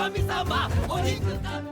神様お肉だ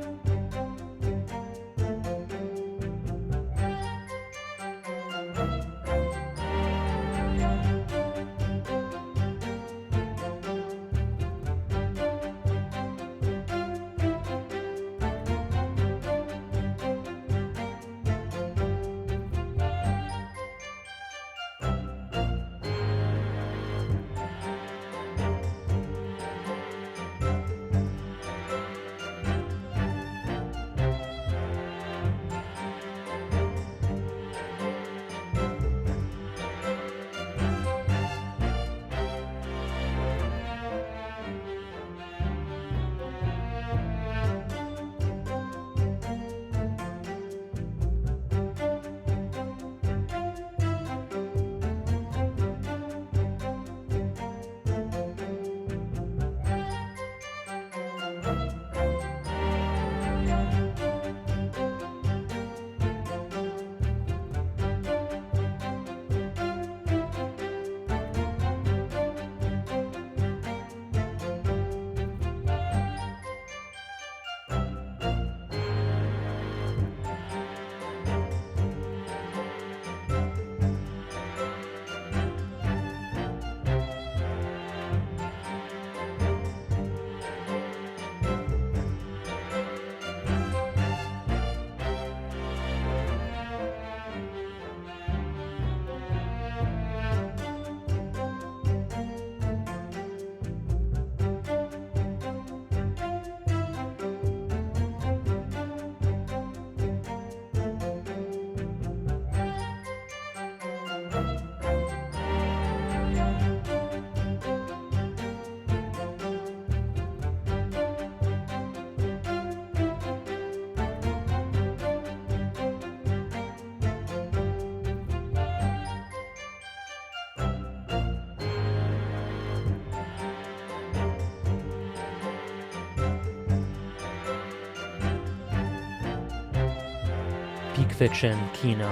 Peak Fiction, Kino.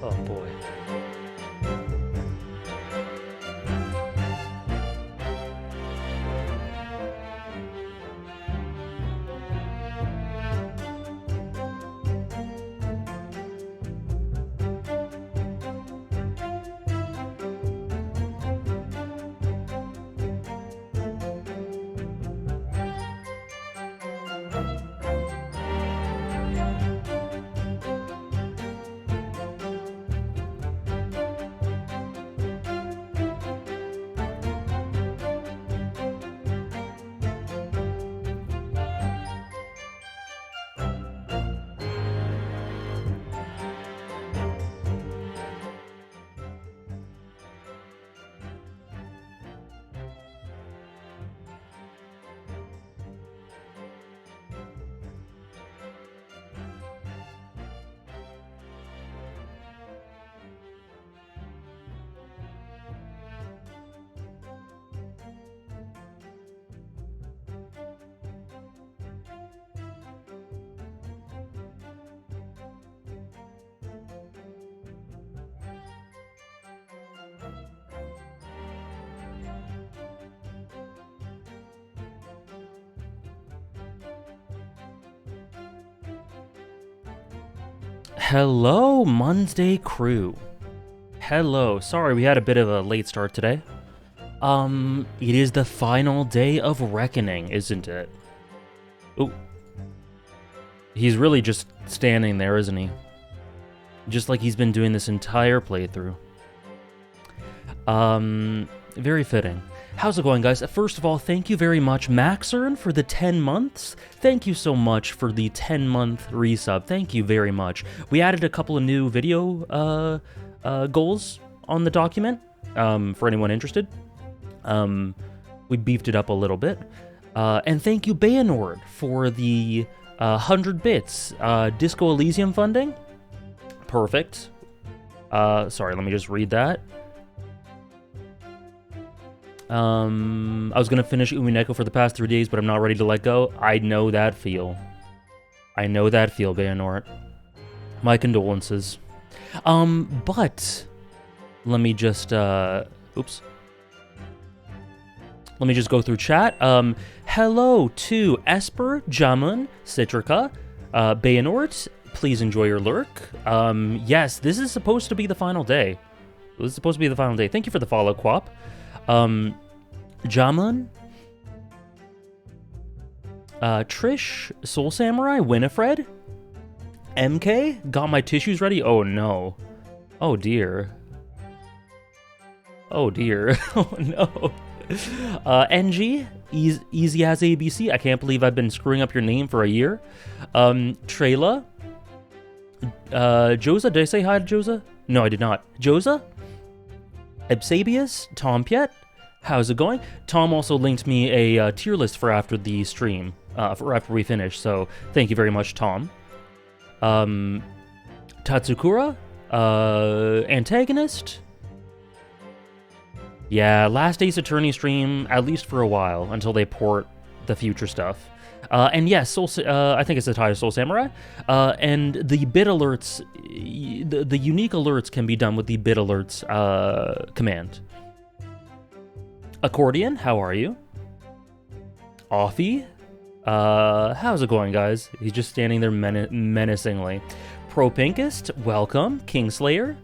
Oh boy. Hello, Monday crew. Hello. Sorry, we had a bit of a late start today. It is the final day of Reckoning, isn't it? Ooh. He's really just standing there, isn't he? Just like he's been doing this entire playthrough. Very fitting. How's it going, guys? First of all, thank you very much, Maxern, for the 10 months. Thank you so much for the 10-month resub. Thank you very much. We added a couple of new video goals on the document, for anyone interested. We beefed it up a little bit. And thank you, Bayanord, for the 100 bits Disco Elysium funding. Perfect. Sorry, let me just read that. I was gonna finish Umineko for the past 3 days, but I'm not ready to let go. I know that feel. I know that feel, Bayanort. My condolences. But let me just oops. Let me just go through chat. Hello to Esper, Jamun, Citrica, Bayanort. Please enjoy your lurk. Yes, this is supposed to be the final day. This is supposed to be the final day. Thank you for the follow, Quap. Jamun, Trish, Soul Samurai, Winifred, MK, got my tissues ready. Oh no. Oh dear. Oh dear. Oh no. NG, easy as ABC. I can't believe I've been screwing up your name for a year. Trayla, Joza, did I say hi to Joza? No, I did not. Joza, Ebsabius, Tom Piet, how's it going? Tom also linked me a tier list for after the stream, for after we finish, so thank you very much, Tom. Tatsukura, Antagonist. Yeah, last Ace Attorney stream, at least for a while, until they port the future stuff. And yes, I think it's the title Soul Samurai. And the bit alerts, the unique alerts can be done with the bit alerts command. Accordion, how are you? Offie, how's it going, guys? He's just standing there menacingly. Pro Pinkist, welcome. Kingslayer.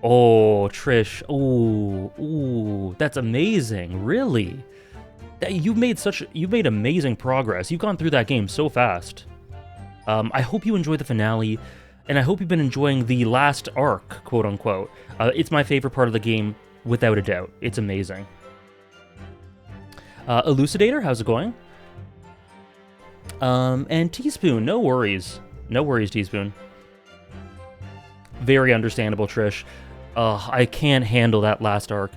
Oh, Trish. Ooh, that's amazing. Really? You've made amazing progress. You've gone through that game so fast. I hope you enjoy the finale, and I hope you've been enjoying the last arc, quote unquote. It's my favorite part of the game, without a doubt. It's amazing. Elucidator, how's it going? And Teaspoon, no worries. No worries, Teaspoon. Very understandable, Trish. I can't handle that last arc.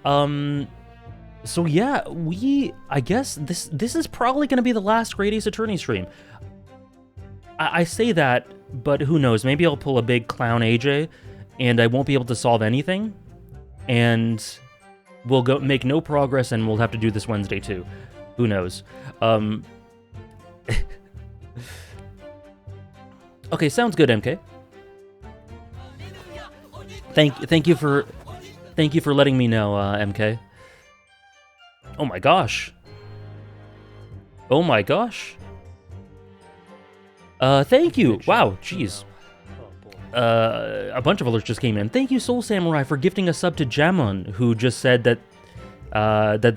So yeah, I guess this is probably going to be the last Great Ace Attorney stream. I say that, but who knows? Maybe I'll pull a big clown AJ, and I won't be able to solve anything, and we'll make no progress, and we'll have to do this Wednesday too. Who knows? Okay, sounds good, MK. Thank you for letting me know, MK. Oh my gosh. Oh my gosh. Thank you. Wow, jeez. A bunch of alerts just came in. Thank you, Soul Samurai, for gifting a sub to Jamon, who just said that that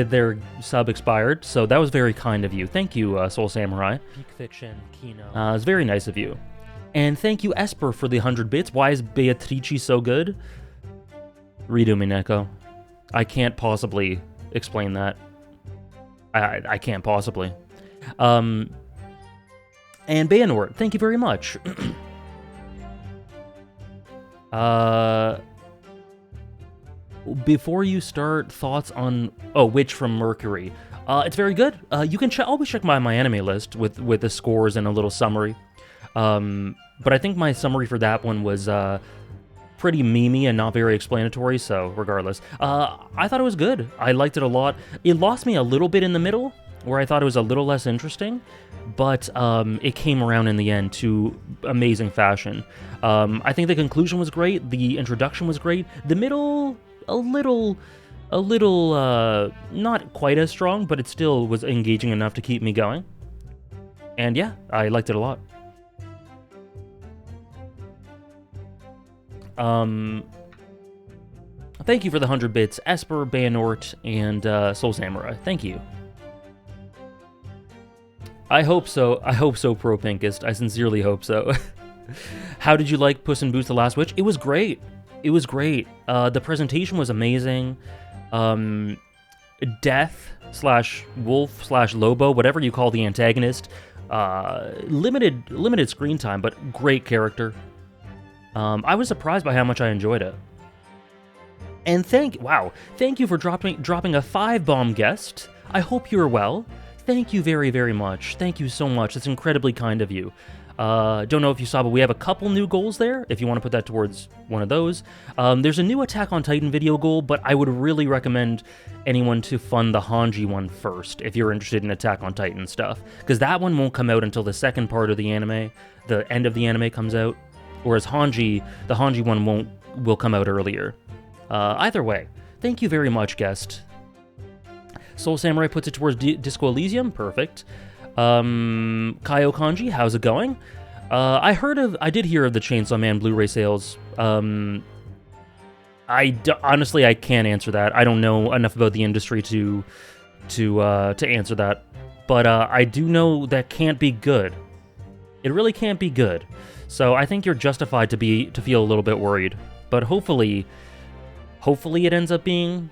their sub expired. So that was very kind of you. Thank you, Soul Samurai. Peak Fiction, Kino. It's very nice of you. And thank you, Esper, for the 100 bits. Why is Beatrice so good? Redo me, Neko. I can't possibly explain that. I can't possibly. And Bayanort, thank you very much. Before you start, thoughts on Witch from Mercury. It's very good. You can always check my anime list with the scores and a little summary. But I think my summary for that one was pretty memey and not very explanatory, so regardless. I thought it was good. I liked it a lot. It lost me a little bit in the middle, where I thought it was a little less interesting, but it came around in the end to amazing fashion. I think the conclusion was great, the introduction was great, the middle, a little not quite as strong, but it still was engaging enough to keep me going. And yeah, I liked it a lot. Thank you for the 100 bits, Esper, Bayanort, and Soul Samurai. Thank you. I hope so, Pro Pinkist. I sincerely hope so. How did you like Puss in Boots: The Last Witch? It was great. It was great. The presentation was amazing. Death / Wolf / Lobo, whatever you call the antagonist. Limited screen time, but great character. I was surprised by how much I enjoyed it. And thank you for dropping a 5-bomb guest. I hope you're well. Thank you very, very much. Thank you so much. It's incredibly kind of you. Don't know if you saw, but we have a couple new goals there, if you want to put that towards one of those. There's a new Attack on Titan video goal, but I would really recommend anyone to fund the Hanji one first, if you're interested in Attack on Titan stuff. Because that one won't come out until the second part of the anime, the end of the anime comes out. Whereas the Hanji one will come out earlier. Either way, thank you very much, guest. Soul Samurai puts it towards Disco Elysium. Perfect. Kaio Kanji, how's it going? I did hear of the Chainsaw Man Blu-ray sales. Honestly, I can't answer that. I don't know enough about the industry to answer that. But I do know that can't be good. It really can't be good. So I think you're justified to feel a little bit worried. But hopefully it ends up being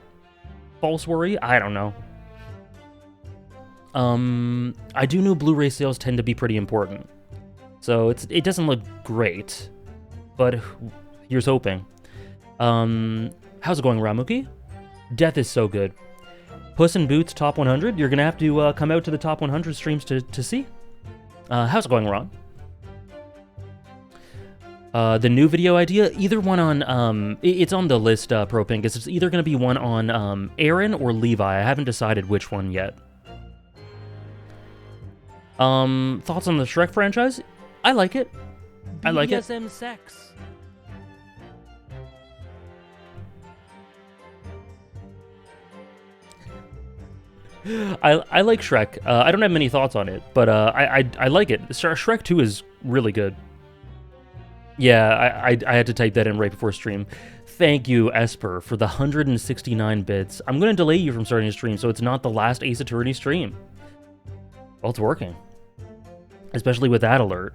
false worry. I don't know. I do know Blu-ray sales tend to be pretty important. So it doesn't look great, but here's hoping. How's it going, Ramuki? Death is so good. Puss in Boots top 100. You're gonna have to come out to the top 100 streams to see. How's it going, Ron? The new video idea, either one on, it's on the list, Propinkus. It's either gonna be one on Aaron or Levi. I haven't decided which one yet. Thoughts on the Shrek franchise? I like it. I like it. BDSM sex. I like Shrek. I don't have many thoughts on it, but I like it. Shrek 2 is really good. Yeah, I had to type that in right before stream. Thank you, Esper, for the 169 bits. I'm going to delay you from starting a stream, so it's not the last Ace Attorney stream. Well, it's working. Especially with that alert.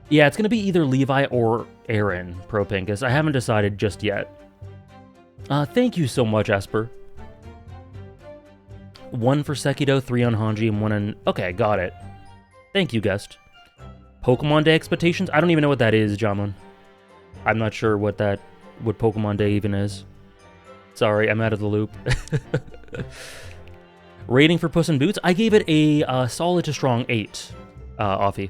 Yeah, it's going to be either Levi or Aaron, Propinkus. I haven't decided just yet. Thank you so much, Esper. 1 for Sekido, 3 on Hanji, and 1 on... Okay, got it. Thank you, guest. Pokemon Day expectations? I don't even know what that is, Jamon. I'm not sure what Pokemon Day even is. Sorry, I'm out of the loop. Rating for Puss in Boots? I gave it a solid to strong 8, Offie.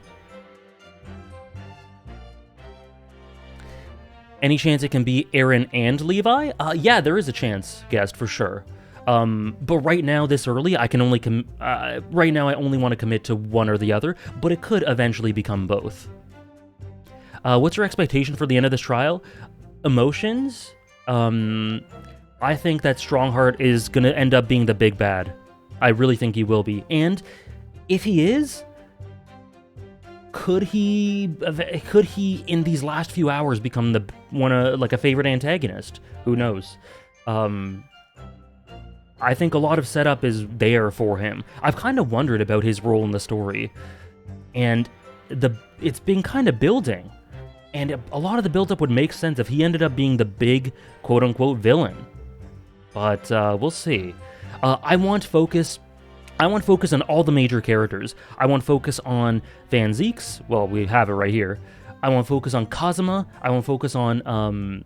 Any chance it can be Aaron and Levi? Yeah, there is a chance, guest, for sure. But right now, this early, I can only right now I only want to commit to one or the other, but it could eventually become both. What's your expectation for the end of this trial? Emotions? I think that Strongheart is going to end up being the big bad. I really think he will be. And if he is, could he in these last few hours become like a favorite antagonist? Who knows? I think a lot of setup is there for him. I've kind of wondered about his role in the story, and it's been kind of building, and a lot of the buildup would make sense if he ended up being the big quote-unquote villain. But we'll see. I want focus on all the major characters. I want focus on Van Zeeks. Well, we have it right here. I want focus on Kazuma. I want focus on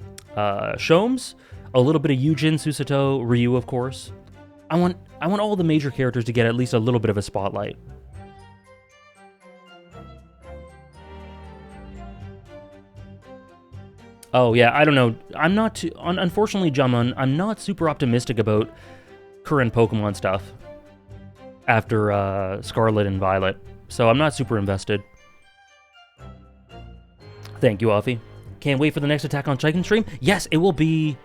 Shomes. A little bit of Yujin, Susato, Ryu, of course. I want all the major characters to get at least a little bit of a spotlight. Oh yeah, I don't know. I'm not too, unfortunately, Jaman, I'm not super optimistic about current Pokemon stuff after Scarlet and Violet, so I'm not super invested. Thank you, Offie. Can't wait for the next Attack on Titan stream. Yes, it will be...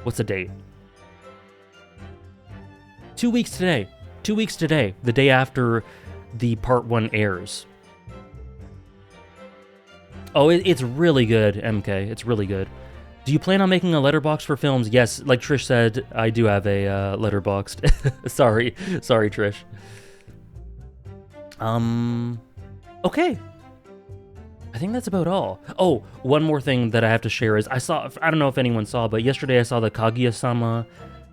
What's the date? 2 weeks today. 2 weeks today, the day after the Part 1 airs. Oh, it's really good, MK. It's really good. Do you plan on making a letterbox for films? Yes, like Trish said, I do have a letterboxed. Sorry, Trish. Okay. I think that's about all. Oh, one more thing that I have to share is I don't know if anyone saw, but yesterday I saw the Kaguya-sama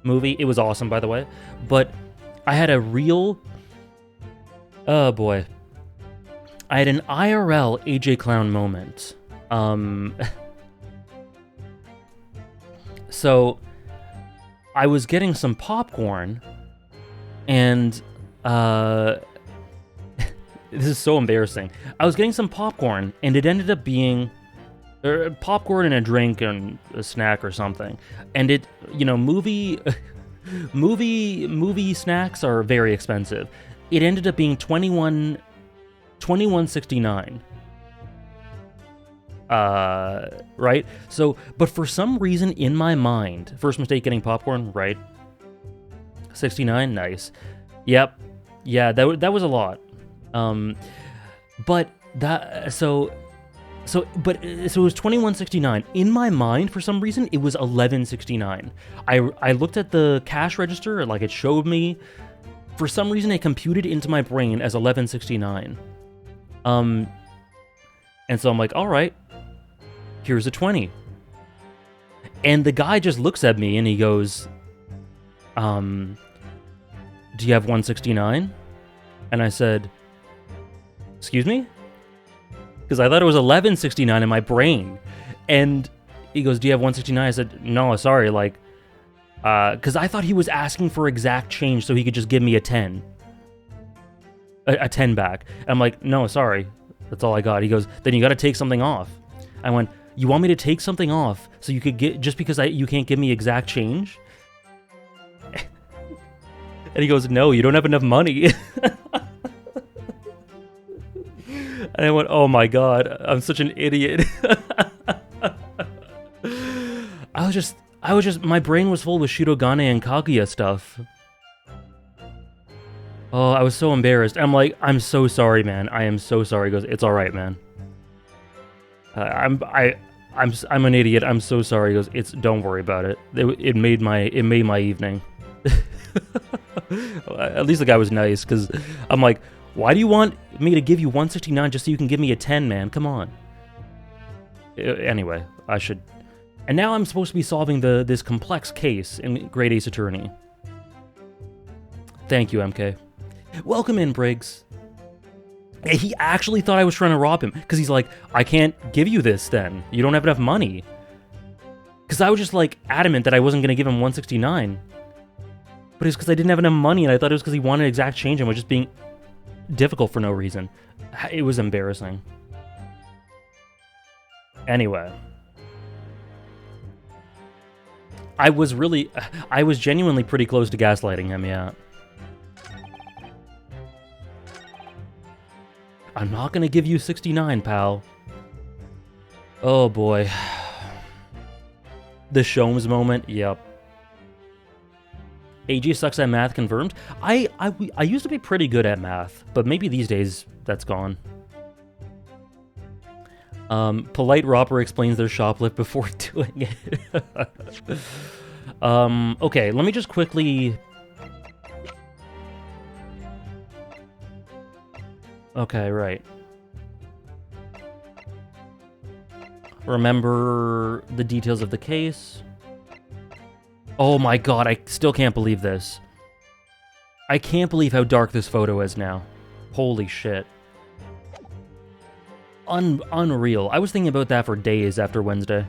movie. It was awesome, by the way. But I had a real... Oh, boy. I had an IRL AJ Clown moment. So, I was getting some popcorn, and, this is so embarrassing. I was getting some popcorn, and it ended up being popcorn and a drink and a snack or something. And it, movie snacks are very expensive. It ended up being $21.69. Right? So, but for some reason in my mind, first mistake getting popcorn, right? 69, nice. Yep. Yeah, that was a lot. But that, so it was 2169. In my mind, for some reason, it was 1169. I looked at the cash register, like it showed me. For some reason, it computed into my brain as 1169. And so I'm like, all right, here's a 20. And the guy just looks at me and he goes, do you have 169? And I said, excuse me? Because I thought it was 1169 in my brain. And he goes, do you have 169? I said, no, sorry, like, because I thought he was asking for exact change so he could just give me a 10. A 10 back. And I'm like, no, sorry, that's all I got. He goes, then you got to take something off. I went, you want me to take something off so you could get, just because you can't give me exact change? And he goes, no, you don't have enough money. And I went, oh my god, I'm such an idiot. I was just, my brain was full with Shirogane and Kaguya stuff. Oh, I was so embarrassed. I'm like, I'm so sorry, man. I am so sorry. He goes, it's all right, man. I'm an idiot. I'm so sorry. He goes, don't worry about it. It made my evening. At least the guy was nice, because I'm like, why do you want me to give you 169 just so you can give me a 10, man? Come on. Anyway, I should... And now I'm supposed to be solving this complex case in Great Ace Attorney. Thank you, MK. Welcome in, Briggs. He actually thought I was trying to rob him, because he's like, I can't give you this then. You don't have enough money. Because I was just, like, adamant that I wasn't going to give him 169. But it's because I didn't have enough money, and I thought it was because he wanted exact change and was just being difficult for no reason. It was embarrassing. Anyway. I was genuinely pretty close to gaslighting him, yeah. I'm not gonna give you 69, pal. Oh boy. The Shomes moment, yep. AG sucks at math, confirmed. I used to be pretty good at math, but maybe these days that's gone. Polite robber explains their shoplift before doing it. Okay, let me just quickly... Okay, right. Remember the details of the case. Oh my god, I still can't believe this. I can't believe how dark this photo is now. Holy shit. Unreal. I was thinking about that for days after Wednesday.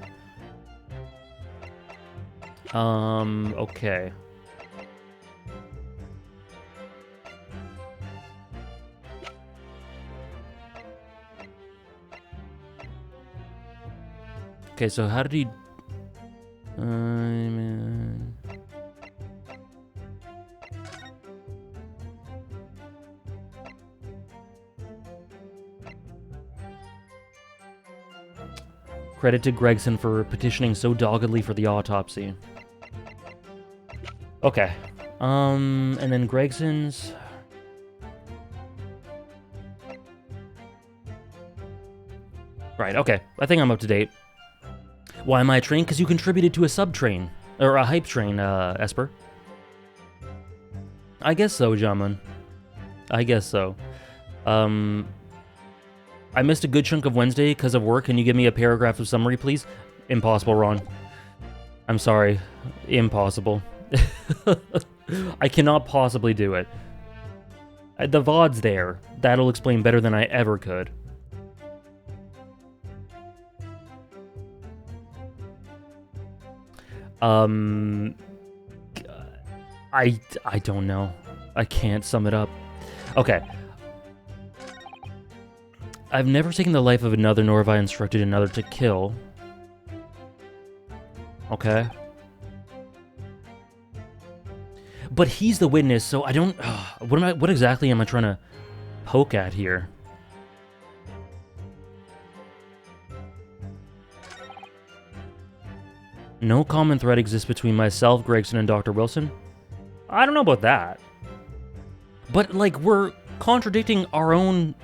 Okay. Okay, so how did he... Credit to Gregson for petitioning so doggedly for the autopsy. Okay. And then Gregson's... Right, okay. I think I'm up to date. Why am I a train? Because you contributed to a sub-train. Or a hype train, Esper. I guess so, Jamun. I guess so. I missed a good chunk of Wednesday because of work. Can you give me a paragraph of summary, please? Impossible, Ron. I'm sorry. Impossible. I cannot possibly do it. The VOD's there. That'll explain better than I ever could. I don't know. I can't sum it up. Okay. I've never taken the life of another, nor have I instructed another to kill. Okay. But he's the witness, so I don't... what exactly am I trying to poke at here? No common thread exists between myself, Gregson, and Dr. Wilson. I don't know about that. But, like, we're contradicting our own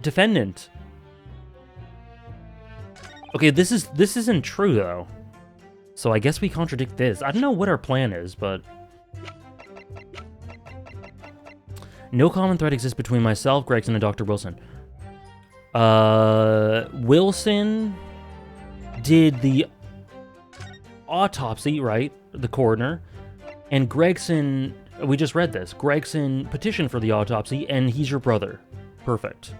defendant. Okay, this isn't true, though. So I guess we contradict this. I don't know what our plan is, but... No common thread exists between myself, Gregson, and Dr. Wilson. Wilson did the autopsy, right? The coroner. And Gregson... We just read this. Gregson petitioned for the autopsy, and he's your brother. Perfect.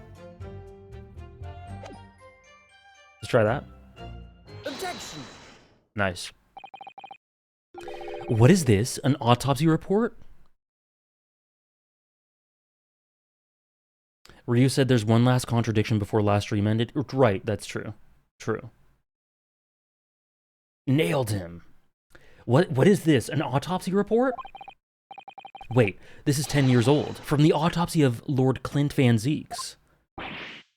Let's try that. Objection. Nice. What is this? An autopsy report? Ryu said there's one last contradiction before last stream ended. Right, that's true. True. Nailed him. What is this? An autopsy report? Wait, this is 10 years old. From the autopsy of Lord Clint Van Zeeks.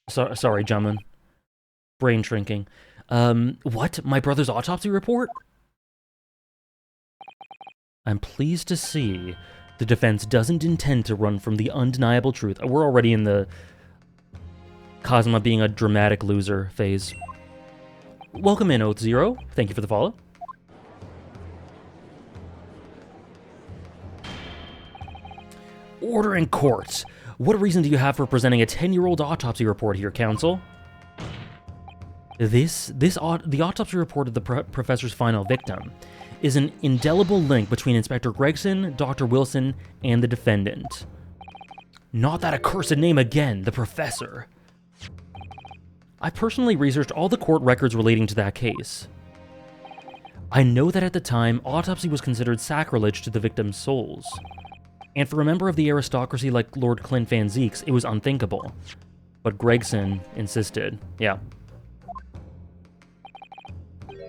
Sorry, gentlemen. Brain shrinking. What? My brother's autopsy report? I'm pleased to see the defense doesn't intend to run from the undeniable truth. We're already in the Kazuma being a dramatic loser phase. Welcome in, Oath Zero. Thank you for the follow. Order in court. What reason do you have for presenting a 10-year-old autopsy report here, counsel? The autopsy report of the professor's final victim is an indelible link between Inspector Gregson, Dr. Wilson, and the defendant. Not that accursed name again, the professor. I personally researched all the court records relating to that case. I know that at the time, autopsy was considered sacrilege to the victim's souls. And for a member of the aristocracy like Lord Clint Van Zeeks, it was unthinkable. But Gregson insisted. Yeah.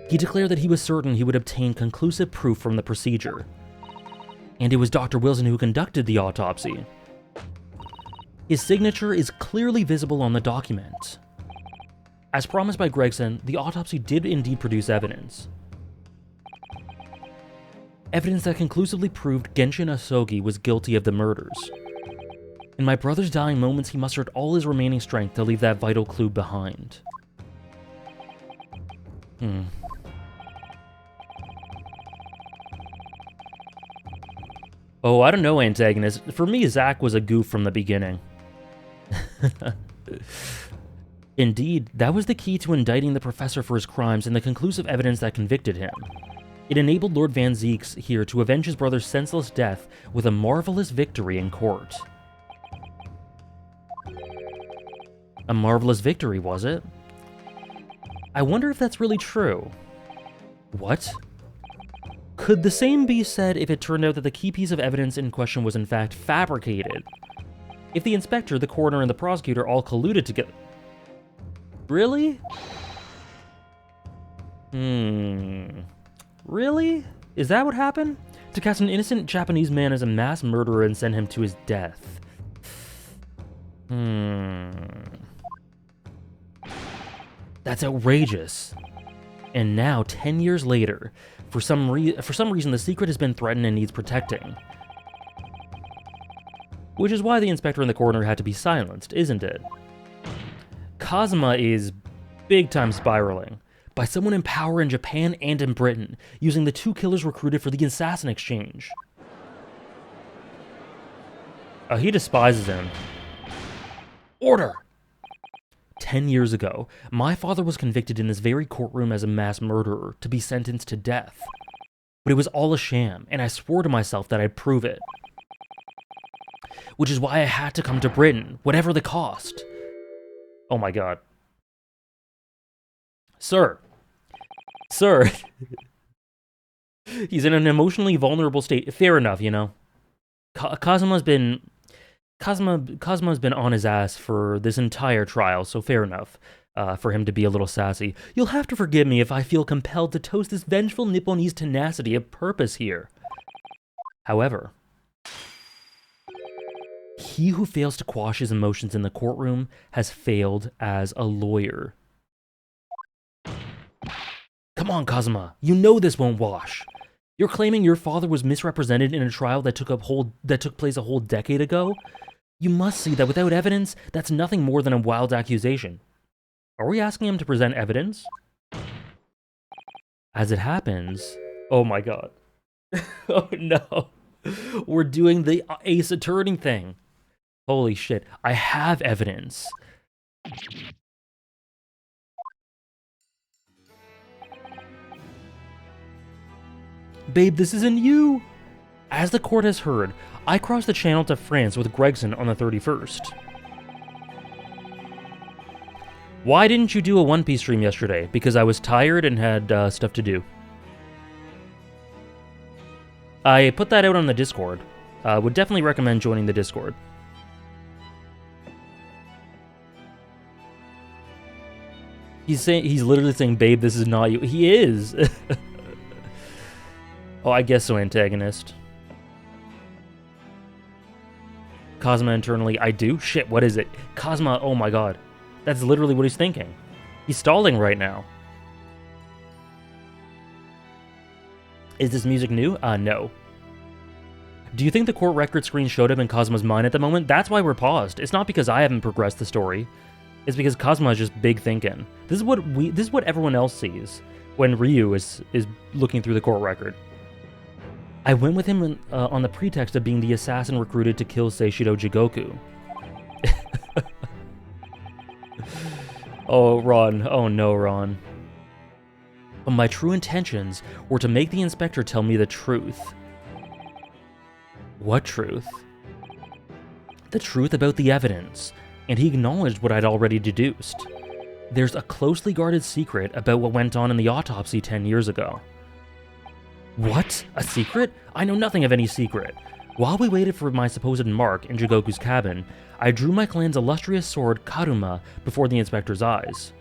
He declared that he was certain he would obtain conclusive proof from the procedure. And it was Dr. Wilson who conducted the autopsy. His signature is clearly visible on the document. As promised by Gregson, the autopsy did indeed produce evidence. Evidence that conclusively proved Genshin Asogi was guilty of the murders. In my brother's dying moments, he mustered all his remaining strength to leave that vital clue behind. Oh, I don't know, antagonist. For me, Zack was a goof from the beginning. Indeed, that was the key to indicting the professor for his crimes and the conclusive evidence that convicted him. It enabled Lord Van Zeeks here to avenge his brother's senseless death with a marvelous victory in court. A marvelous victory, was it? I wonder if that's really true. What? Could the same be said if it turned out that the key piece of evidence in question was in fact fabricated? If the inspector, the coroner, and the prosecutor all colluded together... Really? Really? Is that what happened? To cast an innocent Japanese man as a mass murderer and send him to his death. That's outrageous. And now, 10 years later, for some reason the secret has been threatened and needs protecting. Which is why the inspector and the coroner had to be silenced, isn't it? Kazuma is big-time spiraling. By someone in power in Japan and in Britain, using the two killers recruited for the assassin exchange. He despises him. Order! 10 years ago, my father was convicted in this very courtroom as a mass murderer to be sentenced to death. But it was all a sham, and I swore to myself that I'd prove it. Which is why I had to come to Britain, whatever the cost. Oh my god. Sir. Sir. He's in an emotionally vulnerable state. Fair enough, you know. Kazuma's been on his ass for this entire trial, so fair enough for him to be a little sassy. You'll have to forgive me if I feel compelled to toast this vengeful Nipponese tenacity of purpose here. However, he who fails to quash his emotions in the courtroom has failed as a lawyer. on, Kazuma. You know this won't wash. You're claiming your father was misrepresented in a trial that took place a whole decade ago? You must see that without evidence, that's nothing more than a wild accusation. Are we asking him to present evidence? As it happens... Oh my god. Oh no. We're doing the Ace Attorney thing. Holy shit. I have evidence. Babe, this isn't you! As the court has heard, I crossed the channel to France with Gregson on the 31st. Why didn't you do a One Piece stream yesterday? Because I was tired and had stuff to do. I put that out on the Discord. Would definitely recommend joining the Discord. He's literally saying, babe, this is not you. He is! Oh, I guess so, antagonist. Kazuma internally, I do? Shit, what is it? Kazuma, oh my god. That's literally what he's thinking. He's stalling right now. Is this music new? No. Do you think the court record screen showed up in Kazuma's mind at the moment? That's why we're paused. It's not because I haven't progressed the story. It's because Kazuma is just big thinking. This is what everyone else sees when Ryu is looking through the court record. I went with him on the pretext of being the assassin recruited to kill Seishiro Jigoku. Oh, Ron. Oh no, Ron. But my true intentions were to make the inspector tell me the truth. What truth? The truth about the evidence, and he acknowledged what I'd already deduced. There's a closely guarded secret about what went on in the autopsy 10 years ago. What? A secret? I know nothing of any secret. While we waited for my supposed mark in Jigoku's cabin, I drew my clan's illustrious sword, Karuma, before the inspector's eyes.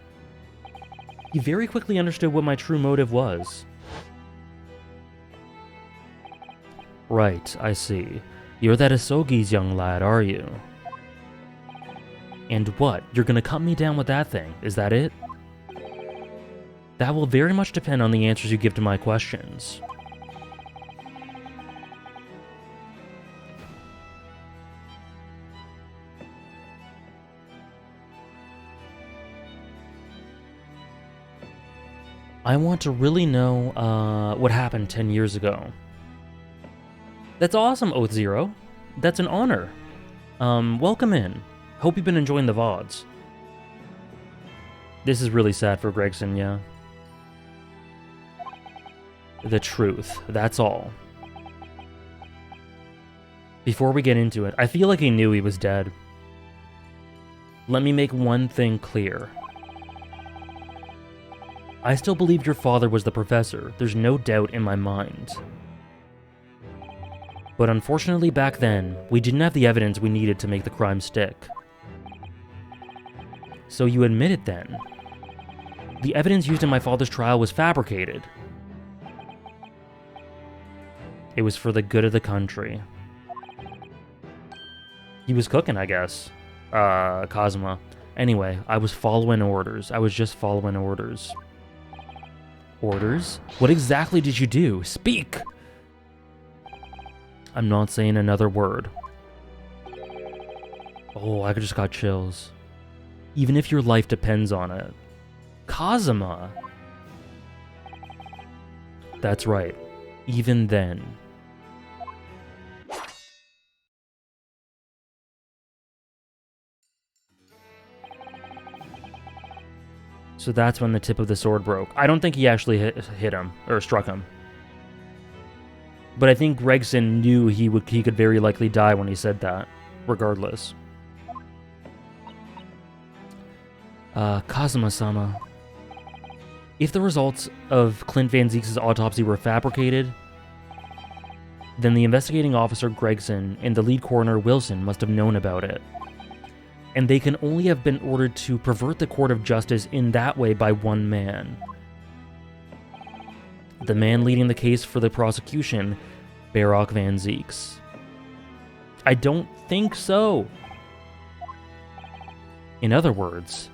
He very quickly understood what my true motive was. Right, I see. You're that Asogi's young lad, are you? And what? You're gonna cut me down with that thing, is that it? That will very much depend on the answers you give to my questions. I want to really know what happened 10 years ago. That's awesome, Oath Zero. That's an honor. Welcome in. Hope you've been enjoying the VODs. This is really sad for Gregson, yeah. The truth, that's all. Before we get into it, I feel like he knew he was dead. Let me make one thing clear. I still believe your father was the professor, there's no doubt in my mind. But unfortunately back then, we didn't have the evidence we needed to make the crime stick. So you admit it then. The evidence used in my father's trial was fabricated. It was for the good of the country. He was cooking, I guess. Kazuma. Anyway, I was following orders. I was just following orders. Orders? What exactly did you do? Speak! I'm not saying another word. Oh, I just got chills. Even if your life depends on it. Kazuma! That's right. Even then. So that's when the tip of the sword broke. I don't think he actually hit him, or struck him. But I think Gregson knew he could very likely die when he said that, regardless. Kazuma-sama. If the results of Clint Van Zieks' autopsy were fabricated, then the investigating officer Gregson and the lead coroner Wilson must have known about it. And they can only have been ordered to pervert the court of justice in that way by one man. The man leading the case for the prosecution, Baroque Van Zieks. I don't think so. In other words,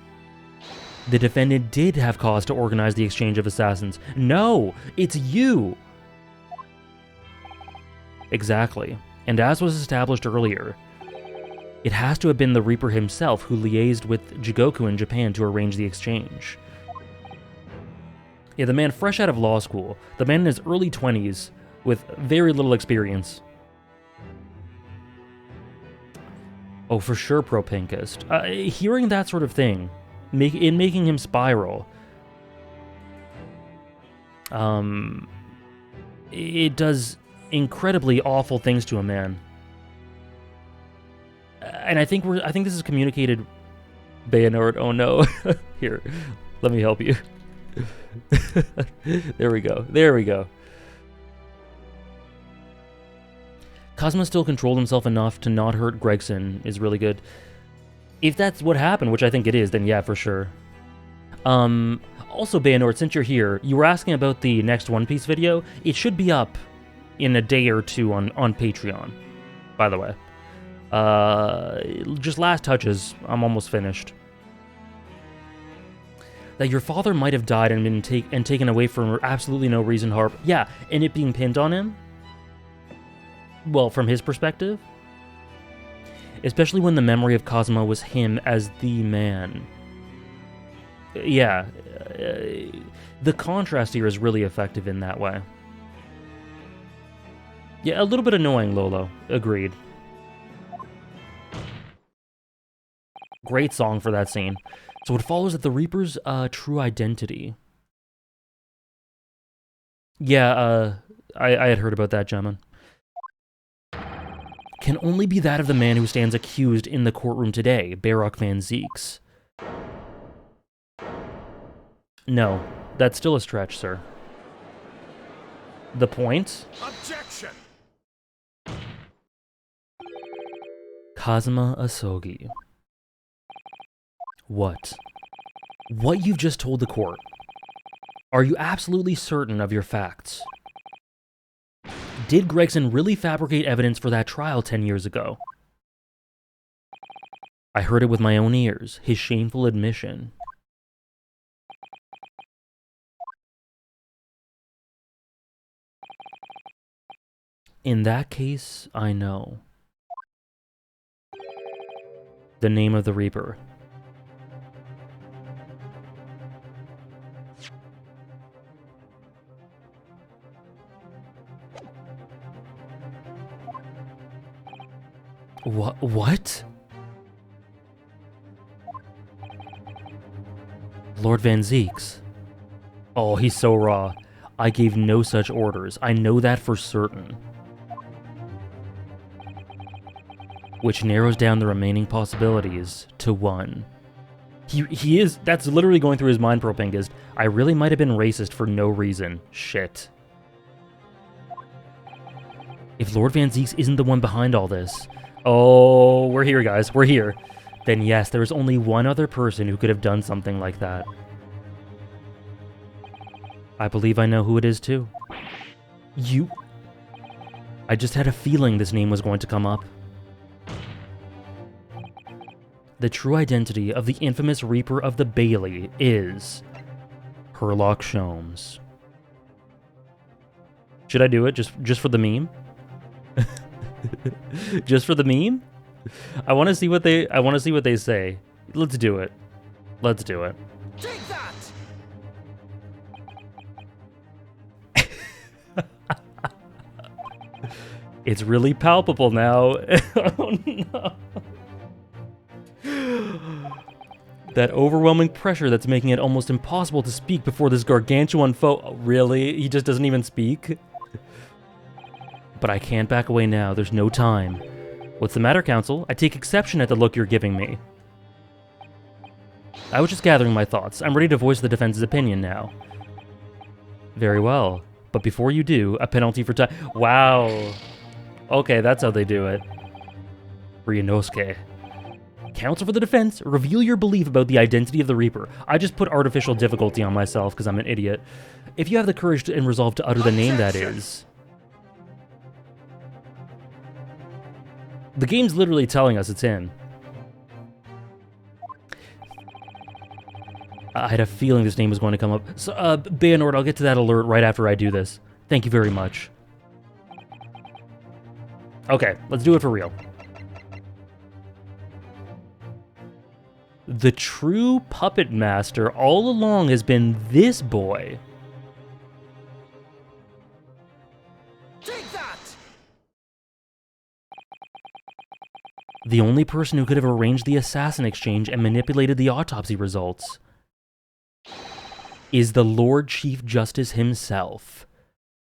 The defendant did have cause to organize the exchange of assassins. No, it's you! Exactly. And as was established earlier, it has to have been the Reaper himself who liaised with Jigoku in Japan to arrange the exchange. Yeah, the man fresh out of law school, the man in his early 20s with very little experience. Oh, for sure, pro-Pinkist. Hearing that sort of thing, making him spiral, it does incredibly awful things to a man. And I think this is communicated. Bayonord, oh no. Here, let me help you. There we go. There we go. Kazuma still controlled himself enough to not hurt Gregson is really good. If that's what happened, which I think it is, then yeah, for sure. Also, Bayonord, since you're here, you were asking about the next One Piece video. It should be up in a day or two on Patreon, by the way. Just last touches. I'm almost finished. That your father might have died and been taken away for absolutely no reason, Harp. Yeah, and it being pinned on him. Well, from his perspective. Especially when the memory of Kazuma was him as the man. Yeah, the contrast here is really effective in that way. Yeah, a little bit annoying, Lolo. Agreed. Great song for that scene. So it follows that the Reaper's true identity. Yeah, I had heard about that, gentlemen. Can only be that of the man who stands accused in the courtroom today, Baroque Van Zeeks. No, that's still a stretch, sir. The point? Objection! Kazuma Asogi. What? What you've just told the court. Are you absolutely certain of your facts? Did Gregson really fabricate evidence for that trial 10 years ago? I heard it with my own ears, his shameful admission. In that case, I know. The name of the Reaper. What? Lord Van Zeeks. Oh, he's so raw. I gave no such orders. I know that for certain. Which narrows down the remaining possibilities to one. He is... That's literally going through his mind, pro-Pinkist. I really might have been racist for no reason. Shit. If Lord Van Zeeks isn't the one behind all this... Oh, we're here, guys. We're here. Then yes, there is only one other person who could have done something like that. I believe I know who it is, too. You... I just had a feeling this name was going to come up. The true identity of the infamous Reaper of the Bailey is... Herlock Sholmes. Should I do it just for the meme? Just for the meme? I want to see what they say. Let's do it. Let's do it. Take that! It's really palpable now. Oh no. That overwhelming pressure that's making it almost impossible to speak before this gargantuan foe. Oh, really? He just doesn't even speak? But I can't back away now. There's no time. What's the matter, Counsel? I take exception at the look you're giving me. I was just gathering my thoughts. I'm ready to voice the defense's opinion now. Very well. But before you do, a penalty for time. Wow. Okay, that's how they do it. Ryunosuke. Counsel for the defense, reveal your belief about the identity of the Reaper. I just put artificial difficulty on myself because I'm an idiot. If you have the courage and resolve to utter the name, that is. The game's literally telling us it's him. I had a feeling this name was going to come up. So, Baynord, I'll get to that alert right after I do this. Thank you very much. Okay, let's do it for real. The true puppet master all along has been this boy. Take that! The only person who could have arranged the assassin exchange and manipulated the autopsy results is the Lord Chief Justice himself.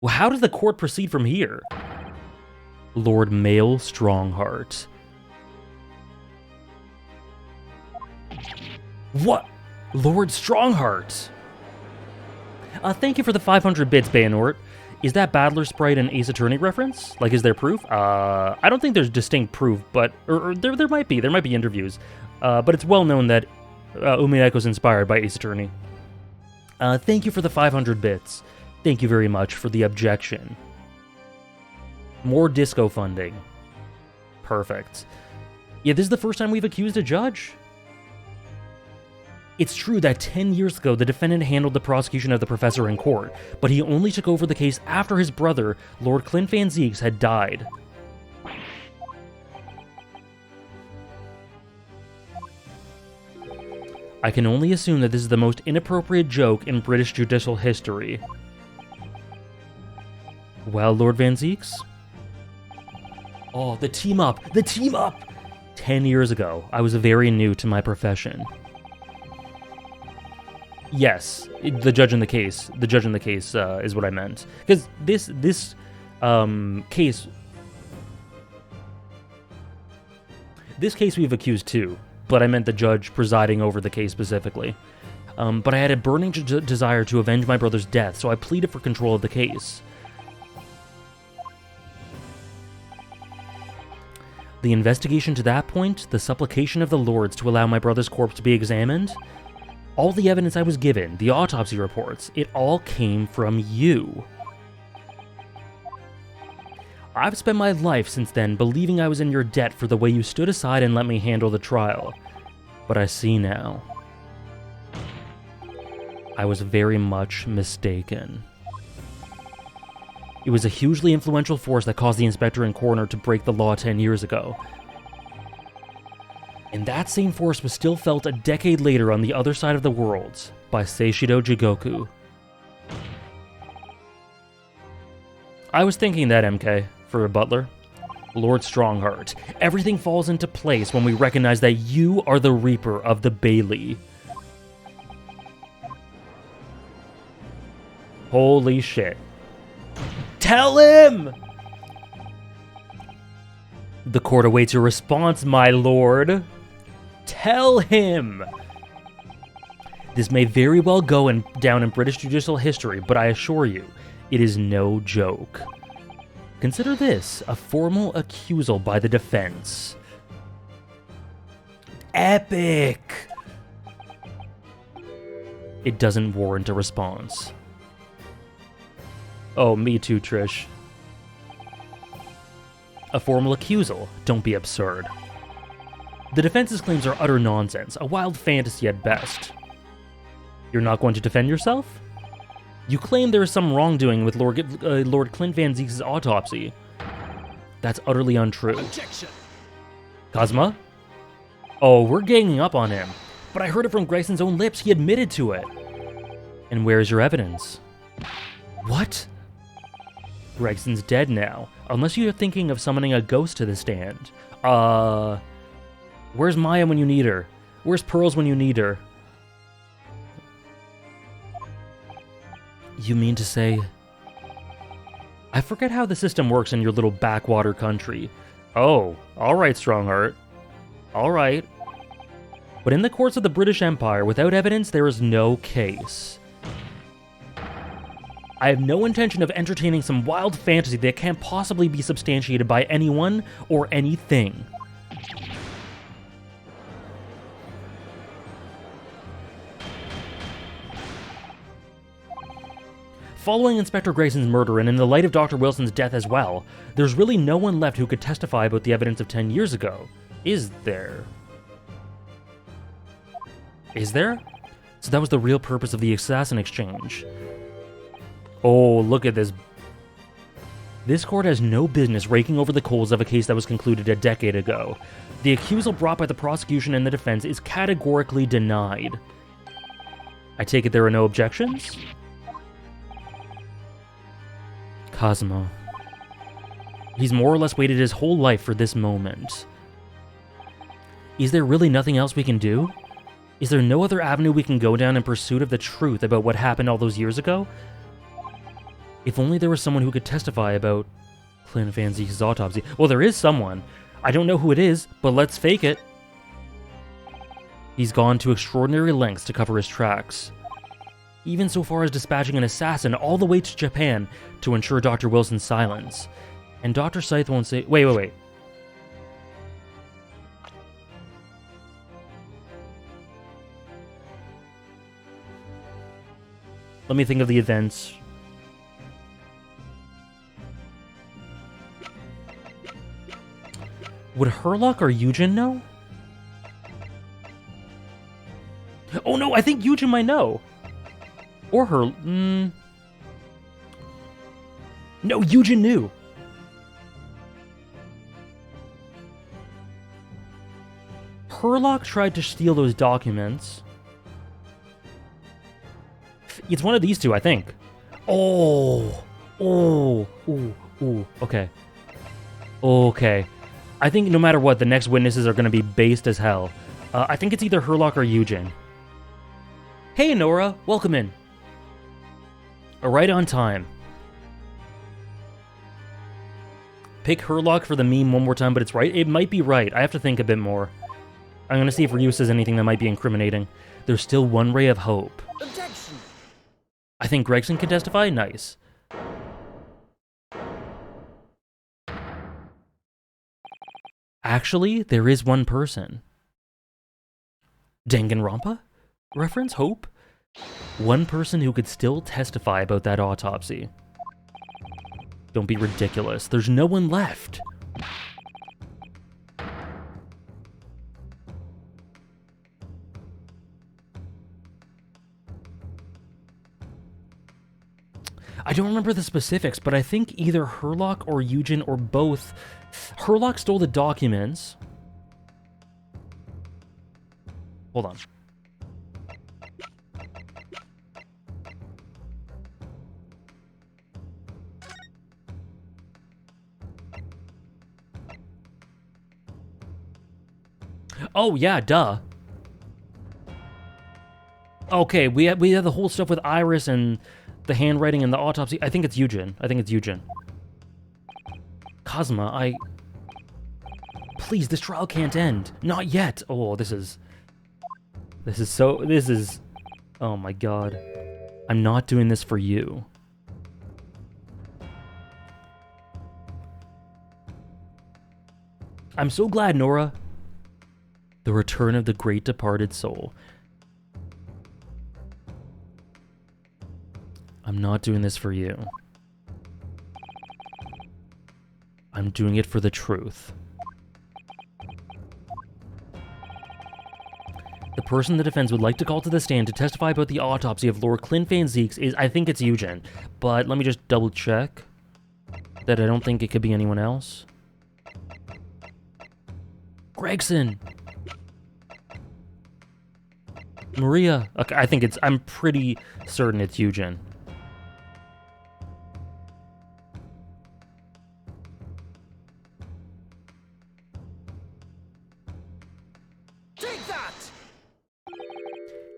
Well, how does the court proceed from here? Lord Mael Strongheart. What? Lord Strongheart! Thank you for the 500 bits, Baynord. Is that Battler Sprite an Ace Attorney reference? Like, is there proof? I don't think there's distinct proof, but... Or there might be. There might be interviews. But it's well known that Umineko's inspired by Ace Attorney. Thank you for the 500 bits. Thank you very much for the objection. More disco funding. Perfect. Yeah, this is the first time we've accused a judge. It's true that 10 years ago, the defendant handled the prosecution of the professor in court, but he only took over the case after his brother, Lord Clint Van Zieks, had died. I can only assume that this is the most inappropriate joke in British judicial history. Well, Lord Van Zieks? Oh, the team up! The team up! 10 years ago, I was very new to my profession. Yes, the judge in the case. The judge in the case is what I meant. Because this case... This case we've accused too, but I meant the judge presiding over the case specifically. But I had a burning desire to avenge my brother's death, so I pleaded for control of the case. The investigation to that point, the supplication of the lords to allow my brother's corpse to be examined, all the evidence I was given, the autopsy reports, it all came from you. I've spent my life since then believing I was in your debt for the way you stood aside and let me handle the trial. But I see now. I was very much mistaken. It was a hugely influential force that caused the inspector and coroner to break the law 10 years ago. And that same force was still felt a decade later on the other side of the world by Seishido Jigoku. I was thinking that, MK, for a butler. Lord Strongheart, everything falls into place when we recognize that you are the Reaper of the Bailey. Holy shit. Tell him! The court awaits your response, my lord. Tell him! This may very well go down in British judicial history, but I assure you, it is no joke. Consider this a formal accusal by the defense. Epic! It doesn't warrant a response. Oh, me too, Trish. A formal accusal? Don't be absurd. The defense's claims are utter nonsense, a wild fantasy at best. You're not going to defend yourself? You claim there is some wrongdoing with Lord Clint Van Zieks' autopsy. That's utterly untrue. Objection! Cosma? Oh, we're ganging up on him. But I heard it from Grayson's own lips. He admitted to it. And where is your evidence? What? Gregson's dead now, unless you're thinking of summoning a ghost to the stand. Where's Maya when you need her? Where's Pearls when you need her? You mean to say... I forget how the system works in your little backwater country. Oh, alright, Strongheart. Alright. But in the courts of the British Empire, without evidence, there is no case. I have no intention of entertaining some wild fantasy that can't possibly be substantiated by anyone or anything. Following Inspector Grayson's murder, and in the light of Dr. Wilson's death as well, there's really no one left who could testify about the evidence of 10 years ago. Is there? Is there? So that was the real purpose of the assassin exchange. Oh, look at this. This court has no business raking over the coals of a case that was concluded a decade ago. The accusal brought by the prosecution and the defense is categorically denied. I take it there are no objections? Cosmo. He's more or less waited his whole life for this moment. Is there really nothing else we can do? Is there no other avenue we can go down in pursuit of the truth about what happened all those years ago? If only there was someone who could testify about Clint Van Ziek's autopsy. Well, there is someone. I don't know who it is, but let's fake it. He's gone to extraordinary lengths to cover his tracks. Even so far as dispatching an assassin all the way to Japan to ensure Dr. Wilson's silence. And Dr. Scythe won't say... Wait. Let me think of the events. Would Herlock or Eugen know? Oh no, I think Eugen might know. Or No, Eugen knew. Herlock tried to steal those documents. It's one of these two, I think. Okay. I think no matter what, the next witnesses are going to be based as hell. I think it's either Herlock or Eugen. Hey, Nora. Welcome in. Right on time. Pick Herlock for the meme one more time, but it's right. It might be right. I have to think a bit more. I'm going to see if Ryu says anything that might be incriminating. There's still one ray of hope. Objection. I think Gregson can testify? Nice. Actually, there is one person. Danganronpa? Reference? Hope? One person who could still testify about that autopsy. Don't be ridiculous. There's no one left. I don't remember the specifics, but I think either Herlock or Eugen or both. Herlock stole the documents. Hold on. Oh, yeah, duh. Okay, we had the whole stuff with Iris and the handwriting and the autopsy. I think it's Eugen. Cosma, Please, this trial can't end. Not yet. Oh, this is... Oh my god. I'm not doing this for you. I'm so glad, Nora. The return of the great departed soul. I'm not doing this for you. I'm doing it for the truth. The person the defense would like to call to the stand to testify about the autopsy of Lord Clint Van Zieks is, I think it's Eugen, but let me just double check that I don't think it could be anyone else. Gregson! Maria! Okay, I'm pretty certain it's Eugen.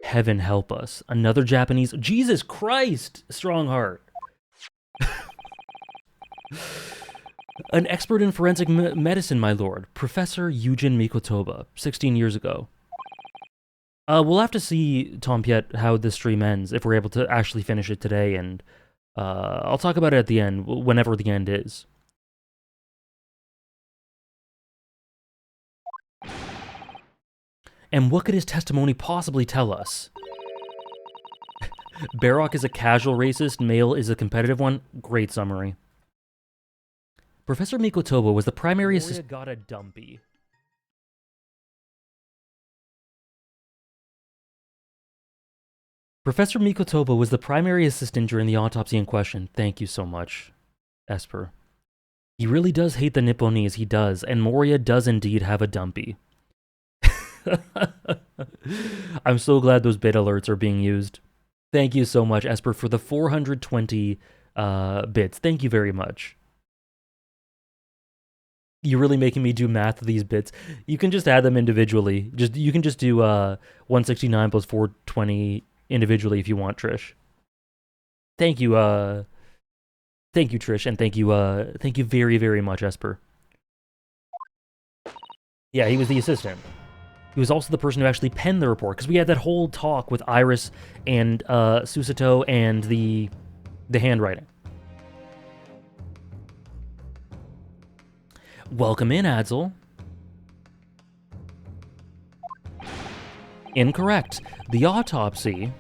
Heaven help us. Another Japanese... Jesus Christ! Strong heart. An expert in forensic medicine, my lord. Professor Eugen Mikotoba, 16 years ago. We'll have to see, Tom Piet, how this stream ends, if we're able to actually finish it today, and I'll talk about it at the end, whenever the end is. And what could his testimony possibly tell us? Barrock is a casual racist, Male is a competitive one. Great summary. Professor Mikotoba was the primary assistant... got a dumpy. Professor Mikotoba was the primary assistant during the autopsy in question. Thank you so much, Esper. He really does hate the Nipponese, he does, and Moria does indeed have a dumpy. I'm so glad those bit alerts are being used. Thank you so much, Esper, for the 420 bits. Thank you very much. You're really making me do math of these bits. You can just add them individually. You can just do 169 plus 420 individually if you want, Trish. Thank you, Trish, and thank you very, very much, Esper. Yeah, he was the assistant. He was also the person who actually penned the report, because we had that whole talk with Iris and Susato and the handwriting. Welcome in, Adsel. Incorrect. The autopsy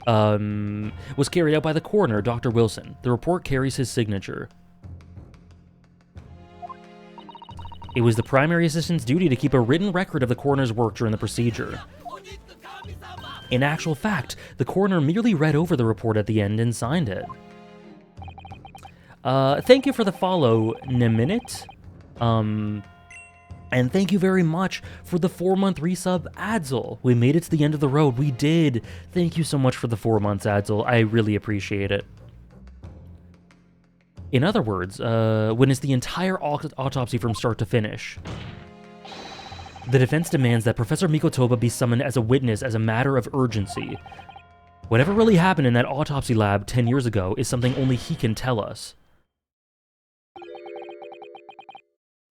was carried out by the coroner, Dr. Wilson. The report carries his signature. It was the primary assistant's duty to keep a written record of the coroner's work during the procedure. In actual fact, the coroner merely read over the report at the end and signed it. Thank you for the follow, Neminute. And thank you very much for the 4-month resub, Adsel. We made it to the end of the road. We did. Thank you so much for the 4 months, Adsel. I really appreciate it. In other words, witness the entire autopsy from start to finish. The defense demands that Professor Mikotoba be summoned as a witness as a matter of urgency. Whatever really happened in that autopsy lab 10 years ago is something only he can tell us.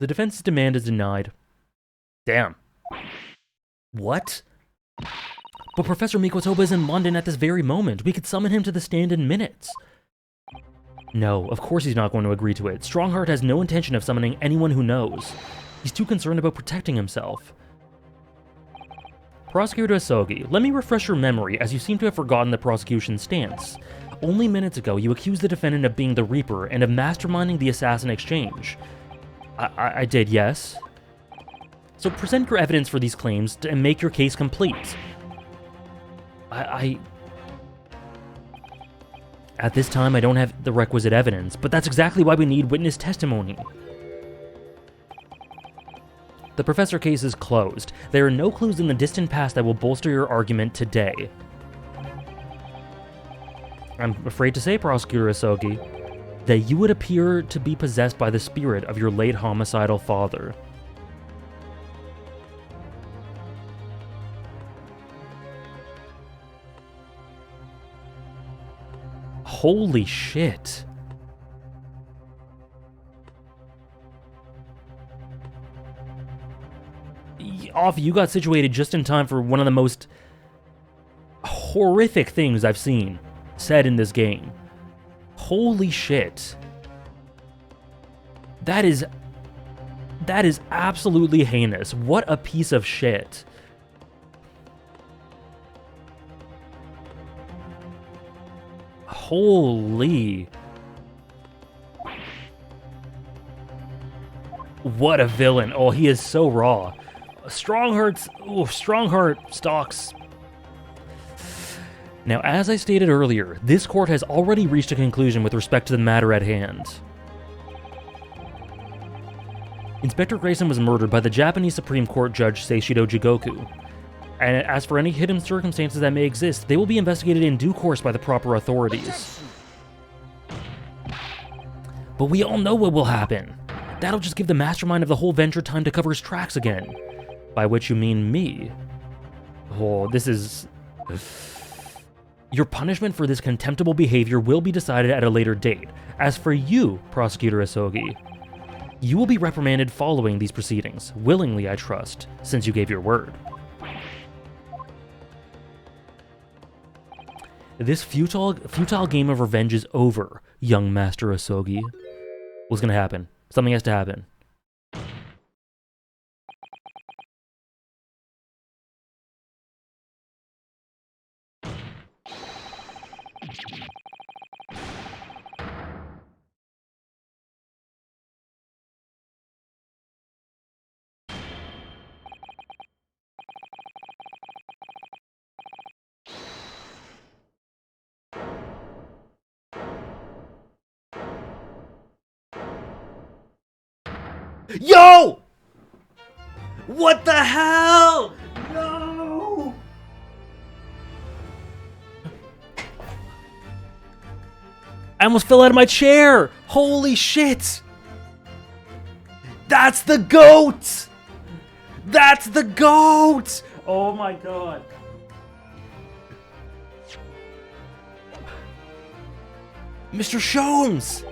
The defense's demand is denied. Damn. What? But Professor Mikotoba is in London at this very moment. We could summon him to the stand in minutes. No, of course he's not going to agree to it. Strongheart has no intention of summoning anyone who knows. He's too concerned about protecting himself. Prosecutor Asogi, let me refresh your memory, as you seem to have forgotten the prosecution's stance. Only minutes ago, you accused the defendant of being the Reaper and of masterminding the assassin exchange. I did, yes. So present your evidence for these claims and make your case complete. At this time, I don't have the requisite evidence, but that's exactly why we need witness testimony. The professor case is closed. There are no clues in the distant past that will bolster your argument today. I'm afraid to say, Prosecutor Asogi, that you would appear to be possessed by the spirit of your late homicidal father. Holy shit. You got situated just in time for one of the most horrific things I've seen said in this game. Holy shit. That is absolutely heinous. What a piece of shit. Holy. What a villain. Oh, he is so raw. Strongheart stalks. Now, as I stated earlier, this court has already reached a conclusion with respect to the matter at hand. Inspector Grayson was murdered by the Japanese Supreme Court Judge Seishido Jigoku. And as for any hidden circumstances that may exist, they will be investigated in due course by the proper authorities. But we all know what will happen. That'll just give the mastermind of the whole venture time to cover his tracks again. By which you mean me. Oh, this is... Your punishment for this contemptible behavior will be decided at a later date. As for you, Prosecutor Asogi, you will be reprimanded following these proceedings. Willingly, I trust, since you gave your word. This futile game of revenge is over, young Master Asogi. What's gonna happen? Something has to happen. Yo! What the hell? No! I almost fell out of my chair! Holy shit! That's the goat! That's the goat! Oh my god. Mr. Shomes!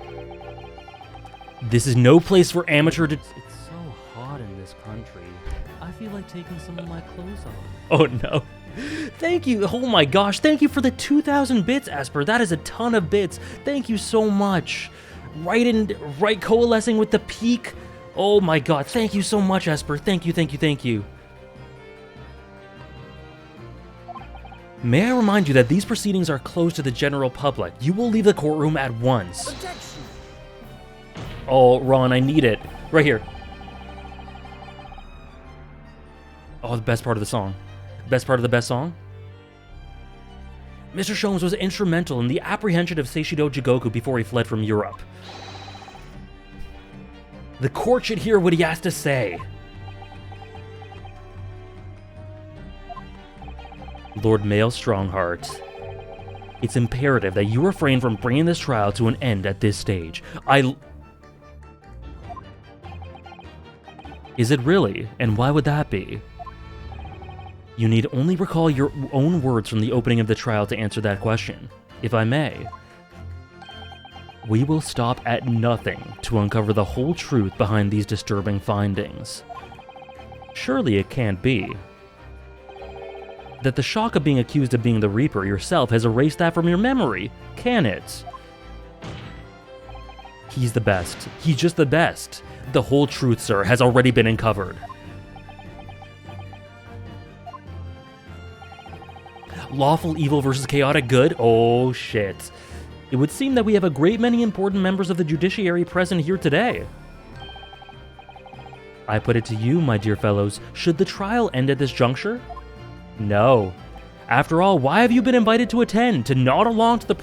This is no place for amateur to... It's so hot in this country. I feel like taking some of my clothes off. Oh no. Thank you. Oh my gosh. Thank you for the 2,000 bits, Esper. That is a ton of bits. Thank you so much. Right coalescing with the peak. Oh my god. Thank you so much, Esper. Thank you, thank you, thank you. May I remind you that these proceedings are closed to the general public. You will leave the courtroom at once. Objection. Oh, Ron, I need it. Right here. Oh, the best part of the song. Best part of the best song? Mr. Shomes was instrumental in the apprehension of Seishido Jigoku before he fled from Europe. The court should hear what he has to say. Lord Mael Strongheart, it's imperative that you refrain from bringing this trial to an end at this stage. Is it really? And why would that be? You need only recall your own words from the opening of the trial to answer that question, if I may. We will stop at nothing to uncover the whole truth behind these disturbing findings. Surely it can't be that the shock of being accused of being the Reaper yourself has erased that from your memory, can it? He's the best. He's just the best. The whole truth, sir, has already been uncovered. Lawful evil versus chaotic good? Oh, shit. It would seem that we have a great many important members of the judiciary present here today. I put it to you, my dear fellows, should the trial end at this juncture? No. After all, why have you been invited to attend, to nod along to the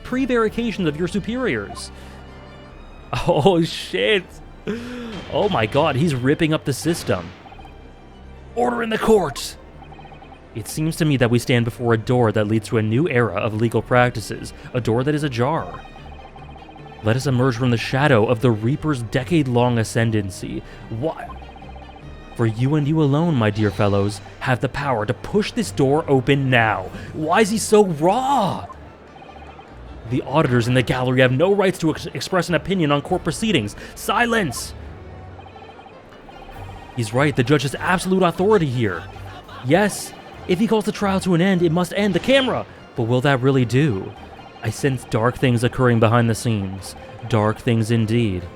prevarications of your superiors? Oh, shit. Oh my god, he's ripping up the system. Order in the court! It seems to me that we stand before a door that leads to a new era of legal practices, a door that is ajar. Let us emerge from the shadow of the Reaper's decade-long ascendancy. What? For you and you alone, my dear fellows, have the power to push this door open now. Why is he so raw? The auditors in the gallery have no rights to express an opinion on court proceedings. Silence! He's right, the judge has absolute authority here. Yes, if he calls the trial to an end, it must end. The camera! But will that really do? I sense dark things occurring behind the scenes. Dark things indeed.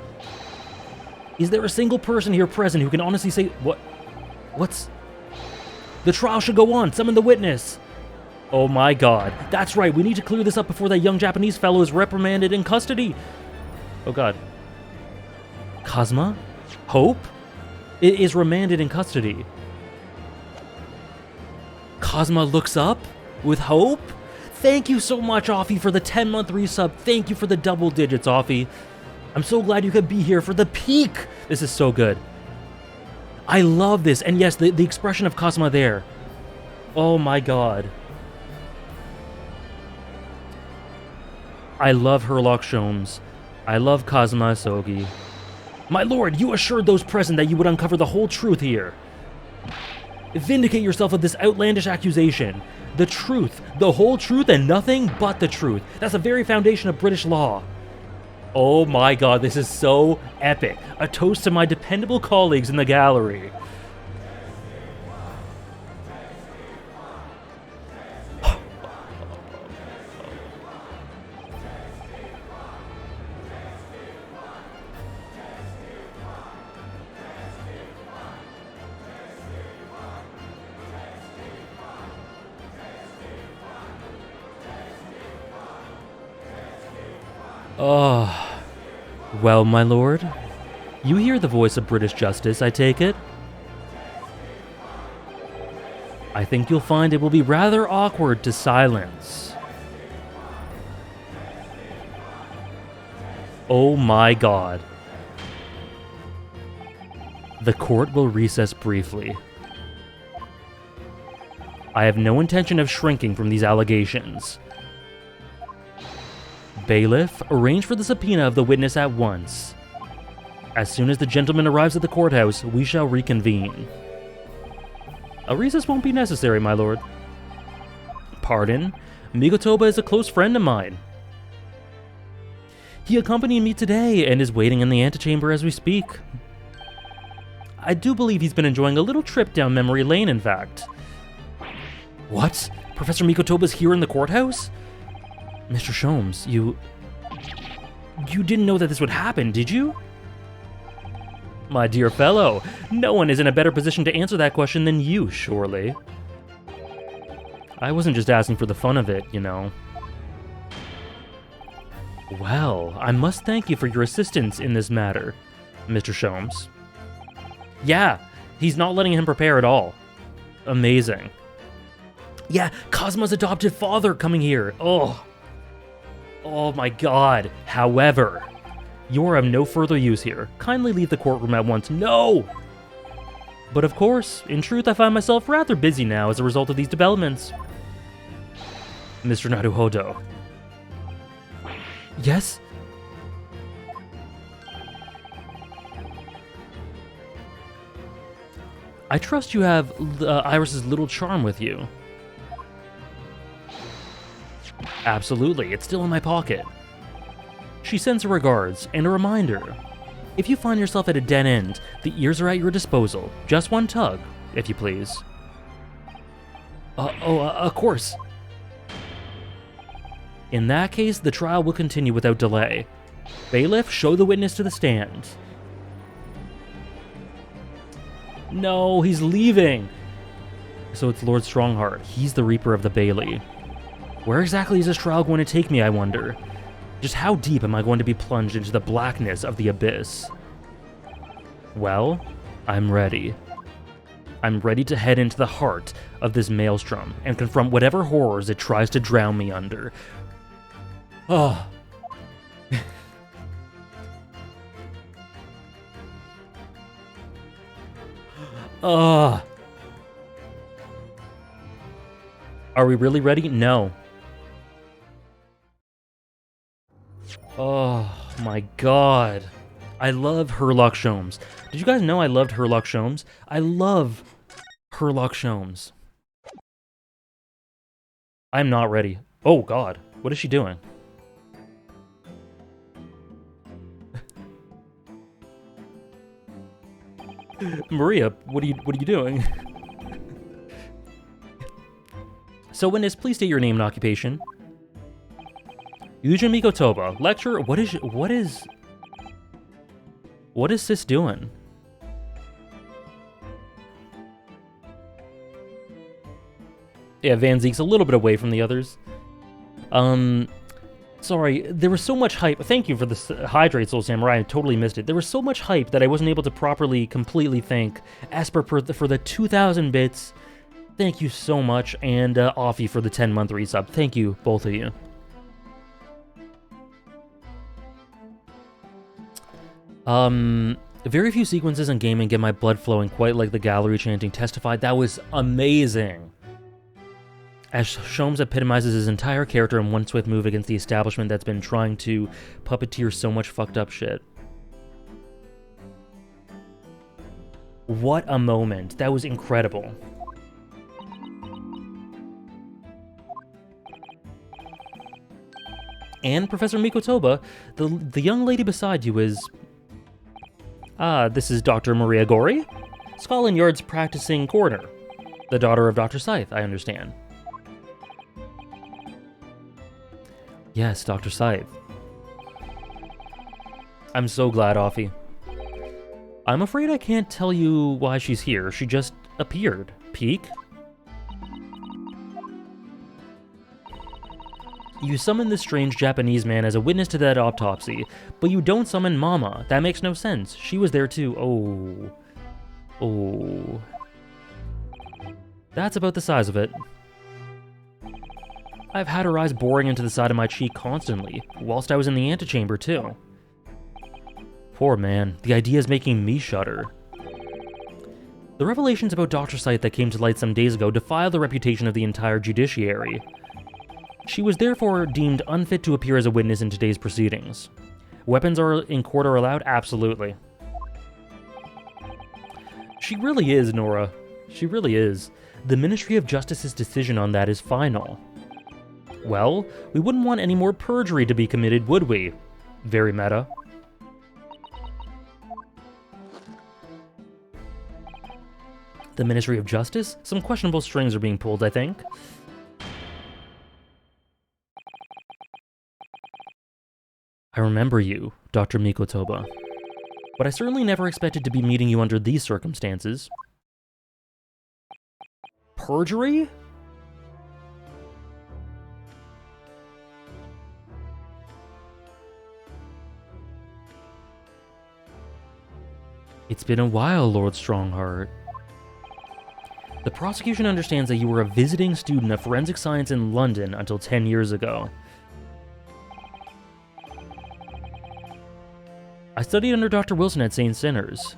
Is there a single person here present who can honestly say, what's... The trial should go on. Summon the witness. Oh my god. That's right. We need to clear this up before that young Japanese fellow is reprimanded in custody. Oh god. Kazuma? Hope? Is remanded in custody. Kazuma looks up with hope? Thank you so much, Offie, for the 10-month resub. Thank you for the double digits, Offie. I'm so glad you could be here for the peak. This is so good. I love this. And yes, the expression of Kazuma there. Oh my god. I love Herlock Sholmes. I love Kazuma Asogi. My lord, you assured those present that you would uncover the whole truth here. Vindicate yourself of this outlandish accusation. The truth, the whole truth, and nothing but the truth. That's the very foundation of British law. Oh my god, this is so epic. A toast to my dependable colleagues in the gallery. Oh. Well, my lord, you hear the voice of British justice, I take it? I think you'll find it will be rather awkward to silence. Oh my god. The court will recess briefly. I have no intention of shrinking from these allegations. Bailiff, arrange for the subpoena of the witness at once. As soon as the gentleman arrives at the courthouse, we shall reconvene. A recess won't be necessary, my lord. Pardon? Mikotoba is a close friend of mine. He accompanied me today and is waiting in the antechamber as we speak. I do believe he's been enjoying a little trip down memory lane, in fact. What? Professor Mikotoba's here in the courthouse? Mr. Sholmes, you didn't know that this would happen, did you? My dear fellow, no one is in a better position to answer that question than you, surely. I wasn't just asking for the fun of it, you know. Well, I must thank you for your assistance in this matter, Mr. Sholmes. Yeah, he's not letting him prepare at all. Amazing. Yeah, Cosmo's adopted father coming here. Oh my god. However, you're of no further use here. Kindly leave the courtroom at once. No! But of course, in truth, I find myself rather busy now as a result of these developments. Mr. Naruhodo. Yes? I trust you have Iris's little charm with you. Absolutely, it's still in my pocket. She sends her regards, and a reminder. If you find yourself at a dead end, the ears are at your disposal. Just one tug, if you please. Of course. In that case, the trial will continue without delay. Bailiff, show the witness to the stand. No, he's leaving! So it's Lord Strongheart. He's the Reaper of the Bailey. Where exactly is this trial going to take me, I wonder? Just how deep am I going to be plunged into the blackness of the abyss? Well, I'm ready. I'm ready to head into the heart of this maelstrom and confront whatever horrors it tries to drown me under. Oh. Are we really ready? No. Oh my god. I love Herlock Sholmes. Did you guys know I loved Herlock Sholmes? I love Herlock Sholmes. I'm not ready. Oh god. What is she doing? Maria, what are you doing? So, witness, please state your name and occupation. Yujin Mikotoba, lecturer. What is Sis doing? Yeah, Van Zeek's a little bit away from the others. Sorry, there was so much hype. Thank you for this hydrate, Soul Samurai. I totally missed it. There was so much hype that I wasn't able to properly, completely thank Esper for the 2,000 bits. Thank you so much, and Offie for the 10-month resub. Thank you, both of you. Very few sequences in gaming get my blood flowing quite like the gallery chanting testified. That was amazing. As Sholmes epitomizes his entire character in one swift move against the establishment that's been trying to puppeteer so much fucked up shit. What a moment. That was incredible. And Professor Mikotoba, the young lady beside you is... this is Dr. Maria Gori, Scotland Yard's practicing coroner. The daughter of Dr. Scythe, I understand. Yes, Dr. Scythe. I'm so glad, Offie. I'm afraid I can't tell you why she's here. She just appeared. Peek? You summon this strange Japanese man as a witness to that autopsy, but you don't summon Mama. That makes no sense. She was there too. Oh. That's about the size of it. I've had her eyes boring into the side of my cheek constantly, whilst I was in the antechamber too. Poor man, the idea is making me shudder. The revelations about Dr. Sight that came to light some days ago defile the reputation of the entire judiciary. She was therefore deemed unfit to appear as a witness in today's proceedings. Weapons in court are allowed? Absolutely. She really is, Nora. She really is. The Ministry of Justice's decision on that is final. Well, we wouldn't want any more perjury to be committed, would we? Very meta. The Ministry of Justice? Some questionable strings are being pulled, I think. I remember you, Dr. Mikotoba. But I certainly never expected to be meeting you under these circumstances. Perjury? It's been a while, Lord Strongheart. The prosecution understands that you were a visiting student of forensic science in London until 10 years ago. I studied under Dr. Wilson at St. Sinners.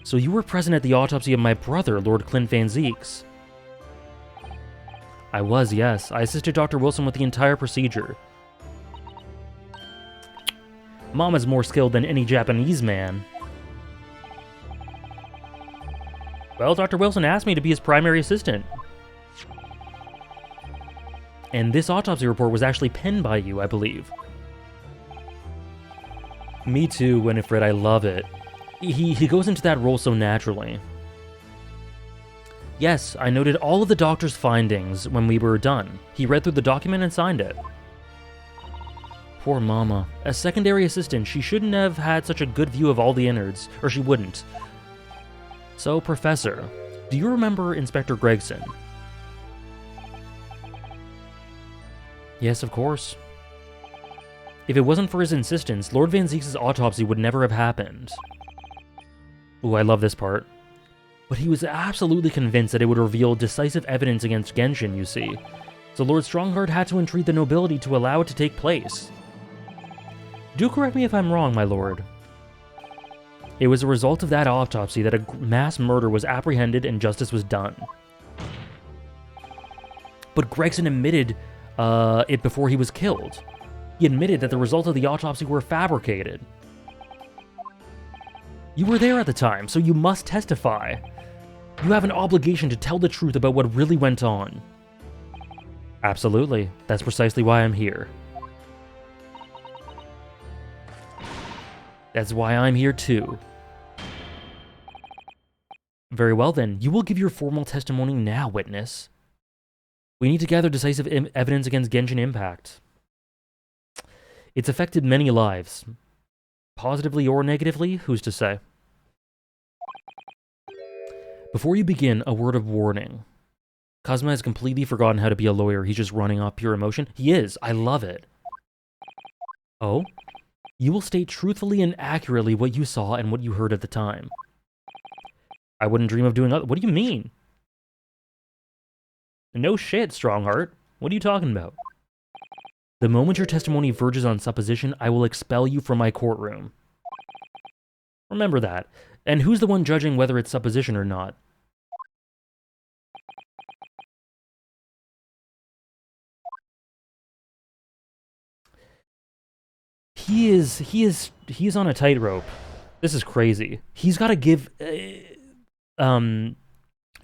So you were present at the autopsy of my brother, Lord Clint Van Zeeks. I was, yes. I assisted Dr. Wilson with the entire procedure. Mama's more skilled than any Japanese man. Well, Dr. Wilson asked me to be his primary assistant. And this autopsy report was actually penned by you, I believe. Me too, Winifred, I love it. He goes into that role so naturally. Yes, I noted all of the doctor's findings when we were done. He read through the document and signed it. Poor Mama. As secondary assistant, she shouldn't have had such a good view of all the innards, or she wouldn't. So, Professor, do you remember Inspector Gregson? Yes, of course. If it wasn't for his insistence, Lord Van Zeeks' autopsy would never have happened. Ooh, I love this part. But he was absolutely convinced that it would reveal decisive evidence against Genshin, you see. So Lord Strongheart had to entreat the nobility to allow it to take place. Do correct me if I'm wrong, my lord. It was a result of that autopsy that a mass murder was apprehended and justice was done. But Gregson admitted it before he was killed. He admitted that the results of the autopsy were fabricated. You were there at the time, so you must testify. You have an obligation to tell the truth about what really went on. Absolutely. That's precisely why I'm here. That's why I'm here too. Very well then, you will give your formal testimony now, witness. We need to gather decisive evidence against Genshin Impact. It's affected many lives. Positively or negatively, who's to say? Before you begin, a word of warning. Kazuma has completely forgotten how to be a lawyer. He's just running off pure emotion. He is. I love it. Oh? You will state truthfully and accurately what you saw and what you heard at the time. I wouldn't dream of doing other. What do you mean? No shit, Strongheart. What are you talking about? The moment your testimony verges on supposition, I will expel you from my courtroom. Remember that. And who's the one judging whether it's supposition or not? He's on a tightrope. This is crazy. He's got to give...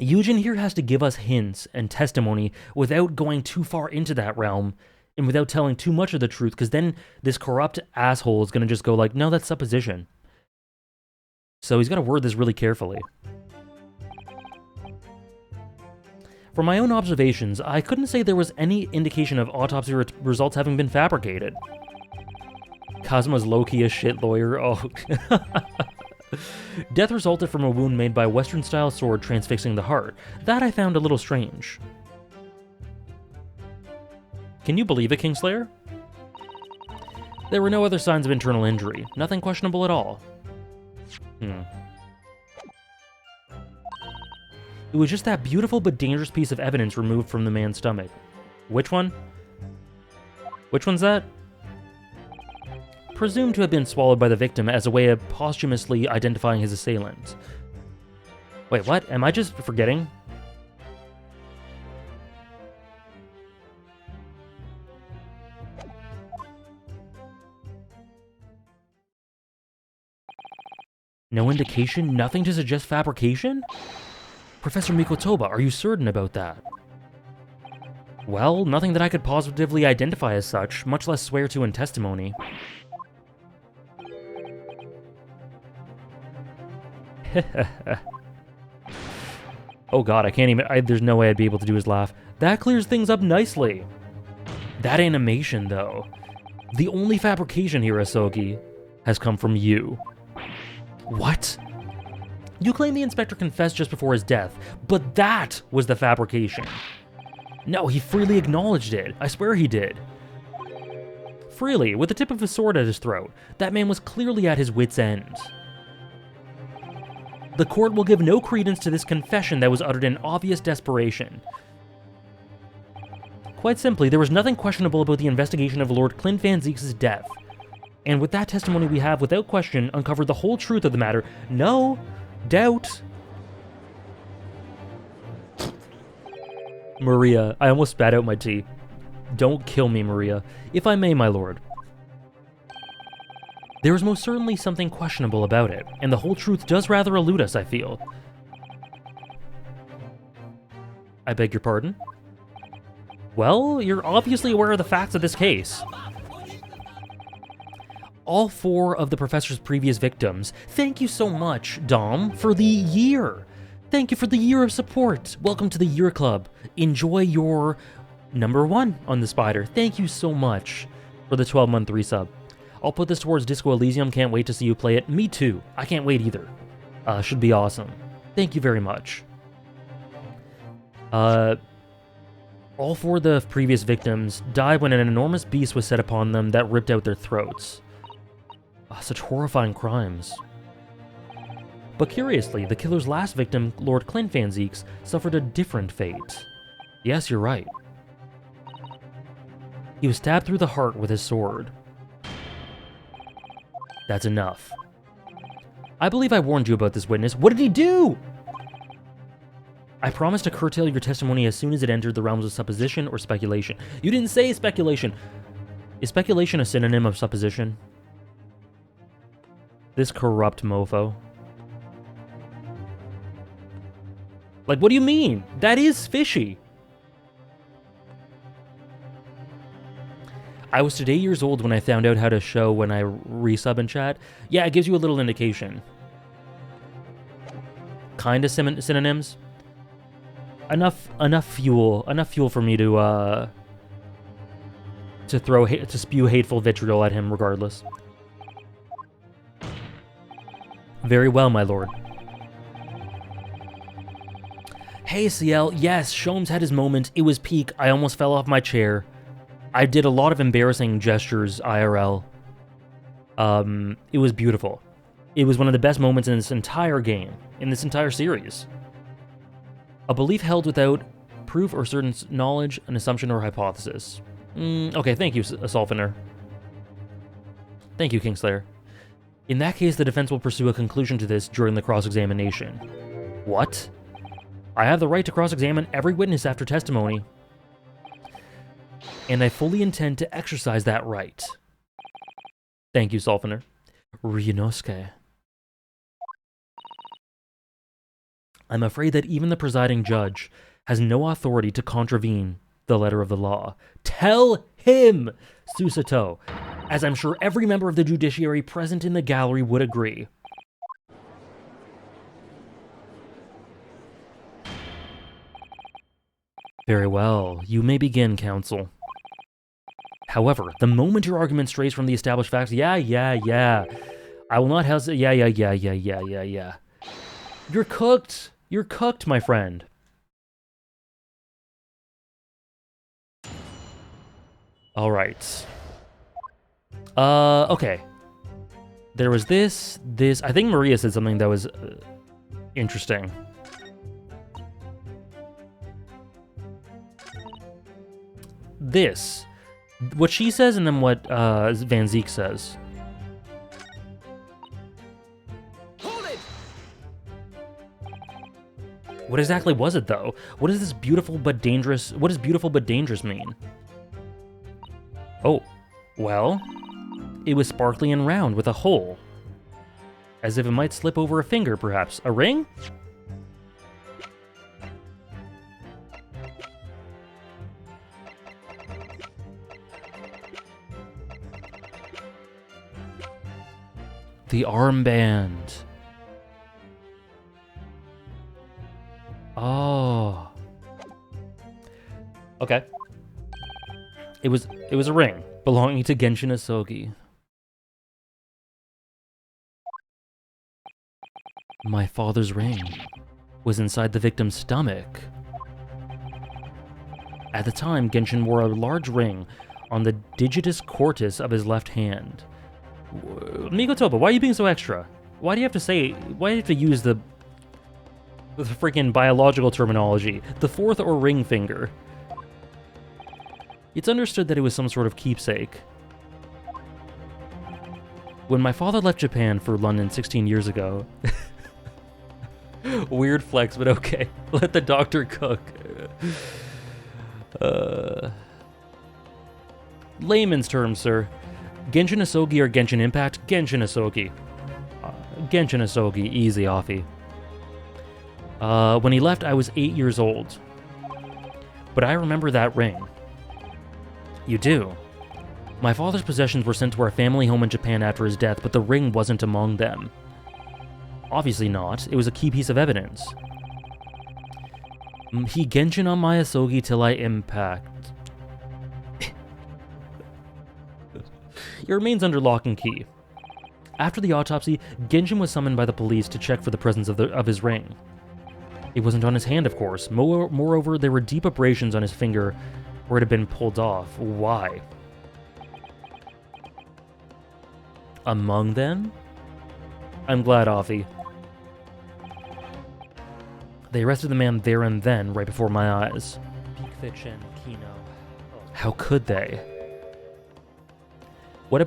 Eugen here has to give us hints and testimony without going too far into that realm and without telling too much of the truth, because then this corrupt asshole is going to just go like, no, that's supposition. So he's got to word this really carefully. From my own observations, I couldn't say there was any indication of autopsy results having been fabricated. Kazuma's low-key a shit lawyer. Oh. Death resulted from a wound made by a Western-style sword transfixing the heart. That I found a little strange. Can you believe it, Kingslayer? There were no other signs of internal injury. Nothing questionable at all. It was just that beautiful but dangerous piece of evidence removed from the man's stomach. Which one? Which one's that? Presumed to have been swallowed by the victim as a way of posthumously identifying his assailant. Wait, what? Am I just forgetting? No indication? Nothing to suggest fabrication? Professor Mikotoba, are you certain about that? Well, nothing that I could positively identify as such, much less swear to in testimony. Oh god, I can't even... there's no way I'd be able to do his laugh. That clears things up nicely. That animation, though. The only fabrication here, Asogi, has come from you. What? You claim the inspector confessed just before his death, but that was the fabrication. No, he freely acknowledged it. I swear he did. Freely, with the tip of his sword at his throat. That man was clearly at his wit's end. The court will give no credence to this confession that was uttered in obvious desperation. Quite simply, there was nothing questionable about the investigation of Lord Clint Van Zieks' death. And with that testimony we have, without question, uncovered the whole truth of the matter. No doubt. Maria, I almost spat out my tea. Don't kill me, Maria. If I may, my lord. There is most certainly something questionable about it, and the whole truth does rather elude us, I feel. I beg your pardon? Well, you're obviously aware of the facts of this case. All 4 of the professor's previous victims. Thank you so much, Dom, for the year. Thank you for the year of support. Welcome to the Year Club. Enjoy your number 1 on the spider. Thank you so much for the 12-month resub. I'll put this towards Disco Elysium. Can't wait to see you play it. Me too. I can't wait either. Should be awesome. Thank you very much. All 4 of the previous victims died when an enormous beast was set upon them that ripped out their throats. Such horrifying crimes. But curiously, the killer's last victim, Lord Clint Van Zieks, suffered a different fate. Yes, you're right. He was stabbed through the heart with his sword. That's enough. I believe I warned you about this witness. What did he do? I promised to curtail your testimony as soon as it entered the realms of supposition or speculation. You didn't say speculation. Is speculation a synonym of supposition? This corrupt mofo. Like, what do you mean? That is fishy. I was today years old when I found out how to show when I resub in chat. Yeah, it gives you a little indication. Kind of synonyms. Enough fuel for me to spew hateful vitriol at him regardless. Very well, my lord. Hey, CL. Yes, Sholmes had his moment. It was peak. I almost fell off my chair. I did a lot of embarrassing gestures, IRL. It was beautiful. It was one of the best moments in this entire game, in this entire series. A belief held without proof or certain knowledge, an assumption or hypothesis. Okay, thank you, Sulfiner. Thank you, Kingslayer. In that case, the defense will pursue a conclusion to this during the cross-examination. What? I have the right to cross-examine every witness after testimony. And I fully intend to exercise that right. Thank you, Sulfiner. Ryunosuke. I'm afraid that even the presiding judge has no authority to contravene the letter of the law. Tell him, Susato, as I'm sure every member of the judiciary present in the gallery would agree. Very well. You may begin, counsel. However, the moment your argument strays from the established facts, yeah. I will not hesitate. Yeah. You're cooked. You're cooked, my friend. All right. Okay. There was this. I think Maria said something that was interesting. This. What she says and then what Van Zieks says. Hold it! What exactly was it, though? What is this beautiful but dangerous... What does beautiful but dangerous mean? Oh, well, it was sparkly and round with a hole. As if it might slip over a finger, perhaps. A ring? The armband. Oh. Okay. It was a ring belonging to Genshin Asogi. My father's ring was inside the victim's stomach. At the time, Genshin wore a large ring on the digitus cortis of his left hand. Mikotoba, why are you being so extra? Why do you have to say... Why do you have to use the freaking biological terminology? The fourth or ring finger. It's understood that it was some sort of keepsake. When my father left Japan for London 16 years ago... Weird flex, but okay. Let the doctor cook. Layman's terms, sir. Genshin Asogi or Genshin Impact? Genshin Asogi. Genshin Asogi, easy, offie. When he left, I was 8 years old. But I remember that ring. You do? My father's possessions were sent to our family home in Japan after his death, but the ring wasn't among them. Obviously not. It was a key piece of evidence. He Genshin on my Asogi till I impact. It remains under lock and key. After the autopsy, Genshin was summoned by the police to check for the presence of his ring. It wasn't on his hand, of course. Moreover, there were deep abrasions on his finger where it had been pulled off. Why? Among them? I'm glad, Offie. They arrested the man there and then, right before my eyes. Peak fiction, Kino. How could they?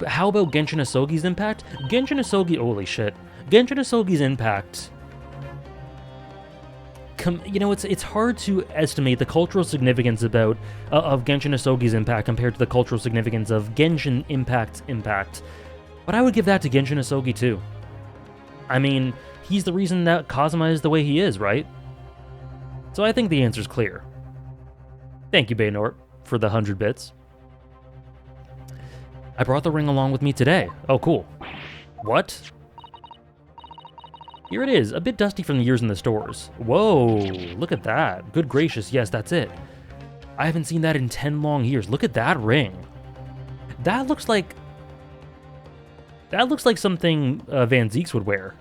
How about Genshin Asogi's impact? Genshin Asogi, holy shit. Genshin Asogi's impact. You know, it's hard to estimate the cultural significance of Genshin Asogi's impact compared to the cultural significance of Genshin Impact's impact. But I would give that to Genshin Asogi too. I mean, he's the reason that Kazuma is the way he is, right? So I think the answer's clear. Thank you, Baynor, for the 100 bits. I brought the ring along with me today. Oh, cool. What? Here it is, a bit dusty from the years in the stores. Whoa, look at that. Good gracious, yes, that's it. I haven't seen that in 10 long years. Look at that ring. That looks like something Van Zeeks would wear.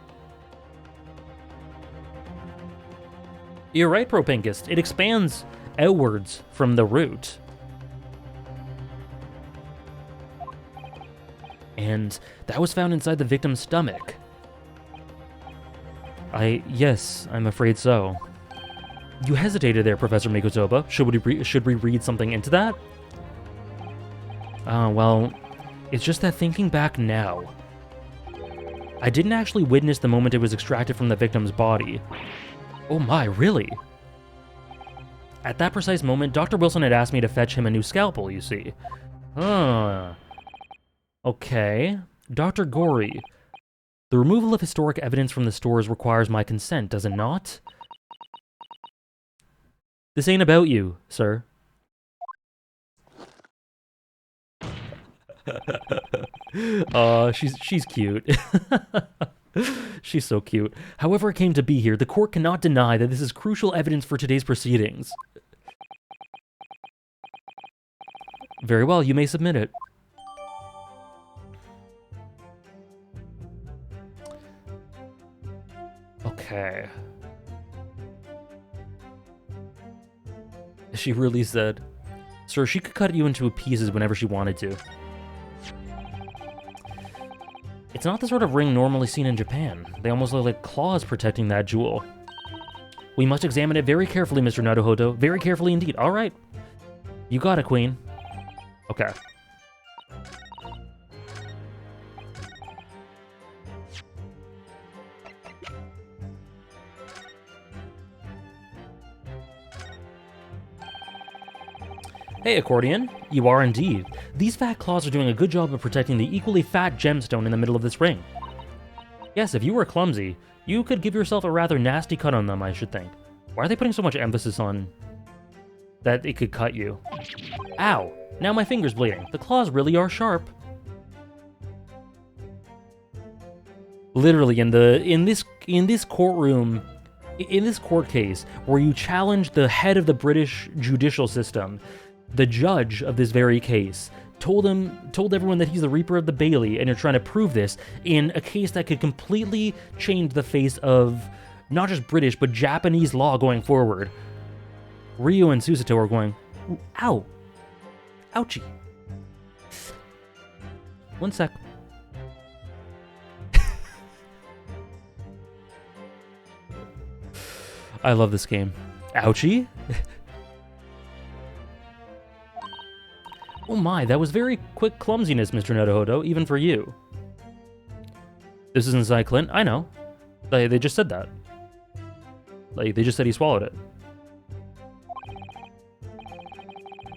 You're right, Propinkist. It expands outwards from the root. And that was found inside the victim's stomach. Yes, I'm afraid so. You hesitated there, Professor Mikotoba. Should we read something into that? Well, it's just that thinking back now, I didn't actually witness the moment it was extracted from the victim's body. Oh my, really? At that precise moment, Dr. Wilson had asked me to fetch him a new scalpel, you see. Okay. Dr. Gori, the removal of historic evidence from the stores requires my consent, does it not? This ain't about you, sir. She's cute. She's so cute. However it came to be here, the court cannot deny that this is crucial evidence for today's proceedings. Very well, you may submit it. Okay. She really said, sir, she could cut you into pieces whenever she wanted to. It's not the sort of ring normally seen in Japan. They almost look like claws protecting that jewel. We must examine it very carefully, Mr. Naruhodo. Very carefully indeed. All right. You got it, Queen. Okay. Hey, Accordion. You are indeed. These fat claws are doing a good job of protecting the equally fat gemstone in the middle of this ring. Yes, if you were clumsy, you could give yourself a rather nasty cut on them, I should think. Why are they putting so much emphasis on that it could cut you? Ow! Now my finger's bleeding. The claws really are sharp. Literally, in this courtroom, in this court case, where you challenge the head of the British judicial system, the judge of this very case told everyone that he's the Reaper of the Bailey, and you're trying to prove this in a case that could completely change the face of not just British, but Japanese law going forward. Ryu and Susato are going, ow. Ouchie. One sec. I love this game. Ouchie? Oh my, that was very quick clumsiness, Mr. Nodohodo, even for you. This is inside Clint? I know. They just said that. Like, they just said he swallowed it.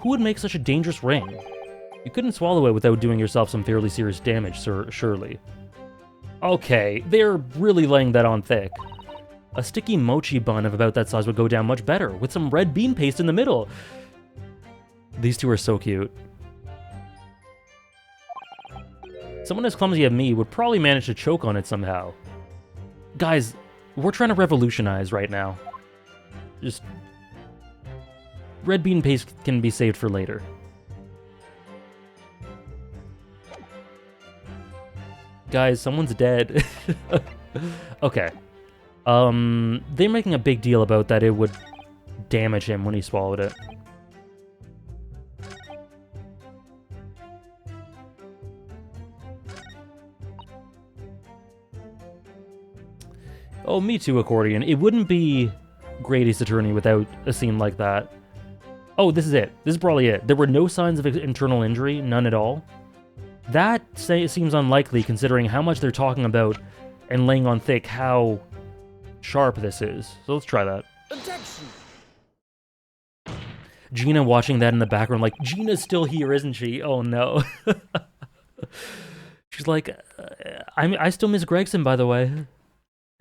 Who would make such a dangerous ring? You couldn't swallow it without doing yourself some fairly serious damage, sir, surely. Okay, they're really laying that on thick. A sticky mochi bun of about that size would go down much better, with some red bean paste in the middle. These two are so cute. Someone as clumsy as me would probably manage to choke on it somehow. Guys, we're trying to revolutionize right now. Just... red bean paste can be saved for later. Guys, someone's dead. Okay. They're making a big deal about that it would damage him when he swallowed it. Oh, me too, Accordion. It wouldn't be Great Ace Attorney without a scene like that. Oh, this is it. This is probably it. There were no signs of internal injury, none at all. That seems unlikely considering how much they're talking about and laying on thick how sharp this is. So let's try that. Objection. Gina watching that in the background like, Gina's still here, isn't she? Oh no. She's like, I still miss Gregson, by the way.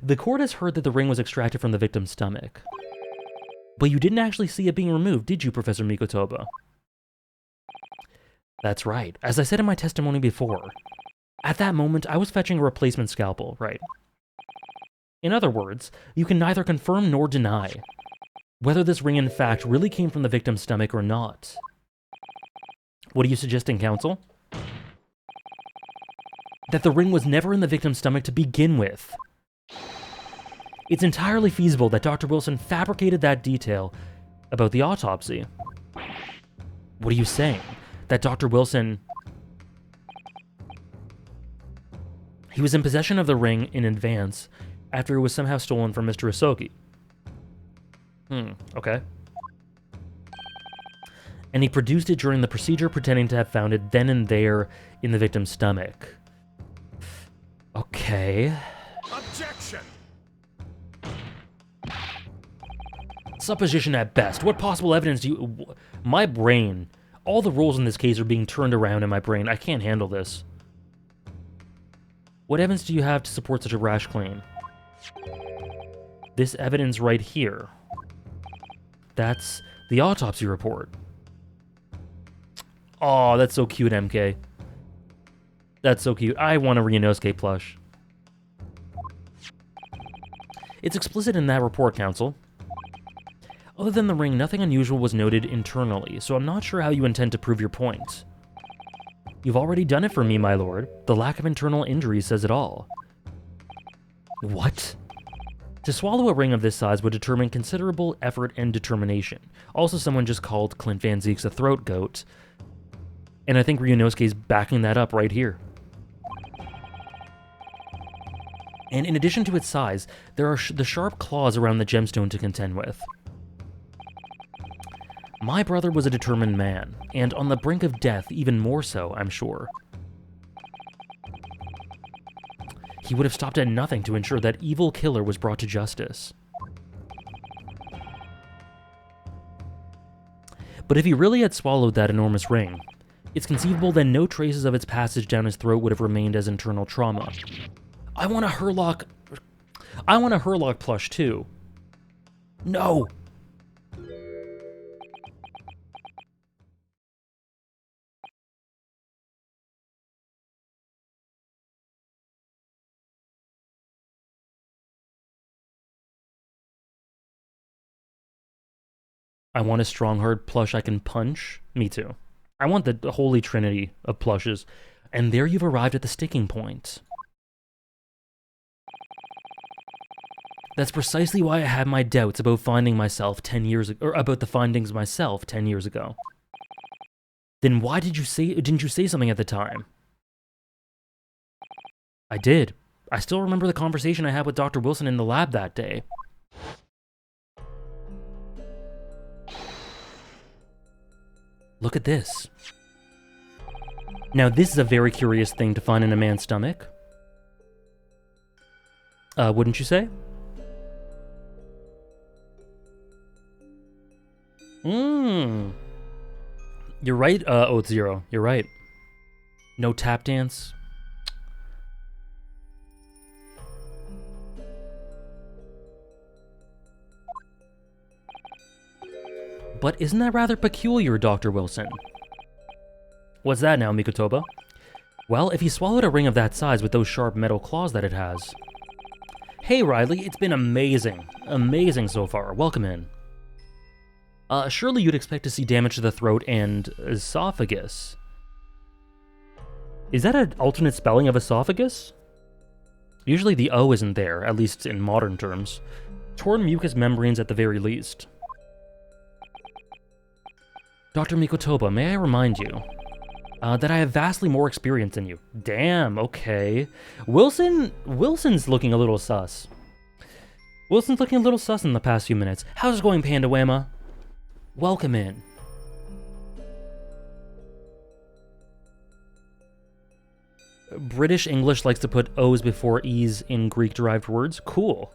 The court has heard that the ring was extracted from the victim's stomach. But you didn't actually see it being removed, did you, Professor Mikotoba? That's right. As I said in my testimony before, at that moment, I was fetching a replacement scalpel, right? In other words, you can neither confirm nor deny whether this ring in fact really came from the victim's stomach or not. What are you suggesting, counsel? That the ring was never in the victim's stomach to begin with. It's entirely feasible that Dr. Wilson fabricated that detail about the autopsy. What are you saying? That Dr. Wilson... he was in possession of the ring in advance after it was somehow stolen from Mr. Isoki. Okay. And he produced it during the procedure, pretending to have found it then and there in the victim's stomach. Okay. Objection. Supposition at best. What possible evidence do you... My brain. All the roles in this case are being turned around in my brain. I can't handle this. What evidence do you have to support such a rash claim? This evidence right here. That's the autopsy report. Oh, that's so cute, MK. That's so cute. I want a Ryunosuke plush. It's explicit in that report, counsel. Other than the ring, nothing unusual was noted internally, so I'm not sure how you intend to prove your point. You've already done it for me, my lord. The lack of internal injury says it all. What? To swallow a ring of this size would determine considerable effort and determination. Also, someone just called Clint Van Zeek's a throat goat. And I think Ryunosuke's backing that up right here. And in addition to its size, there are the sharp claws around the gemstone to contend with. My brother was a determined man, and on the brink of death even more so, I'm sure. He would have stopped at nothing to ensure that evil killer was brought to justice. But if he really had swallowed that enormous ring, it's conceivable that no traces of its passage down his throat would have remained as internal trauma. I want a Herlock plush too. No! I want a Strongheart plush I can punch. Me too. I want the holy trinity of plushes. And there you've arrived at the sticking point. That's precisely why I had my doubts about finding myself 10 years ago, or about the findings myself 10 years ago. Then why didn't you say something at the time? I did. I still remember the conversation I had with Dr. Wilson in the lab that day. Look at this. Now, this is a very curious thing to find in a man's stomach. Wouldn't you say? You're right, Oath Zero. You're right. No tap dance. But isn't that rather peculiar, Dr. Wilson? What's that now, Mikotoba? Well, if he swallowed a ring of that size with those sharp metal claws that it has. Hey, Riley, it's been amazing. Amazing so far. Welcome in. Surely you'd expect to see damage to the throat and esophagus. Is that an alternate spelling of esophagus? Usually the O isn't there, at least in modern terms. Torn mucous membranes at the very least. Dr. Mikotoba, may I remind you that I have vastly more experience than you. Damn, okay. Wilson's looking a little sus. Wilson's looking a little sus in the past few minutes. How's it going, Panda Whamma? Welcome in. British English likes to put O's before E's in Greek-derived words. Cool.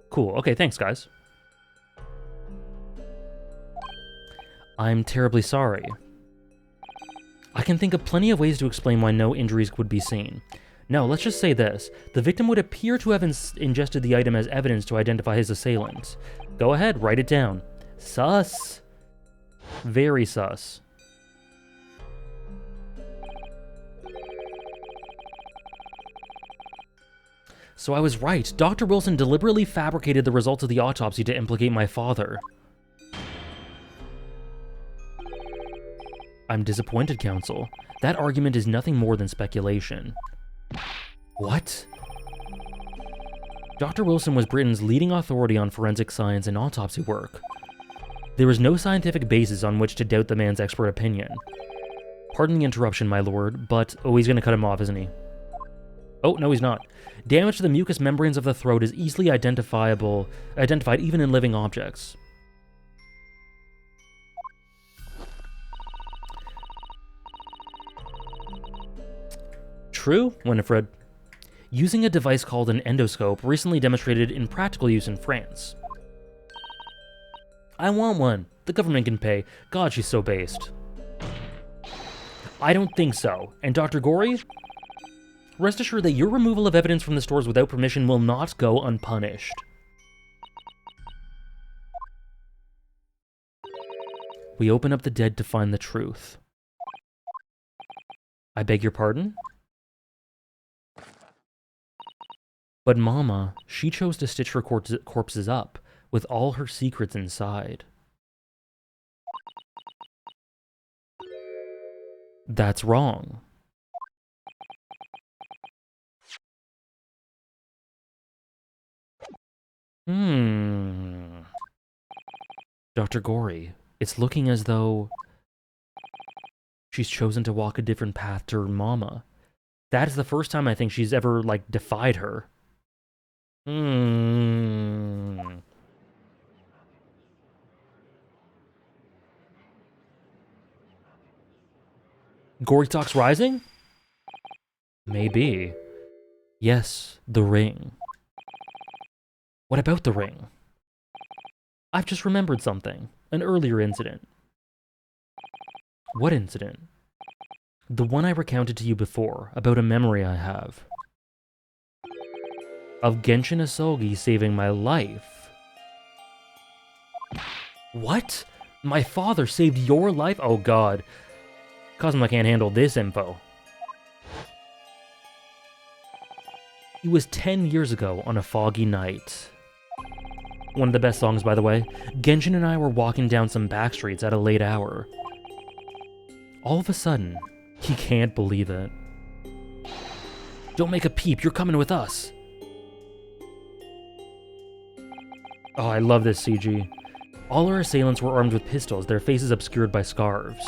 Cool. Okay, thanks, guys. I'm terribly sorry. I can think of plenty of ways to explain why no injuries would be seen. No, let's just say this. The victim would appear to have ingested the item as evidence to identify his assailant. Go ahead, write it down. Sus. Very sus. So I was right. Dr. Wilson deliberately fabricated the results of the autopsy to implicate my father. I'm disappointed, Counsel. That argument is nothing more than speculation. What? Dr. Wilson was Britain's leading authority on forensic science and autopsy work. There was no scientific basis on which to doubt the man's expert opinion. Pardon the interruption, my lord, but... Oh, he's gonna cut him off, isn't he? Oh, no, he's not. Damage to the mucous membranes of the throat is easily identified even in living objects. True, Winifred. Using a device called an endoscope recently demonstrated in practical use in France. I want one. The government can pay. God, she's so based. I don't think so. And Dr. Gory? Rest assured that your removal of evidence from the stores without permission will not go unpunished. We open up the dead to find the truth. I beg your pardon? But Mama, she chose to stitch her corpses up, with all her secrets inside. That's wrong. Dr. Gory, it's looking as though she's chosen to walk a different path to her Mama. That is the first time I think she's ever, like, defied her. Gory Talks Rising? Maybe. Yes, the ring. What about the ring? I've just remembered something. An earlier incident. What incident? The one I recounted to you before, about a memory I have. Of Genshin Asogi saving my life. What? My father saved your life? Oh god. Kazuma can't handle this info. It was 10 years ago on a foggy night. One of the best songs, by the way. Genshin and I were walking down some back streets at a late hour. All of a sudden, he can't believe it. Don't make a peep, you're coming with us. Oh, I love this CG. All our assailants were armed with pistols, their faces obscured by scarves.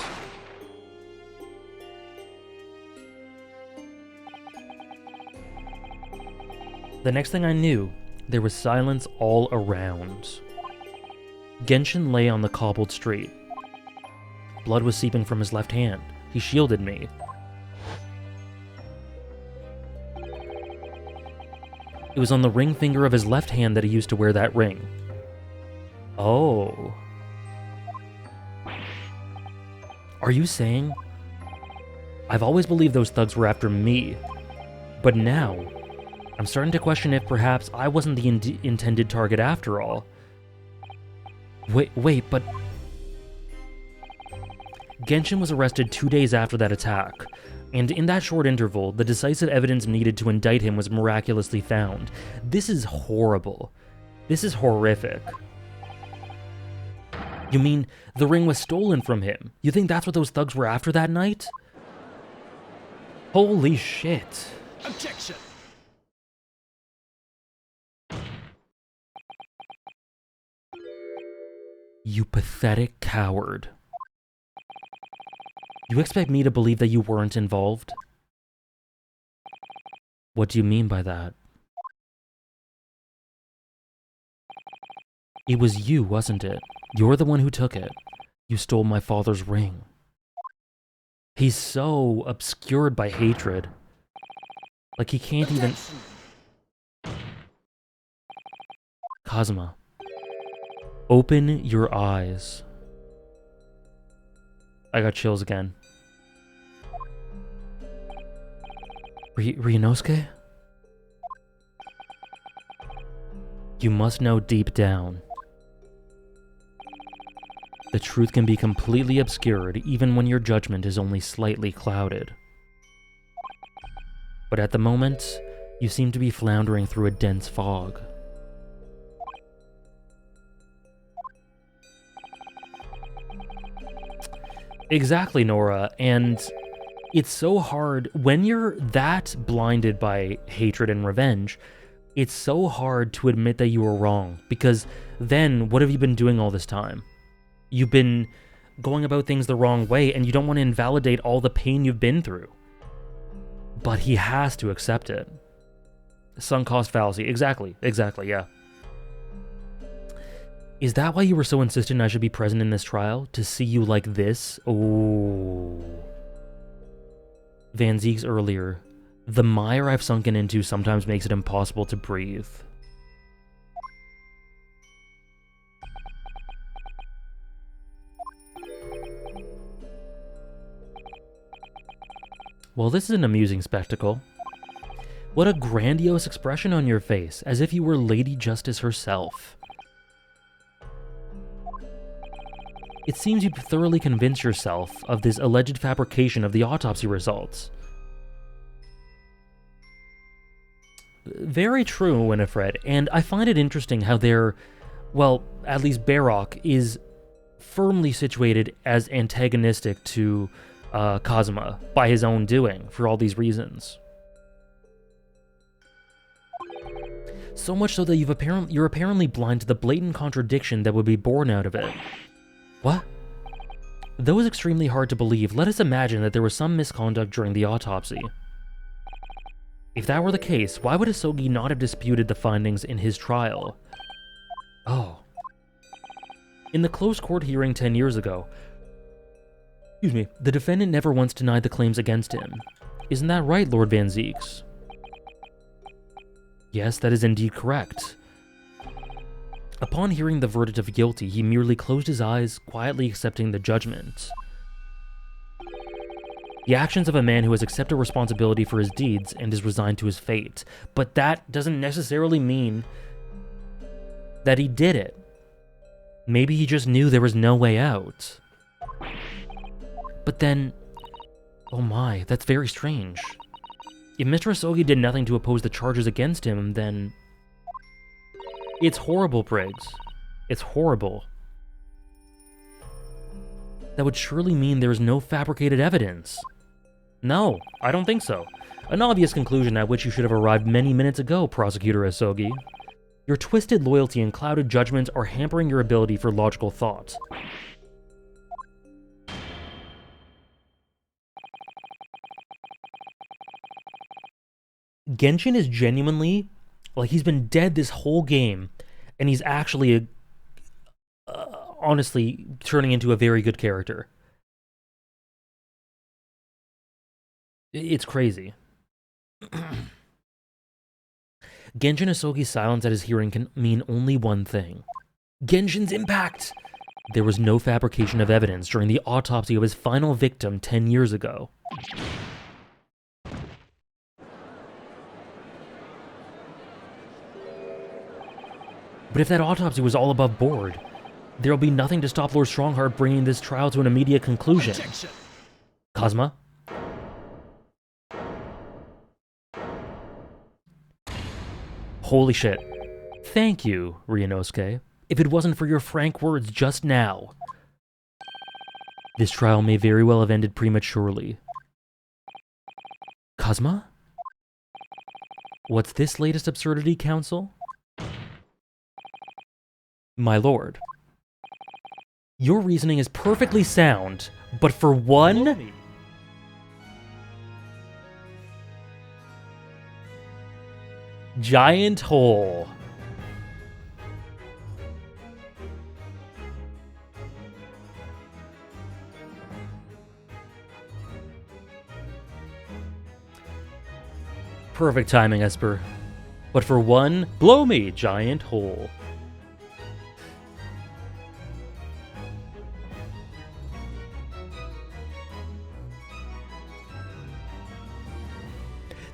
The next thing I knew, there was silence all around. Genshin lay on the cobbled street. Blood was seeping from his left hand. He shielded me. It was on the ring finger of his left hand that he used to wear that ring. Oh. Are you saying? I've always believed those thugs were after me, but now I'm starting to question if perhaps I wasn't the intended target after all. Wait, but... Genshin was arrested 2 days after that attack, and in that short interval, the decisive evidence needed to indict him was miraculously found. This is horrible. This is horrific. You mean the ring was stolen from him? You think that's what those thugs were after that night? Holy shit. Objection! You pathetic coward. You expect me to believe that you weren't involved? What do you mean by that? It was you, wasn't it? You're the one who took it. You stole my father's ring. He's so obscured by hatred. Like he can't even... Kazuma. Open your eyes. I got chills again. Ryunosuke? You must know deep down. The truth can be completely obscured even when your judgment is only slightly clouded. But at the moment, you seem to be floundering through a dense fog. Exactly, Nora, and it's so hard, when you're that blinded by hatred and revenge, it's so hard to admit that you were wrong, because then what have you been doing all this time? You've been going about things the wrong way, and you don't want to invalidate all the pain you've been through. But he has to accept it. Sunk cost fallacy, exactly, yeah. Is that why you were so insistent I should be present in this trial? To see you like this? Oh. Van Ziek's earlier. The mire I've sunken into sometimes makes it impossible to breathe. Well, this is an amusing spectacle. What a grandiose expression on your face, as if you were Lady Justice herself. It seems you've thoroughly convinced yourself of this alleged fabrication of the autopsy results. Very true, Winifred, and I find it interesting how well, at least Barok is firmly situated as antagonistic to Kazuma by his own doing, for all these reasons. So much so that you're apparently blind to the blatant contradiction that would be born out of it. What? Though it's extremely hard to believe, let us imagine that there was some misconduct during the autopsy. If that were the case, why would Asogi not have disputed the findings in his trial? Oh. In the closed court hearing 10 years ago, the defendant never once denied the claims against him. Isn't that right, Lord Van Zieks? Yes, that is indeed correct. Upon hearing the verdict of guilty, he merely closed his eyes, quietly accepting the judgment. The actions of a man who has accepted responsibility for his deeds and is resigned to his fate. But that doesn't necessarily mean that he did it. Maybe he just knew there was no way out. But then, oh my, that's very strange. If Mr. Asogi did nothing to oppose the charges against him, then... It's horrible, Briggs. It's horrible. That would surely mean there is no fabricated evidence. No, I don't think so. An obvious conclusion at which you should have arrived many minutes ago, Prosecutor Asogi. Your twisted loyalty and clouded judgment are hampering your ability for logical thought. Genshin is genuinely, like, he's been dead this whole game, and he's actually, honestly, turning into a very good character. It's crazy. Genshin Asogi's silence at his hearing can mean only one thing. Genshin's impact! There was no fabrication of evidence during the autopsy of his final victim 10 years ago. But if that autopsy was all above board, there'll be nothing to stop Lord Strongheart bringing this trial to an immediate conclusion. Objection. Cosma? Holy shit. Thank you, Ryunosuke. If it wasn't for your frank words just now, this trial may very well have ended prematurely. Cosma? What's this latest absurdity, Council? My lord. Your reasoning is perfectly sound, but for one... giant hole. Perfect timing, Esper. But for one, blow me, giant hole.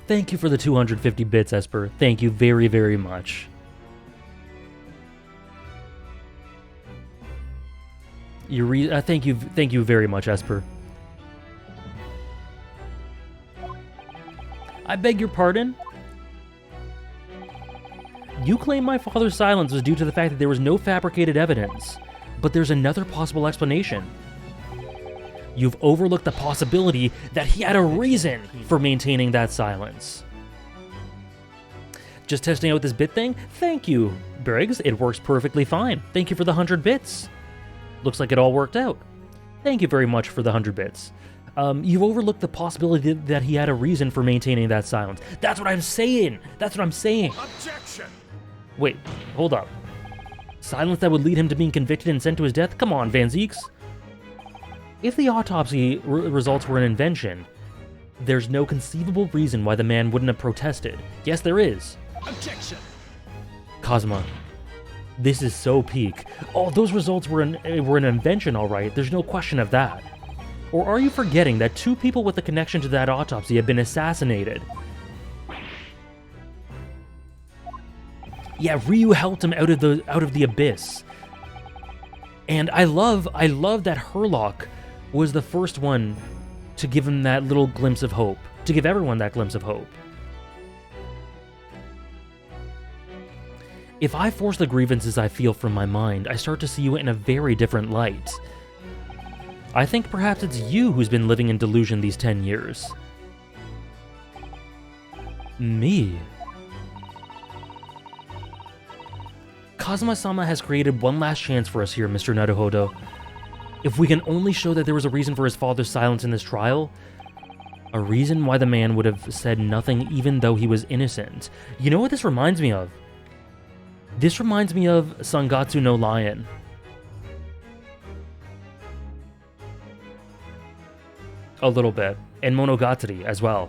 Thank you for the 250 bits, Esper. Thank you very, very much. Thank you very much, Esper. I beg your pardon? You claim my father's silence was due to the fact that there was no fabricated evidence, but there's another possible explanation. You've overlooked the possibility that he had a reason for maintaining that silence. Just testing out this bit thing? Thank you, Briggs. It works perfectly fine. Thank you for the 100 bits. Looks like it all worked out. Thank you very much for the 100 bits. You've overlooked the possibility that he had a reason for maintaining that silence. That's what I'm saying. That's what I'm saying. Objection. Wait, hold up. Silence that would lead him to being convicted and sent to his death? Come on, Van Zieks. If the autopsy results were an invention, there's no conceivable reason why the man wouldn't have protested. Yes, there is. Objection. Cosma, this is so peak. Oh, those results were an invention, all right. There's no question of that. Or are you forgetting that two people with a connection to that autopsy have been assassinated? Yeah, Ryu helped him out of the abyss. And I love that Herlock was the first one to give him that little glimpse of hope, to give everyone that glimpse of hope. If I force the grievances I feel from my mind, I start to see you in a very different light. I think perhaps it's you who's been living in delusion these 10 years. Me? Kazuma-sama has created one last chance for us here, Mr. Naruhodo. If we can only show that there was a reason for his father's silence in this trial, a reason why the man would have said nothing even though he was innocent. You know what this reminds me of? This reminds me of Sangatsu no Lion. A little bit. And Monogatari as well.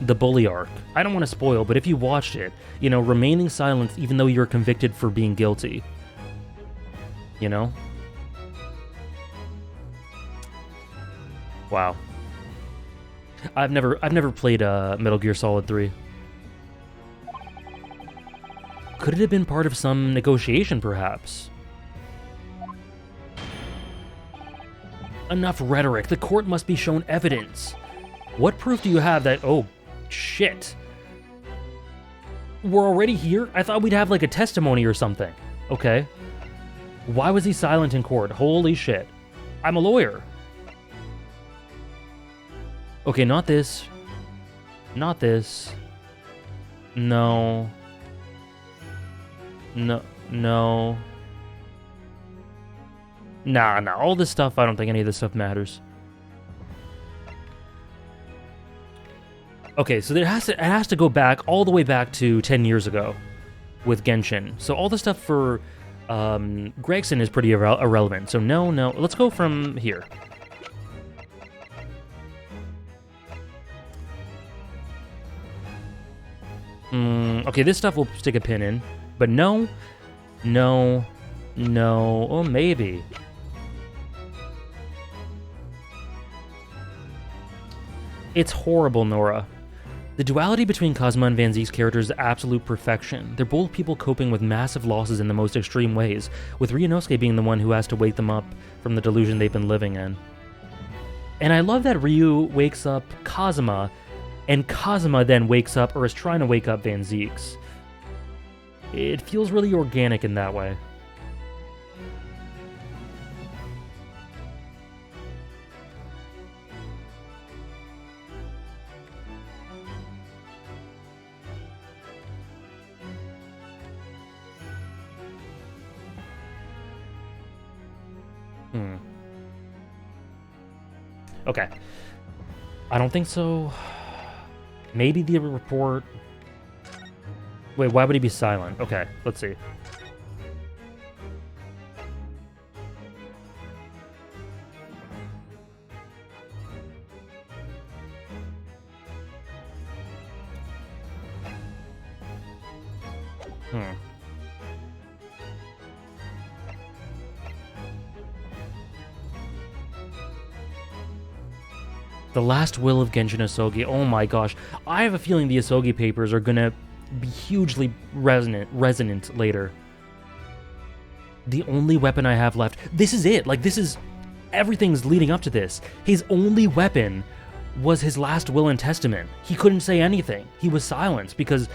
The bully arc. I don't want to spoil, but if you watched it, you know, remaining silent even though you're convicted for being guilty. You know? Wow. I've never played Metal Gear Solid 3. Could it have been part of some negotiation, perhaps? Enough rhetoric. The court must be shown evidence. What proof do you have that... Oh, shit. We're already here? I thought we'd have, like, a testimony or something. Okay. Why was he silent in court? Holy shit. I'm a lawyer. Okay, not this. Not this. No. No. No. Nah. All this stuff, I don't think any of this stuff matters. Okay, so it has to go back, all the way back to 10 years ago with Genshin. So all the stuff for Gregson is pretty irrelevant. So no. Let's go from here. Okay, this stuff we'll stick a pin in. But no. Oh, maybe. It's horrible, Nora. The duality between Kazuma and Van Zeke's characters is absolute perfection. They're both people coping with massive losses in the most extreme ways, with Ryunosuke being the one who has to wake them up from the delusion they've been living in. And I love that Ryu wakes up Kazuma, and Kazuma then wakes up, or is trying to wake up Van Zeke's. It feels really organic in that way. Okay. I don't think so. Maybe the report... Wait, why would he be silent? Okay, let's see. The Last Will of Genshin Asogi. Oh my gosh. I have a feeling the Asogi papers are gonna be hugely resonant later. The only weapon I have left. This is it. Like, this is... Everything's leading up to this. His only weapon was his last will and testament. He couldn't say anything. He was silenced because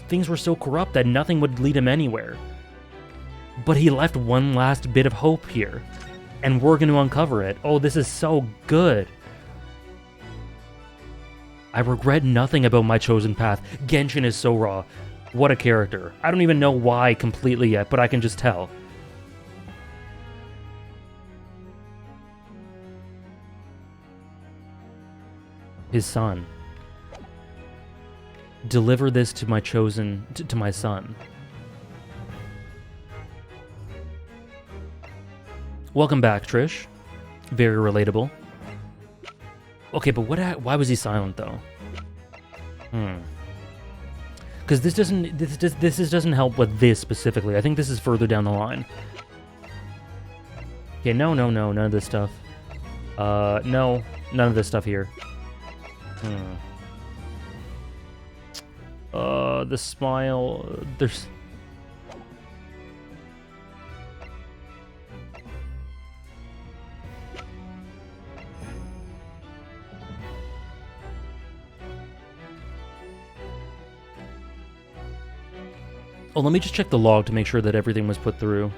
things were so corrupt that nothing would lead him anywhere. But he left one last bit of hope here. And we're going to uncover it. Oh, this is so good. I regret nothing about my chosen path. Genshin is so raw. What a character. I don't even know why completely yet, but I can just tell. His son. Deliver this to my chosen... to my son. Welcome back, Trish. Very relatable. Okay, but why was he silent though? Because this doesn't help with this specifically. I think this is further down the line. Okay, no, none of this stuff. No, none of this stuff here. The smile. There's. Oh, let me just check the log to make sure that everything was put through.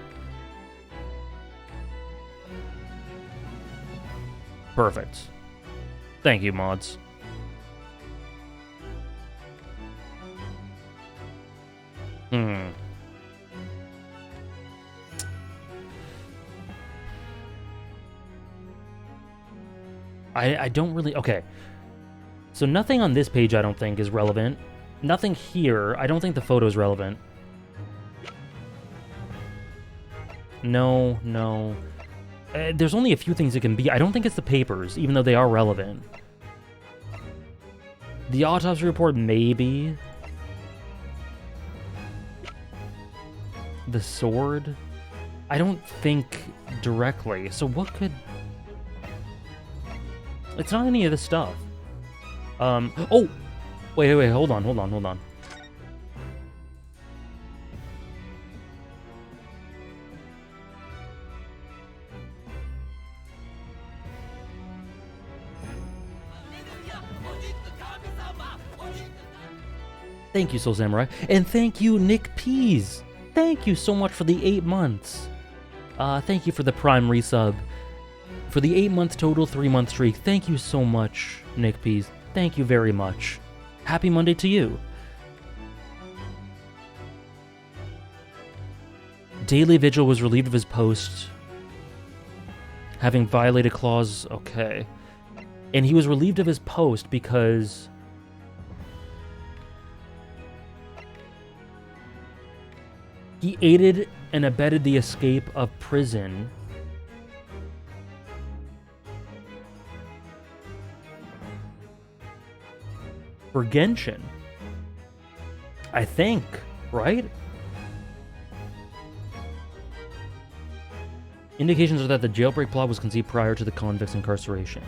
Perfect. Thank you, mods. I don't really... Okay. So nothing on this page I don't think is relevant. Nothing here. I don't think the photo is relevant. No. There's only a few things it can be. I don't think it's the papers, even though they are relevant. The autopsy report, maybe. The sword? I don't think directly. So what could... It's not any of this stuff. Oh! Wait, hold on. Thank you, Soul Samurai. And thank you, Nick Pease. Thank you so much for the 8 months. Thank you for the Prime resub. For the 8-month total, 3-month streak. Thank you so much, Nick Pease. Thank you very much. Happy Monday to you. Daily Vigil was relieved of his post, having violated clause. Okay. And he was relieved of his post because he aided and abetted the escape of prison for Genshin. I think, right? Indications are that the jailbreak plot was conceived prior to the convict's incarceration.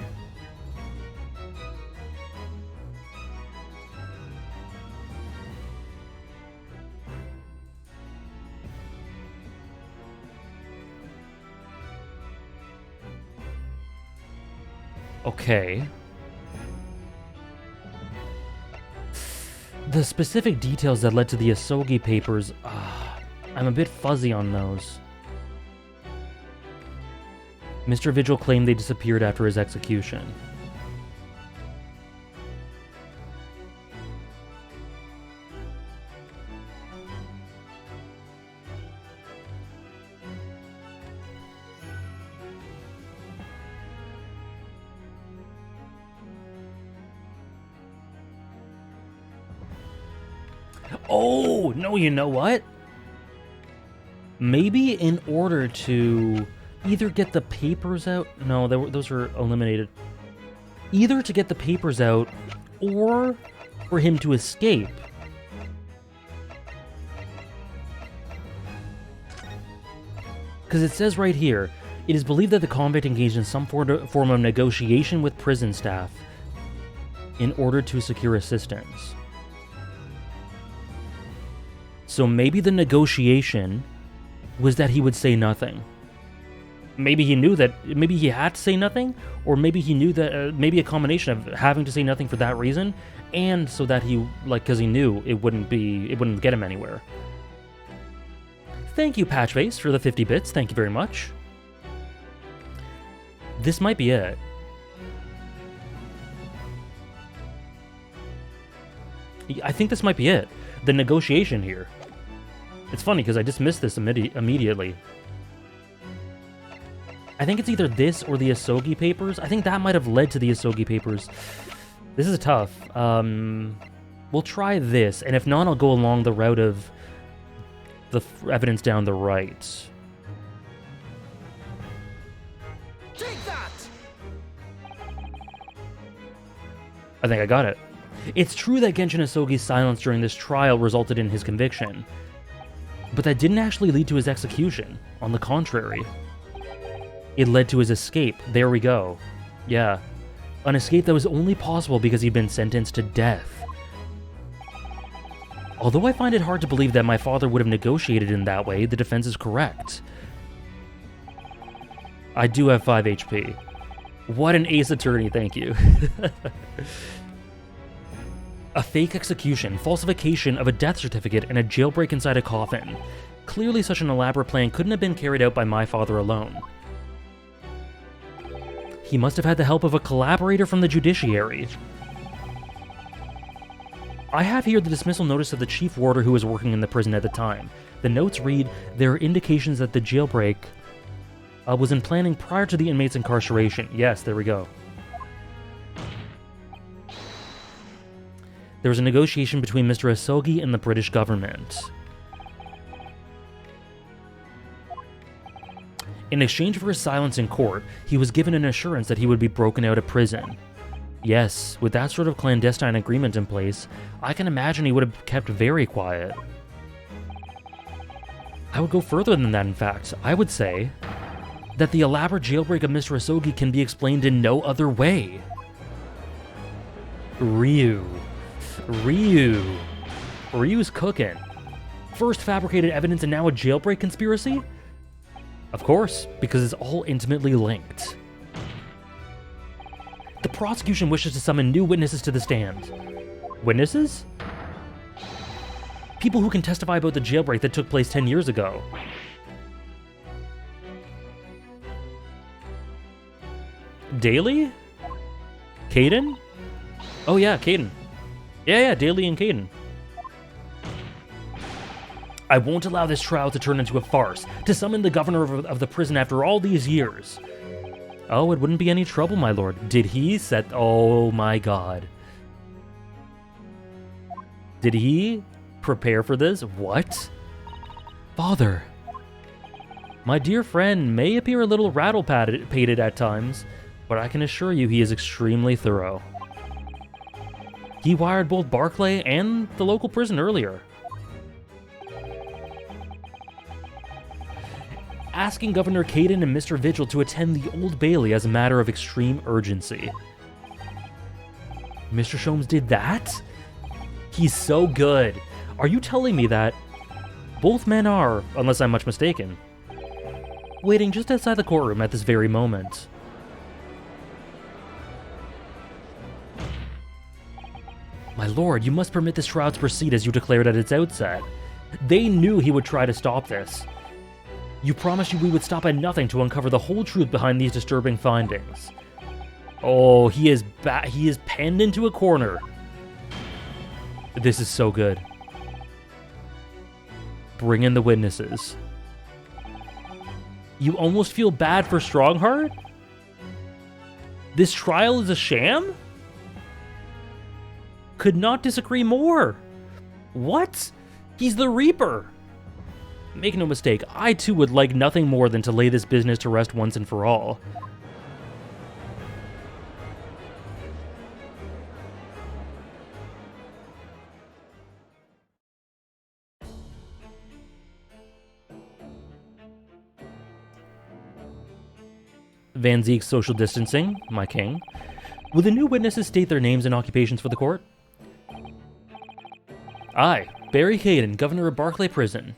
Okay. The specific details that led to the Asogi papers, I'm a bit fuzzy on those. Mr. Vigil claimed they disappeared after his execution. Oh, no, you know what? Maybe in order to either get the papers out... No, those were eliminated. Either to get the papers out or for him to escape. Because it says right here, it is believed that the convict engaged in some form of negotiation with prison staff in order to secure assistance. So maybe the negotiation was that he would say nothing. Maybe he knew that, maybe he had to say nothing, or maybe he knew that, maybe a combination of having to say nothing for that reason, and so that he, because he knew it wouldn't get him anywhere. Thank you, Patchface, for the 50 bits. Thank you very much. This might be it. I think this might be it. The negotiation here. It's funny because I dismissed this immediately. I think it's either this or the Asogi papers. I think that might have led to the Asogi papers. This is tough. We'll try this, and if not, I'll go along the route of the evidence down the right. Take that! I think I got it. It's true that Genshin Asogi's silence during this trial resulted in his conviction, but that didn't actually lead to his execution. On the contrary, it led to his escape. There we go. Yeah. An escape that was only possible because he'd been sentenced to death. Although I find it hard to believe that my father would have negotiated in that way, the defense is correct. I do have 5 HP. What an ace attorney, thank you. A fake execution, falsification of a death certificate, and a jailbreak inside a coffin. Clearly such an elaborate plan couldn't have been carried out by my father alone. He must have had the help of a collaborator from the judiciary. I have here the dismissal notice of the chief warder who was working in the prison at the time. The notes read, there are indications that the jailbreak was in planning prior to the inmate's incarceration. Yes, there we go. There was a negotiation between Mr. Asogi and the British government. In exchange for his silence in court, he was given an assurance that he would be broken out of prison. Yes, with that sort of clandestine agreement in place, I can imagine he would have kept very quiet. I would go further than that, in fact. I would say that the elaborate jailbreak of Mr. Asogi can be explained in no other way. Ryu. Ryu's cooking. First fabricated evidence and now a jailbreak conspiracy? Of course, because it's all intimately linked. The prosecution wishes to summon new witnesses to the stand. Witnesses? People who can testify about the jailbreak that took place 10 years ago. Daly? Caden? Oh yeah, Caden. Yeah, Daly and Caden. I won't allow this trial to turn into a farce, to summon the governor of the prison after all these years. Oh, it wouldn't be any trouble, my lord. Did he set... Oh my god. Did he prepare for this? What? Father. My dear friend may appear a little rattle-pated at times, but I can assure you he is extremely thorough. He wired both Barclay and the local prison earlier. Asking Governor Caden and Mr. Vigil to attend the Old Bailey as a matter of extreme urgency. Mr. Sholmes did that? He's so good. Are you telling me that both men are, unless I'm much mistaken, waiting just outside the courtroom at this very moment? My lord, you must permit this trial to proceed as you declared at its outset. They knew he would try to stop this. You promised we would stop at nothing to uncover the whole truth behind these disturbing findings. Oh, he is penned into a corner. This is so good. Bring in the witnesses. You almost feel bad for Strongheart? This trial is a sham? Could not disagree more. What? He's the Reaper. Make no mistake, I too would like nothing more than to lay this business to rest once and for all. Van Zeek's social distancing, my king. Will the new witnesses state their names and occupations for the court? I, Barry Caden, Governor of Barclay Prison.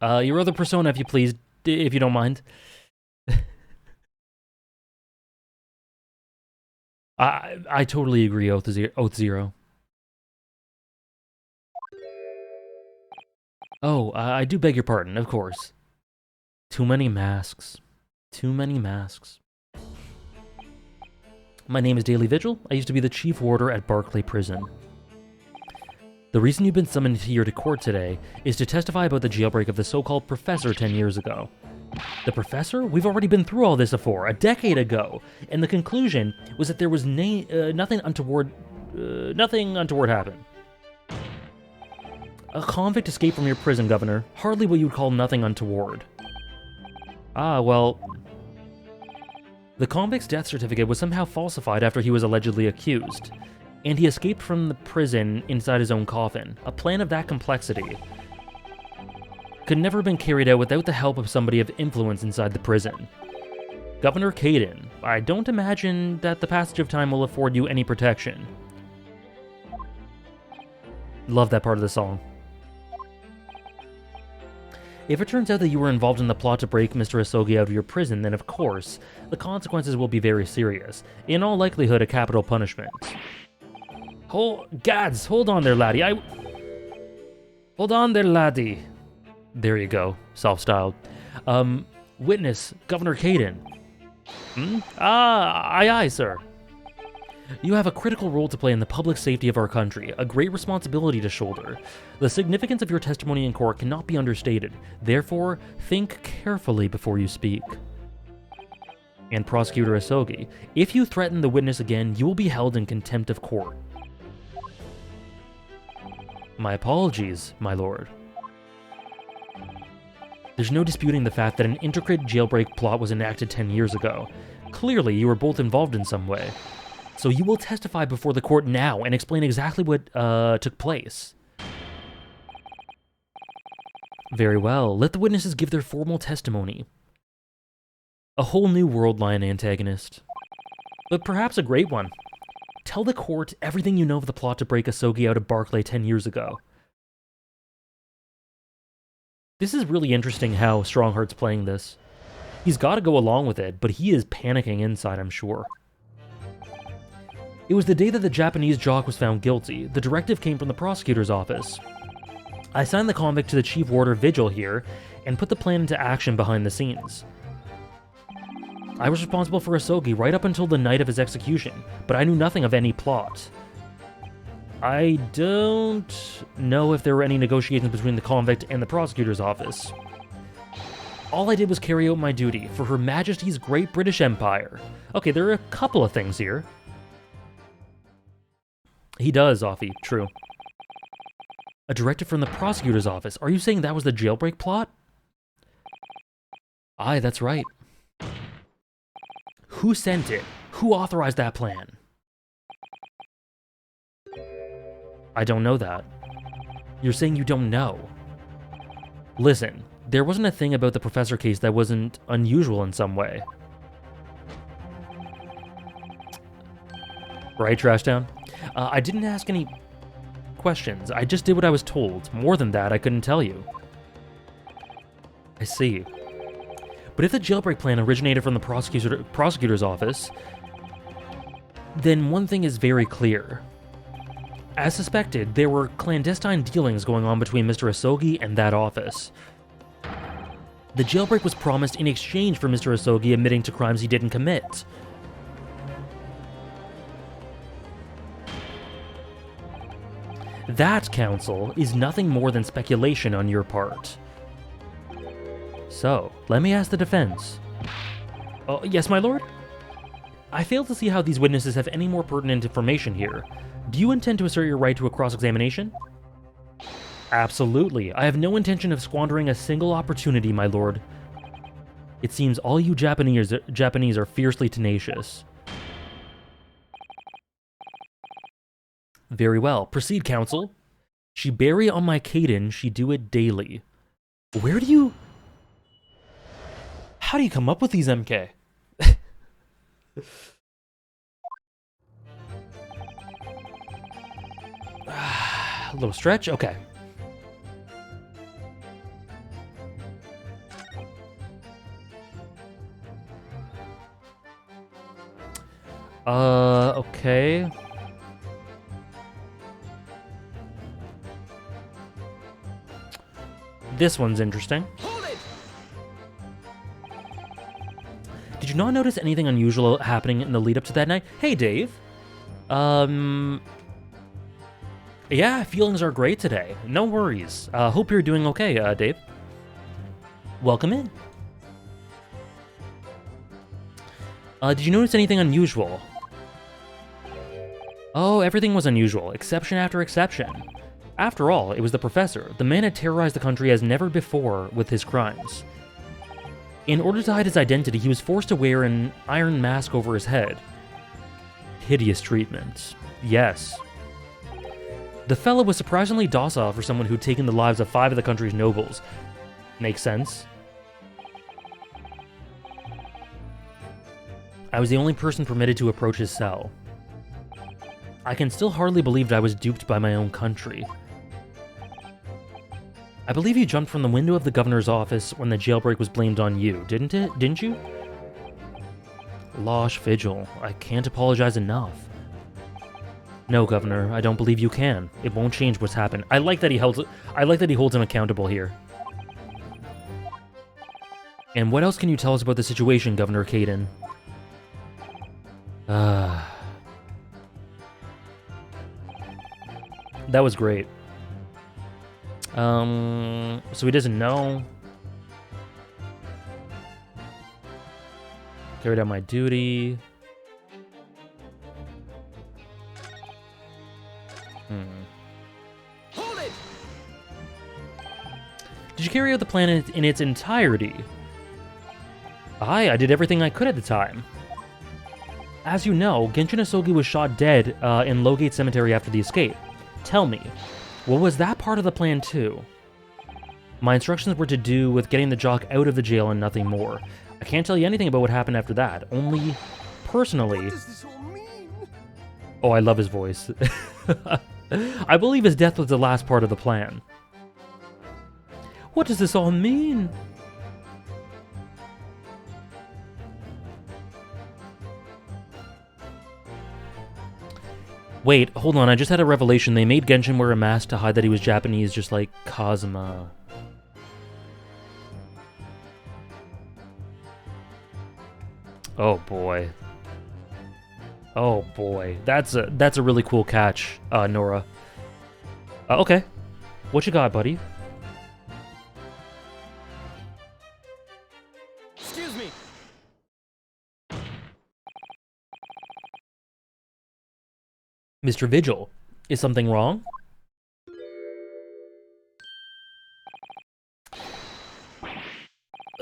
Your other persona, if you please, if you don't mind. I totally agree, Oath Zero. Oh, I do beg your pardon, of course. Too many masks. Too many masks. My name is Daily Vigil. I used to be the chief warder at Barclay Prison. The reason you've been summoned here to court today is to testify about the jailbreak of the so-called professor 10 years ago. The professor? We've already been through all this before, a decade ago, and the conclusion was that there was nothing untoward happened. A convict escaped from your prison, Governor. Hardly what you would call nothing untoward. Ah, well... The convict's death certificate was somehow falsified after he was allegedly accused, and he escaped from the prison inside his own coffin. A plan of that complexity could never have been carried out without the help of somebody of influence inside the prison. Governor Caden, I don't imagine that the passage of time will afford you any protection. Love that part of the song. If it turns out that you were involved in the plot to break Mr. Asogi out of your prison, then of course, the consequences will be very serious. In all likelihood, a capital punishment. Gads, hold on there, laddie. Hold on there, laddie. There you go, self-styled. Witness, Governor Caden. Aye, sir. You have a critical role to play in the public safety of our country, a great responsibility to shoulder. The significance of your testimony in court cannot be understated. Therefore, think carefully before you speak. And Prosecutor Asogi, if you threaten the witness again, you will be held in contempt of court. My apologies, my lord. There's no disputing the fact that an intricate jailbreak plot was enacted 10 years ago. Clearly, you were both involved in some way. So you will testify before the court now and explain exactly what took place. Very well. Let the witnesses give their formal testimony. A whole new world line antagonist. But perhaps a great one. Tell the court everything you know of the plot to break Asogi out of Barclay 10 years ago. This is really interesting how Strongheart's playing this. He's got to go along with it, but he is panicking inside, I'm sure. It was the day that the Japanese jock was found guilty. The directive came from the prosecutor's office. I signed the convict to the chief warder Vigil here, and put the plan into action behind the scenes. I was responsible for Asogi right up until the night of his execution, but I knew nothing of any plot. I don't know if there were any negotiations between the convict and the prosecutor's office. All I did was carry out my duty for Her Majesty's Great British Empire. Okay, there are a couple of things here. He does, Offie, true. A directive from the prosecutor's office. Are you saying that was the jailbreak plot? Aye, that's right. Who sent it? Who authorized that plan? I don't know that. You're saying you don't know. Listen, there wasn't a thing about the professor case that wasn't unusual in some way. Right, Trashtown? I didn't ask any questions. I just did what I was told. More than that, I couldn't tell you. I see. But if the jailbreak plan originated from the prosecutor's office, then one thing is very clear. As suspected, there were clandestine dealings going on between Mr. Asogi and that office. The jailbreak was promised in exchange for Mr. Asogi admitting to crimes he didn't commit. That, Counsel, is nothing more than speculation on your part. So, let me ask the defense. Oh, yes, my lord? I fail to see how these witnesses have any more pertinent information here. Do you intend to assert your right to a cross-examination? Absolutely. I have no intention of squandering a single opportunity, my lord. It seems all you Japanese are fiercely tenacious. Very well. Proceed, counsel. She bury on my Caden, she do it daily. Where do you... How do you come up with these, MK? A little stretch? Okay. Okay. This one's interesting. Did you not notice anything unusual happening in the lead up to that night? Hey, Dave. Yeah, feelings are great today. No worries. Hope you're doing okay, Dave. Welcome in. Did you notice anything unusual? Oh, everything was unusual, exception after exception. After all, it was the professor. The man had terrorized the country as never before with his crimes. In order to hide his identity, he was forced to wear an iron mask over his head. Hideous treatment. Yes. The fellow was surprisingly docile for someone who'd taken the lives of 5 of the country's nobles. Makes sense. I was the only person permitted to approach his cell. I can still hardly believe that I was duped by my own country. I believe you jumped from the window of the governor's office when the jailbreak was blamed on you, didn't you? Losh Vigil, I can't apologize enough. No, Governor, I don't believe you can. It won't change what's happened. I like that he holds him accountable here. And what else can you tell us about the situation, Governor Caden? That was great. So he doesn't know. Carried out my duty. Hold it! Did you carry out the plan in its entirety? Aye, I did everything I could at the time. As you know, Genshin Asogi was shot dead in Lowgate Cemetery after the escape. Tell me, what was that part of the plan too? My instructions were to do with getting the jock out of the jail and nothing more. I can't tell you anything about what happened after that. Only personally... What does this all mean? Oh, I love his voice. I believe his death was the last part of the plan. What does this all mean? Wait, hold on, I just had a revelation. They made Genshin wear a mask to hide that he was Japanese, just like Kazuma. Oh boy. Oh boy. That's a really cool catch, Nora. Okay. What you got, buddy? Excuse me. Mr. Vigil, is something wrong?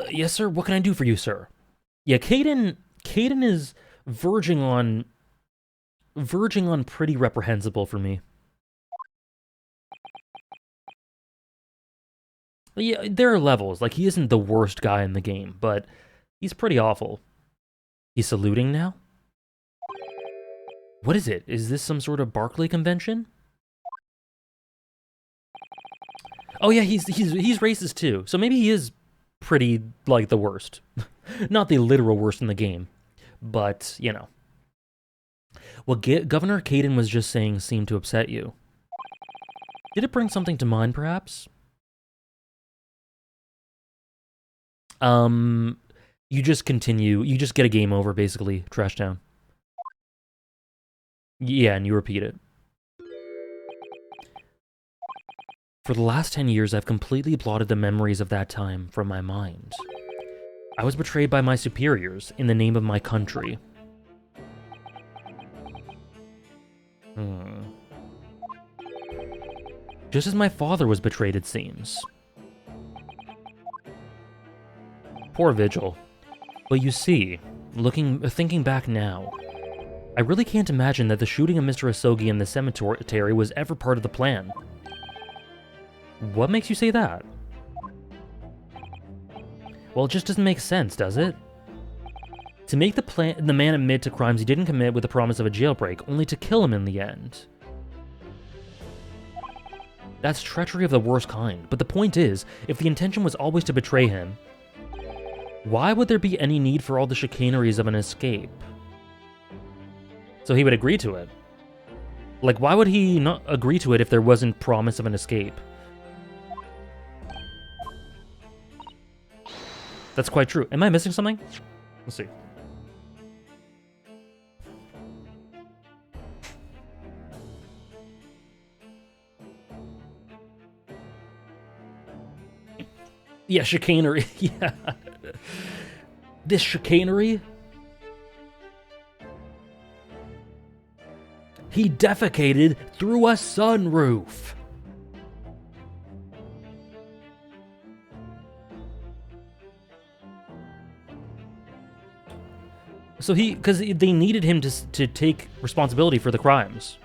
Yes, sir. What can I do for you, sir? Yeah, Caden is verging on pretty reprehensible for me. Yeah, there are levels. Like, he isn't the worst guy in the game, but he's pretty awful. He's saluting now? What is it? Is this some sort of Barclay convention? Oh yeah, he's racist too. So maybe he is pretty, like, the worst. Not the literal worst in the game, but, you know. What Governor Caden was just saying seemed to upset you. Did it bring something to mind, perhaps? You just continue. You just get a game over, basically. Trash Town. Yeah, and you repeat it. For the last 10 years, I've completely blotted the memories of that time from my mind. I was betrayed by my superiors in the name of my country. Just as my father was betrayed, it seems. Poor Vigil. But you see, thinking back now, I really can't imagine that the shooting of Mr. Asogi in the cemetery was ever part of the plan. What makes you say that? Well, it just doesn't make sense, does it? To make the man admit to crimes he didn't commit with the promise of a jailbreak, only to kill him in the end. That's treachery of the worst kind, but the point is, if the intention was always to betray him, why would there be any need for all the chicaneries of an escape? So he would agree to it. Like, why would he not agree to it if there wasn't promise of an escape? That's quite true. Am I missing something? Let's see. Yeah, chicanery. Yeah. This chicanery? He defecated through a sunroof. So because they needed him to take responsibility for the crimes.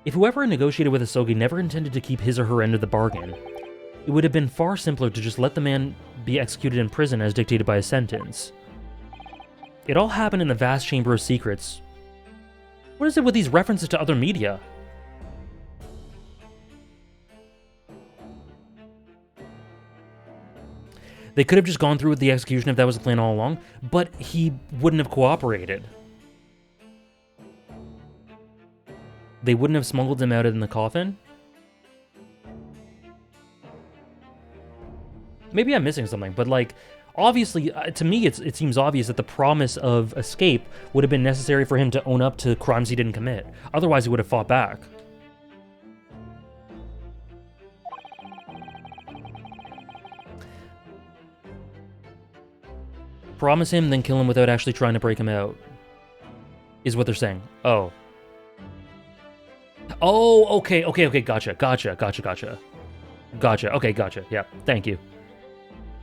If whoever negotiated with Asogi never intended to keep his or her end of the bargain, it would have been far simpler to just let the man be executed in prison as dictated by his sentence. It all happened in the vast chamber of secrets. What is it with these references to other media? They could have just gone through with the execution if that was the plan all along, but he wouldn't have cooperated. They wouldn't have smuggled him out in the coffin? Maybe I'm missing something, but, like, obviously, to me, it seems obvious that the promise of escape would have been necessary for him to own up to crimes he didn't commit. Otherwise, he would have fought back. Promise him, then kill him without actually trying to break him out, is what they're saying. Oh. Oh, okay, gotcha. Okay, gotcha. Yeah, thank you.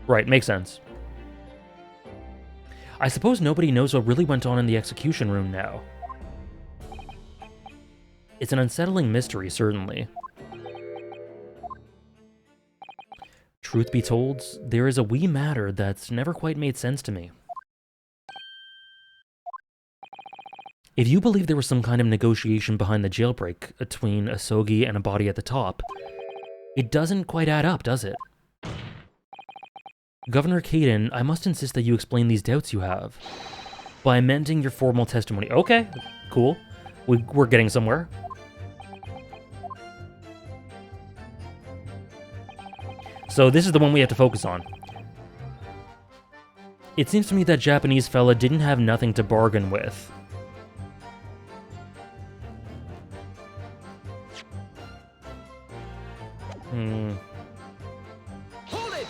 Right, makes sense. I suppose nobody knows what really went on in the execution room now. It's an unsettling mystery, certainly. Truth be told, there is a wee matter that's never quite made sense to me. If you believe there was some kind of negotiation behind the jailbreak between Asogi and a body at the top, it doesn't quite add up, does it? Governor Caden, I must insist that you explain these doubts you have by amending your formal testimony. Okay, cool. We're getting somewhere. So this is the one we have to focus on. It seems to me that Japanese fella didn't have nothing to bargain with. Hold it!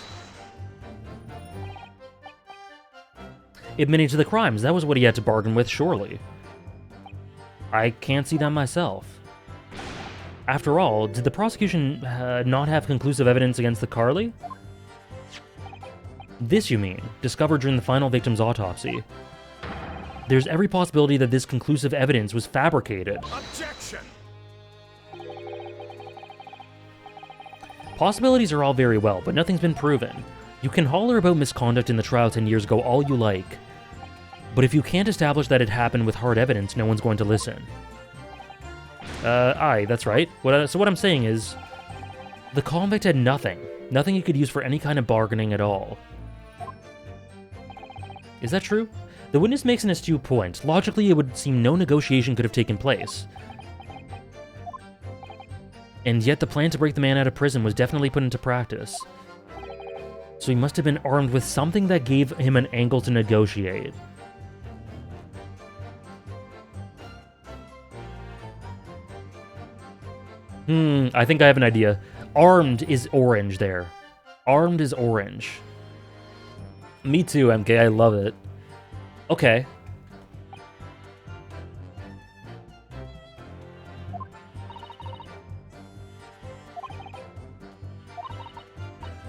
Admitting to the crimes, that was what he had to bargain with, surely. I can't see that myself. After all, did the prosecution not have conclusive evidence against the Carly? This, you mean, discovered during the final victim's autopsy. There's every possibility that this conclusive evidence was fabricated. Objection! Possibilities are all very well, but nothing's been proven. You can holler about misconduct in the trial 10 years ago all you like, but if you can't establish that it happened with hard evidence, no one's going to listen. Aye, that's right. So what I'm saying is, the convict had nothing. Nothing he could use for any kind of bargaining at all. Is that true? The witness makes an astute point. Logically, it would seem no negotiation could have taken place. And yet the plan to break the man out of prison was definitely put into practice. So he must have been armed with something that gave him an angle to negotiate. I think I have an idea. Armed is orange there. Armed is orange. Me too, MK. I love it. Okay.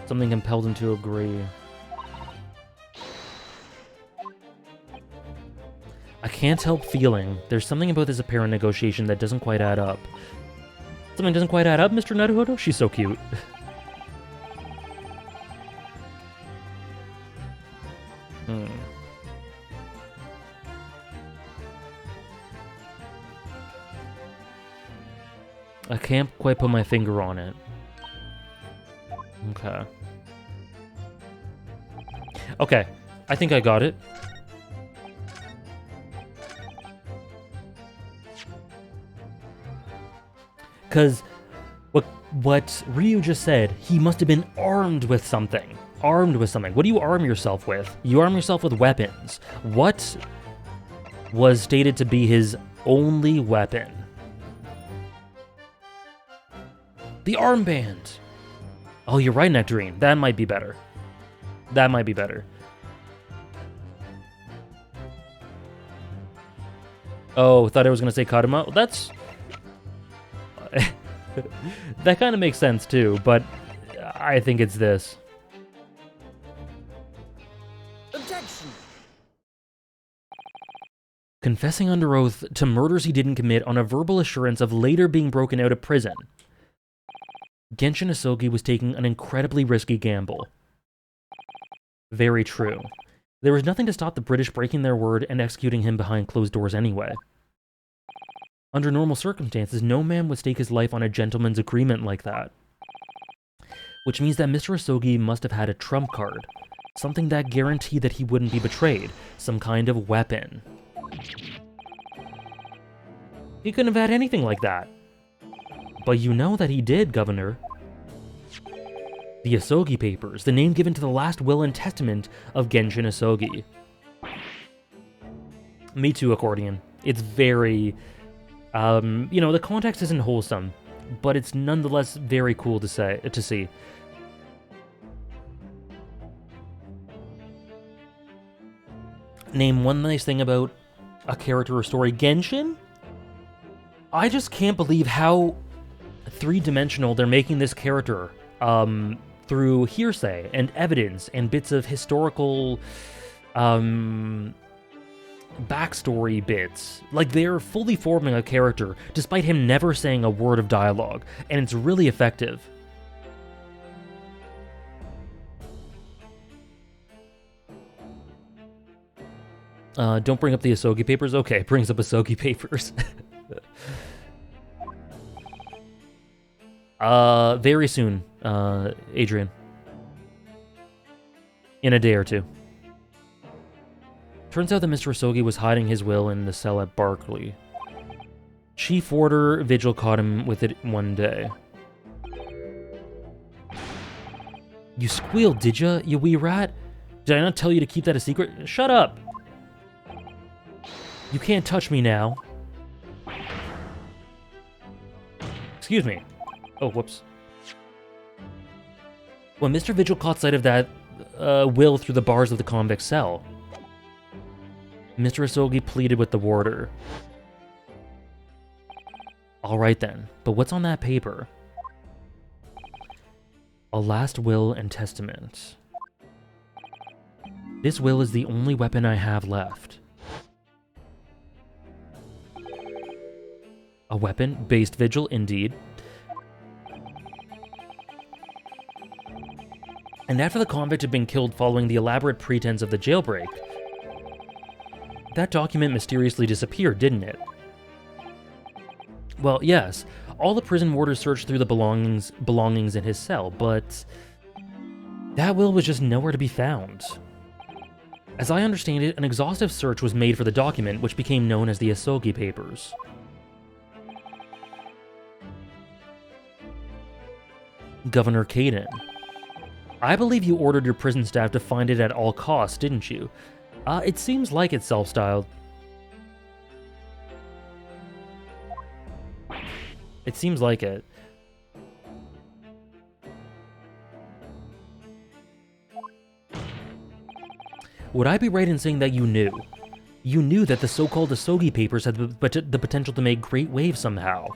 Something compelled him to agree. I can't help feeling there's something about this apparent negotiation that doesn't quite add up. Something doesn't quite add up, Mr. Naruhodo? She's so cute. I can't quite put my finger on it. Okay. Okay, I think I got it. Because what Ryu just said, he must have been armed with something. Armed with something. What do you arm yourself with? You arm yourself with weapons. What was stated to be his only weapon? The armband. Oh, you're right, Nectarine. That might be better. That might be better. Oh, thought I was going to say Karuma. Well, that's... that kind of makes sense, too, but I think it's this. Objection! Confessing under oath to murders he didn't commit on a verbal assurance of later being broken out of prison. Genshin Asogi was taking an incredibly risky gamble. Very true. There was nothing to stop the British breaking their word and executing him behind closed doors anyway. Under normal circumstances, no man would stake his life on a gentleman's agreement like that. Which means that Mr. Asogi must have had a trump card. Something that guaranteed that he wouldn't be betrayed. Some kind of weapon. He couldn't have had anything like that. But you know that he did, Governor. The Asogi Papers, the name given to the last will and testament of Genshin Asogi. Me too, Accordion. It's very... you know, the context isn't wholesome, but it's nonetheless very cool to see. Name one nice thing about a character or story. Genshin? I just can't believe how three-dimensional they're making this character through hearsay and evidence and bits of historical backstory bits. Like, they're fully forming a character despite him never saying a word of dialogue, and it's really effective. Don't bring up the Asogi papers. Okay, brings up Asogi papers. Very soon, Adrian. In a day or two. Turns out that Mr. Asogi was hiding his will in the cell at Barclay. Chief Warder Vigil caught him with it one day. You squealed, did ya, you wee rat? Did I not tell you to keep that a secret? Shut up! You can't touch me now. Excuse me. Oh, whoops. When Mr. Vigil caught sight of that will through the bars of the convict cell, Mr. Asogi pleaded with the warder. Alright then, but what's on that paper? A last will and testament. This will is the only weapon I have left. A weapon? Based Vigil, indeed. And after the convict had been killed following the elaborate pretense of the jailbreak, that document mysteriously disappeared, didn't it? Well, yes, all the prison warders searched through the belongings in his cell, but that will was just nowhere to be found. As I understand it, an exhaustive search was made for the document, which became known as the Asogi Papers. Governor Caden. I believe you ordered your prison staff to find it at all costs, didn't you? It seems like it's self-styled. It seems like it. Would I be right in saying that you knew? You knew that the so-called Asogi Papers had the potential to make great waves somehow.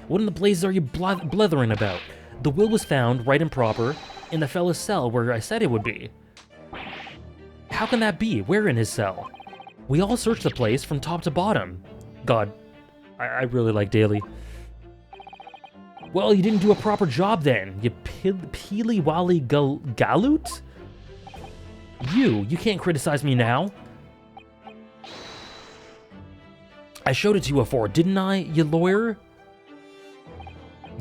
What in the blazes are you blethering about? The will was found, right and proper, in the fellow's cell where I said it would be. How can that be? Where in his cell? We all searched the place from top to bottom. God, I really like Daly. Well, you didn't do a proper job then, you peely-wally galoot? You can't criticize me now. I showed it to you before, didn't I, you lawyer?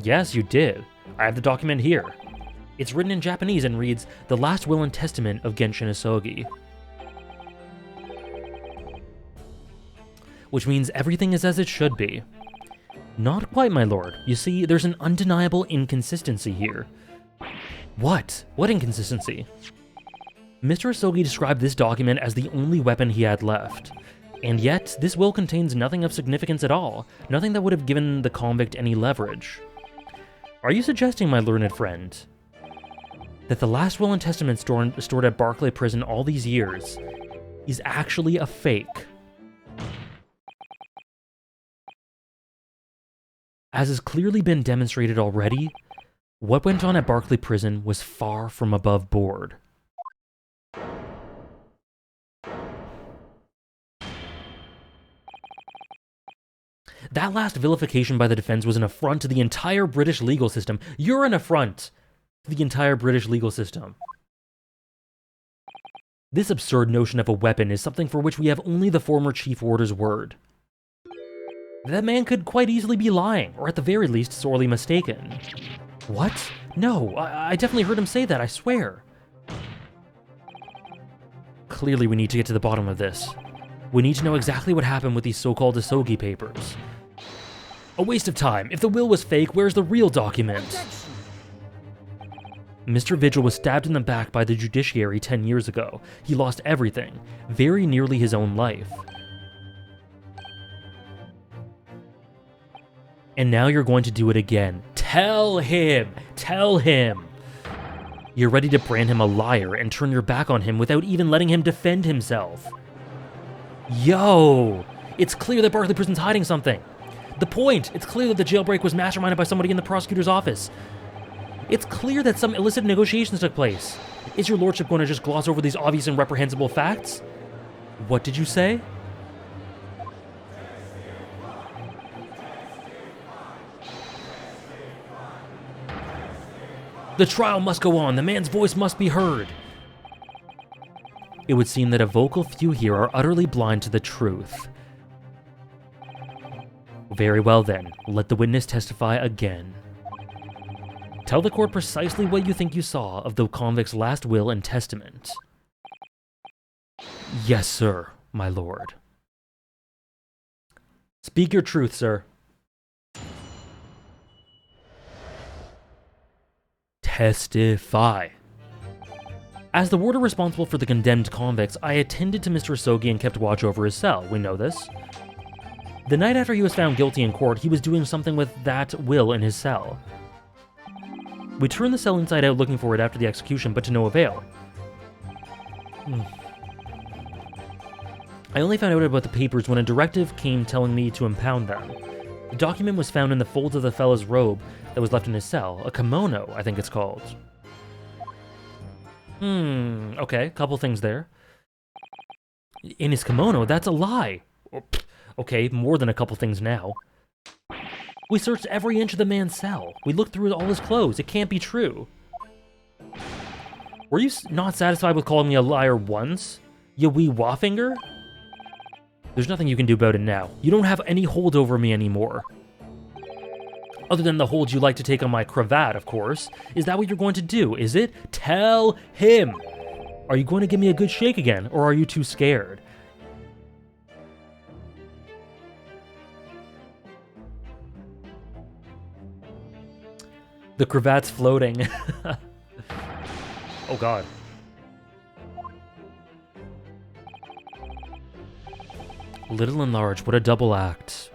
Yes, you did. I have the document here. It's written in Japanese and reads, The Last Will and Testament of Genshin Asogi. Which means everything is as it should be. Not quite, my lord. You see, there's an undeniable inconsistency here. What? What inconsistency? Mr. Asogi described this document as the only weapon he had left. And yet, this will contains nothing of significance at all, nothing that would have given the convict any leverage. Are you suggesting, my learned friend, that the last will and testament stored at Barclay Prison all these years is actually a fake? As has clearly been demonstrated already, what went on at Barclay Prison was far from above board. That last vilification by the defense was an affront to the entire British legal system. You're an affront to the entire British legal system. This absurd notion of a weapon is something for which we have only the former Chief Warder's word. That man could quite easily be lying, or at the very least sorely mistaken. What? No, I definitely heard him say that, I swear. Clearly we need to get to the bottom of this. We need to know exactly what happened with these so-called Asogi Papers. A waste of time. If the will was fake, where's the real document? Mr. Vigil was stabbed in the back by the judiciary 10 years ago. He lost everything, very nearly his own life. And now you're going to do it again. Tell him! Tell him! You're ready to brand him a liar and turn your back on him without even letting him defend himself. Yo! It's clear that Barclay Prison's hiding something. The point! It's clear that the jailbreak was masterminded by somebody in the prosecutor's office. It's clear that some illicit negotiations took place. Is your lordship going to just gloss over these obvious and reprehensible facts? What did you say? The trial must go on. The man's voice must be heard. It would seem that a vocal few here are utterly blind to the truth. Very well then, let the witness testify again. Tell the court precisely what you think you saw of the convict's last will and testament. Yes, sir, my lord. Speak your truth, sir. Testify. As the warder responsible for the condemned convicts, I attended to Mr. Asogi and kept watch over his cell. We know this. The night after he was found guilty in court, he was doing something with that will in his cell. We turned the cell inside out looking for it after the execution, but to no avail. I only found out about the papers when a directive came telling me to impound them. The document was found in the folds of the fellow's robe that was left in his cell. A kimono, I think it's called. Okay, couple things there. In his kimono, that's a lie. Okay, more than a couple things now. We searched every inch of the man's cell. We looked through all his clothes. It can't be true. Were you not satisfied with calling me a liar once? You wee waffinger? There's nothing you can do about it now. You don't have any hold over me anymore. Other than the hold you like to take on my cravat, of course. Is that what you're going to do, is it? Tell him! Are you going to give me a good shake again, or are you too scared? The cravat's floating. Oh god. Little and large, what a double act.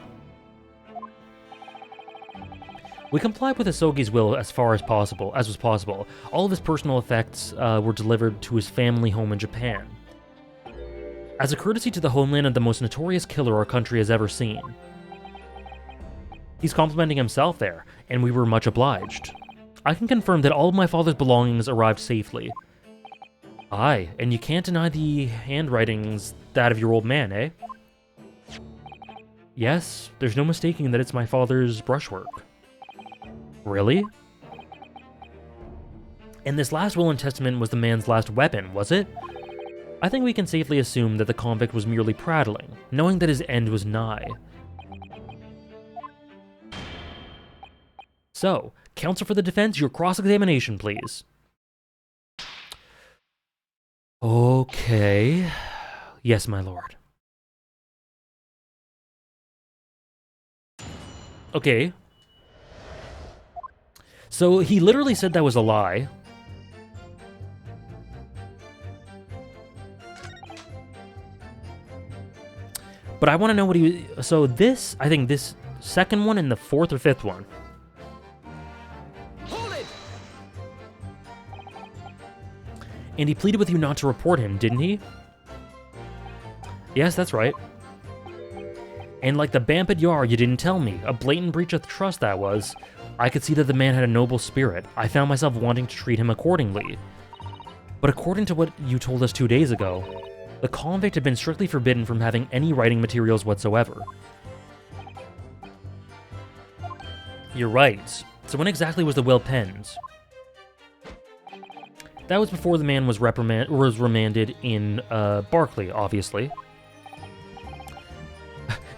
We complied with Asogi's will as far as was possible. All of his personal effects were delivered to his family home in Japan. As a courtesy to the homeland of the most notorious killer our country has ever seen. He's complimenting himself there, and we were much obliged. I can confirm that all of my father's belongings arrived safely. Aye, and you can't deny the handwriting's that of your old man, eh? Yes, there's no mistaking that it's my father's brushwork. Really? And this last will and testament was the man's last weapon, was it? I think we can safely assume that the convict was merely prattling, knowing that his end was nigh. So, counsel for the defense, your cross-examination, please. Okay. Yes, my lord. Okay. So he literally said that was a lie. But I want to know what he... So this, I think this second one and the fourth or fifth one. Hold it! And he pleaded with you not to report him, didn't he? Yes, that's right. And like the Bamped Yar, you didn't tell me. A blatant breach of trust that was. I could see that the man had a noble spirit. I found myself wanting to treat him accordingly. But according to what you told us 2 days ago, the convict had been strictly forbidden from having any writing materials whatsoever. You're right. So when exactly was the will penned? That was before the man was remanded in Barclay, obviously.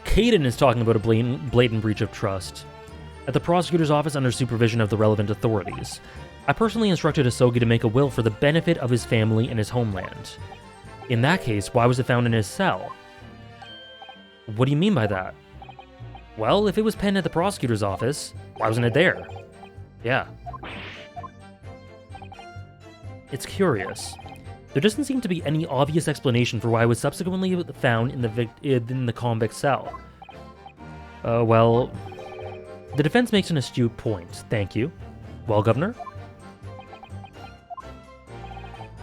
Caden is talking about a blatant breach of trust. At the prosecutor's office under supervision of the relevant authorities. I personally instructed Asogi to make a will for the benefit of his family and his homeland. In that case, why was it found in his cell? What do you mean by that? Well, if it was penned at the prosecutor's office, why wasn't it there? Yeah. It's curious. There doesn't seem to be any obvious explanation for why it was subsequently found in the convict cell. Well, the defense makes an astute point. Thank you. Well, Governor?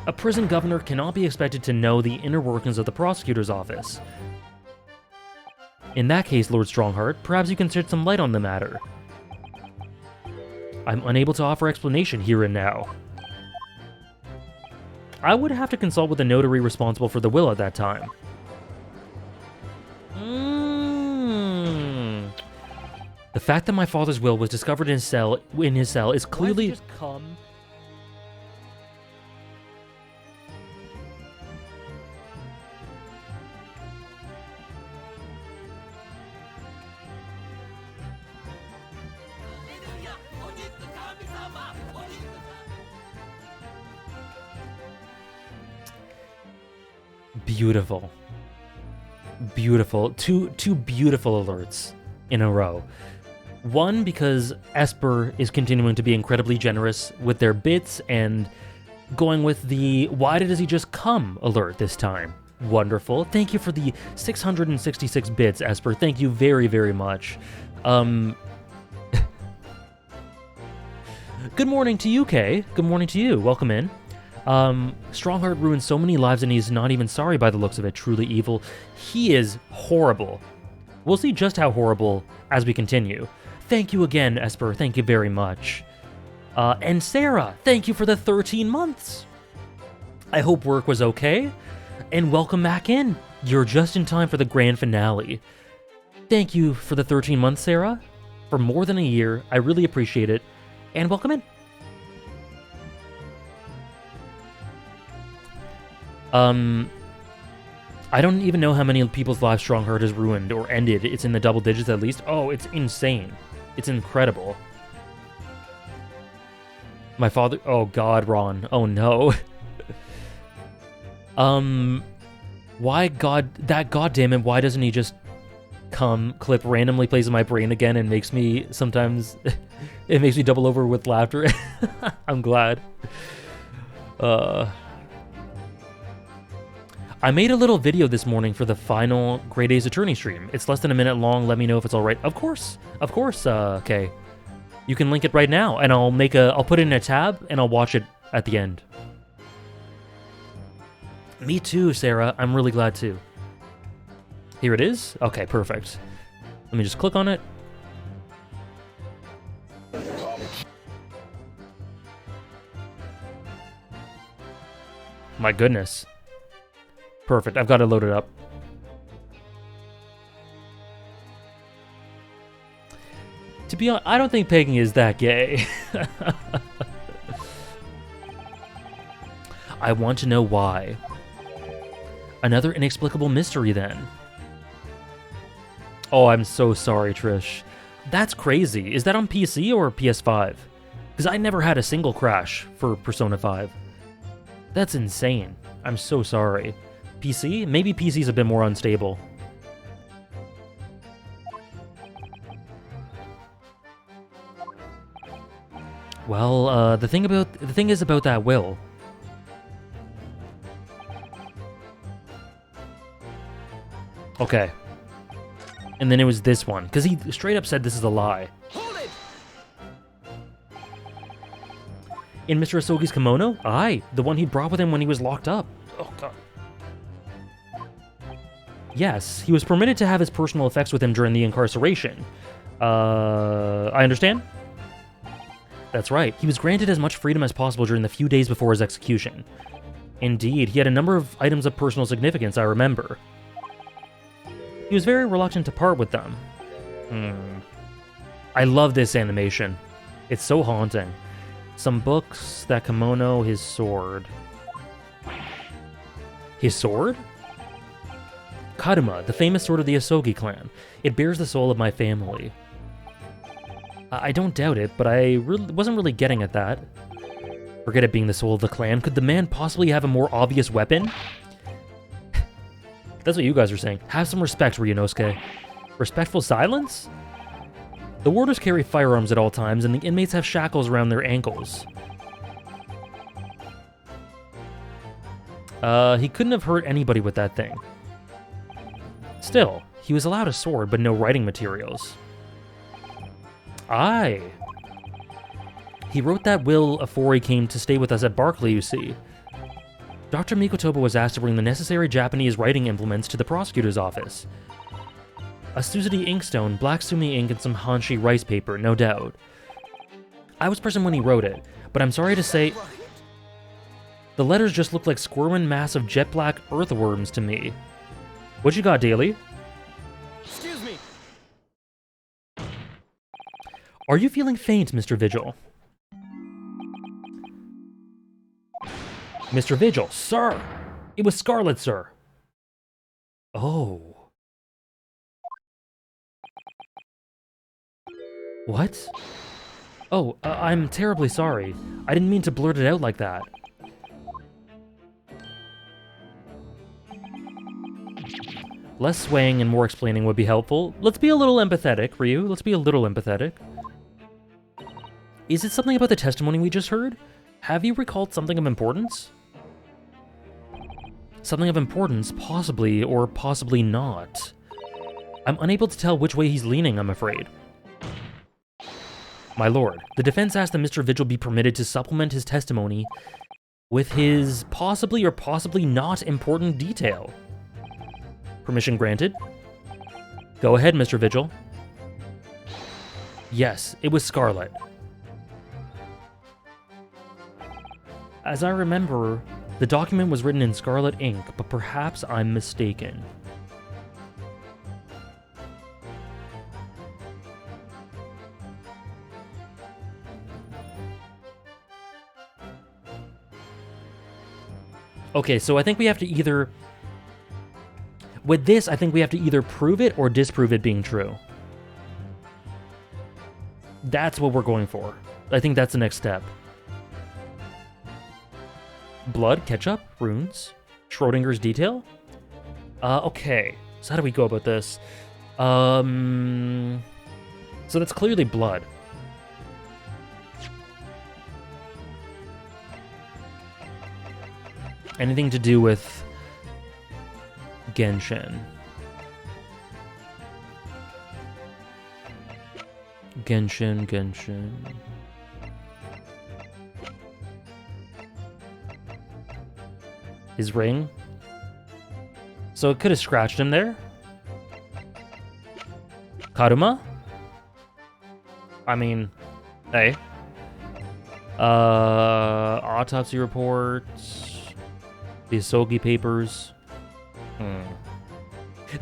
A prison governor cannot be expected to know the inner workings of the prosecutor's office. In that case, Lord Strongheart, perhaps you can shed some light on the matter. I'm unable to offer explanation here and now. I would have to consult with the notary responsible for the will at that time. The fact that my father's will was discovered in his cell is clearly... Why does he just come? Beautiful. Beautiful. Two beautiful alerts in a row. One, because Esper is continuing to be incredibly generous with their bits and going with the "why does he just come" alert this time. Wonderful. Thank you for the 666 bits, Esper. Thank you very, very much. Good morning to you, Kay. Good morning to you. Welcome in. Strongheart ruined so many lives and he's not even sorry by the looks of it. Truly evil. He is horrible. We'll see just how horrible as we continue. Thank you again, Esper. Thank you very much. And Sarah, thank you for the 13 months. I hope work was okay. And welcome back in. You're just in time for the grand finale. Thank you for the 13 months, Sarah. For more than a year. I really appreciate it. And welcome in. I don't even know how many people's lives Strongheart has ruined or ended. It's in the double digits at least. Oh, it's insane. It's incredible. My father... Oh, God, Ron. Oh, no. Why God... That goddammit, why doesn't he just come, clip, randomly plays in my brain again and makes me sometimes... it makes me double over with laughter. I'm glad. I made a little video this morning for the final Grey Ace Attorney stream. It's less than a minute long. Let me know if it's all right. Of course, okay. You can link it right now, and I'll put it in a tab, and I'll watch it at the end. Me too, Sarah. I'm really glad too. Here it is. Okay, perfect. Let me just click on it. My goodness. Perfect. I've got to load it up. To be honest, I don't think pegging is that gay. I want to know why. Another inexplicable mystery, then. Oh, I'm so sorry, Trish. That's crazy. Is that on PC or PS5? Because I never had a single crash for Persona 5. That's insane. I'm so sorry. PC? Maybe PC's a bit more unstable. Well, the thing is about that will. Okay. And then it was this one, because he straight up said this is a lie. Hold it! In Mr. Asogi's kimono? Aye, the one he brought with him when he was locked up. Oh, God. Yes, he was permitted to have his personal effects with him during the incarceration. I understand? That's right. He was granted as much freedom as possible during the few days before his execution. Indeed, he had a number of items of personal significance, I remember. He was very reluctant to part with them. I love this animation. It's so haunting. Some books, that kimono, his sword. His sword? Karuma, the famous sword of the Asogi clan. It bears the soul of my family. I don't doubt it, but I wasn't really getting at that. Forget it being the soul of the clan. Could the man possibly have a more obvious weapon? That's what you guys are saying. Have some respect, Ryunosuke. Respectful silence? The warders carry firearms at all times, and the inmates have shackles around their ankles. He couldn't have hurt anybody with that thing. Still, he was allowed a sword, but no writing materials. Aye. He wrote that will before he came to stay with us at Barclay, you see. Dr. Mikotoba was asked to bring the necessary Japanese writing implements to the prosecutor's office. A Suzette inkstone, black sumi ink, and some Hanshi rice paper, no doubt. I was present when he wrote it, but I'm sorry to say... The letters just look like squirming mass of jet black earthworms to me. What you got, Daily? Excuse me. Are you feeling faint, Mr. Vigil? Mr. Vigil, sir! It was Scarlet, sir. Oh. What? Oh, I'm terribly sorry. I didn't mean to blurt it out like that. Less swaying and more explaining would be helpful. Let's be a little empathetic, Ryu. Let's be a little empathetic. Is it something about the testimony we just heard? Have you recalled something of importance? Something of importance, possibly or possibly not. I'm unable to tell which way he's leaning, I'm afraid. My lord, the defense asked that Mr. Vigil be permitted to supplement his testimony with his possibly or possibly not important detail. Permission granted? Go ahead, Mr. Vigil. Yes, it was Scarlet. As I remember, the document was written in scarlet ink, but perhaps I'm mistaken. Okay, so I think we have to either... With this, I think we have to either prove it or disprove it being true. That's what we're going for. I think that's the next step. Blood, ketchup, runes, Schrodinger's detail? Okay. So how do we go about this? So that's clearly blood. Anything to do with Genshin. Genshin. His ring? So it could have scratched him there? Karuma? I mean, hey. Autopsy reports. The Asogi papers.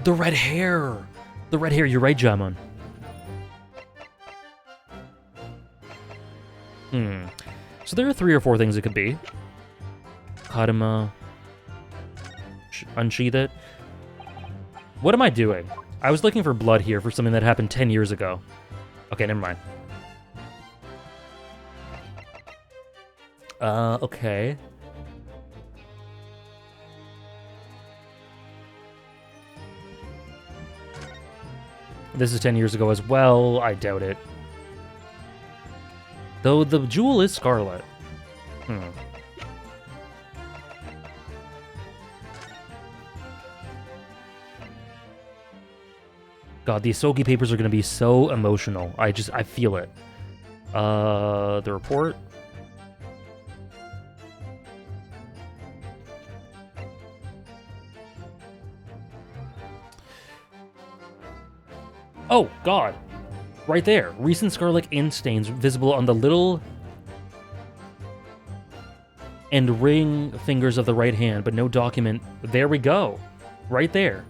The red hair! The red hair, you're right, Jamon. So there are 3 or 4 things it could be. Karuma. Unsheath it. What am I doing? I was looking for blood here for something that happened 10 years ago. Okay, never mind. Okay. This is 10 years ago as well. I doubt it. Though the jewel is scarlet. God, the Asogi papers are going to be so emotional. I feel it. The report. Oh, God. Right there. Recent scarlet ink stains visible on the little and ring fingers of the right hand, but no document. There we go. Right there.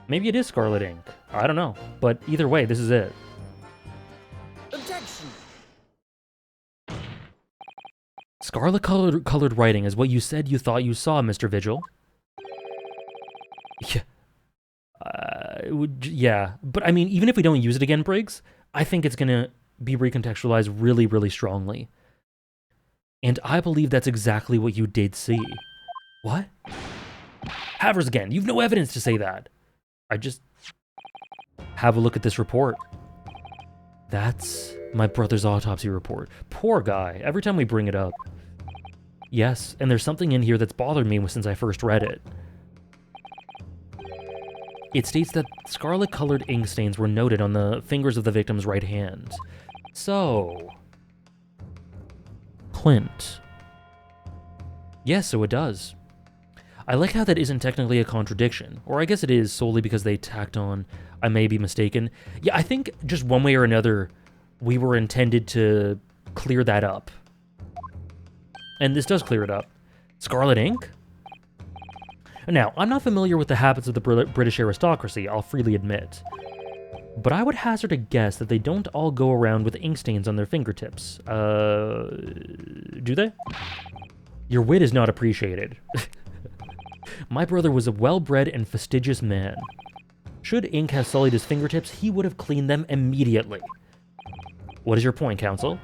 Maybe it is scarlet ink. I don't know. But either way, this is it. Objection. Scarlet colored writing is what you said you thought you saw, Mr. Vigil. Yeah. Yeah, but I mean, even if we don't use it again, Briggs, I think it's gonna be recontextualized really, really strongly. And I believe that's exactly what you did see. What? Havers again, you've no evidence to say that. I just... Have a look at this report. That's my brother's autopsy report. Poor guy, every time we bring it up. Yes, and there's something in here that's bothered me since I first read it. It states that scarlet-colored ink stains were noted on the fingers of the victim's right hand. So... Clint. Yes, so it does. I like how that isn't technically a contradiction, or I guess it is solely because they tacked on, I may be mistaken. Yeah, I think just one way or another, we were intended to clear that up. And this does clear it up. Scarlet ink? Now, I'm not familiar with the habits of the British aristocracy, I'll freely admit. But I would hazard a guess that they don't all go around with ink stains on their fingertips. Do they? Your wit is not appreciated. My brother was a well-bred and fastidious man. Should ink have sullied his fingertips, he would have cleaned them immediately. What is your point, counsel?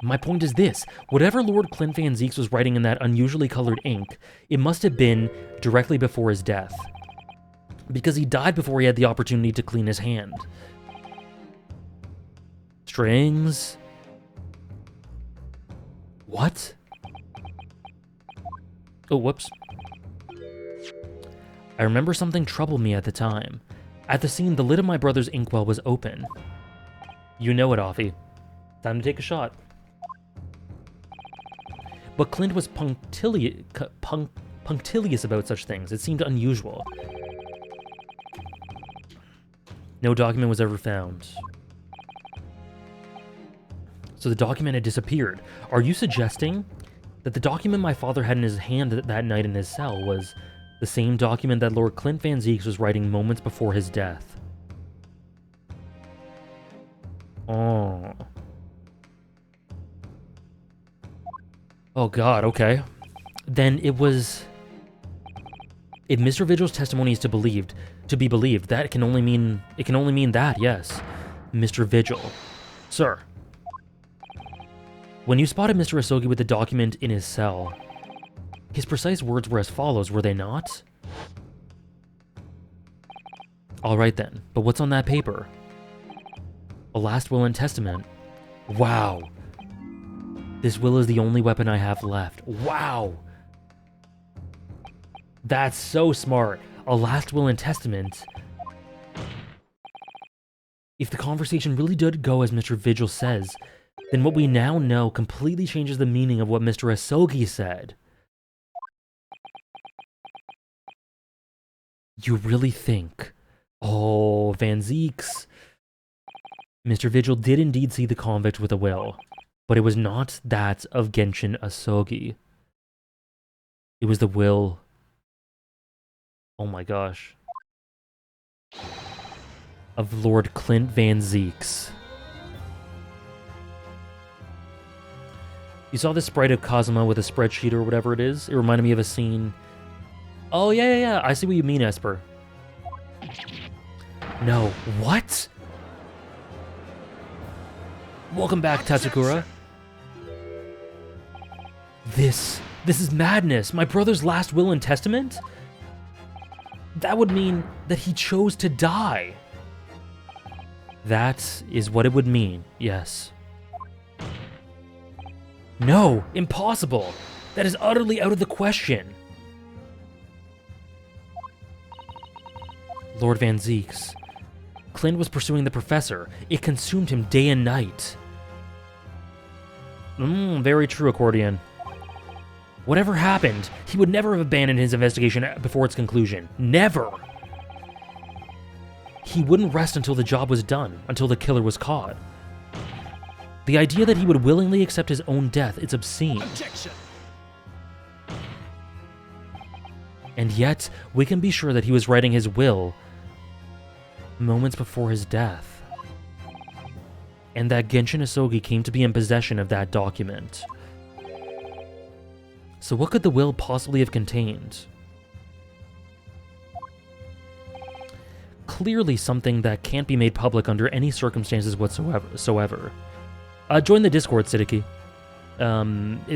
My point is this. Whatever Lord Clint Van Zieks was writing in that unusually colored ink, it must have been directly before his death. Because he died before he had the opportunity to clean his hand. Strings. What? Oh, whoops. I remember something troubled me at the time. At the scene, the lid of my brother's inkwell was open. You know it, Offie. Time to take a shot. But Clint was punctilious about such things. It seemed unusual. No document was ever found. So the document had disappeared. Are you suggesting that the document my father had in his hand that night in his cell was the same document that Lord Clint Van Zieks was writing moments before his death? Oh. Oh god, okay. Then it was... If Mr. Vigil's testimony is to be believed, that it can only mean that, yes. Mr. Vigil. Sir. When you spotted Mr. Asogi with the document in his cell, his precise words were as follows, were they not? Alright then, but what's on that paper? A last will and testament. Wow. This will is the only weapon I have left. Wow. That's so smart. A last will and testament. If the conversation really did go as Mr. Vigil says, then what we now know completely changes the meaning of what Mr. Asogi said. You really think... Oh, Van Zieks. Mr. Vigil did indeed see the convict with a will, but it was not that of Genshin Asogi. It was the will... Oh my gosh. Of Lord Clint Van Zieks. You saw this sprite of Kazuma with a spreadsheet or whatever it is? It reminded me of a scene... Oh, yeah. I see what you mean, Esper. No. What? Welcome back, Tatsukura. This is madness. My brother's last will and testament? That would mean that he chose to die. That is what it would mean, yes. No, impossible. That is utterly out of the question. Lord Van Zieks. Clint was pursuing the professor. It consumed him day and night. Very true, Accordion. Whatever happened, he would never have abandoned his investigation before its conclusion. Never! He wouldn't rest until the job was done, until the killer was caught. The idea that he would willingly accept his own death is obscene. Objection. And yet, we can be sure that he was writing his will moments before his death. And that Genshin Asogi came to be in possession of that document. So what could the will possibly have contained? Clearly something that can't be made public under any circumstances whatsoever. Join the Discord, Siddiqui.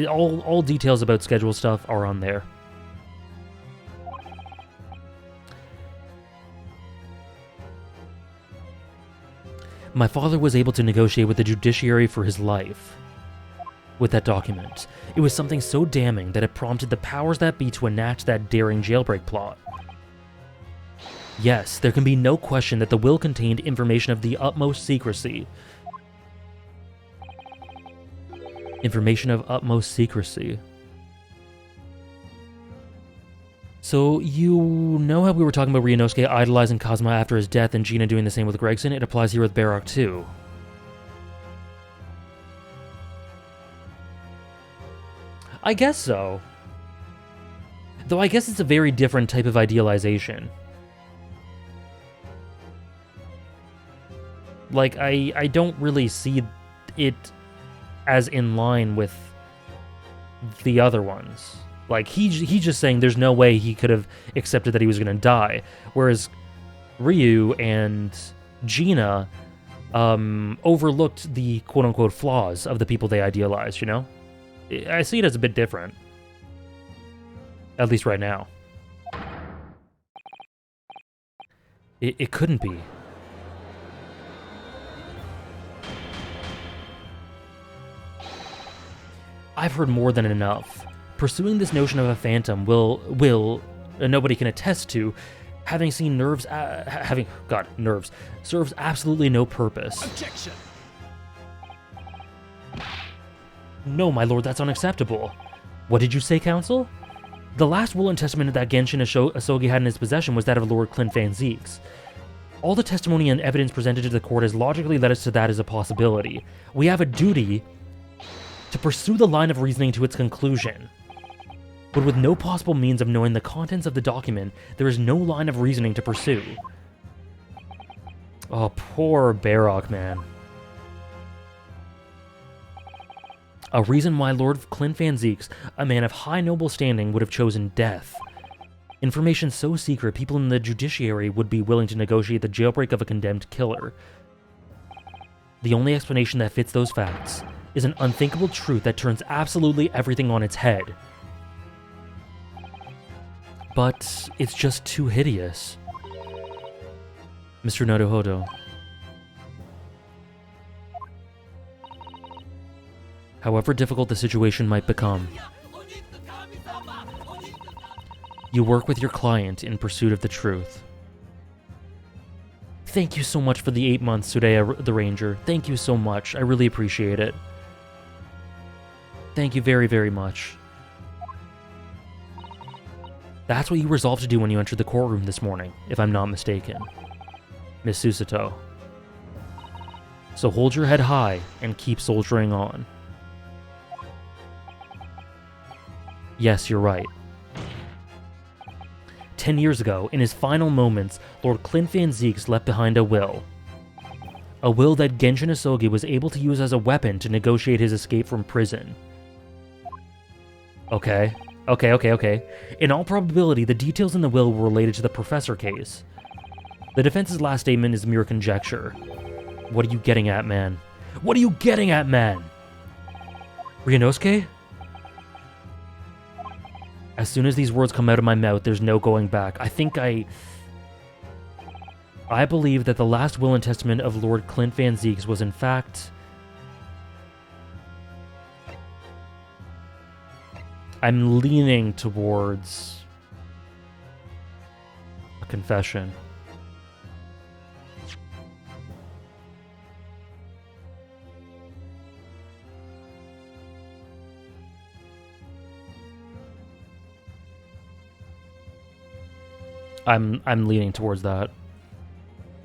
All details about schedule stuff are on there. My father was able to negotiate with the judiciary for his life. With that document, it was something so damning that it prompted the powers that be to enact that daring jailbreak plot. Yes, there can be no question that the will contained information of the utmost secrecy. Information of utmost secrecy. So, you know how we were talking about Ryunosuke idolizing Kazuma after his death and Gina doing the same with Gregson? It applies here with Barok too. I guess so. Though I guess it's a very different type of idealization. Like, I don't really see it as in line with the other ones. Like, he's just saying there's no way he could have accepted that he was going to die. Whereas Ryu and Gina, overlooked the quote-unquote flaws of the people they idealized, you know? I see it as a bit different. At least right now. It couldn't be. I've heard more than enough. Pursuing this notion of a phantom will nobody can attest to, having seen nerves, nerves, serves absolutely no purpose. Objection! No, my lord, that's unacceptable. What did you say, counsel? The last will and testament that Genshin Asogi had in his possession was that of Lord Clint Van Zeeks. All the testimony and evidence presented to the court has logically led us to that as a possibility. We have a duty to pursue the line of reasoning to its conclusion. But with no possible means of knowing the contents of the document, there is no line of reasoning to pursue. Oh, poor Barrock, man. A reason why Lord Clint Van Zeeks, a man of high noble standing, would have chosen death. Information so secret, people in the judiciary would be willing to negotiate the jailbreak of a condemned killer. The only explanation that fits those facts is an unthinkable truth that turns absolutely everything on its head. But it's just too hideous. Mr. Naruhodo. However difficult the situation might become, you work with your client in pursuit of the truth. Thank you so much for the 8 months, Sudeya the Ranger. Thank you so much. I really appreciate it. Thank you very, very much. That's what you resolved to do when you entered the courtroom this morning, if I'm not mistaken. Miss Susato. So hold your head high and keep soldiering on. Yes, you're right. 10 years ago, in his final moments, Lord Clint Van Zeeks left behind a will. A will that Genshin Asogi was able to use as a weapon to negotiate his escape from prison. Okay. In all probability, the details in the will were related to the Professor case. The defense's last statement is mere conjecture. What are you getting at, man? What are you getting at, man? Ryunosuke? As soon as these words come out of my mouth, there's no going back. I believe that the last will and testament of Lord Clint Van Zeeks was in fact... I'm leaning towards a confession. I'm leaning towards that.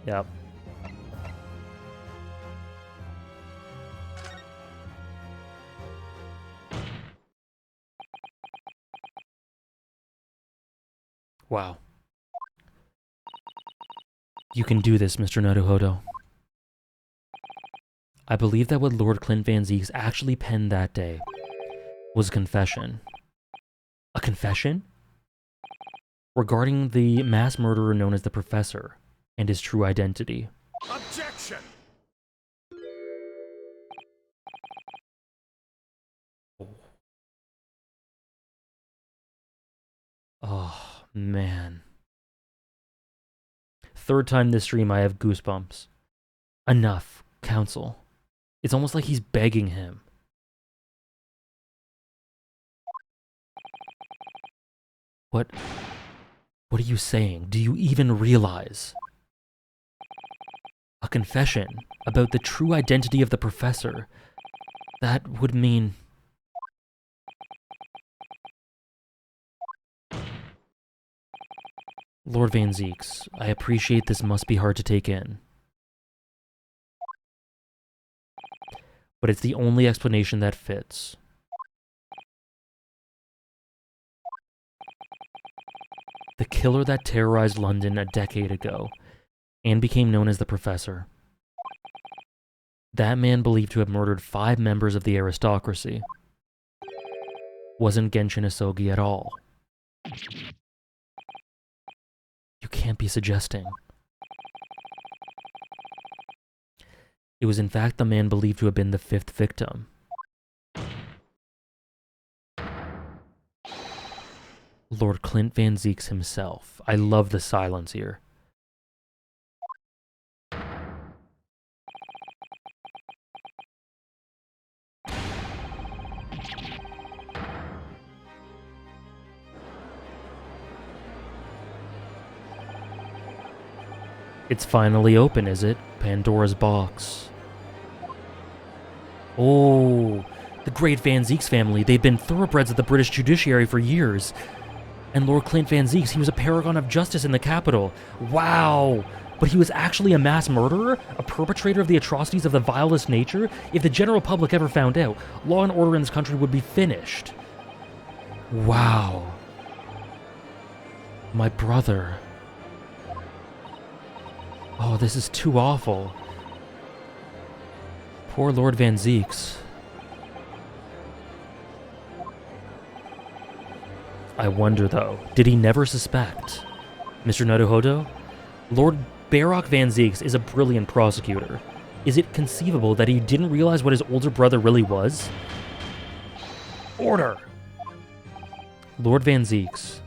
Yep. Wow. You can do this, Mr. Naruhodo. I believe that what Lord Clint Van Zeeks actually penned that day was a confession. A confession? Regarding the mass murderer known as the Professor and his true identity. Objection! Oh, man. Third time this stream I have goosebumps. Enough, counsel. It's almost like he's begging him. What are you saying? Do you even realize? A confession about the true identity of the Professor. That would mean... Lord Van Zeeks, I appreciate this must be hard to take in. But it's the only explanation that fits. The killer that terrorized London a decade ago and became known as the Professor. That man believed to have murdered 5 members of the aristocracy. Wasn't Genshin Asogi at all. You can't be suggesting. It was in fact the man believed to have been the fifth victim. Lord Clint Van Zieks himself. I love the silence here. It's finally open, is it? Pandora's box. Oh, the great Van Zieks family. They've been thoroughbreds of the British judiciary for years. And Lord Clint Van Zieks, he was a paragon of justice in the capital. Wow! But he was actually a mass murderer? A perpetrator of the atrocities of the vilest nature? If the general public ever found out, law and order in this country would be finished. Wow. My brother. Oh, this is too awful. Poor Lord Van Zieks. I wonder, though, did he never suspect? Mr. Naruhodo? Lord Baroque Van Zieks is a brilliant prosecutor. Is it conceivable that he didn't realize what his older brother really was? Order! Lord Van Zieks.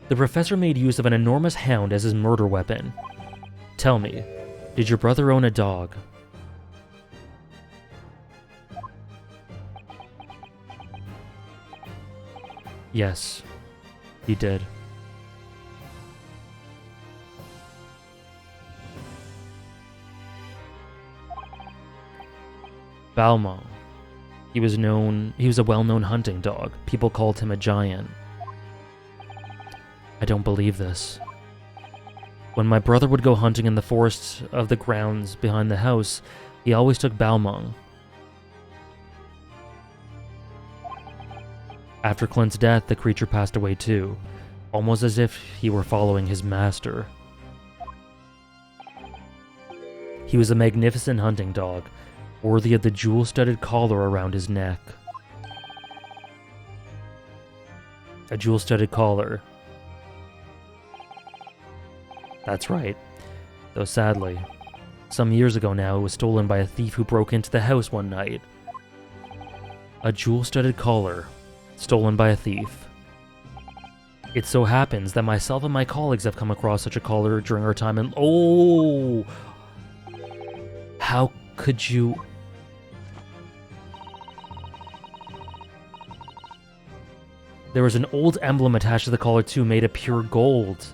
The professor made use of an enormous hound as his murder weapon. Tell me, did your brother own a dog? Yes, he did. Balmont. He was a well-known hunting dog. People called him a giant. I don't believe this. When my brother would go hunting in the forests of the grounds behind the house, he always took Balmont. After Clint's death, the creature passed away too, almost as if he were following his master. He was a magnificent hunting dog, worthy of the jewel-studded collar around his neck. A jewel-studded collar. That's right. Though sadly, some years ago now, it was stolen by a thief who broke into the house one night. A jewel-studded collar, stolen by a thief. It so happens that myself and my colleagues have come across such a collar during our time in— Oh! How could you— There was an old emblem attached to the collar too, made of pure gold.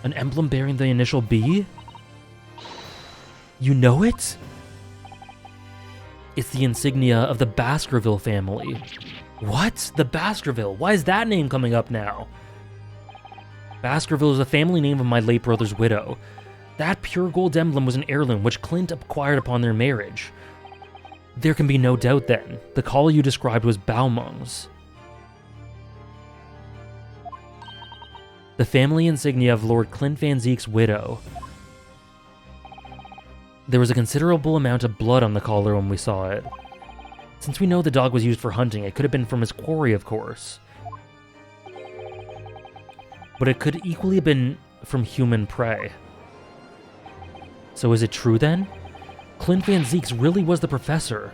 An emblem bearing the initial B? You know it? It's the insignia of the Baskerville family. What? The Baskerville? Why is that name coming up now? Baskerville is the family name of my late brother's widow. That pure gold emblem was an heirloom which Clint acquired upon their marriage. There can be no doubt then, the collar you described was Balmont's. The family insignia of Lord Clint Van Zieks' widow. There was a considerable amount of blood on the collar when we saw it. Since we know the dog was used for hunting, it could have been from his quarry, of course. But it could equally have been from human prey. So is it true then? Clint Van Zieks really was the professor.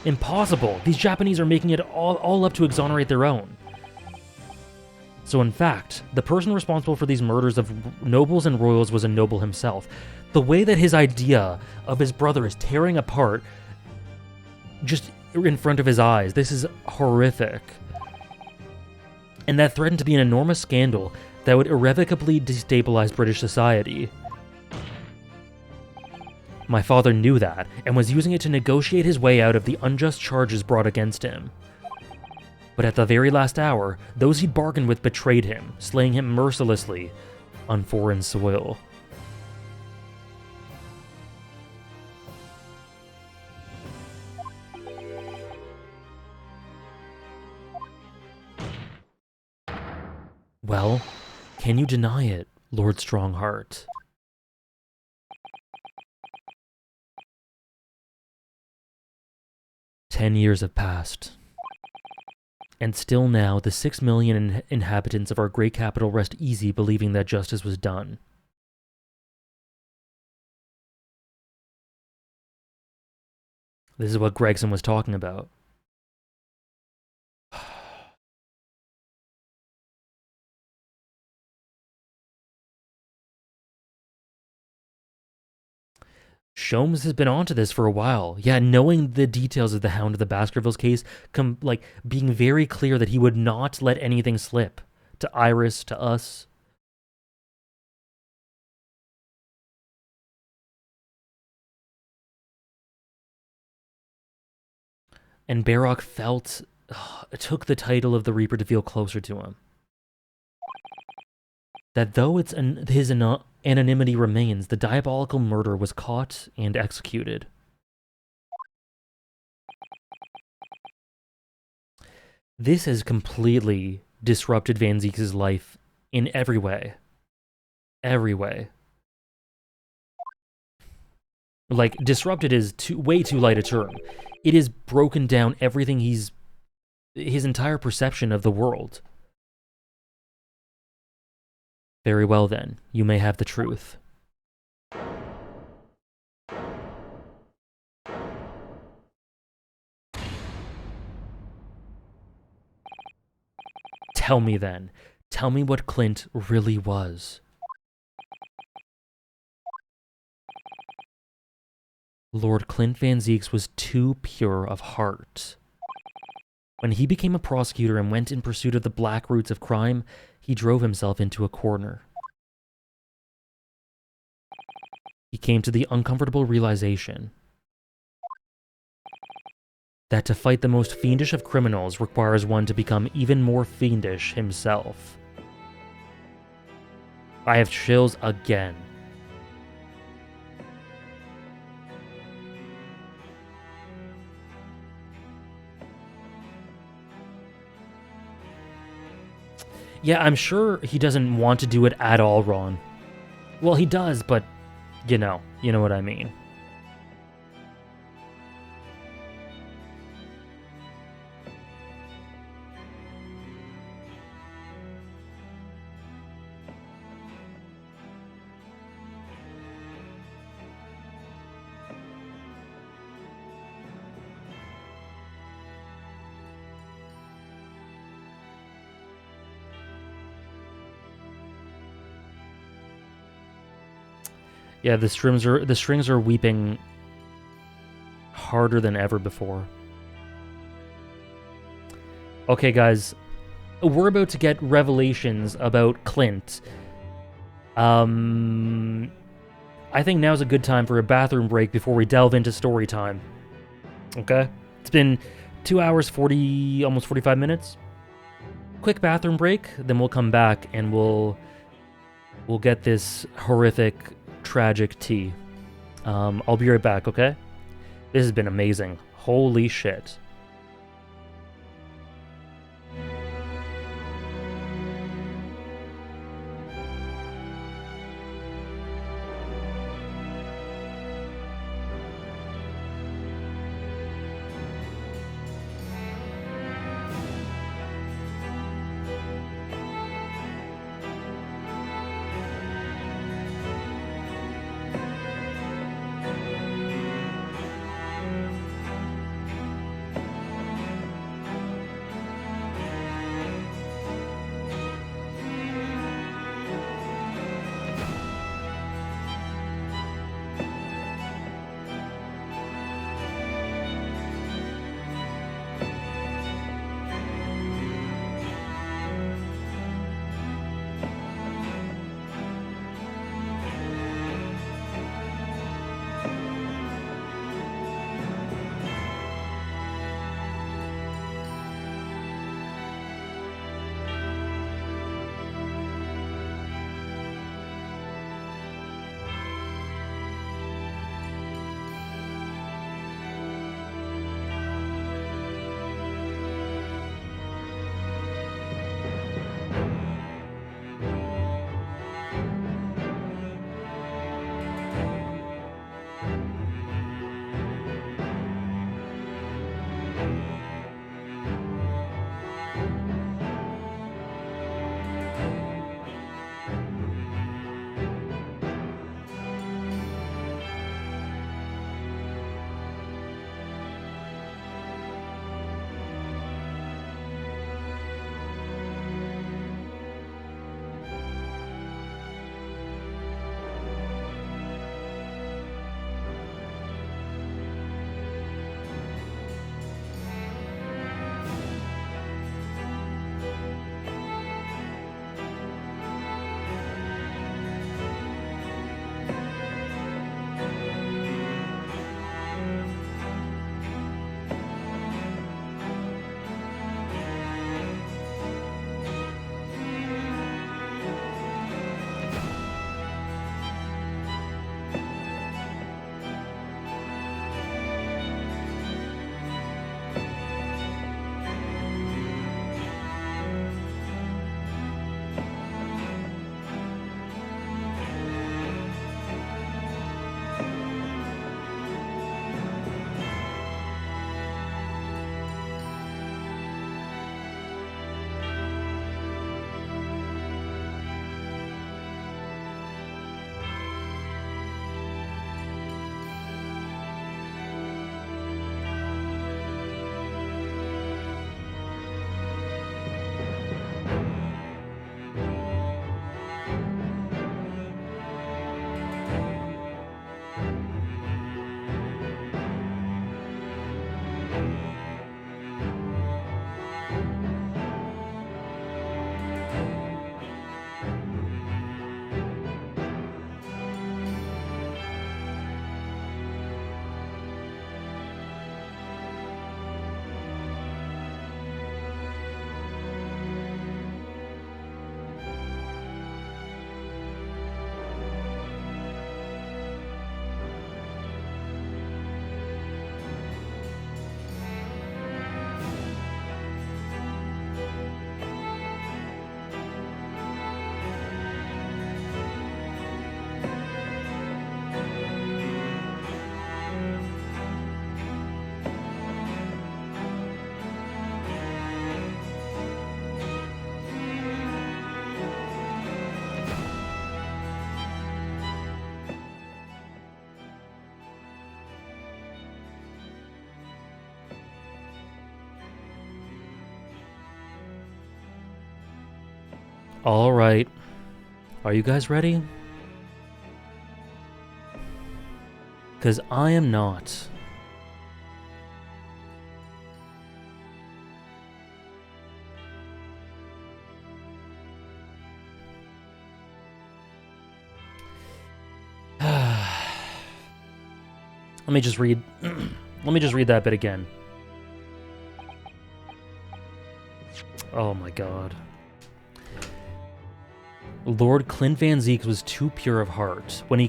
Impossible! These Japanese are making it all up to exonerate their own. So in fact, the person responsible for these murders of nobles and royals was a noble himself. The way that his idea of his brother is tearing apart just in front of his eyes, this is horrific. And that threatened to be an enormous scandal that would irrevocably destabilize British society. My father knew that, and was using it to negotiate his way out of the unjust charges brought against him. But at the very last hour, those he'd bargained with betrayed him, slaying him mercilessly on foreign soil. Well, can you deny it, Lord Strongheart. "10 years have passed. And still now, the 6 million inhabitants of our great capital rest easy, believing that justice was done. This is what Gregson was talking about. Sholmes has been onto this for a while. Yeah, knowing the details of the Hound of the Baskervilles case, being very clear that he would not let anything slip. To Iris, to us. And Barrock took the title of the Reaper to feel closer to him. That though his anonymity remains, the diabolical murderer was caught and executed. This has completely disrupted Van Zieks' life in every way. Every way. Like, disrupted is way too light a term. It has broken down everything his entire perception of the world. Very well then, you may have the truth. Tell me then. Tell me what Clint really was. Lord Clint Van Zieks was too pure of heart. When he became a prosecutor and went in pursuit of the black roots of crime, he drove himself into a corner. He came to the uncomfortable realization that to fight the most fiendish of criminals requires one to become even more fiendish himself. I have chills again. Yeah, I'm sure he doesn't want to do it at all, Ron. Well, he does, but you know what I mean. Yeah, the strings are weeping harder than ever before. Okay, guys, we're about to get revelations about Clint. I think now's a good time for a bathroom break before we delve into story time. Okay? It's been 2 hours, 40, almost 45 minutes. Quick bathroom break, then we'll come back and we'll get this horrific, tragic tea. I'll be right back, okay? This has been amazing. Holy shit. All right. Are you guys ready? Because I am not. Let me just read. Let me just read that bit again. Oh my god. Lord Clint Van Zieks was too pure of heart. When he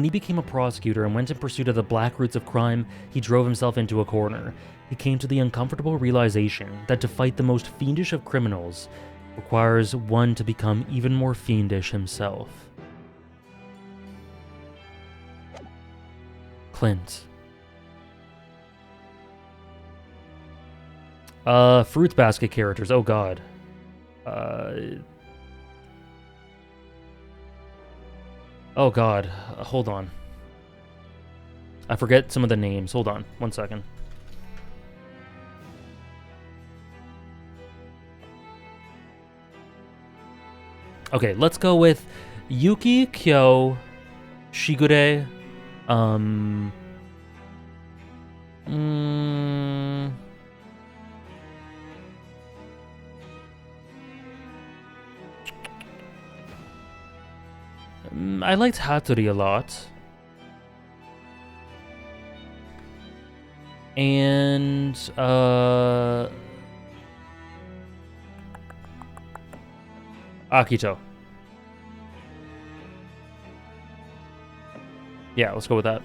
became a prosecutor and went in pursuit of the black roots of crime, he drove himself into a corner. He came to the uncomfortable realization that to fight the most fiendish of criminals requires one to become even more fiendish himself. Clint. Fruits basket characters. Oh god. Oh god. Hold on. I forget some of the names. Hold on. 1 second. Okay, let's go with Yuki, Kyo, Shigure, I liked Hattori a lot. And, Akito. Yeah, let's go with that.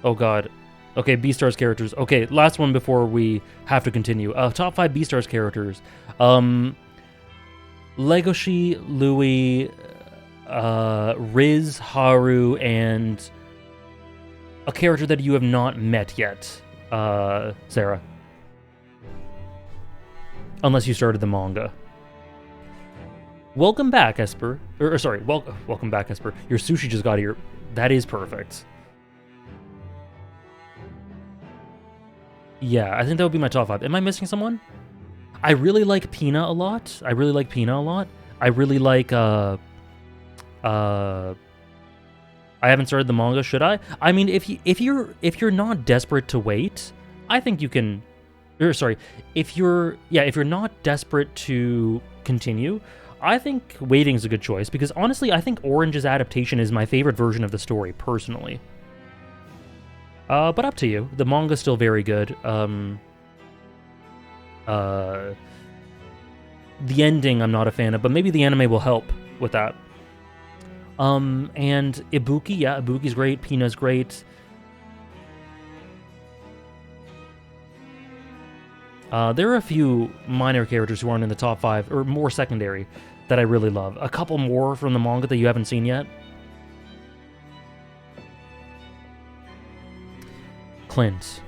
Oh god. Okay, B-Stars characters. Okay, last one before we have to continue. Top 5 B-Stars characters. Legoshi, Louis, Riz, Haru, and a character that you have not met yet, Sarah. Unless you started the manga. Welcome back, Esper. Sorry, welcome back, Esper. Your sushi just got here. That is perfect. Yeah, I think that would be my top 5. Am I missing someone? I really like Pina a lot. I really like, I haven't started the manga, should I? I mean, if you're not desperate to wait, I think you can. Sorry, if you're not desperate to continue, I think waiting's a good choice because honestly, I think Orange's adaptation is my favorite version of the story personally. But up to you. The manga's still very good. The ending I'm not a fan of, but maybe the anime will help with that. And Ibuki, yeah, Ibuki's great, Pina's great. There are a few minor characters who aren't in the top 5, or more secondary, that I really love. A couple more from the manga that you haven't seen yet. Clint.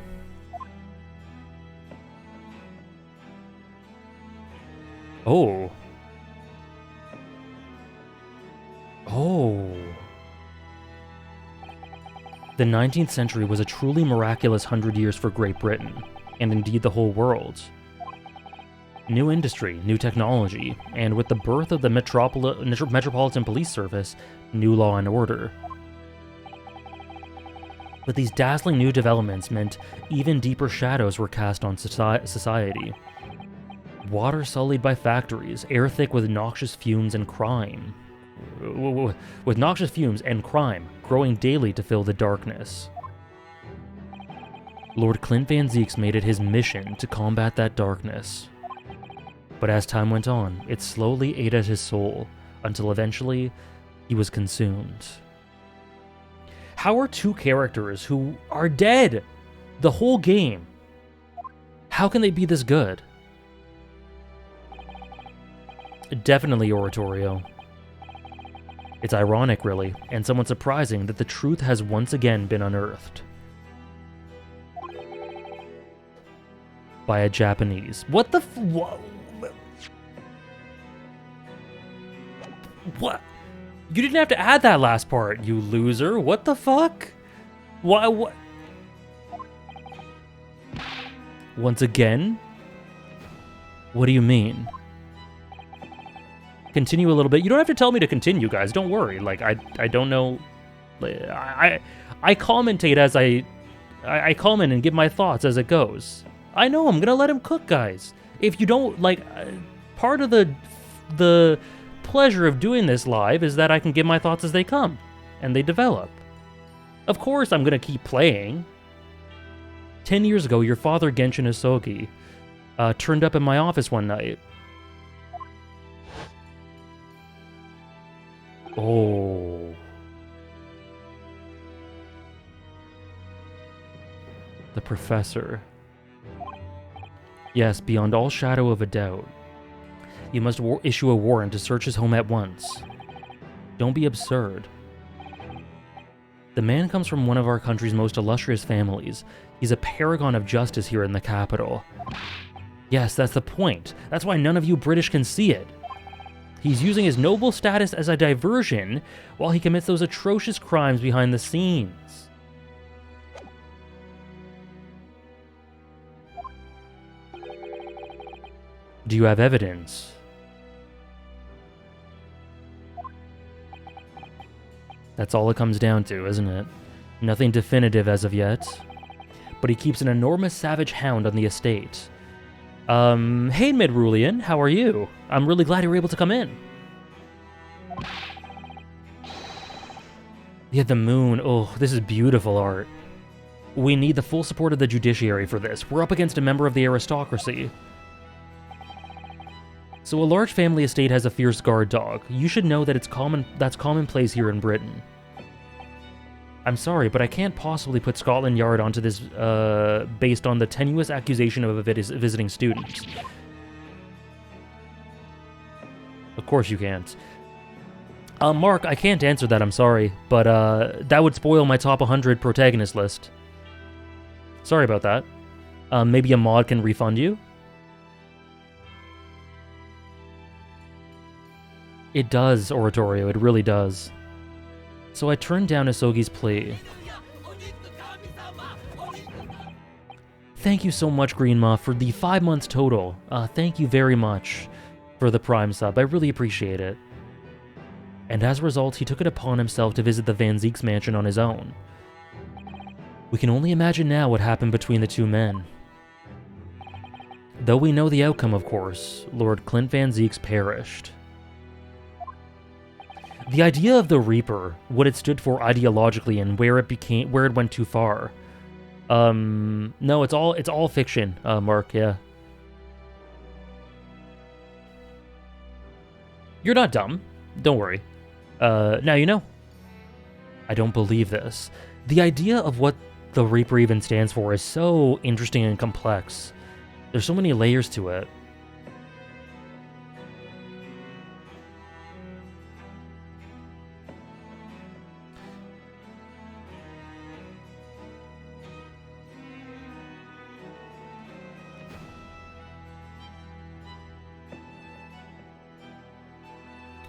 Oh. Oh. The 19th century was a truly miraculous 100 years for Great Britain, and indeed the whole world. New industry, new technology, and with the birth of the Metropolitan Police Service, new law and order. But these dazzling new developments meant even deeper shadows were cast on society. Water sullied by factories, air thick with noxious fumes and crime. With noxious fumes and crime growing daily to fill the darkness. Lord Clint Van Zieks made it his mission to combat that darkness. But as time went on, it slowly ate at his soul, until eventually, he was consumed. How are two characters who are dead the whole game, how can they be this good? Definitely Oratorio. It's ironic, really, and somewhat surprising that the truth has once again been unearthed. By a Japanese. What the What? You didn't have to add that last part, you loser. What the fuck? Why, what? Once again? What do you mean? Continue a little bit. You don't have to tell me to continue, guys. Don't worry. Like, I don't know. I commentate as I comment and give my thoughts as it goes. I know I'm gonna let him cook, guys. If you don't, like, part of the pleasure of doing this live is that I can give my thoughts as they come, and they develop. Of course I'm gonna keep playing. 10 years ago, your father, Genshin Isogi, turned up in my office one night. Oh. The professor. Yes, beyond all shadow of a doubt. You must issue a warrant to search his home at once. Don't be absurd. The man comes from one of our country's most illustrious families. He's a paragon of justice here in the capital. Yes, that's the point. That's why none of you British can see it. He's using his noble status as a diversion while he commits those atrocious crimes behind the scenes. Do you have evidence? That's all it comes down to, isn't it? Nothing definitive as of yet. But he keeps an enormous savage hound on the estate. Hey Midrulian, how are you? I'm really glad you were able to come in. Yeah, the moon. Oh, this is beautiful art. We need the full support of the judiciary for this. We're up against a member of the aristocracy. So a large family estate has a fierce guard dog. You should know that that's commonplace here in Britain. I'm sorry, but I can't possibly put Scotland Yard onto this based on the tenuous accusation of a visiting student. Of course you can't. Mark, I can't answer that, I'm sorry, but that would spoil my top 100 protagonist list. Sorry about that. Maybe a mod can refund you? It does, Oratorio, it really does. So I turned down Isogi's plea. Thank you so much, Greenma, for the 5 months total. Thank you very much for the Prime sub. I really appreciate it. And as a result, he took it upon himself to visit the Van Zieks mansion on his own. We can only imagine now what happened between the two men. Though we know the outcome, of course, Lord Clint Van Zieks perished. The idea of the Reaper, what it stood for ideologically, and where it went too far. No, it's all fiction, Mark, yeah. You're not dumb. Don't worry. Now you know. I don't believe this. The idea of what the Reaper even stands for is so interesting and complex. There's so many layers to it.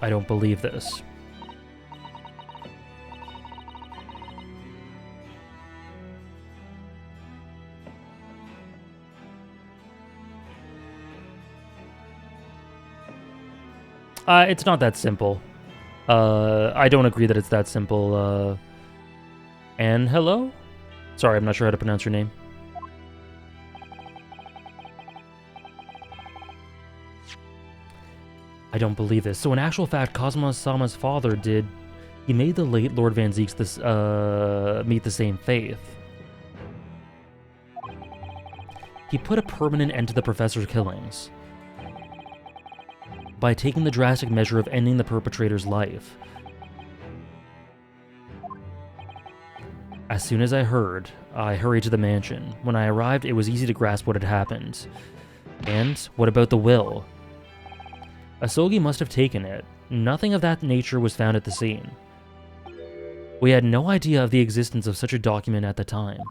I don't believe this. It's not that simple. I don't agree that it's that simple. And hello? Sorry, I'm not sure how to pronounce your name. I don't believe this. So in actual fact, Kazuma-sama's father he made the late Lord Van Zieks meet the same faith. He put a permanent end to the professor's killings by taking the drastic measure of ending the perpetrator's life. As soon as I heard, I hurried to the mansion. When I arrived, it was easy to grasp what had happened. And what about the will? Isogi must have taken it. Nothing of that nature was found at the scene. We had no idea of the existence of such a document at the time.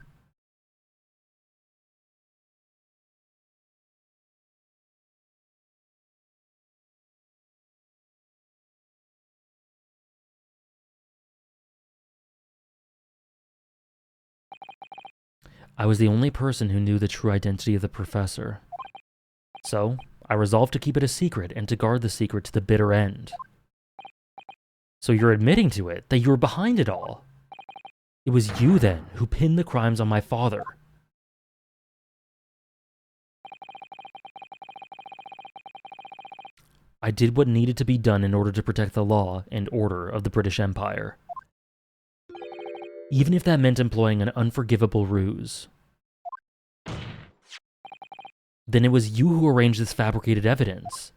I was the only person who knew the true identity of the professor. So, I resolved to keep it a secret and to guard the secret to the bitter end. So you're admitting to it, that you were behind it all. It was you, then, who pinned the crimes on my father. I did what needed to be done in order to protect the law and order of the British Empire. Even if that meant employing an unforgivable ruse. Then it was you who arranged this fabricated evidence.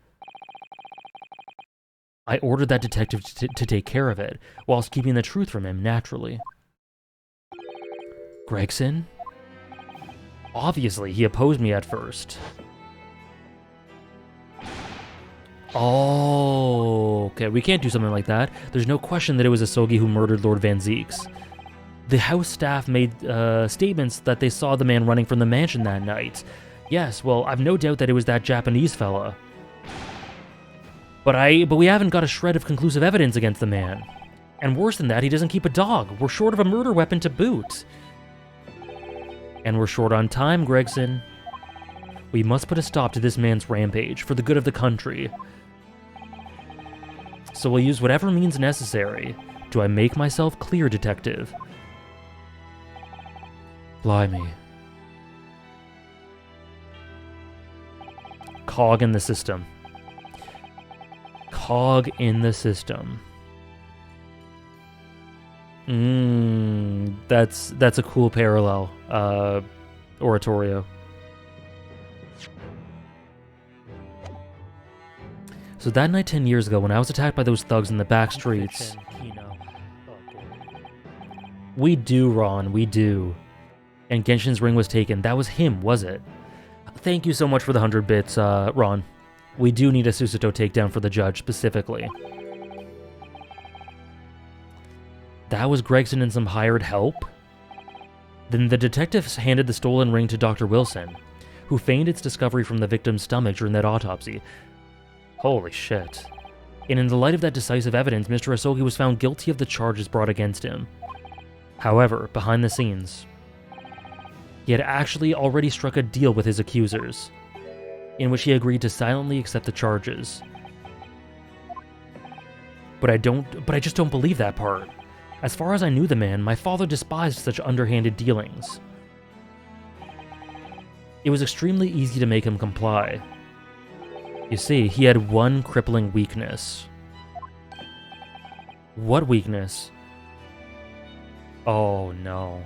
I ordered that detective to take care of it, whilst keeping the truth from him, naturally. Gregson? Obviously, he opposed me at first. Oh, okay, we can't do something like that. There's no question that it was Asogi who murdered Lord Van Zeeks. The house staff made statements that they saw the man running from the mansion that night. Yes, well, I've no doubt that it was that Japanese fella. But we haven't got a shred of conclusive evidence against the man. And worse than that, he doesn't keep a dog. We're short of a murder weapon to boot. And we're short on time, Gregson. We must put a stop to this man's rampage for the good of the country. So we'll use whatever means necessary. Do I make myself clear, detective? Blimey. Cog in the system. Cog in the system. That's a cool parallel. Oratorio. So that night 10 years ago, when I was attacked by those thugs in the back streets... We do, Ron, we do. And Genshin's ring was taken. That was him, was it? Thank you so much for the 100 bits, Ron. We do need a Susato takedown for the judge, specifically. That was Gregson and some hired help? Then the detectives handed the stolen ring to Dr. Wilson, who feigned its discovery from the victim's stomach during that autopsy. Holy shit. And in the light of that decisive evidence, Mr. Asogi was found guilty of the charges brought against him. However, behind the scenes, he had actually already struck a deal with his accusers, in which he agreed to silently accept the charges. But I just don't believe that part. As far as I knew the man, my father despised such underhanded dealings. It was extremely easy to make him comply. You see, he had one crippling weakness. What weakness? Oh no.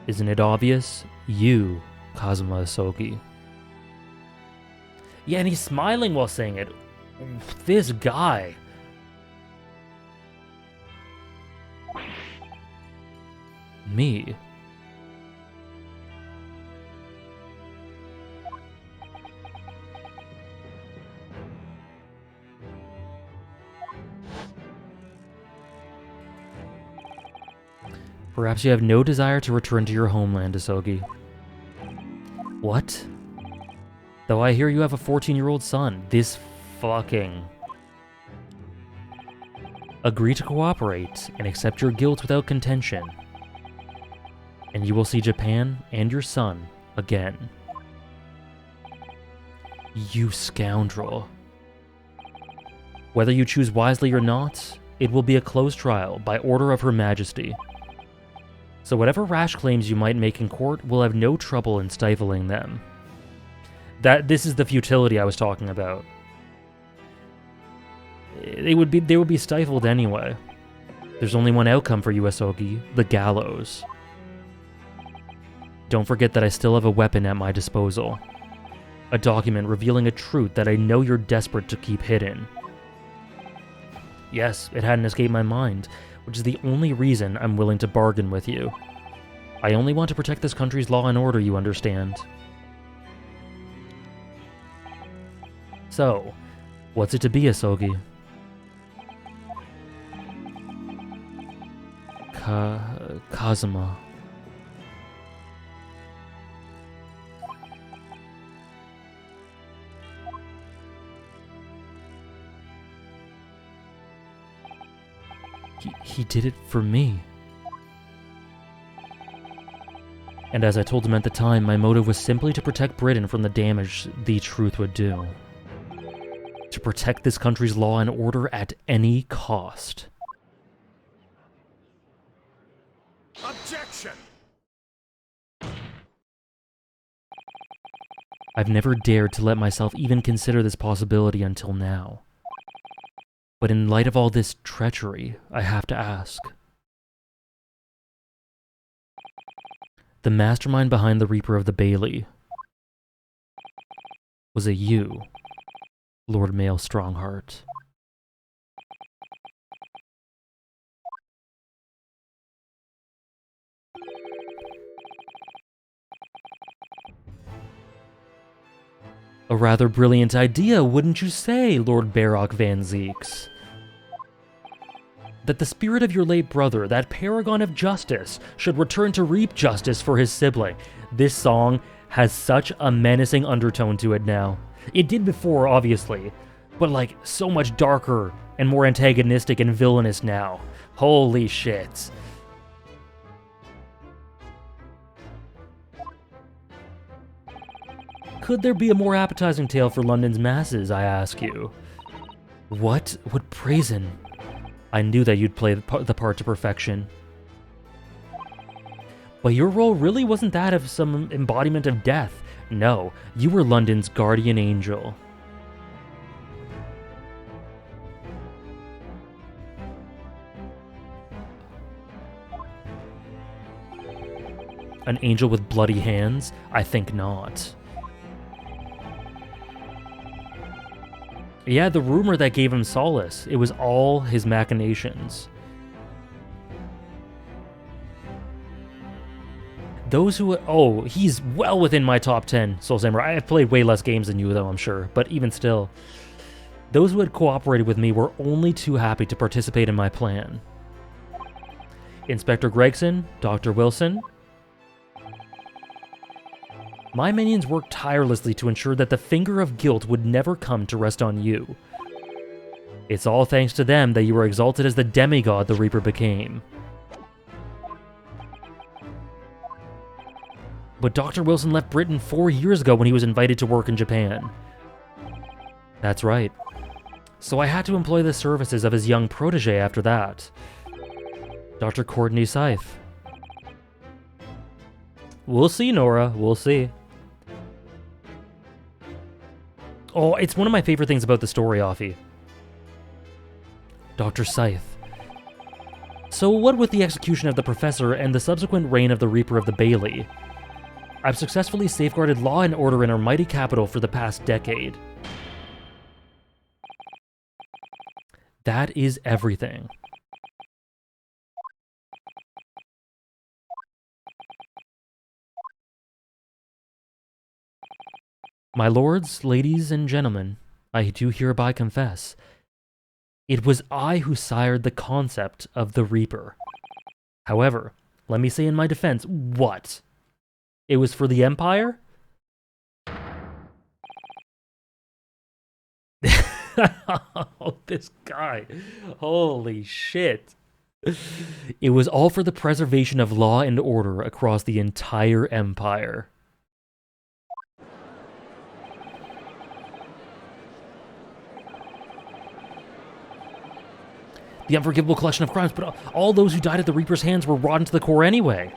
Isn't it obvious? You, Kazuma Asogi. Yeah, and he's smiling while saying it. This guy. Me. Perhaps you have no desire to return to your homeland, Asogi. What? Though I hear you have a 14-year-old son. This fucking... Agree to cooperate and accept your guilt without contention. And you will see Japan and your son again. You scoundrel. Whether you choose wisely or not, it will be a closed trial by order of Her Majesty. So whatever rash claims you might make in court will have no trouble in stifling them. This is the futility I was talking about. They would be stifled anyway. There's only one outcome for you, Asogi, the gallows. Don't forget that I still have a weapon at my disposal. A document revealing a truth that I know you're desperate to keep hidden. Yes, it hadn't escaped my mind, which is the only reason I'm willing to bargain with you. I only want to protect this country's law and order, you understand. So, what's it to be, Asogi? Kazuma. He did it for me. And as I told him at the time, my motive was simply to protect Britain from the damage the truth would do. To protect this country's law and order at any cost. Objection! I've never dared to let myself even consider this possibility until now. But in light of all this treachery, I have to ask. The mastermind behind the Reaper of the Bailey, was it you, Lord Mael Strongheart? A rather brilliant idea, wouldn't you say, Lord Barrock Van Zeeks? That the spirit of your late brother, that paragon of justice, should return to reap justice for his sibling. This song has such a menacing undertone to it now. It did before, obviously, but like so much darker and more antagonistic and villainous now. Holy shit. Could there be a more appetizing tale for London's masses, I ask you? What would brazen? I knew that you'd play the part to perfection. But your role really wasn't that of some embodiment of death. No, you were London's guardian angel. An angel with bloody hands? I think not. Yeah, the rumor that gave him solace. It was all his machinations. Those who... Oh, he's well within my top 10, Soul Samurai. I've played way less games than you, though, I'm sure. But even still, those who had cooperated with me were only too happy to participate in my plan. Inspector Gregson, Dr. Wilson. My minions worked tirelessly to ensure that the finger of guilt would never come to rest on you. It's all thanks to them that you were exalted as the demigod the Reaper became. But Dr. Wilson left Britain 4 years ago when he was invited to work in Japan. That's right. So I had to employ the services of his young protege after that. Dr. Courtney Scythe. We'll see, Nora. We'll see. Oh, it's one of my favorite things about the story, Offie. Dr. Scythe. So what with the execution of the Professor and the subsequent reign of the Reaper of the Bailey? I've successfully safeguarded law and order in our mighty capital for the past decade. That is everything. My lords, ladies, and gentlemen, I do hereby confess, it was I who sired the concept of the Reaper. However, let me say in my defense, what? It was for the Empire? Oh, this guy. Holy shit. It was all for the preservation of law and order across the entire Empire. The unforgivable collection of crimes, but all those who died at the Reaper's hands were rotten to the core anyway.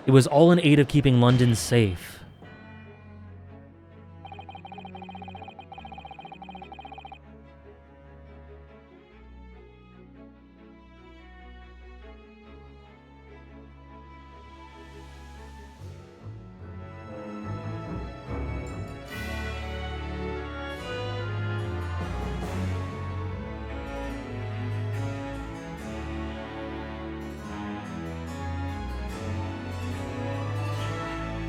It was all in aid of keeping London safe.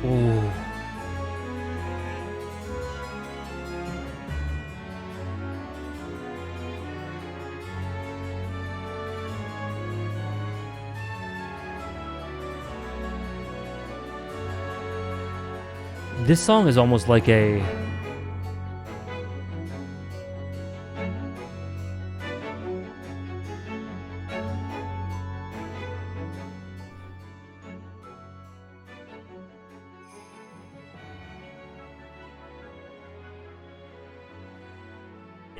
Ooh. This song is almost like a...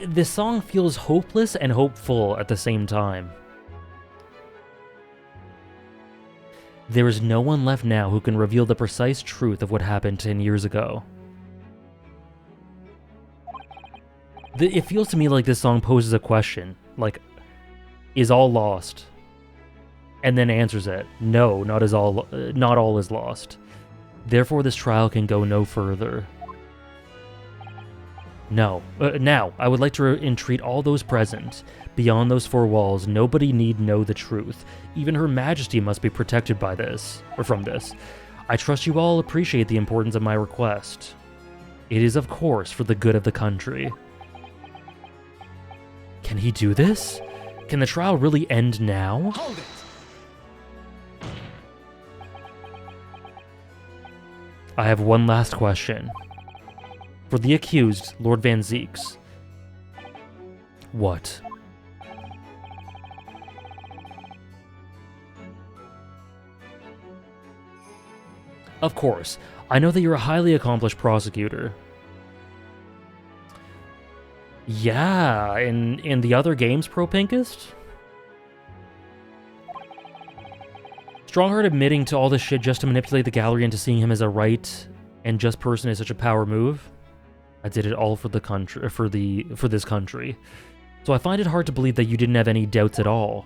This song feels hopeless and hopeful at the same time. There is no one left now who can reveal the precise truth of what happened 10 years ago. It feels to me like this song poses a question, like, is all lost? And then answers it, no, not all is lost. Therefore, this trial can go no further. No. Now, I would like to entreat all those present. Beyond those four walls, nobody need know the truth. Even Her Majesty must be protected by this, or from this. I trust you all appreciate the importance of my request. It is, of course, for the good of the country. Can he do this? Can the trial really end now? Hold it! I have one last question. For the accused, Lord Van Zieks. What? Of course, I know that you're a highly accomplished prosecutor. Yeah, in the other games, Pro Pinkist? Strongheart admitting to all this shit just to manipulate the gallery into seeing him as a right and just person is such a power move. I did it all for the country, for this country. So I find it hard to believe that you didn't have any doubts at all.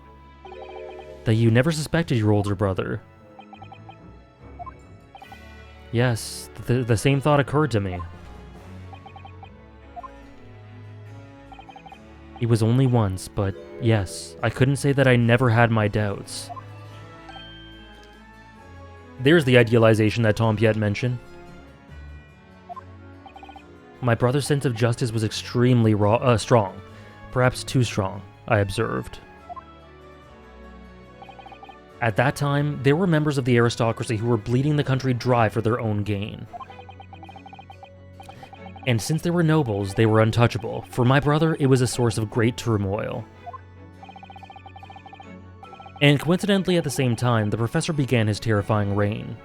That you never suspected your older brother. Yes, the same thought occurred to me. It was only once, but yes, I couldn't say that I never had my doubts. There's the idealization that Tom Piet mentioned. My brother's sense of justice was extremely strong. Perhaps too strong, I observed. At that time, there were members of the aristocracy who were bleeding the country dry for their own gain. And since they were nobles, they were untouchable. For my brother, it was a source of great turmoil. And coincidentally, at the same time, the professor began his terrifying reign.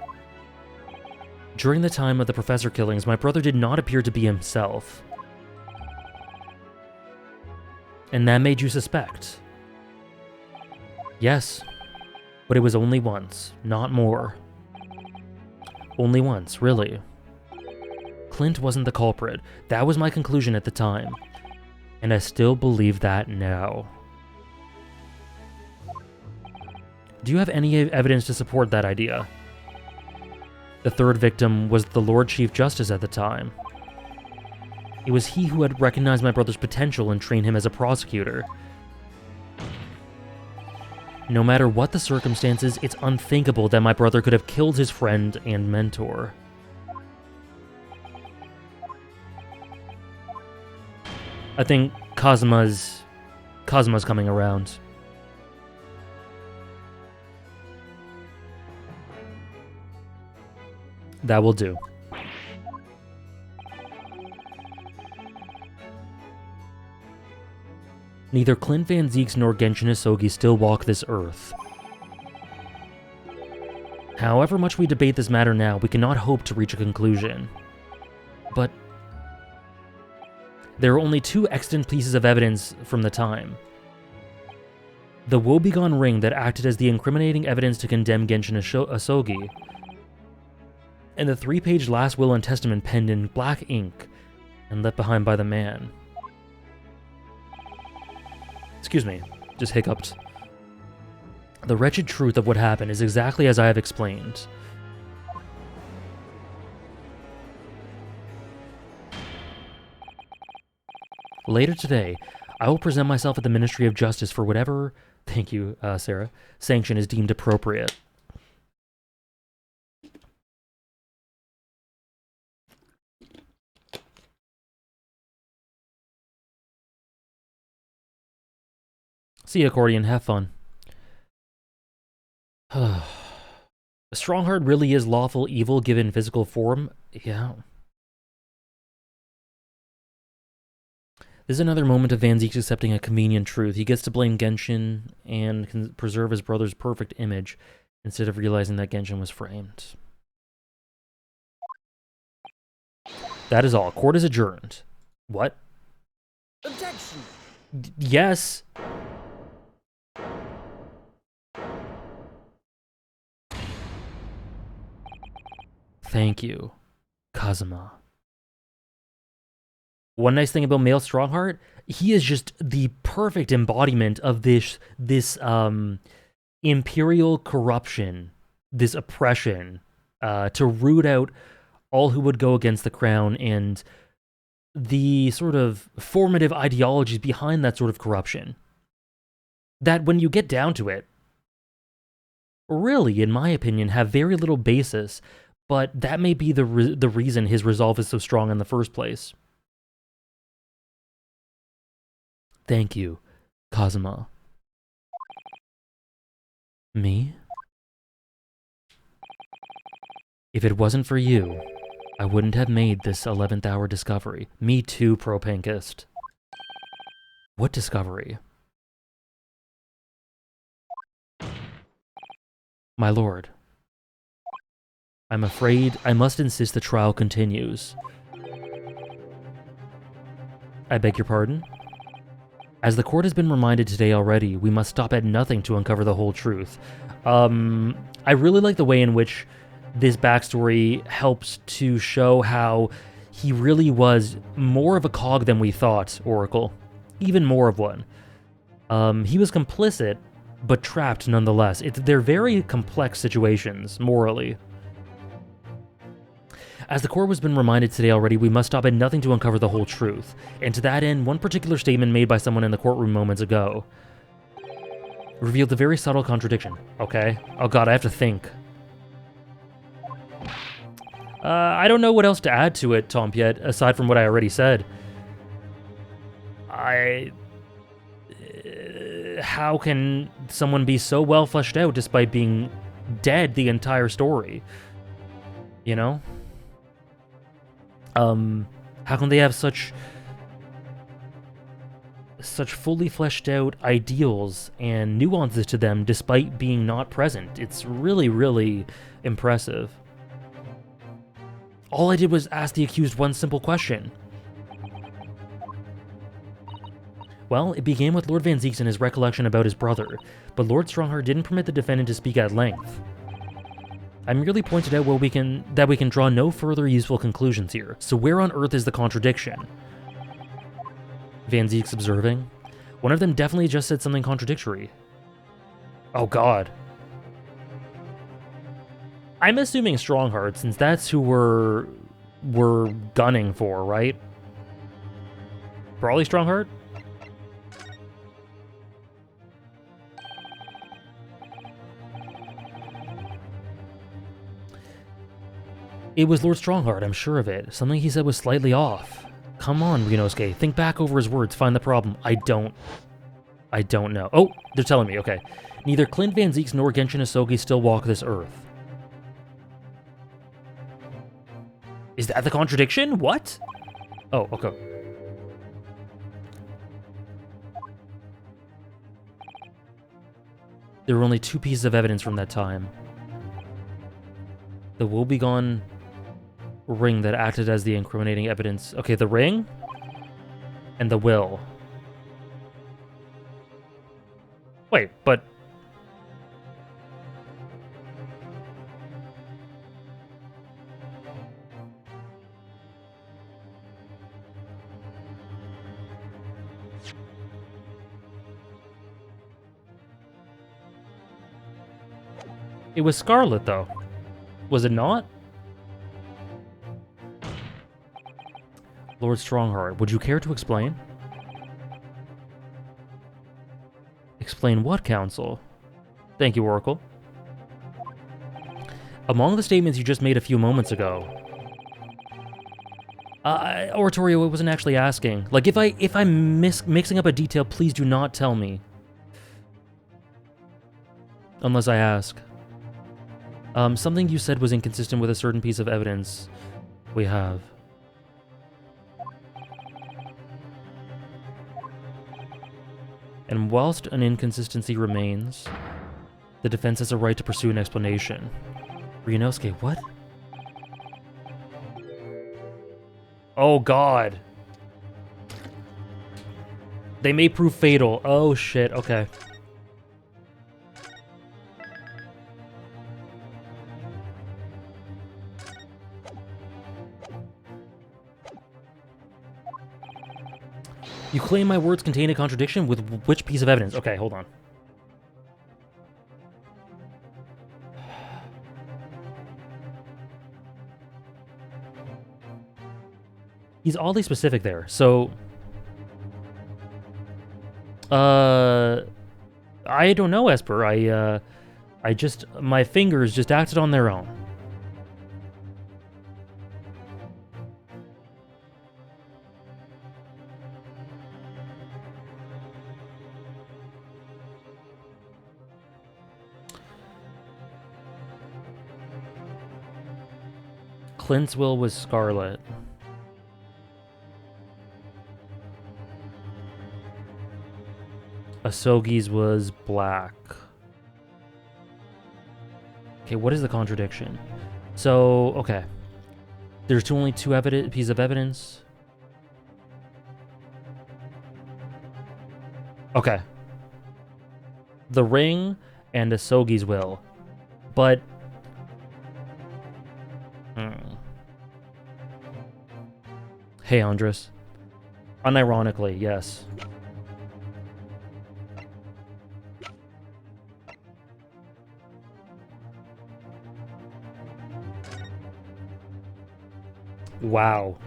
During the time of the professor killings, my brother did not appear to be himself. And that made you suspect. Yes, but it was only once, not more. Only once, really. Clint wasn't the culprit. That was my conclusion at the time. And I still believe that now. Do you have any evidence to support that idea? The third victim was the Lord Chief Justice at the time. It was he who had recognized my brother's potential and trained him as a prosecutor. No matter what the circumstances, it's unthinkable that my brother could have killed his friend and mentor. I think Kazuma's coming around. That will do. Neither Clint Van Zieks nor Genshin Hisogi still walk this earth. However much we debate this matter now, we cannot hope to reach a conclusion. But there are only two extant pieces of evidence from the time. The woebegone ring that acted as the incriminating evidence to condemn Genshin Hisogi, and the 3-page last will and testament penned in black ink and left behind by the man. Excuse me, just hiccuped. The wretched truth of what happened is exactly as I have explained. Later today, I will present myself at the Ministry of Justice for whatever, thank you, Sarah, sanction is deemed appropriate. See you, Accordion. Have fun. Strongheart really is lawful evil given physical form? Yeah. This is another moment of Van Zieks accepting a convenient truth. He gets to blame Genshin and can preserve his brother's perfect image instead of realizing that Genshin was framed. That is all. Court is adjourned. What? Objection! Yes. Thank you, Kazuma. One nice thing about male Strongheart, he is just the perfect embodiment of this imperial corruption, this oppression, to root out all who would go against the crown and the sort of formative ideologies behind that sort of corruption. That when you get down to it, really, in my opinion, have very little basis, but that may be the reason his resolve is so strong in the first place. Thank you, Kazuma. Me? If it wasn't for you, I wouldn't have made this 11th hour discovery. Me too, Propankist. What discovery? My lord, I'm afraid I must insist the trial continues. I beg your pardon? As the court has been reminded today already, we must stop at nothing to uncover the whole truth. I really like the way in which this backstory helps to show how he really was more of a cog than we thought, Oracle. Even more of one. He was complicit, but trapped nonetheless. They're very complex situations, morally. As the court has been reminded today already, we must stop at nothing to uncover the whole truth. And to that end, one particular statement made by someone in the courtroom moments ago revealed a very subtle contradiction. Okay? Oh god, I have to think. I don't know what else to add to it, Tompiet, aside from what I already said. How can someone be so well fleshed out despite being dead the entire story? You know? How can they have such fully fleshed out ideals and nuances to them despite being not present? It's really, really impressive. All I did was ask the accused one simple question. Well, it began with Lord Van Zieks and his recollection about his brother, but Lord Strongheart didn't permit the defendant to speak at length. I merely pointed out that we can draw no further useful conclusions here, so where on earth is the contradiction? Van Zieks observing. One of them definitely just said something contradictory. Oh god. I'm assuming Strongheart, since that's who we're gunning for, right? Probably Strongheart? It was Lord Strongheart, I'm sure of it. Something he said was slightly off. Come on, Ryunosuke, think back over his words, find the problem. I don't know. Oh, they're telling me, okay. Neither Clint Van Zieks nor Genshin Isogi still walk this earth. Is that the contradiction? What? Oh, okay. There were only 2 pieces of evidence from that time. The woebegone ring that acted as the incriminating evidence. Okay, the ring and the will. Wait, but... It was Scarlet, though. Was it not? Lord Strongheart, would you care to explain? Explain what, Counsel? Thank you, Oracle. Among the statements you just made a few moments ago... Oratorio, I wasn't actually asking. Like, if I'm mixing up a detail, please do not tell me. Unless I ask. Something you said was inconsistent with a certain piece of evidence we have. And whilst an inconsistency remains, the defense has a right to pursue an explanation. Ryunosuke, what? Oh god. They may prove fatal. Oh, shit. Okay. You claim my words contain a contradiction with which piece of evidence? Okay, hold on. He's oddly specific there. So, I don't know, Esper. I just, my fingers just acted on their own. Clint's will was scarlet. Asogi's was black. Okay, what is the contradiction? So, okay. There's only two pieces of evidence. Okay. The ring and Asogi's will. But... Hey, Andres. Unironically, yes. Wow.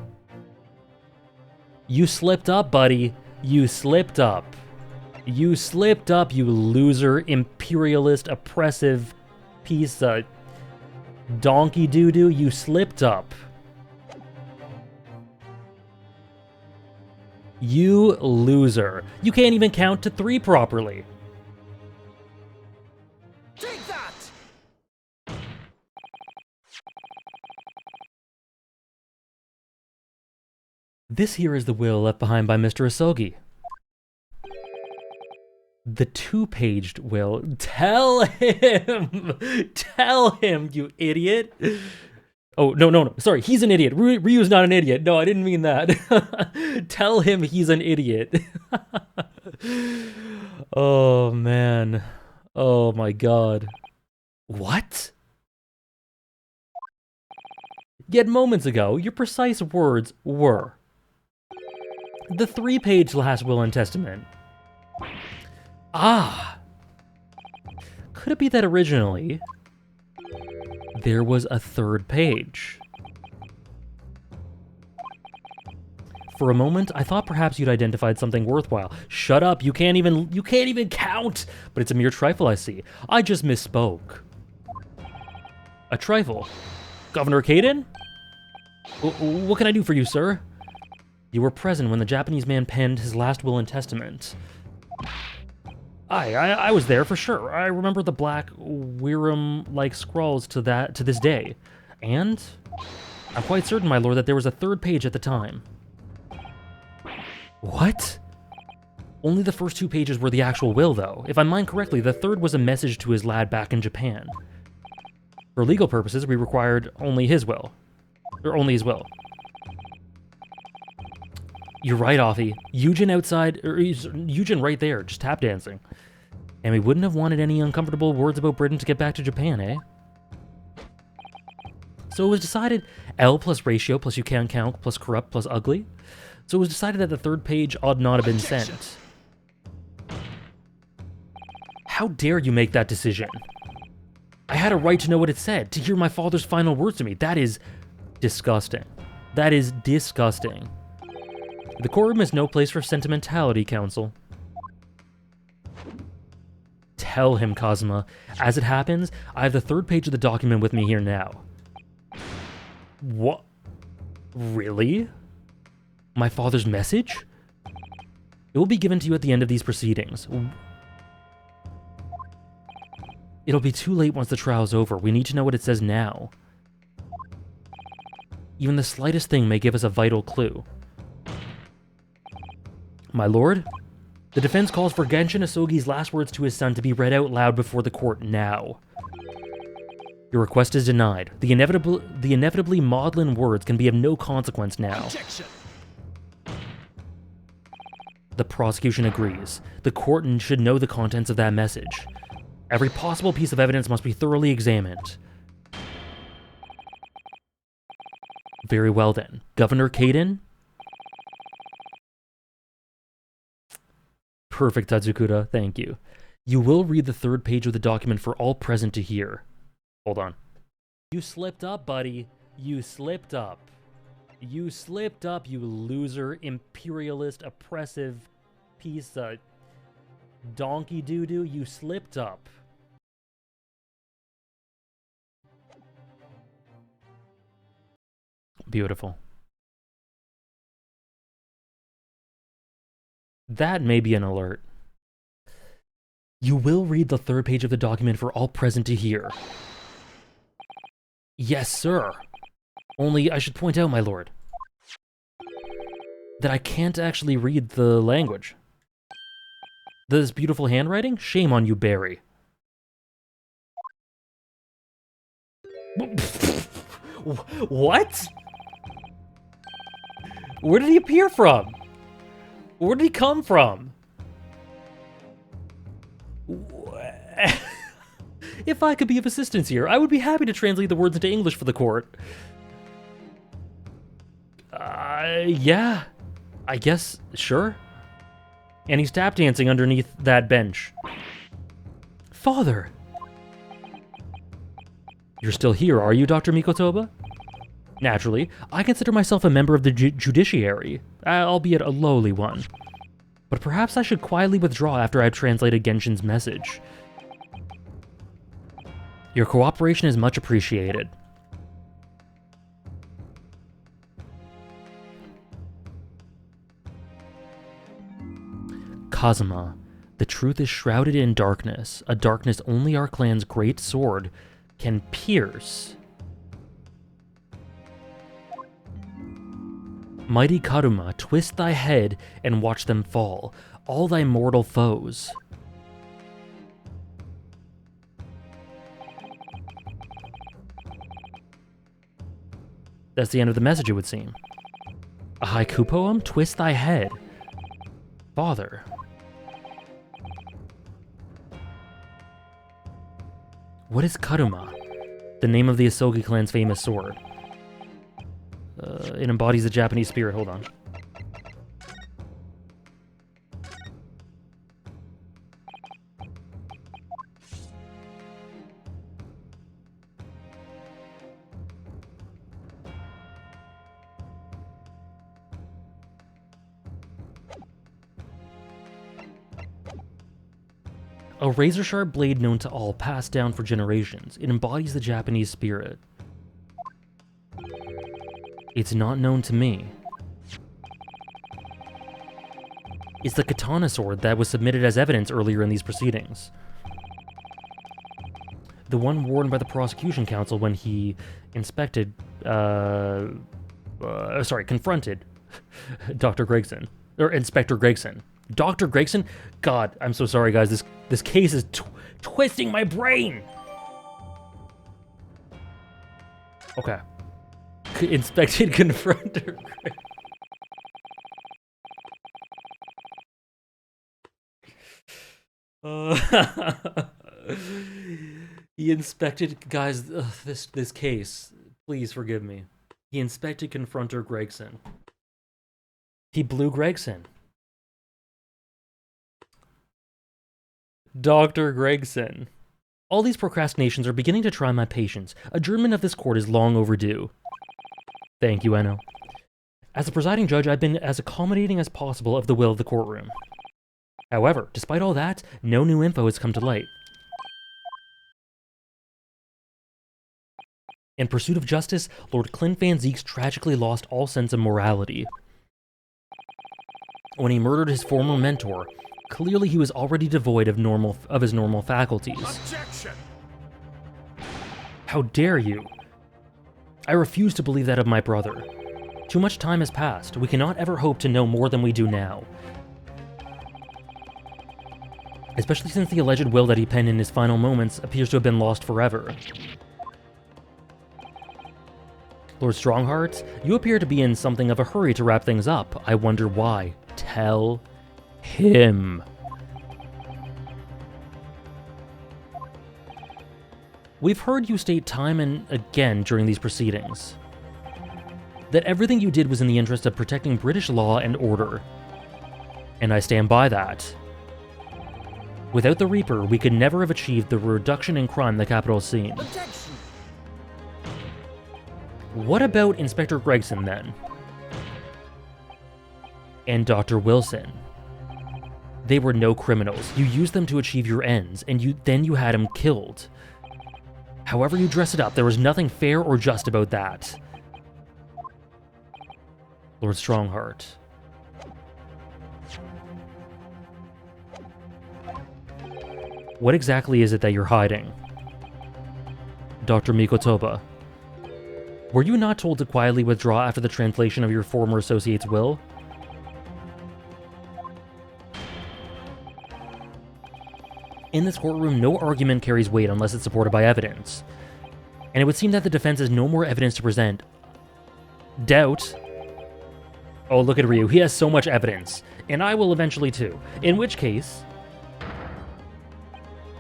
You slipped up, buddy. You slipped up. You slipped up, you loser, imperialist, oppressive piece of donkey doo-doo. You slipped up. You loser. You can't even count to 3 properly. Take that! This here is the will left behind by Mr. Asogi. The 2-paged will. Tell him! Tell him, you idiot! Oh, no. Sorry, he's an idiot. Ryu's not an idiot. No, I didn't mean that. Tell him he's an idiot. Oh, man. Oh, my God. What? Yet moments ago, your precise words were... the 3-page last will and testament. Ah! Could it be that originally... there was a 3rd page? For a moment, I thought perhaps you'd identified something worthwhile. Shut up, you can't even count! But it's a mere trifle, I see. I just misspoke. A trifle? Governor Kaden? What can I do for you, sir? You were present when the Japanese man penned his last will and testament. I was there for sure. I remember the black Wirram-like scrawls to this day. And I'm quite certain, my lord, that there was a 3rd page at the time. What? Only the first 2 pages were the actual will, though. If I mind correctly, the 3rd was a message to his lad back in Japan. For legal purposes, we required only his will. Or only his will. You're right, Offie. Eugen outside, or Eugen right there, just tap dancing. And we wouldn't have wanted any uncomfortable words about Britain to get back to Japan, eh? So it was decided L plus ratio plus you can count plus corrupt plus ugly. So it was decided that the 3rd page ought not have been sent. How dare you make that decision? I had a right to know what it said, to hear my father's final words to me. That is disgusting. That is disgusting. The courtroom is no place for sentimentality, Counsel. Tell him, Kazuma. As it happens, I have the 3rd page of the document with me here now. What? Really? My father's message? It will be given to you at the end of these proceedings. It'll be too late once the trial's over. We need to know what it says now. Even the slightest thing may give us a vital clue. My lord, the defense calls for Genshin Asogi's last words to his son to be read out loud before the court now. Your request is denied. The inevitably maudlin words can be of no consequence now. Objection. The prosecution agrees. The court should know the contents of that message. Every possible piece of evidence must be thoroughly examined. Very well then. Governor Kaden? Perfect, Tatsukura. Thank you. You will read the third page of the document for all present to hear. Hold on. You slipped up, buddy. You slipped up. You slipped up, you loser, imperialist, oppressive piece of donkey doo-doo. You slipped up. Beautiful. That may be an alert. You will read the third page of the document for all present to hear. Yes, sir. Only I should point out, my lord, that I can't actually read the language. This beautiful handwriting? Shame on you, Barry. What? Where did he appear from? Where did he come from? If I could be of assistance here, I would be happy to translate the words into English for the court. Yeah. I guess, sure. And he's tap dancing underneath that bench. Father! You're still here, are you, Dr. Mikotoba? Naturally, I consider myself a member of the judiciary, albeit a lowly one. But perhaps I should quietly withdraw after I've translated Genshin's message. Your cooperation is much appreciated. Kazuma, the truth is shrouded in darkness, a darkness only our clan's great sword can pierce. Mighty Karuma, twist thy head and watch them fall, all thy mortal foes. That's the end of the message, it would seem. A haiku poem? Twist thy head. Father. What is Karuma? The name of the Asogi clan's famous sword. It embodies the Japanese spirit. Hold on. A razor-sharp blade known to all, passed down for generations. It embodies the Japanese spirit. It's not known to me. It's the katana sword that was submitted as evidence earlier in these proceedings. The one worn by the prosecution counsel when he confronted Dr. Gregson. Or Inspector Gregson. Dr. Gregson? God, I'm so sorry, guys. This case is twisting my brain! Okay. Inspected confronter. He inspected, guys, this case. Please forgive me. He inspected confronter Gregson. He blew Gregson. Dr. Gregson. All these procrastinations are beginning to try my patience. Adjournment of this court is long overdue. Thank you, Enno. As the presiding judge, I've been as accommodating as possible of the will of the courtroom. However, despite all that, no new info has come to light. In pursuit of justice, Lord Clint Van Zeeks tragically lost all sense of morality. When he murdered his former mentor, clearly he was already devoid of his normal faculties. Objection! How dare you? I refuse to believe that of my brother. Too much time has passed. We cannot ever hope to know more than we do now. Especially since the alleged will that he penned in his final moments appears to have been lost forever. Lord Strongheart, you appear to be in something of a hurry to wrap things up. I wonder why. Tell Him. We've heard you state time and again during these proceedings that everything you did was in the interest of protecting British law and order. And I stand by that. Without the Reaper, we could never have achieved the reduction in crime the capital has seen. Objection. What about Inspector Gregson, then? And Dr. Wilson? They were no criminals. You used them to achieve your ends, and then you had him killed. However you dress it up, there was nothing fair or just about that. Lord Strongheart. What exactly is it that you're hiding? Dr. Mikotoba. Were you not told to quietly withdraw after the translation of your former associate's will? In this courtroom, no argument carries weight unless it's supported by evidence. And it would seem that the defense has no more evidence to present. Doubt? Oh, look at Ryu. He has so much evidence. And I will eventually too. In which case,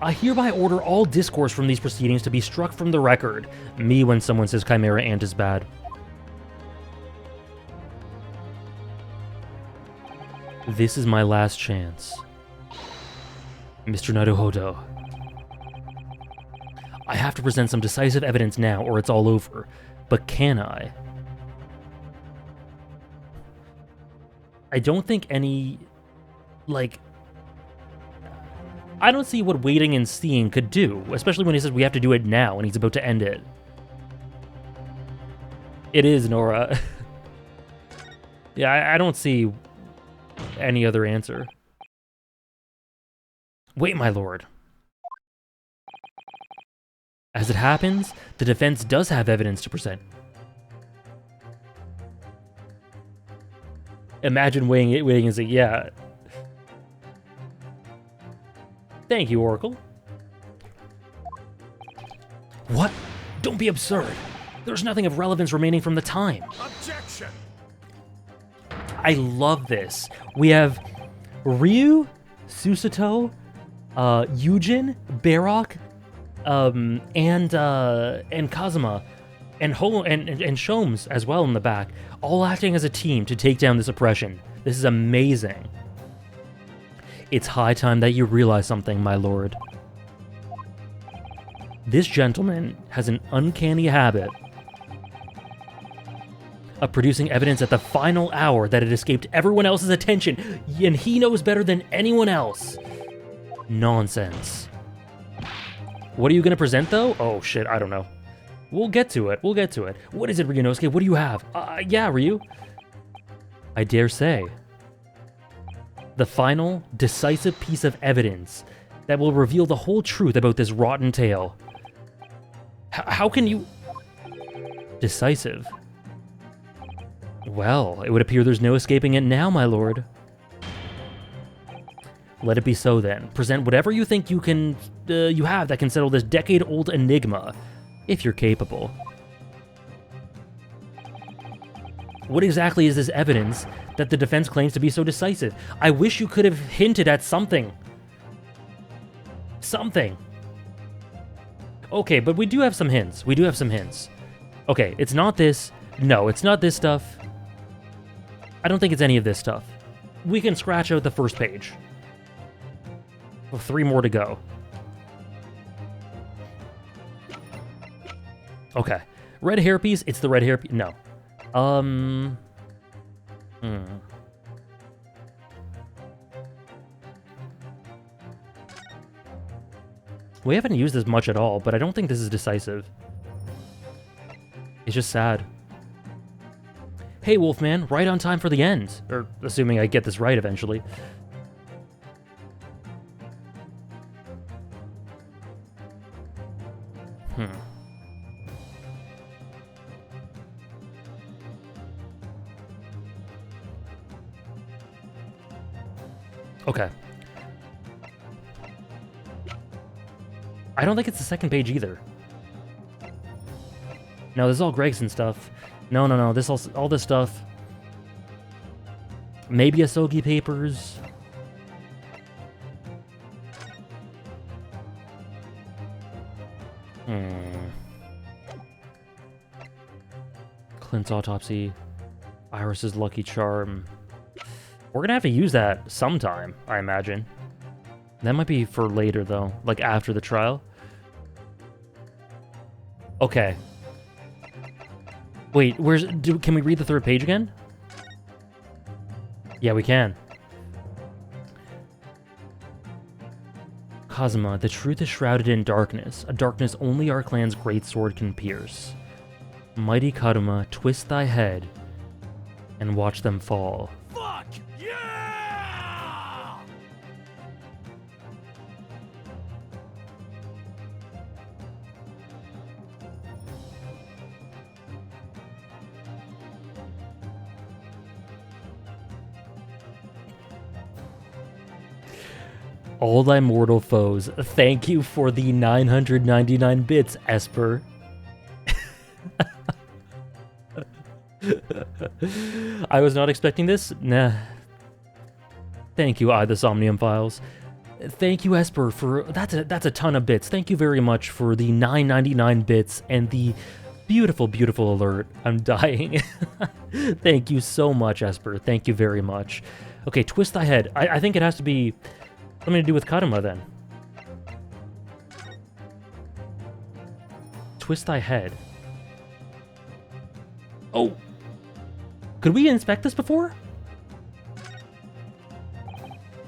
I hereby order all discourse from these proceedings to be struck from the record. Me when someone says Chimera Ant is bad. This is my last chance. Mr. Naruhodo. I have to present some decisive evidence now or it's all over. But can I? I don't think any... I don't see what waiting and seeing could do, especially when he says we have to do it now and he's about to end it. It is, Nora. Yeah, I don't see any other answer. Wait, my lord. As it happens, the defense does have evidence to present. Imagine waiting and saying, yeah. Thank you, Oracle. What? Don't be absurd. There's nothing of relevance remaining from the time. Objection. I love this. We have Ryu, Susato, Yujin, Barok, and Kazuma, and Shomes as well in the back, all acting as a team to take down this oppression. This is amazing. It's high time that you realize something, my lord. This gentleman has an uncanny habit of producing evidence at the final hour that it escaped everyone else's attention, and he knows better than anyone else. Nonsense. What are you gonna present, though? Oh, shit, I don't know. We'll get to it, What is it, Ryunosuke? What do you have? Yeah, Ryu. I dare say. The final, decisive piece of evidence that will reveal the whole truth about this rotten tale. How can you... Decisive? Well, it would appear there's no escaping it now, my lord. Let it be so, then. Present whatever you think you have that can settle this decade-old enigma, if you're capable. What exactly is this evidence that the defense claims to be so decisive? I wish you could have hinted at something. Something. Okay, but we do have some hints. Okay, it's not this. No, it's not this stuff. I don't think it's any of this stuff. We can scratch out the first page. Well, 3 more to go. Okay. Red hairpiece, it's the red hairpiece. No. We haven't used this much at all, but I don't think this is decisive. It's just sad. Hey, Wolfman, right on time for the end. Or, assuming I get this right eventually. Okay. I don't think it's the second page either. No, this is all Gregson stuff. No. All this stuff. Maybe Asogi papers. Parents' autopsy. Iris's lucky charm. We're gonna have to use that sometime, I imagine. That might be for later, though. Like, after the trial. Okay. Wait, can we read the third page again? Yeah, we can. Kazuma, the truth is shrouded in darkness, a darkness only our clan's great sword can pierce. Mighty Kaduma, twist thy head and watch them fall. Fuck yeah! All thy mortal foes, thank you for the 999 bits, Esper. I was not expecting this. Nah. Thank you, the Somnium Files. Thank you, Esper, for... That's a ton of bits. Thank you very much for the 999 bits and the beautiful, beautiful alert. I'm dying. Thank you so much, Esper. Thank you very much. Okay, twist thy head. I think it has to be something to do with Kaduma, then. Twist thy head. Oh! Could we inspect this before?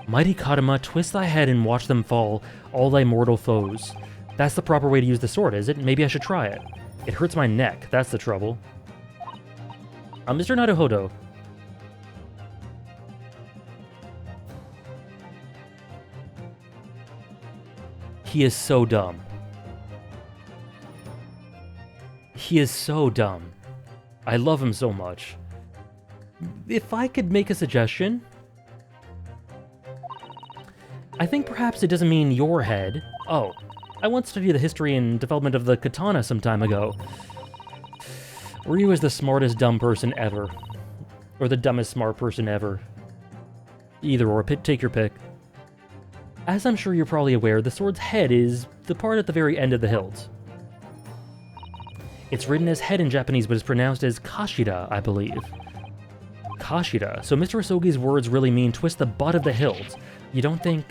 Mighty Kaduma, twist thy head and watch them fall, all thy mortal foes. That's the proper way to use the sword, is it? Maybe I should try it. It hurts my neck, that's the trouble. Mr. Naruhodo. He is so dumb. He is so dumb. I love him so much. If I could make a suggestion, I think perhaps it doesn't mean your head. Oh, I once studied the history and development of the katana some time ago. Ryu is the smartest dumb person ever. Or the dumbest smart person ever. Either or, take your pick. As I'm sure you're probably aware, the sword's head is the part at the very end of the hilt. It's written as head in Japanese, but is pronounced as kashira, I believe. Kashira. So Mr. Asogi's words really mean twist the butt of the hilt. You don't think...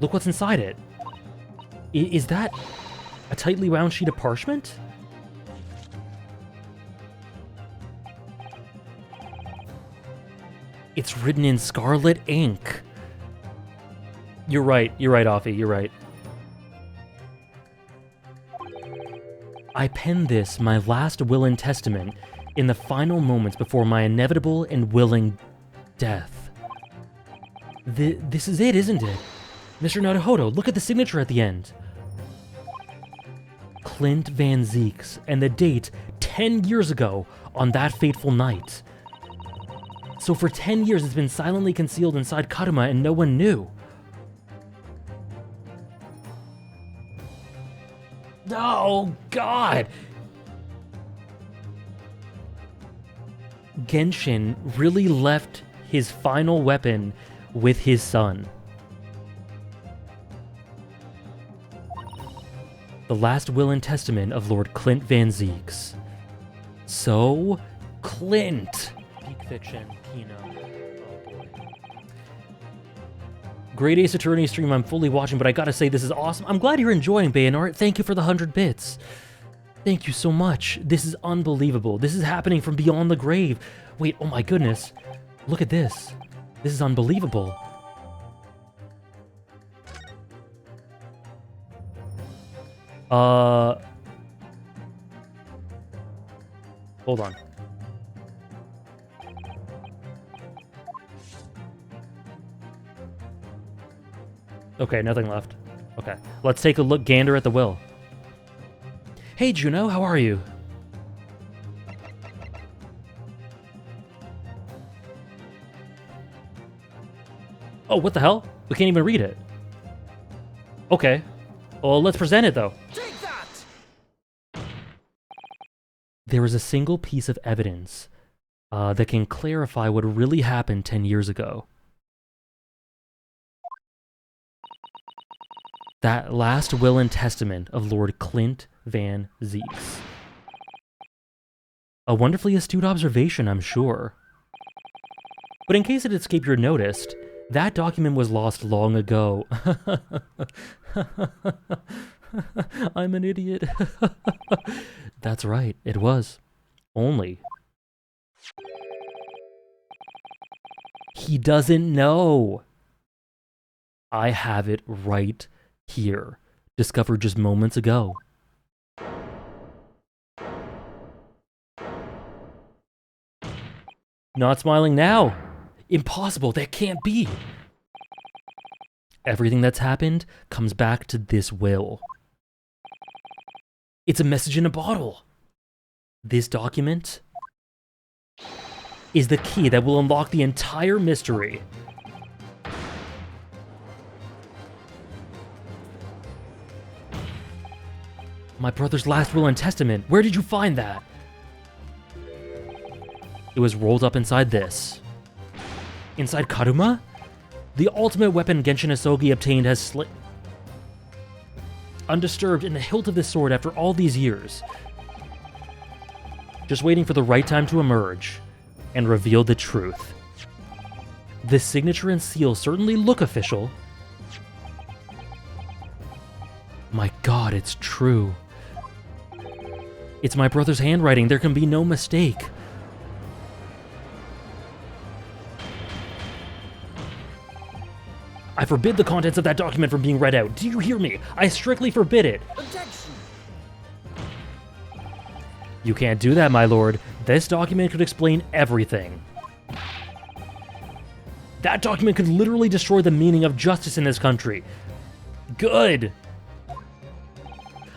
Look what's inside it. Is that a tightly wound sheet of parchment? It's written in scarlet ink. You're right, Offie, you're right. I penned this, my last will and testament, in the final moments before my inevitable and willing death. This is it, isn't it? Mr. Naruhodo, look at the signature at the end. Clint Van Zeeks, and the date 10 years ago on that fateful night. So for 10 years it's been silently concealed inside Kaduma and no one knew. Oh, God! Genshin really left his final weapon with his son. The last will and testament of Lord Clint Van Zeeks. So, Clint! Peak fiction, Kino. Oh boy. Great Ace Attorney stream I'm fully watching, but I gotta say this is awesome. I'm glad you're enjoying Bayonar. Thank you for the 100 bits. Thank you so much. This is unbelievable. This is happening from beyond the grave. Wait, oh my goodness. Look at this. This is unbelievable. Hold on. Okay, nothing left. Okay, let's take a look gander at the will. Hey Juno, how are you? Oh, what the hell? We can't even read it. Okay. Well, let's present it though. Take that! There is a single piece of evidence that can clarify what really happened 10 years ago. That last will and testament of Lord Clint Van Zieks. A wonderfully astute observation, I'm sure. But in case it escaped your notice, that document was lost long ago. I'm an idiot. That's right, it was. Only. He doesn't know. I have it right here. Discovered just moments ago. Not smiling now. Impossible, that can't be. Everything that's happened comes back to this will. It's a message in a bottle. This document is the key that will unlock the entire mystery. My brother's last will and testament. Where did you find that? It was rolled up inside this. Inside Karuma? The ultimate weapon Genshin Asogi obtained has undisturbed in the hilt of this sword after all these years. Just waiting for the right time to emerge and reveal the truth. The signature and seal certainly look official. My God, it's true. It's my brother's handwriting. There can be no mistake. I forbid the contents of that document from being read out. Do you hear me? I strictly forbid it. Objection. You can't do that, my lord. This document could explain everything. That document could literally destroy the meaning of justice in this country. Good.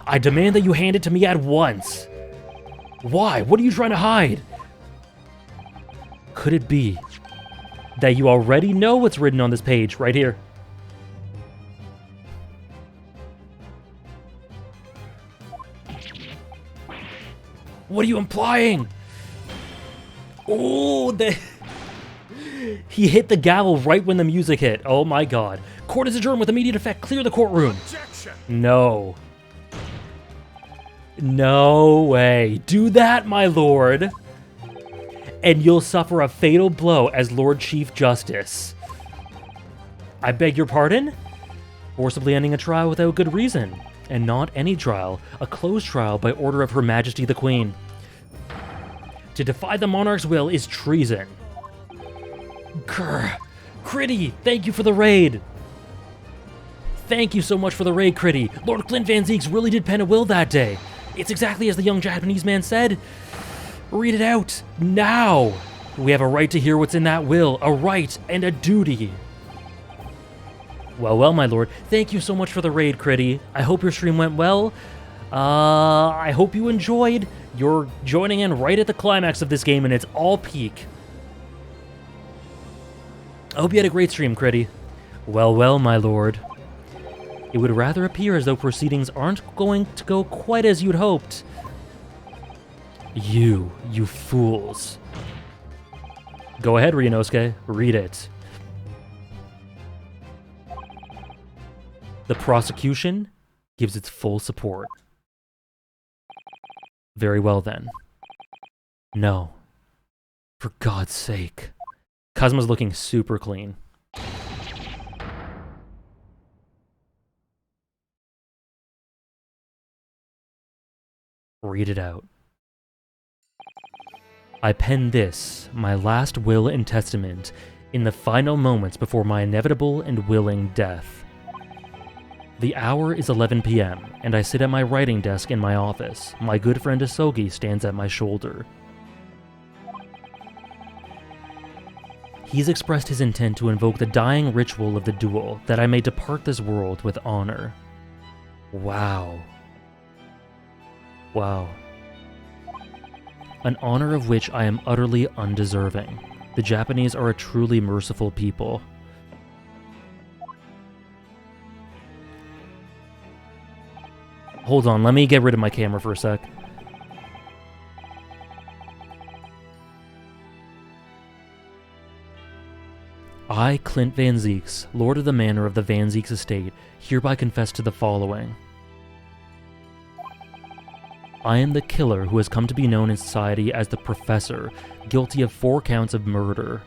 I demand that you hand it to me at once. Why? What are you trying to hide? Could it be that you already know what's written on this page right here? What are you implying? Oh, he hit the gavel right when the music hit. Oh my God. Court is adjourned with immediate effect. Clear the courtroom. Objection. No. No way. Do that, my lord, and you'll suffer a fatal blow as Lord Chief Justice. I beg your pardon? Forcibly ending a trial without good reason. And not any trial, a closed trial by order of Her Majesty the Queen. To defy the monarch's will is treason. Grr. Critty, thank you for the raid. Thank you so much for the raid, Critty. Lord Clint Van Zieks really did pen a will that day. It's exactly as the young Japanese man said. Read it out, now. We have a right to hear what's in that will, a right and a duty. Well, well, my lord, thank you so much for the raid, Critty. I hope your stream went well. I hope you enjoyed. You're joining in right at the climax of this game, and it's all peak. I hope you had a great stream, Critty. Well, well, my lord. It would rather appear as though proceedings aren't going to go quite as you'd hoped. You fools. Go ahead, Ryunosuke. Read it. The prosecution gives its full support. Very well, then. No. For God's sake. Kazuma's looking super clean. Read it out. I pen this, my last will and testament, in the final moments before my inevitable and willing death. The hour is 11 p.m., and I sit at my writing desk in my office. My good friend Asogi stands at my shoulder. He's expressed his intent to invoke the dying ritual of the duel, that I may depart this world with honor. Wow. Wow. An honor of which I am utterly undeserving. The Japanese are a truly merciful people. Hold on, let me get rid of my camera for a sec. I, Clint Van Zieks, Lord of the Manor of the Van Zieks Estate, hereby confess to the following. I am the killer who has come to be known in society as the Professor, guilty of 4 counts of murder.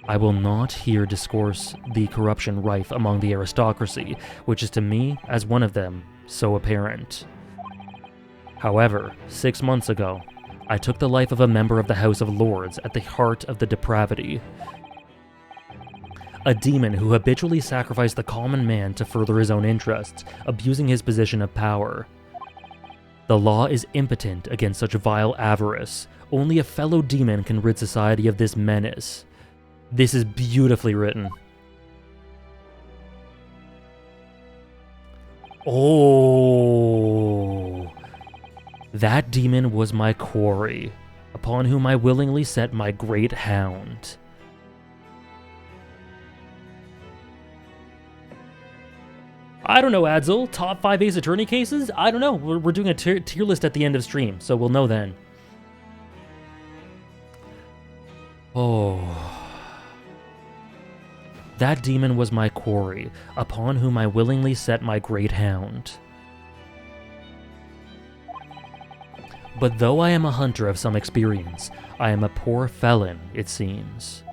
I will not here discourse the corruption rife among the aristocracy, which is to me, as one of them, so apparent. However, 6 months ago, I took the life of a member of the House of Lords at the heart of the depravity. A demon who habitually sacrificed the common man to further his own interests, abusing his position of power. The law is impotent against such vile avarice. Only a fellow demon can rid society of this menace. This is beautifully written. Oh, that demon was my quarry, upon whom I willingly set my great hound. I don't know, Adzel. Top 5 Ace Attorney cases? I don't know. We're doing a tier list at the end of stream, so we'll know then. Oh. That demon was my quarry, upon whom I willingly set my great hound. But though I am a hunter of some experience, I am a poor felon, it seems.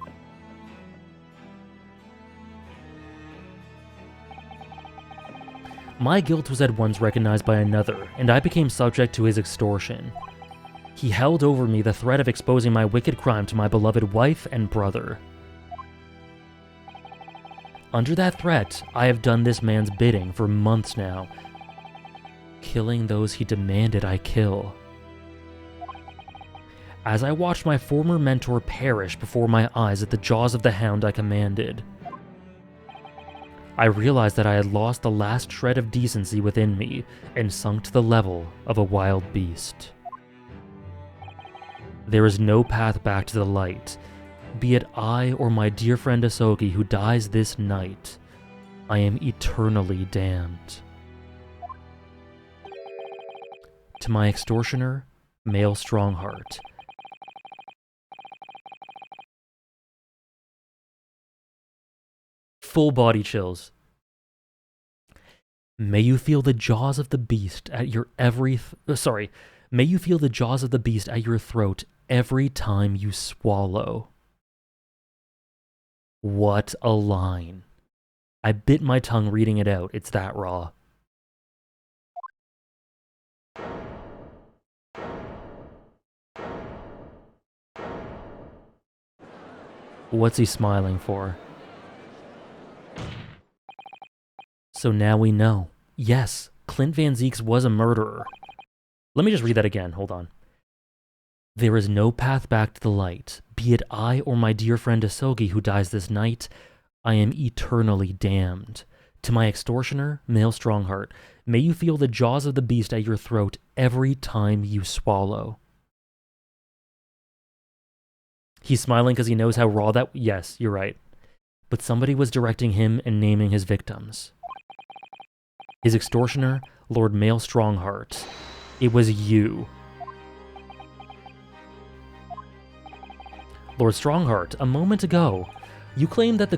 My guilt was at once recognized by another, and I became subject to his extortion. He held over me the threat of exposing my wicked crime to my beloved wife and brother. Under that threat, I have done this man's bidding for months now, killing those he demanded I kill. As I watched my former mentor perish before my eyes at the jaws of the hound I commanded, I realized that I had lost the last shred of decency within me and sunk to the level of a wild beast. There is no path back to the light. Be it I or my dear friend Asogi who dies this night, I am eternally damned. To my extortioner, male Strongheart. Full body chills. May you feel the jaws of the beast at your May you feel the jaws of the beast at your throat every time you swallow. What a line. I bit my tongue reading it out. It's that raw. What's he smiling for? So now we know. Yes, Clint Van Zieks was a murderer. Let me just read that again. Hold on. There is no path back to the light. Be it I or my dear friend Asogi who dies this night, I am eternally damned. To my extortioner, male Strongheart, may you feel the jaws of the beast at your throat every time you swallow. He's smiling because he knows how raw that... Yes, you're right. But somebody was directing him and naming his victims. His extortioner, Lord Male Strongheart. It was you. Lord Strongheart, a moment ago, you claimed that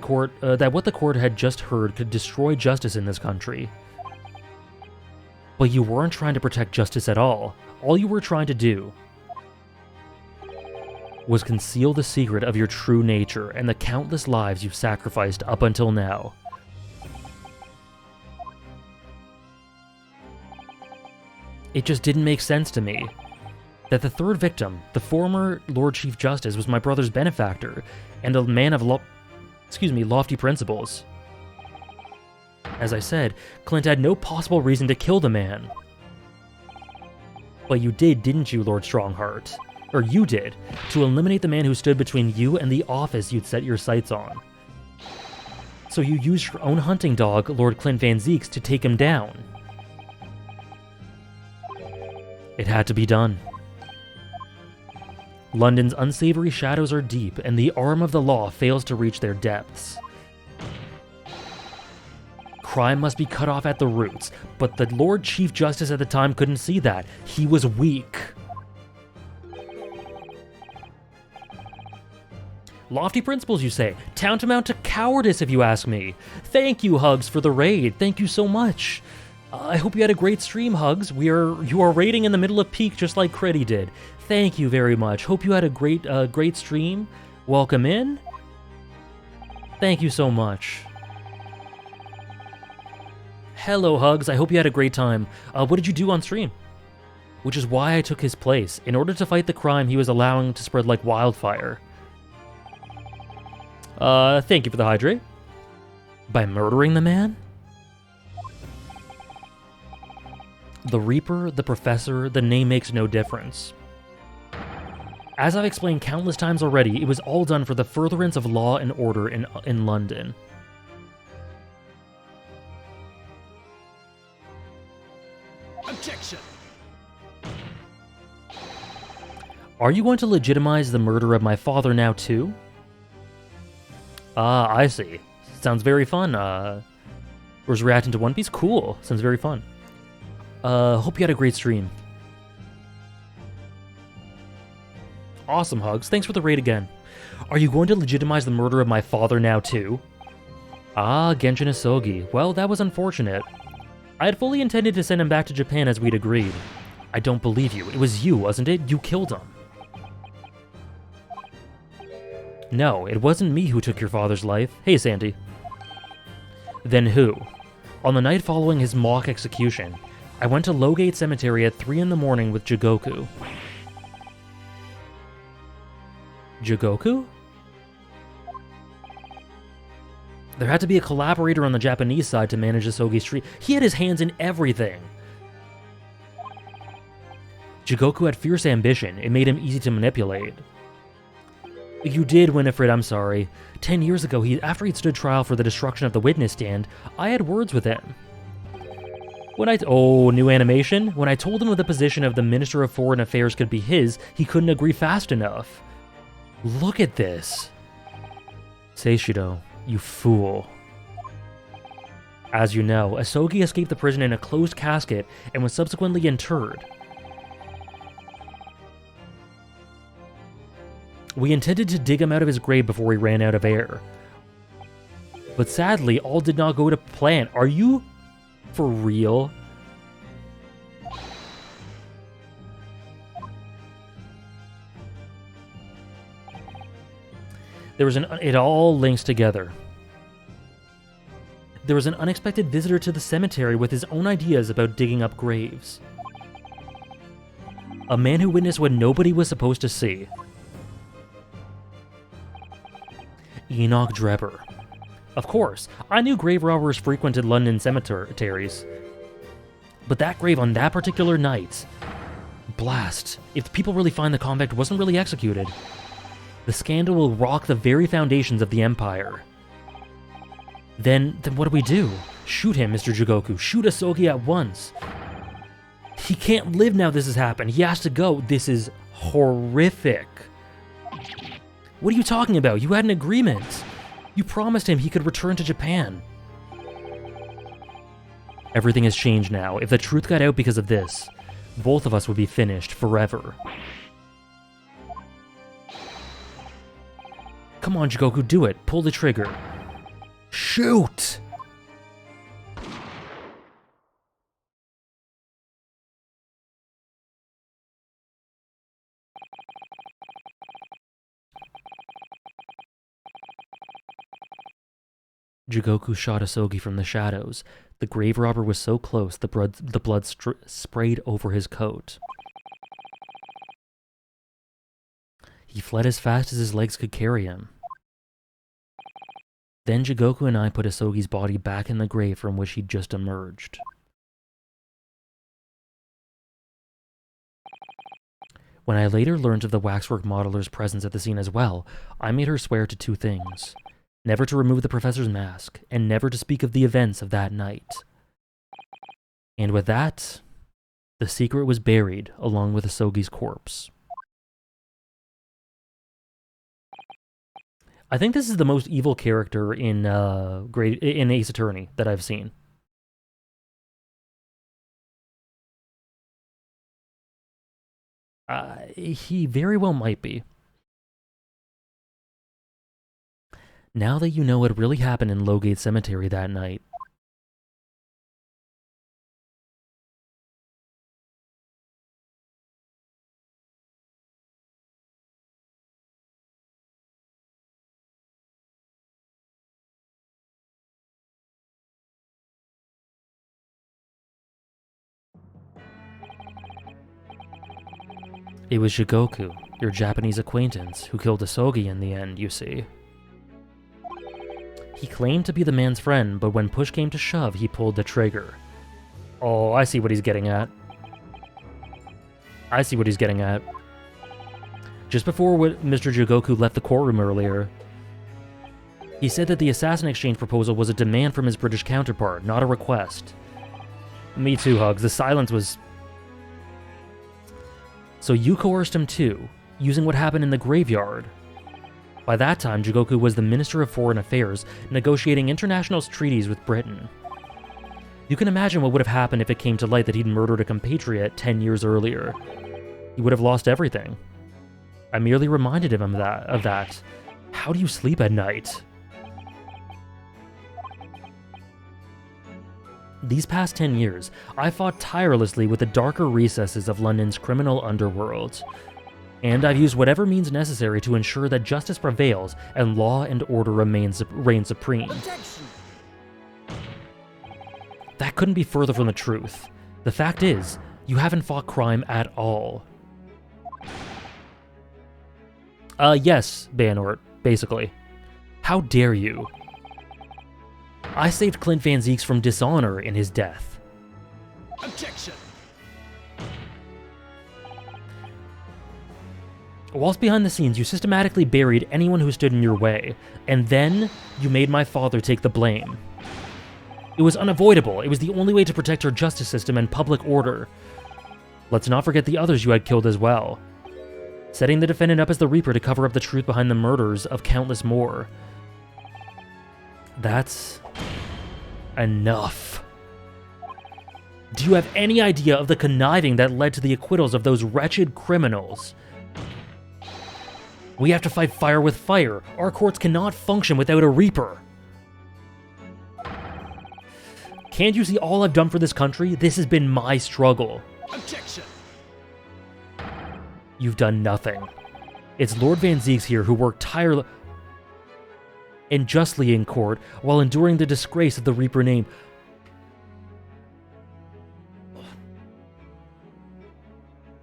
what the court had just heard could destroy justice in this country. But you weren't trying to protect justice at all. All you were trying to do was conceal the secret of your true nature and the countless lives you've sacrificed up until now. It just didn't make sense to me that the third victim, the former Lord Chief Justice, was my brother's benefactor and a man of lofty principles. As I said, Clint had no possible reason to kill the man. But you did, didn't you, Lord Strongheart? Or you did, to eliminate the man who stood between you and the office you'd set your sights on. So you used your own hunting dog, Lord Clint Van Zieks, to take him down. It had to be done. London's unsavory shadows are deep, and the arm of the law fails to reach their depths. Crime must be cut off at the roots, but the Lord Chief Justice at the time couldn't see that. He was weak. Lofty principles, you say. Tantamount to cowardice, if you ask me. Thank you, Hugs, for the raid. Thank you so much. I hope you had a great stream, Hugs. You are raiding in the middle of peak just like Critty did. Thank you very much. Hope you had a great stream. Welcome in. Thank you so much. Hello, Hugs. I hope you had a great time. What did you do on stream? Which is why I took his place. In order to fight the crime he was allowing to spread like wildfire. Thank you for the hydrate. By murdering the man? The Reaper, the Professor, the name makes no difference. As I've explained countless times already, it was all done for the furtherance of law and order in London. Objection. Are you going to legitimize the murder of my father now too? Ah, I see. Sounds very fun. Was reacting to One Piece? Cool. Sounds very fun. Hope you had a great stream. Awesome, Hugs. Thanks for the raid again. Are you going to legitimize the murder of my father now too? Ah, Genshin Isogi. Well, that was unfortunate. I had fully intended to send him back to Japan as we'd agreed. I don't believe you. It was you, wasn't it? You killed him. No, it wasn't me who took your father's life. Hey, Sandy. Then who? On the night following his mock execution, I went to Lowgate Cemetery at 3 in the morning with Jigoku. Jigoku? There had to be a collaborator on the Japanese side to manage Asogi's street. He had his hands in everything. Jigoku had fierce ambition. It made him easy to manipulate. You did, Winifred, I'm sorry. 10 years ago, after he'd stood trial for the destruction of the witness stand, I had words with him. Oh, new animation? When I told him the position of the Minister of Foreign Affairs could be his, he couldn't agree fast enough. Look at this. Seishido, you fool. As you know, Asogi escaped the prison in a closed casket and was subsequently interred. We intended to dig him out of his grave before he ran out of air. But sadly, all did not go to plan. Are you for real? It all links together. There was an unexpected visitor to the cemetery with his own ideas about digging up graves. A man who witnessed what nobody was supposed to see. Enoch Drebber. Of course, I knew grave robbers frequented London cemeteries. But that grave on that particular night... Blast. If people really find the convict wasn't really executed, the scandal will rock the very foundations of the Empire. Then what do we do? Shoot him, Mr. Jigoku. Shoot Asogi at once. He can't live now this has happened. He has to go. This is horrific. What are you talking about? You had an agreement. You promised him he could return to Japan. Everything has changed now. If the truth got out because of this, both of us would be finished forever. Come on, Jigoku, do it. Pull the trigger. Shoot! Jigoku shot Asogi from the shadows. The grave robber was so close, the blood sprayed over his coat. He fled as fast as his legs could carry him. Then Jigoku and I put Asogi's body back in the grave from which he'd just emerged. When I later learned of the waxwork modeler's presence at the scene as well, I made her swear to two things. Never to remove the professor's mask, and never to speak of the events of that night. And with that, the secret was buried along with Asogi's corpse. I think this is the most evil character in Ace Attorney that I've seen. He very well might be. Now that you know what really happened in Lowgate Cemetery that night, It was Jigoku, your Japanese acquaintance, who killed Asogi in the end, you see. He claimed to be the man's friend, but when push came to shove, he pulled the trigger. Oh, I see what he's getting at. I see what he's getting at. Just before Mr. Jigoku left the courtroom earlier, he said that the assassin exchange proposal was a demand from his British counterpart, not a request. Me too, Hugs. The silence was... So you coerced him too, using what happened in the graveyard. By that time, Jigoku was the Minister of Foreign Affairs, negotiating international treaties with Britain. You can imagine what would have happened if it came to light that he'd murdered a compatriot 10 years earlier. He would have lost everything. I merely reminded him of that. How do you sleep at night? These past 10 years, I fought tirelessly with the darker recesses of London's criminal underworld. And I've used whatever means necessary to ensure that justice prevails and law and order reign supreme. Objection. That couldn't be further from the truth. The fact is, you haven't fought crime at all. Yes, Baynort, basically. How dare you? I saved Clint Van Zieks from dishonor in his death. Objection. Whilst behind the scenes, you systematically buried anyone who stood in your way, and then you made my father take the blame. It was unavoidable. It was the only way to protect our justice system and public order. Let's not forget the others you had killed as well. Setting the defendant up as the Reaper to cover up the truth behind the murders of countless more. That's enough. Do you have any idea of the conniving that led to the acquittals of those wretched criminals? We have to fight fire with fire. Our courts cannot function without a Reaper. Can't you see all I've done for this country? This has been my struggle. Objection. You've done nothing. It's Lord Van Zieks here who worked tirelessly and justly in court while enduring the disgrace of the Reaper name.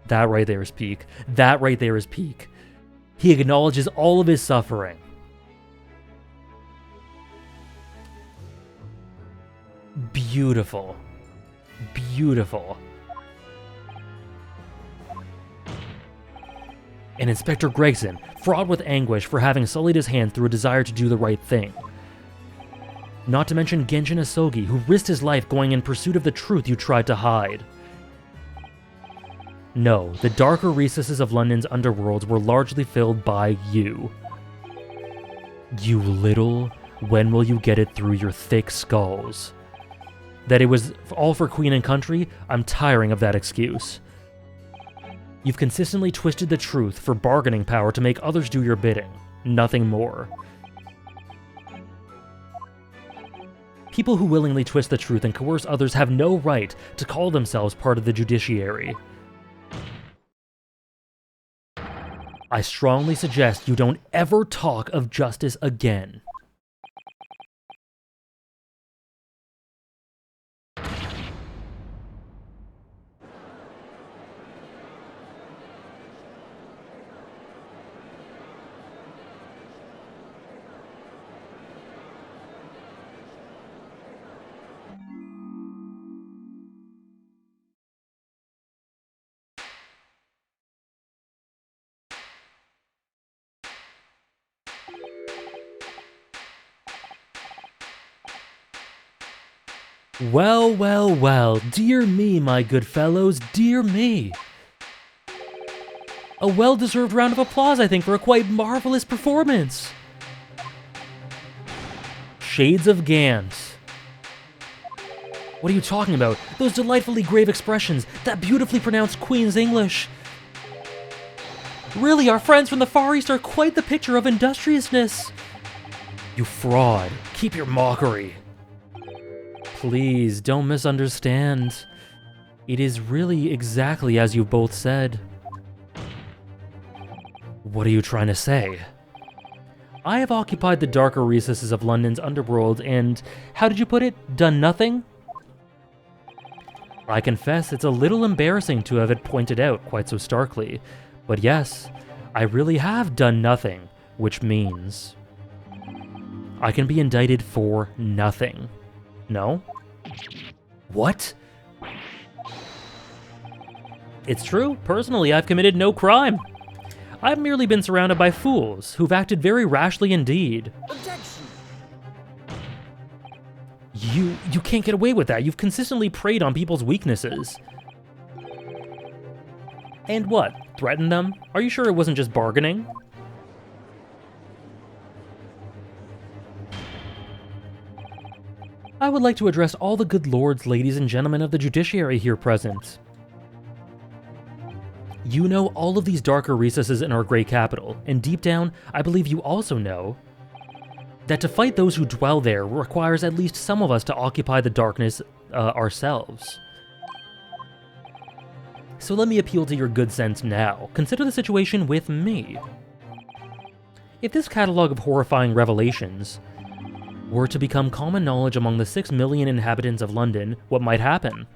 That right there is peak. That right there is peak. He acknowledges all of his suffering. Beautiful. Beautiful. And Inspector Gregson, fraught with anguish for having sullied his hands through a desire to do the right thing. Not to mention Genjin Asogi, who risked his life going in pursuit of the truth you tried to hide. No, the darker recesses of London's underworlds were largely filled by you. You little, when will you get it through your thick skulls? That it was all for Queen and Country, I'm tiring of that excuse. You've consistently twisted the truth for bargaining power to make others do your bidding, nothing more. People who willingly twist the truth and coerce others have no right to call themselves part of the judiciary. I strongly suggest you don't ever talk of justice again. Well, well, well, dear me, my good fellows, dear me. A well-deserved round of applause, I think, for a quite marvelous performance. Shades of Gant. What are you talking about? Those delightfully grave expressions, that beautifully pronounced Queen's English. Really, our friends from the Far East are quite the picture of industriousness. You fraud. Keep your mockery. Please, don't misunderstand. It is really exactly as you both said. What are you trying to say? I have occupied the darker recesses of London's underworld and, how did you put it, done nothing? I confess it's a little embarrassing to have it pointed out quite so starkly, But yes, I really have done nothing, which means I can be indicted for nothing. No? What? It's true. Personally, I've committed no crime. I've merely been surrounded by fools who've acted very rashly indeed. Objection. You can't get away with that. You've consistently preyed on people's weaknesses. And what? Threatened them? Are you sure it wasn't just bargaining? I would like to address all the good lords, ladies, and gentlemen of the judiciary here present. You know all of these darker recesses in our great capital, and deep down, I believe you also know that to fight those who dwell there requires at least some of us to occupy the darkness ourselves. So let me appeal to your good sense now. Consider the situation with me. If this catalog of horrifying revelations were to become common knowledge among the 6 million inhabitants of London, what might happen?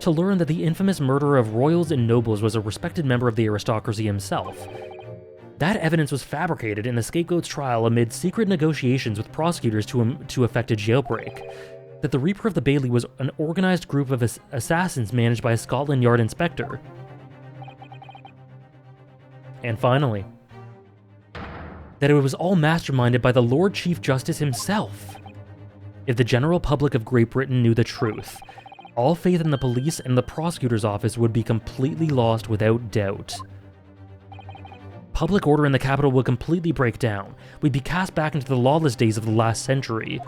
To learn that the infamous murderer of royals and nobles was a respected member of the aristocracy himself. That evidence was fabricated in the scapegoat's trial amid secret negotiations with prosecutors to effect a jailbreak. That the Reaper of the Bailey was an organized group of assassins managed by a Scotland Yard inspector. And finally, that it was all masterminded by the Lord Chief Justice himself. If the general public of Great Britain knew the truth, all faith in the police and the prosecutor's office would be completely lost without doubt. Public order in the capital would completely break down. We'd be cast back into the lawless days of the last century.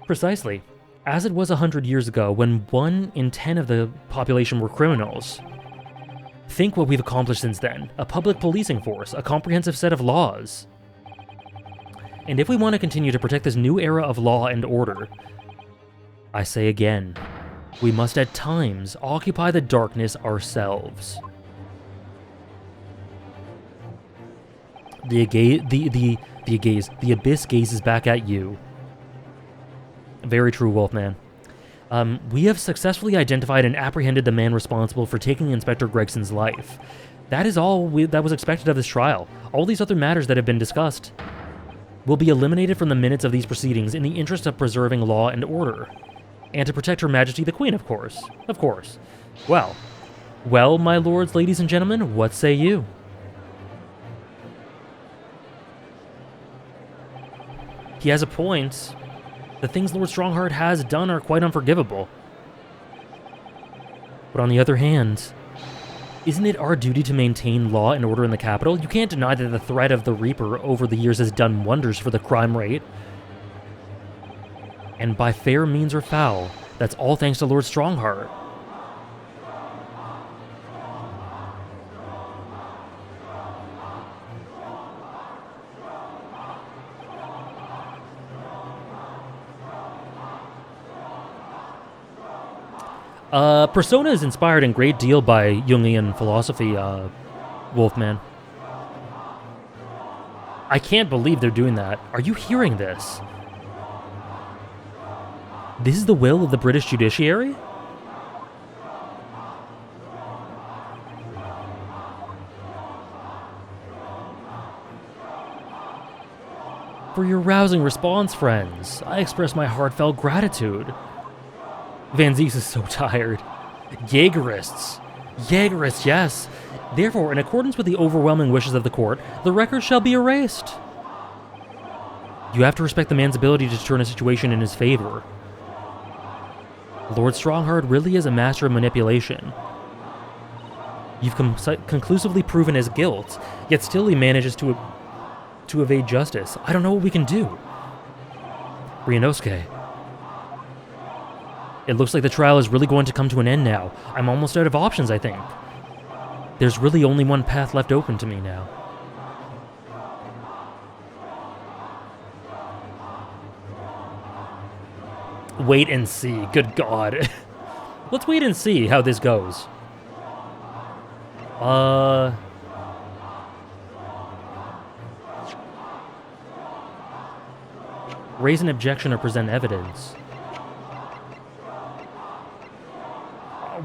Precisely, as it was 100 years ago when 1 in 10 of the population were criminals. Think what we've accomplished since then. A public policing force, a comprehensive set of laws. And if we want to continue to protect this new era of law and order, I say again, we must at times occupy the darkness ourselves. The abyss gazes back at you. Very true, Wolfman. We have successfully identified and apprehended the man responsible for taking Inspector Gregson's life. That is all that was expected of this trial. All these other matters that have been discussed will be eliminated from the minutes of these proceedings in the interest of preserving law and order. And to protect Her Majesty the Queen, of course. Of course. Well, my lords, ladies, and gentlemen, what say you? He has a point. The things Lord Strongheart has done are quite unforgivable. But on the other hand, isn't it our duty to maintain law and order in the capital? You can't deny that the threat of the Reaper over the years has done wonders for the crime rate. And by fair means or foul, that's all thanks to Lord Strongheart. Persona is inspired in great deal by Jungian philosophy, Wolfman. I can't believe they're doing that. Are you hearing this? This is the will of the British judiciary? For your rousing response, friends, I express my heartfelt gratitude. Van Zieks is so tired. Jaegerists. Jaegerists, yes. Therefore, in accordance with the overwhelming wishes of the court, the record shall be erased. You have to respect the man's ability to turn a situation in his favor. Lord Strongheart really is a master of manipulation. You've conclusively proven his guilt, yet still he manages to evade justice. I don't know what we can do. Ryunosuke. It looks like the trial is really going to come to an end now. I'm almost out of options, I think. There's really only one path left open to me now. Wait and see. Good God. Let's wait and see how this goes. Raise an objection or present evidence.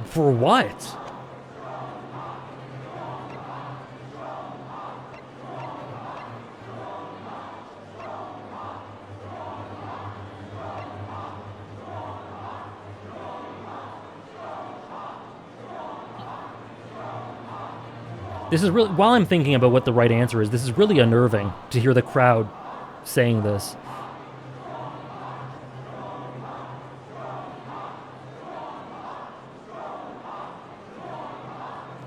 For what? This is really, while I'm thinking about what the right answer is, this is really unnerving to hear the crowd saying this.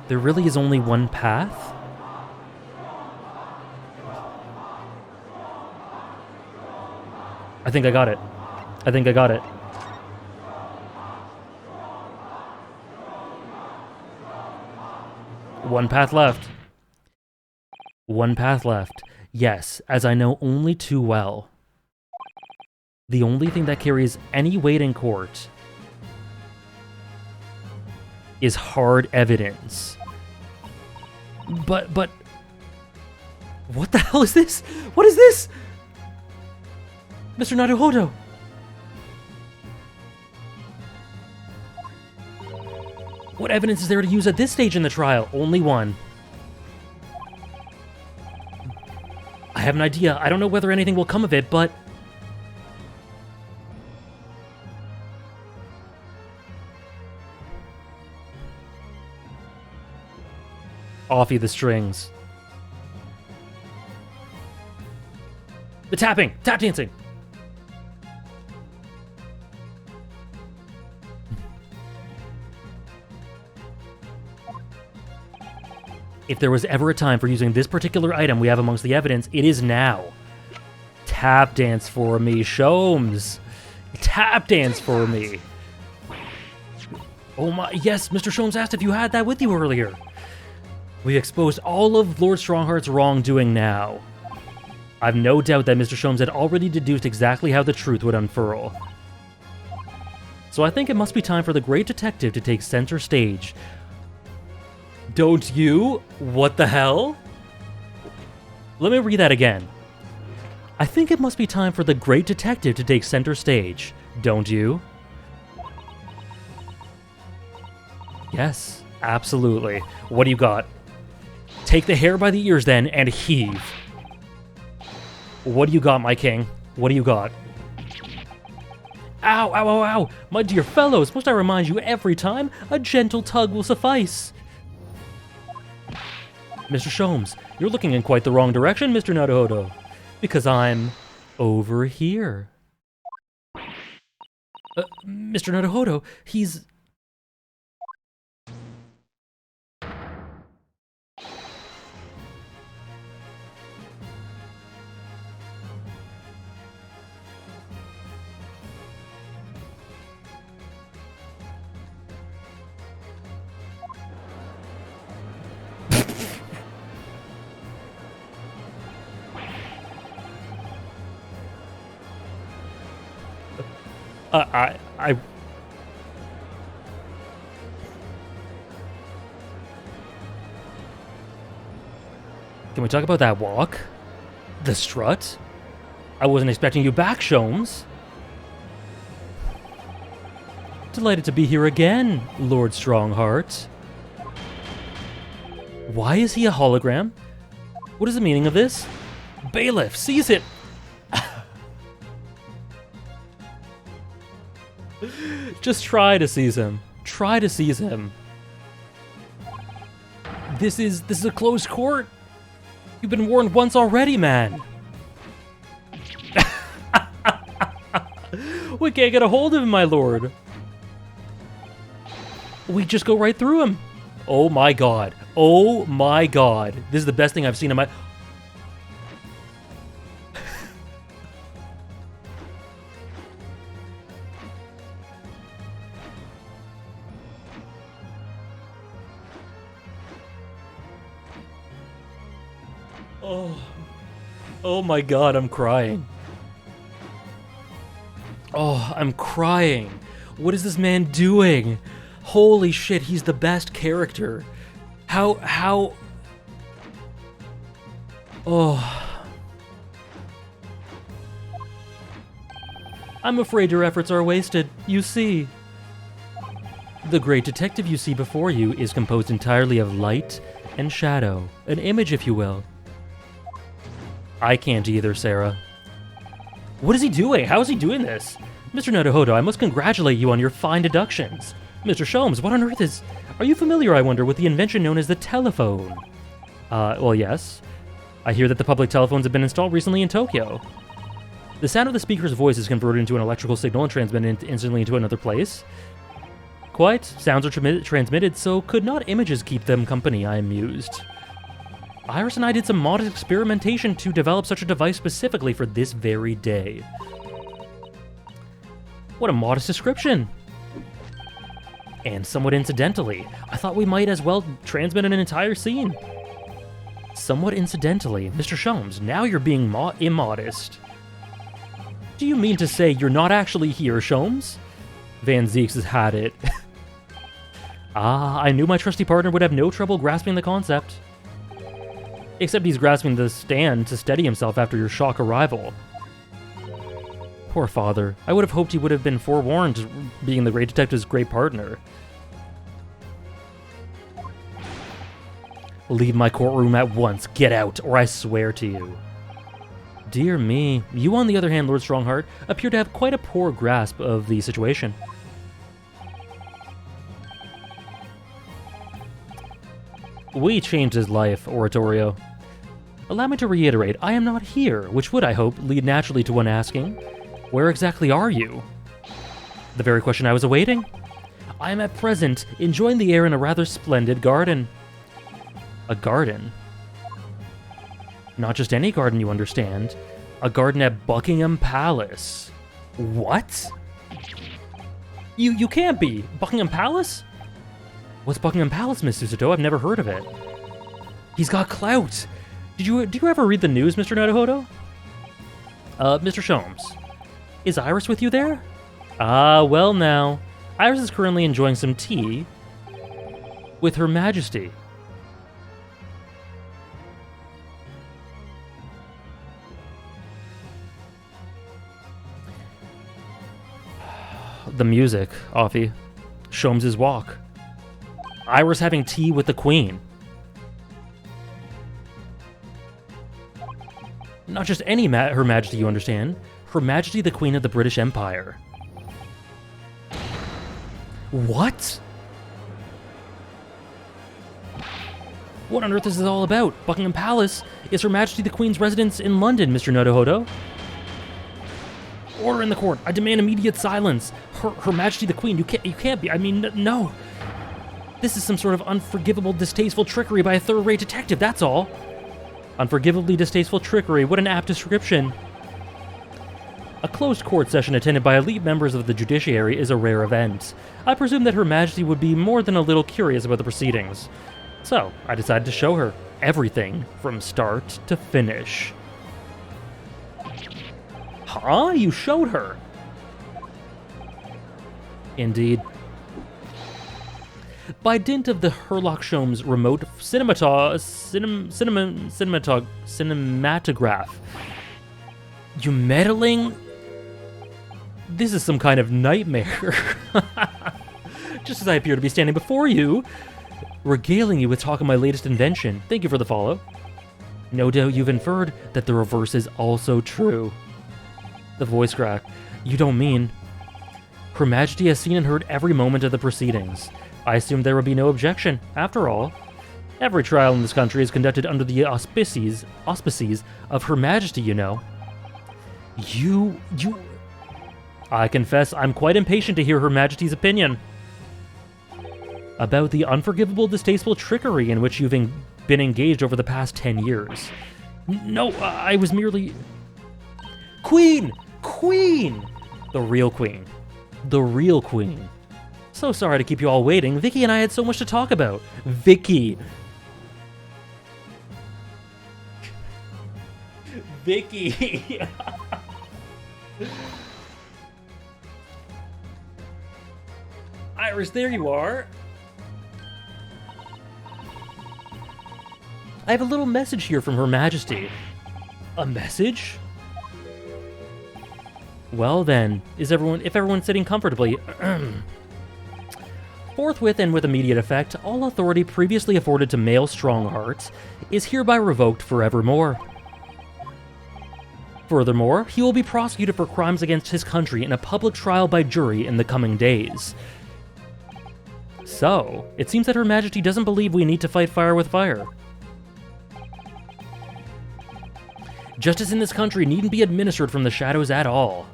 There really is only one path? I think I got it. I think I got it. One path left. One path left. Yes, as I know only too well. The only thing that carries any weight in court is hard evidence. But... What the hell is this? What is this? Mr. Naruhodo! What evidence is there to use at this stage in the trial? Only one. I have an idea. I don't know whether anything will come of it, but... Offie the strings. The tapping! Tap dancing! If there was ever a time for using this particular item we have amongst the evidence, it is now. Tap dance for me, Sholmes. Tap dance for me. Oh my, yes, Mr. Sholmes asked if you had that with you earlier. We exposed all of Lord Strongheart's wrongdoing now. I've no doubt that Mr. Sholmes had already deduced exactly how the truth would unfurl. So I think it must be time for the great detective to take center stage. Don't you? What the hell? Let me read that again. I think it must be time for the great detective to take center stage. Don't you? Yes, absolutely. What do you got? Take the hair by the ears then and heave. What do you got, my king? What do you got? Ow, ow, ow, ow! My dear fellows, must I remind you every time? A gentle tug will suffice. Mr. Sholmes, you're looking in quite the wrong direction, Mr. Naruhodo. Because I'm over here. Mr. Naruhodo, he's... Can we talk about that walk? The strut? I wasn't expecting you back, Sholmes. Delighted to be here again, Lord Strongheart. Why is he a hologram? What is the meaning of this? Bailiff, seize it! Just try to seize him. Try to seize him. This is a closed court. You've been warned once already, man. We can't get a hold of him, my lord. We just go right through him. Oh my god. Oh my god. This is the best thing I've seen in my... Oh my god, I'm crying. Oh, I'm crying. What is this man doing? Holy shit, he's the best character. How... Oh... I'm afraid your efforts are wasted, you see. The great detective you see before you is composed entirely of light and shadow. An image, if you will. I can't either, Sarah. What is he doing? How is he doing this? Mr. Naruhodo, I must congratulate you on your fine deductions. Mr. Sholmes, what on earth is... Are you familiar, I wonder, with the invention known as the telephone? Well, yes. I hear that the public telephones have been installed recently in Tokyo. The sound of the speaker's voice is converted into an electrical signal and transmitted instantly into another place. Quite. Sounds are transmitted, so could not images keep them company, I am mused. Iris and I did some modest experimentation to develop such a device specifically for this very day. What a modest description! And somewhat incidentally, I thought we might as well transmit an entire scene. Somewhat incidentally, Mr. Sholmes, now you're being immodest. Do you mean to say you're not actually here, Sholmes? Van Zeeks has had it. I knew my trusty partner would have no trouble grasping the concept. Except he's grasping the stand to steady himself after your shock arrival. Poor father. I would have hoped he would have been forewarned, being the great detective's great partner. Leave my courtroom at once. Get out, or I swear to you. Dear me. You, on the other hand, Lord Strongheart, appear to have quite a poor grasp of the situation. We changed his life, Oratorio. Allow me to reiterate, I am not here, which would, I hope, lead naturally to one asking, where exactly are you? The very question I was awaiting. I am at present enjoying the air in a rather splendid garden. A garden? Not just any garden, you understand. A garden at Buckingham Palace. What? You can't be. Buckingham Palace? What's Buckingham Palace, Miss Susato? I've never heard of it. He's got clout. Do you ever read the news, Mr. Naruhodo? Mr. Sholmes, is Iris with you there? Well now. Iris is currently enjoying some tea with Her Majesty. The music, Offie. Sholmes' walk. Iris having tea with the Queen. Not just any Her Majesty, you understand. Her Majesty the Queen of the British Empire. What? What on earth is this all about? Buckingham Palace is Her Majesty the Queen's residence in London, Mr. Naruhodo. Order in the court. I demand immediate silence. Her Majesty the Queen, you can't be. I mean, no. This is some sort of unforgivable, distasteful trickery by a third-rate detective, that's all. Unforgivably distasteful trickery, what an apt description. A closed court session attended by elite members of the judiciary is a rare event. I presume that Her Majesty would be more than a little curious about the proceedings. So, I decided to show her everything from start to finish. Huh? You showed her? Indeed. By dint of the Herlock Sholmes remote cinematograph. You meddling? This is some kind of nightmare. Just as I appear to be standing before you, regaling you with talk of my latest invention. Thank you for the follow. No doubt you've inferred that the reverse is also true. The voice crack. You don't mean... Her Majesty has seen and heard every moment of the proceedings. I assumed there would be no objection. After all, every trial in this country is conducted under the auspices of Her Majesty, you know. You... I confess I'm quite impatient to hear Her Majesty's opinion about the unforgivable, distasteful trickery in which you've been engaged over the past 10 years. No, I was merely... Queen! Queen! The real Queen. The real Queen. So sorry to keep you all waiting. Vicky and I had so much to talk about. Vicky. Vicky. Iris, there you are. I have a little message here from Her Majesty. A message? Well then, if everyone's sitting comfortably... Forthwith and with immediate effect, all authority previously afforded to male Stronghearts is hereby revoked forevermore. Furthermore, he will be prosecuted for crimes against his country in a public trial by jury in the coming days. So, it seems that Her Majesty doesn't believe we need to fight fire with fire. Justice in this country needn't be administered from the shadows at all.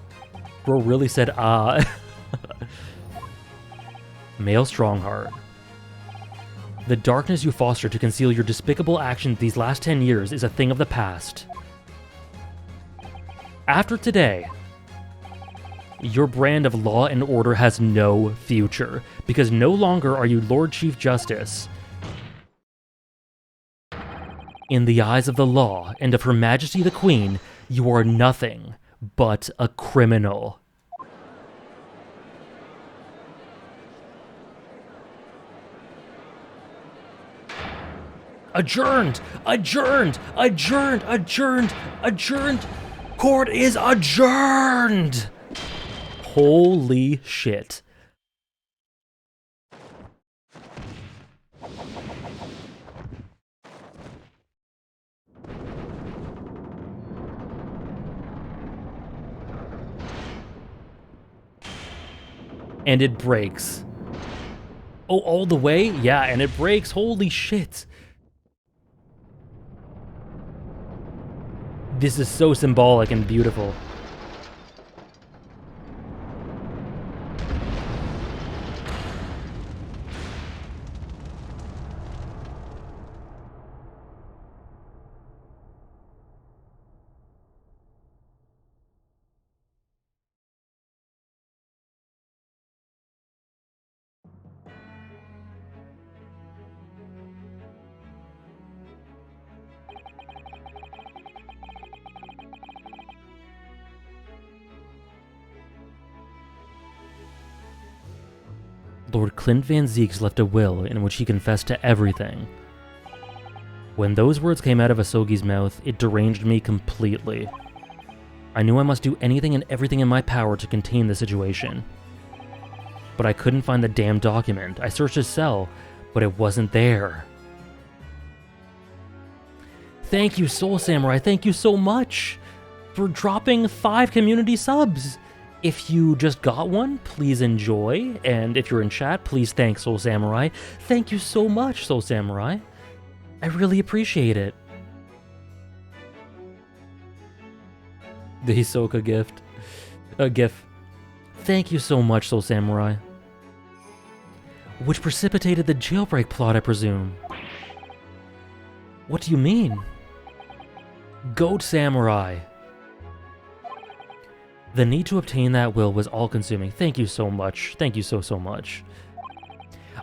Bro really said, ah. Male Strongheart. The darkness you foster to conceal your despicable actions these last 10 years is a thing of the past. After today, your brand of law and order has no future, because no longer are you Lord Chief Justice. In the eyes of the law and of Her Majesty the Queen, you are nothing but a criminal. Adjourned! Adjourned! Adjourned! Adjourned! Adjourned! Court is adjourned! Holy shit. And it breaks. Oh, all the way? Yeah, and it breaks. Holy shit. This is so symbolic and beautiful. Lord Clint Van Zeeks left a will in which he confessed to everything. When those words came out of Asogi's mouth, it deranged me completely. I knew I must do anything and everything in my power to contain the situation. But I couldn't find the damn document. I searched his cell, but it wasn't there. Thank you, Soul Samurai. Thank you so much for dropping 5 community subs. If you just got one, please enjoy. And if you're in chat, please thank Soul Samurai. Thank you so much, Soul Samurai. I really appreciate it. The Hisoka gift. GIF. Thank you so much, Soul Samurai. Which precipitated the jailbreak plot, I presume. What do you mean? Goat Samurai. The need to obtain that will was all-consuming. Thank you so much. Thank you so much.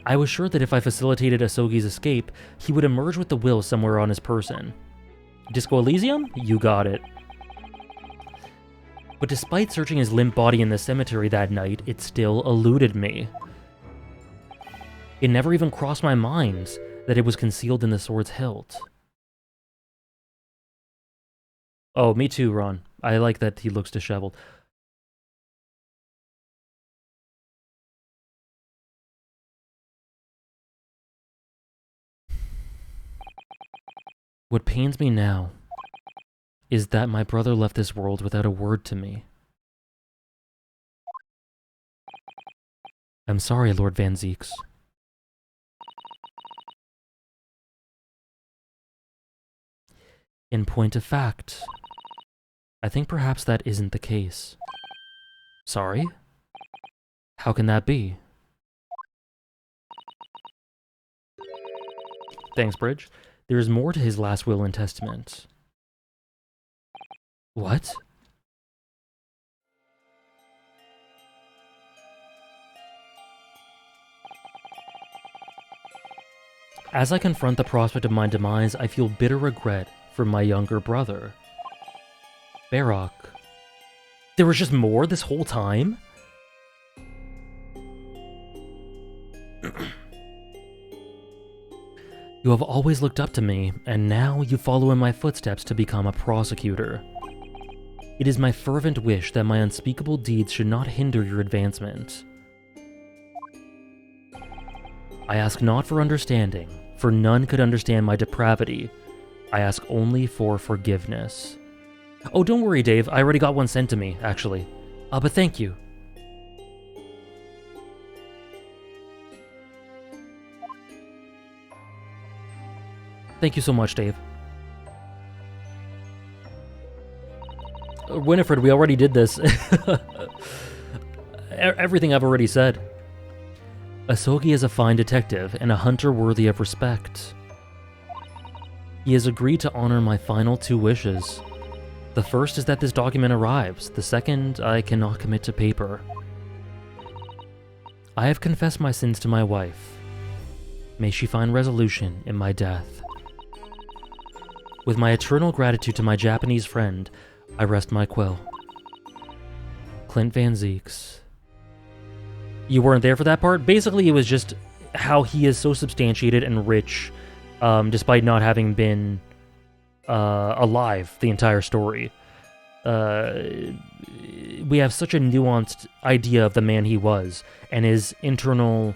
I was sure that if I facilitated Asogi's escape, he would emerge with the will somewhere on his person. Disco Elysium? You got it. But despite searching his limp body in the cemetery that night, it still eluded me. It never even crossed my mind that it was concealed in the sword's hilt. Oh, me too, Ron. I like that he looks disheveled. What pains me now is that my brother left this world without a word to me. I'm sorry, Lord Van Zeeks. In point of fact, I think perhaps that isn't the case. Sorry? How can that be? Thanks, Bridge. There is more to his last will and testament. What? As I confront the prospect of my demise, I feel bitter regret for my younger brother. Barok. There was just more this whole time? You have always looked up to me, and now you follow in my footsteps to become a prosecutor. It is my fervent wish that my unspeakable deeds should not hinder your advancement. I ask not for understanding, for none could understand my depravity. I ask only for forgiveness. Oh, don't worry, Dave. I already got one sent to me, actually. But thank you. Thank you so much, Dave. Winifred, we already did this. Everything I've already said. Asogi is a fine detective and a hunter worthy of respect. He has agreed to honor my final 2 wishes. The first is that this document arrives. The second, I cannot commit to paper. I have confessed my sins to my wife. May she find resolution in my death. With my eternal gratitude to my Japanese friend, I rest my quill. Clint Van Zeeks. You weren't there for that part? Basically, it was just how he is so substantiated and rich, despite not having been alive the entire story. We have such a nuanced idea of the man he was, and his internal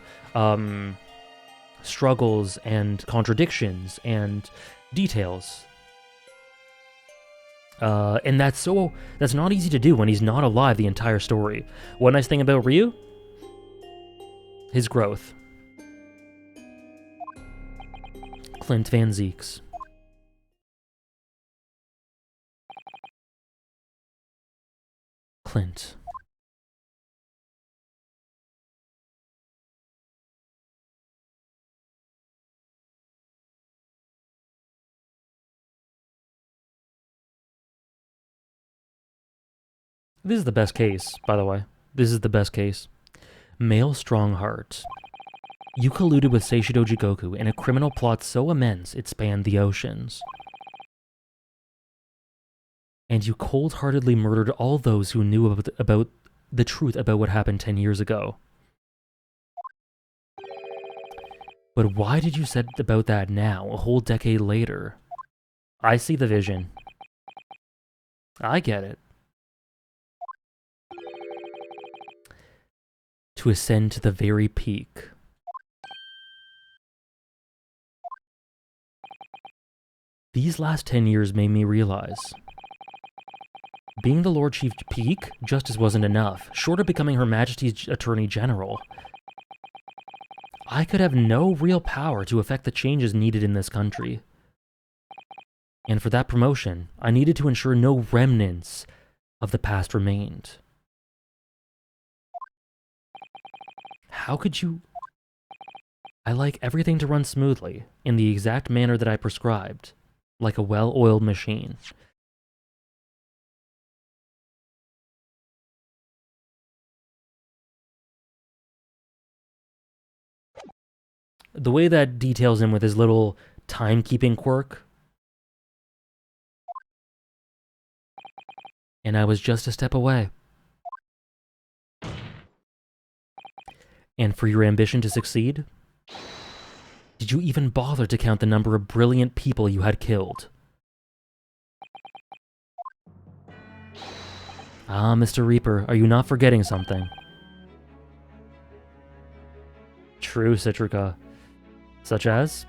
struggles and contradictions and details. And that's not easy to do when he's not alive the entire story. One nice thing about Ryu? His growth. Clint Van Zeeks. Clint. This is the best case, by the way. This is the best case. Male Strongheart. You colluded with Seishido Jigoku in a criminal plot so immense it spanned the oceans. And you cold-heartedly murdered all those who knew about the truth about what happened 10 years ago. But why did you set about that now, a whole decade later? I see the vision. I get it. To ascend to the very peak. These last 10 years made me realize, being the Lord Chief Peak, justice wasn't enough. Short of becoming Her Majesty's Attorney General, I could have no real power to effect the changes needed in this country. And for that promotion, I needed to ensure no remnants of the past remained. How could you... I like everything to run smoothly, in the exact manner that I prescribed, like a well-oiled machine. The way that details him with his little timekeeping quirk. And I was just a step away. And for your ambition to succeed? Did you even bother to count the number of brilliant people you had killed? Ah, Mr. Reaper, are you not forgetting something? True, Citrica. Such as?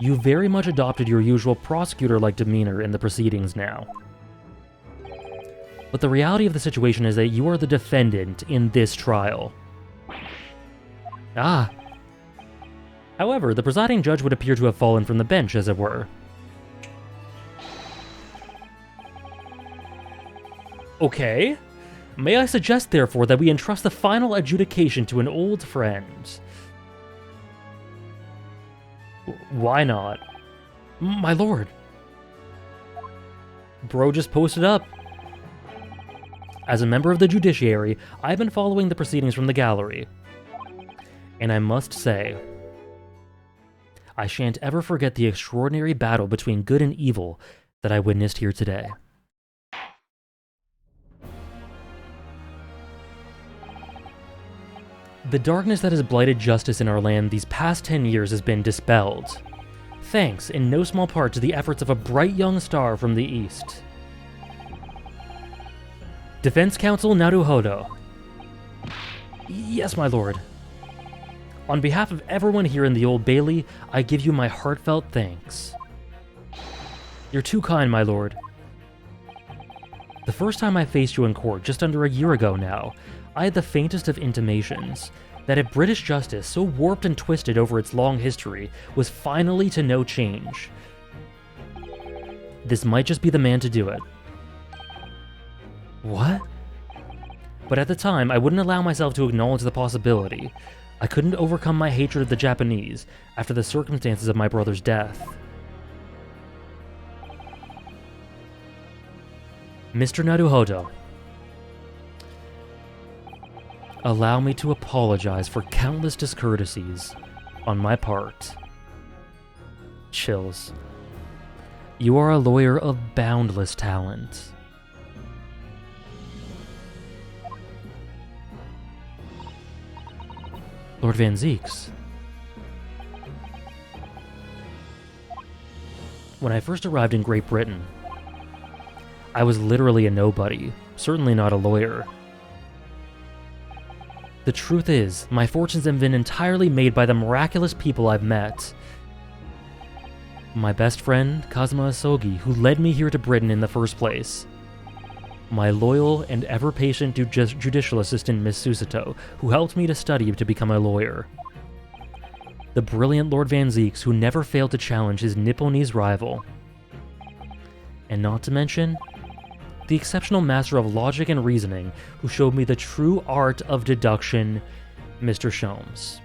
You very much adopted your usual prosecutor-like demeanor in the proceedings now. But the reality of the situation is that you are the defendant in this trial. Ah. However, the presiding judge would appear to have fallen from the bench, as it were. Okay. May I suggest, therefore, that we entrust the final adjudication to an old friend? Why not? My lord. Bro just posted up. As a member of the judiciary, I've been following the proceedings from the gallery. And I must say, I shan't ever forget the extraordinary battle between good and evil that I witnessed here today. The darkness that has blighted justice in our land these past 10 years has been dispelled, thanks in no small part to the efforts of a bright young star from the east. Defense Counsel Naruhodo. Yes, my lord. On behalf of everyone here in the Old Bailey, I give you my heartfelt thanks. You're too kind, my lord. The first time I faced you in court, just under a year ago now, I had the faintest of intimations that if British justice, so warped and twisted over its long history, was finally to know change, this might just be the man to do it. What? But at the time, I wouldn't allow myself to acknowledge the possibility. I couldn't overcome my hatred of the Japanese after the circumstances of my brother's death. Mr. Naruhodo, allow me to apologize for countless discourtesies on my part. Chills. You are a lawyer of boundless talent. Lord Van Zieks. When I first arrived in Great Britain, I was literally a nobody, certainly not a lawyer. The truth is, my fortunes have been entirely made by the miraculous people I've met. My best friend, Kazuma Asogi, who led me here to Britain in the first place. My loyal and ever-patient judicial assistant, Miss Susato, who helped me to study to become a lawyer. The brilliant Lord Van Zieks, who never failed to challenge his Nipponese rival. And not to mention, the exceptional master of logic and reasoning, who showed me the true art of deduction, Mr. Sholmes.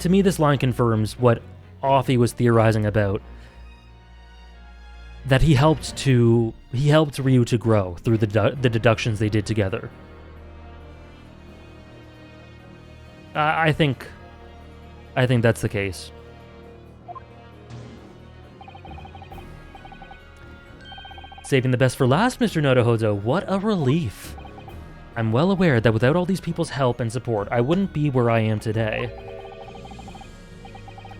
To me, this line confirms what Authy was theorizing about, that he helped Ryu to grow through the deductions they did together. I think that's the case. Saving the best for last, Mr. Naruhodo. What a relief. I'm well aware that without all these people's help and support, I wouldn't be where I am today.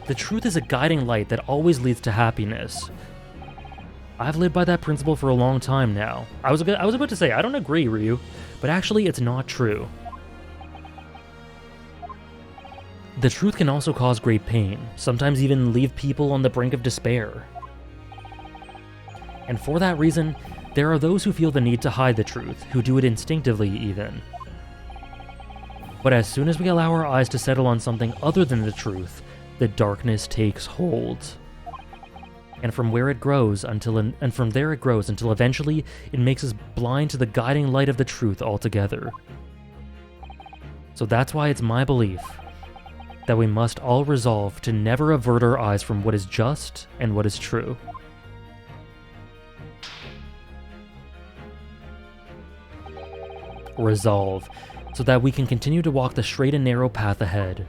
The truth is a guiding light that always leads to happiness. I've lived by that principle for a long time now. I was about to say, I don't agree, Ryu, but actually it's not true. The truth can also cause great pain, sometimes even leave people on the brink of despair. And for that reason, there are those who feel the need to hide the truth, who do it instinctively even. But as soon as we allow our eyes to settle on something other than the truth, the darkness takes hold. And from there it grows until eventually it makes us blind to the guiding light of the truth altogether. So that's why it's my belief that we must all resolve to never avert our eyes from what is just and what is true. Resolve, so that we can continue to walk the straight and narrow path ahead.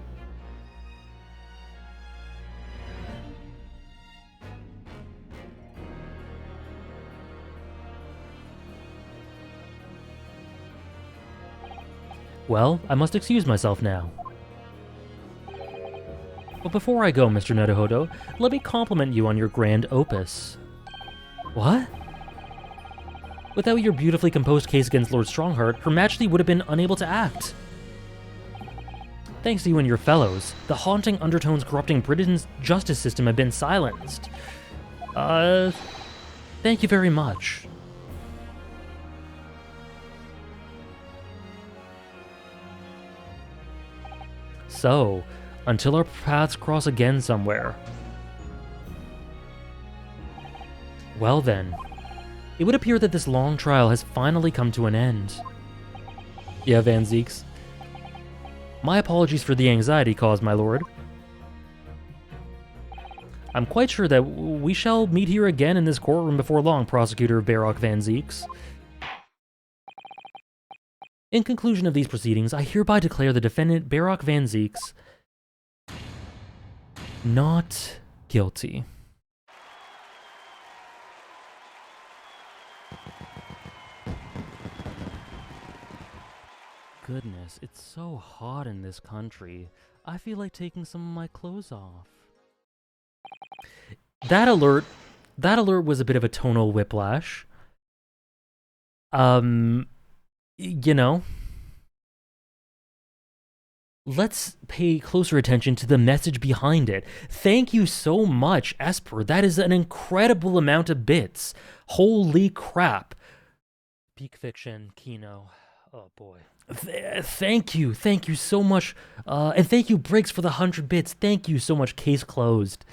Well, I must excuse myself now. But before I go, Mr. Naruhodo, let me compliment you on your grand opus. What? Without your beautifully composed case against Lord Strongheart, Her Majesty would have been unable to act. Thanks to you and your fellows, the haunting undertones corrupting Britain's justice system have been silenced. Thank you very much. So, until our paths cross again somewhere. Well then, it would appear that this long trial has finally come to an end. Yeah, Van Zieks. My apologies for the anxiety caused, my lord. I'm quite sure that we shall meet here again in this courtroom before long, Prosecutor Barok Van Zieks. In conclusion of these proceedings, I hereby declare the defendant, Barok Van Zieks, not guilty. Goodness, it's so hot in this country. I feel like taking some of my clothes off. That alert was a bit of a tonal whiplash. You know, let's pay closer attention to the message behind it. Thank you so much, Esper. That is an incredible amount of bits. Holy crap. Peak Fiction, Kino. Oh boy. Thank you so much. And thank you, Briggs, for the 100 bits. Thank you so much, case closed.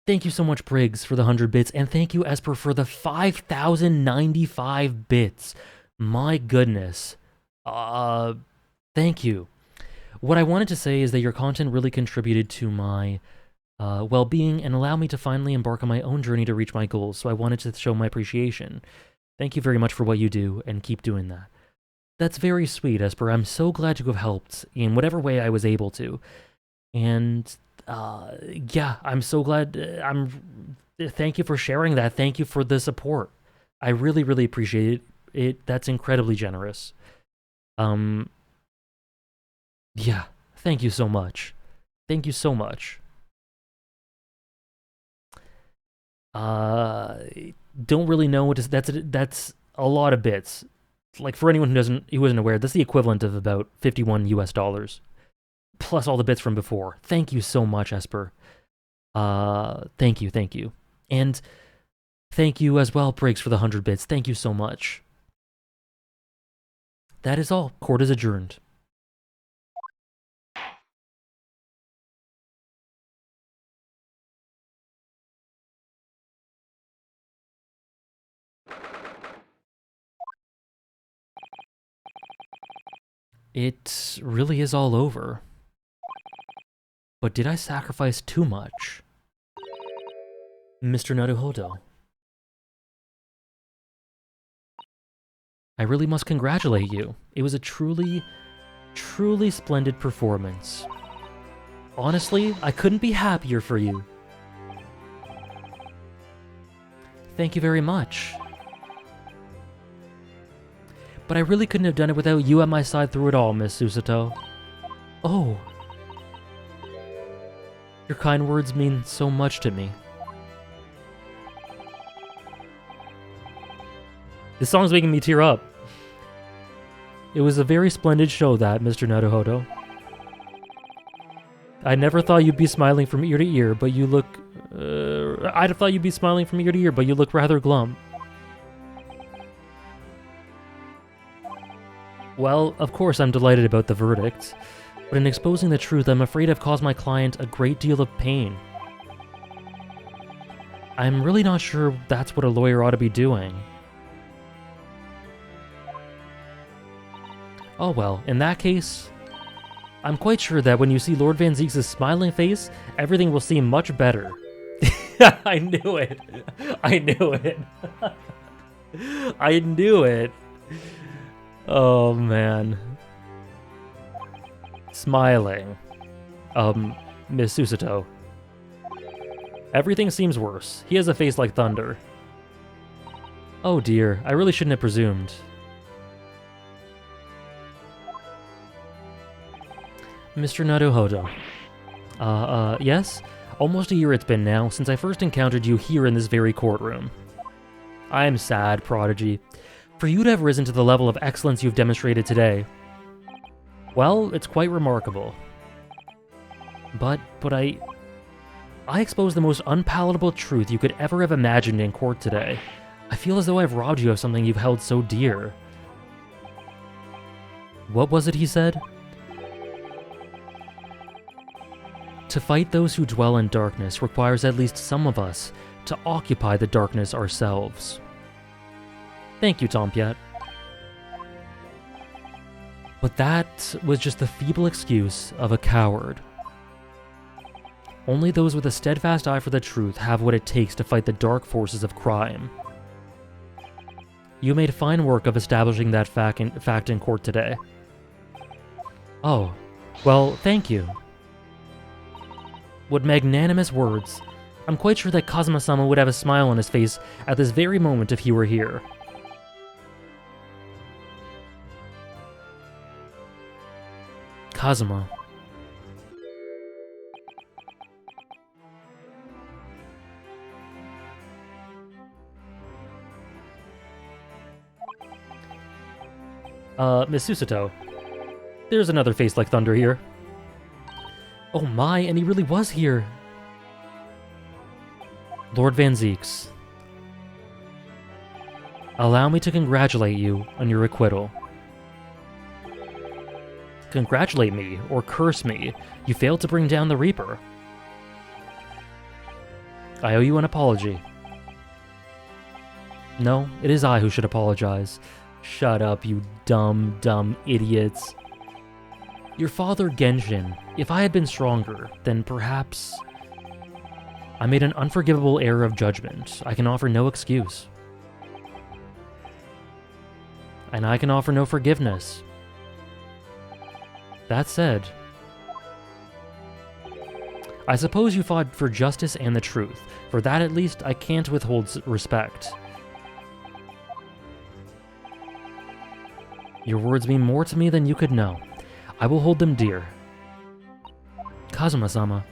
Thank you so much, Briggs, for the 100 bits, and thank you, Esper, for the 5,095 bits. My goodness. Thank you. What I wanted to say is that your content really contributed to my well-being and allowed me to finally embark on my own journey to reach my goals, so I wanted to show my appreciation. Thank you very much for what you do, and keep doing that. That's very sweet, Esper. I'm so glad to have helped in whatever way I was able to. And, yeah, I'm so glad. Thank you for sharing that. Thank you for the support. I really, really appreciate it. That's incredibly generous. Yeah, thank you so much. Thank you so much. Don't really know what to, that's a lot of bits. Like, for anyone who isn't aware, that's the equivalent of about 51 US dollars. Plus all the bits from before. Thank you so much, Esper. Thank you. And thank you as well, Briggs, for the 100 bits. Thank you so much. That is all. Court is adjourned. It really is all over. But did I sacrifice too much? Mr. Naruhodo. I really must congratulate you. It was a truly, truly splendid performance. Honestly, I couldn't be happier for you. Thank you very much. But I really couldn't have done it without you at my side through it all, Miss Susato. Oh. Your kind words mean so much to me. This song's making me tear up. It was a very splendid show, that, Mr. Naruhodo. I never thought you'd be smiling from ear to ear, but you look... I'd have thought you'd be smiling from ear to ear, but you look rather glum. Well, of course I'm delighted about the verdict, but in exposing the truth, I'm afraid I've caused my client a great deal of pain. I'm really not sure that's what a lawyer ought to be doing. Oh well, in that case, I'm quite sure that when you see Lord Van Zeeks' smiling face, everything will seem much better. I knew it. I knew it. I knew it. Oh, man. Smiling. Miss Susato. Everything seems worse. He has a face like thunder. Oh dear, I really shouldn't have presumed. Mr. Naruhodo. Yes? Almost a year it's been now since I first encountered you here in this very courtroom. I am sad, Prodigy. For you to have risen to the level of excellence you've demonstrated today, well, it's quite remarkable. But I exposed the most unpalatable truth you could ever have imagined in court today. I feel as though I've robbed you of something you've held so dear. What was it he said? To fight those who dwell in darkness requires at least some of us to occupy the darkness ourselves. Thank you, Tompiat. But that was just the feeble excuse of a coward. Only those with a steadfast eye for the truth have what it takes to fight the dark forces of crime. You made fine work of establishing that fact in court today. Oh, well, thank you. What magnanimous words. I'm quite sure that Kazuma-sama would have a smile on his face at this very moment if he were here. Kazuma. Miss Susato. There's another face like thunder here. Oh my, and he really was here. Lord Van Zeeks. Allow me to congratulate you on your acquittal. Congratulate me, or curse me. You failed to bring down the Reaper. I owe you an apology. No, it is I who should apologize. Shut up, you dumb idiots. Your father, Genshin, if I had been stronger, then perhaps... I made an unforgivable error of judgment. I can offer no excuse. And I can offer no forgiveness. That said, I suppose you fought for justice and the truth. For that, at least, I can't withhold respect. Your words mean more to me than you could know. I will hold them dear. Kazuma-sama.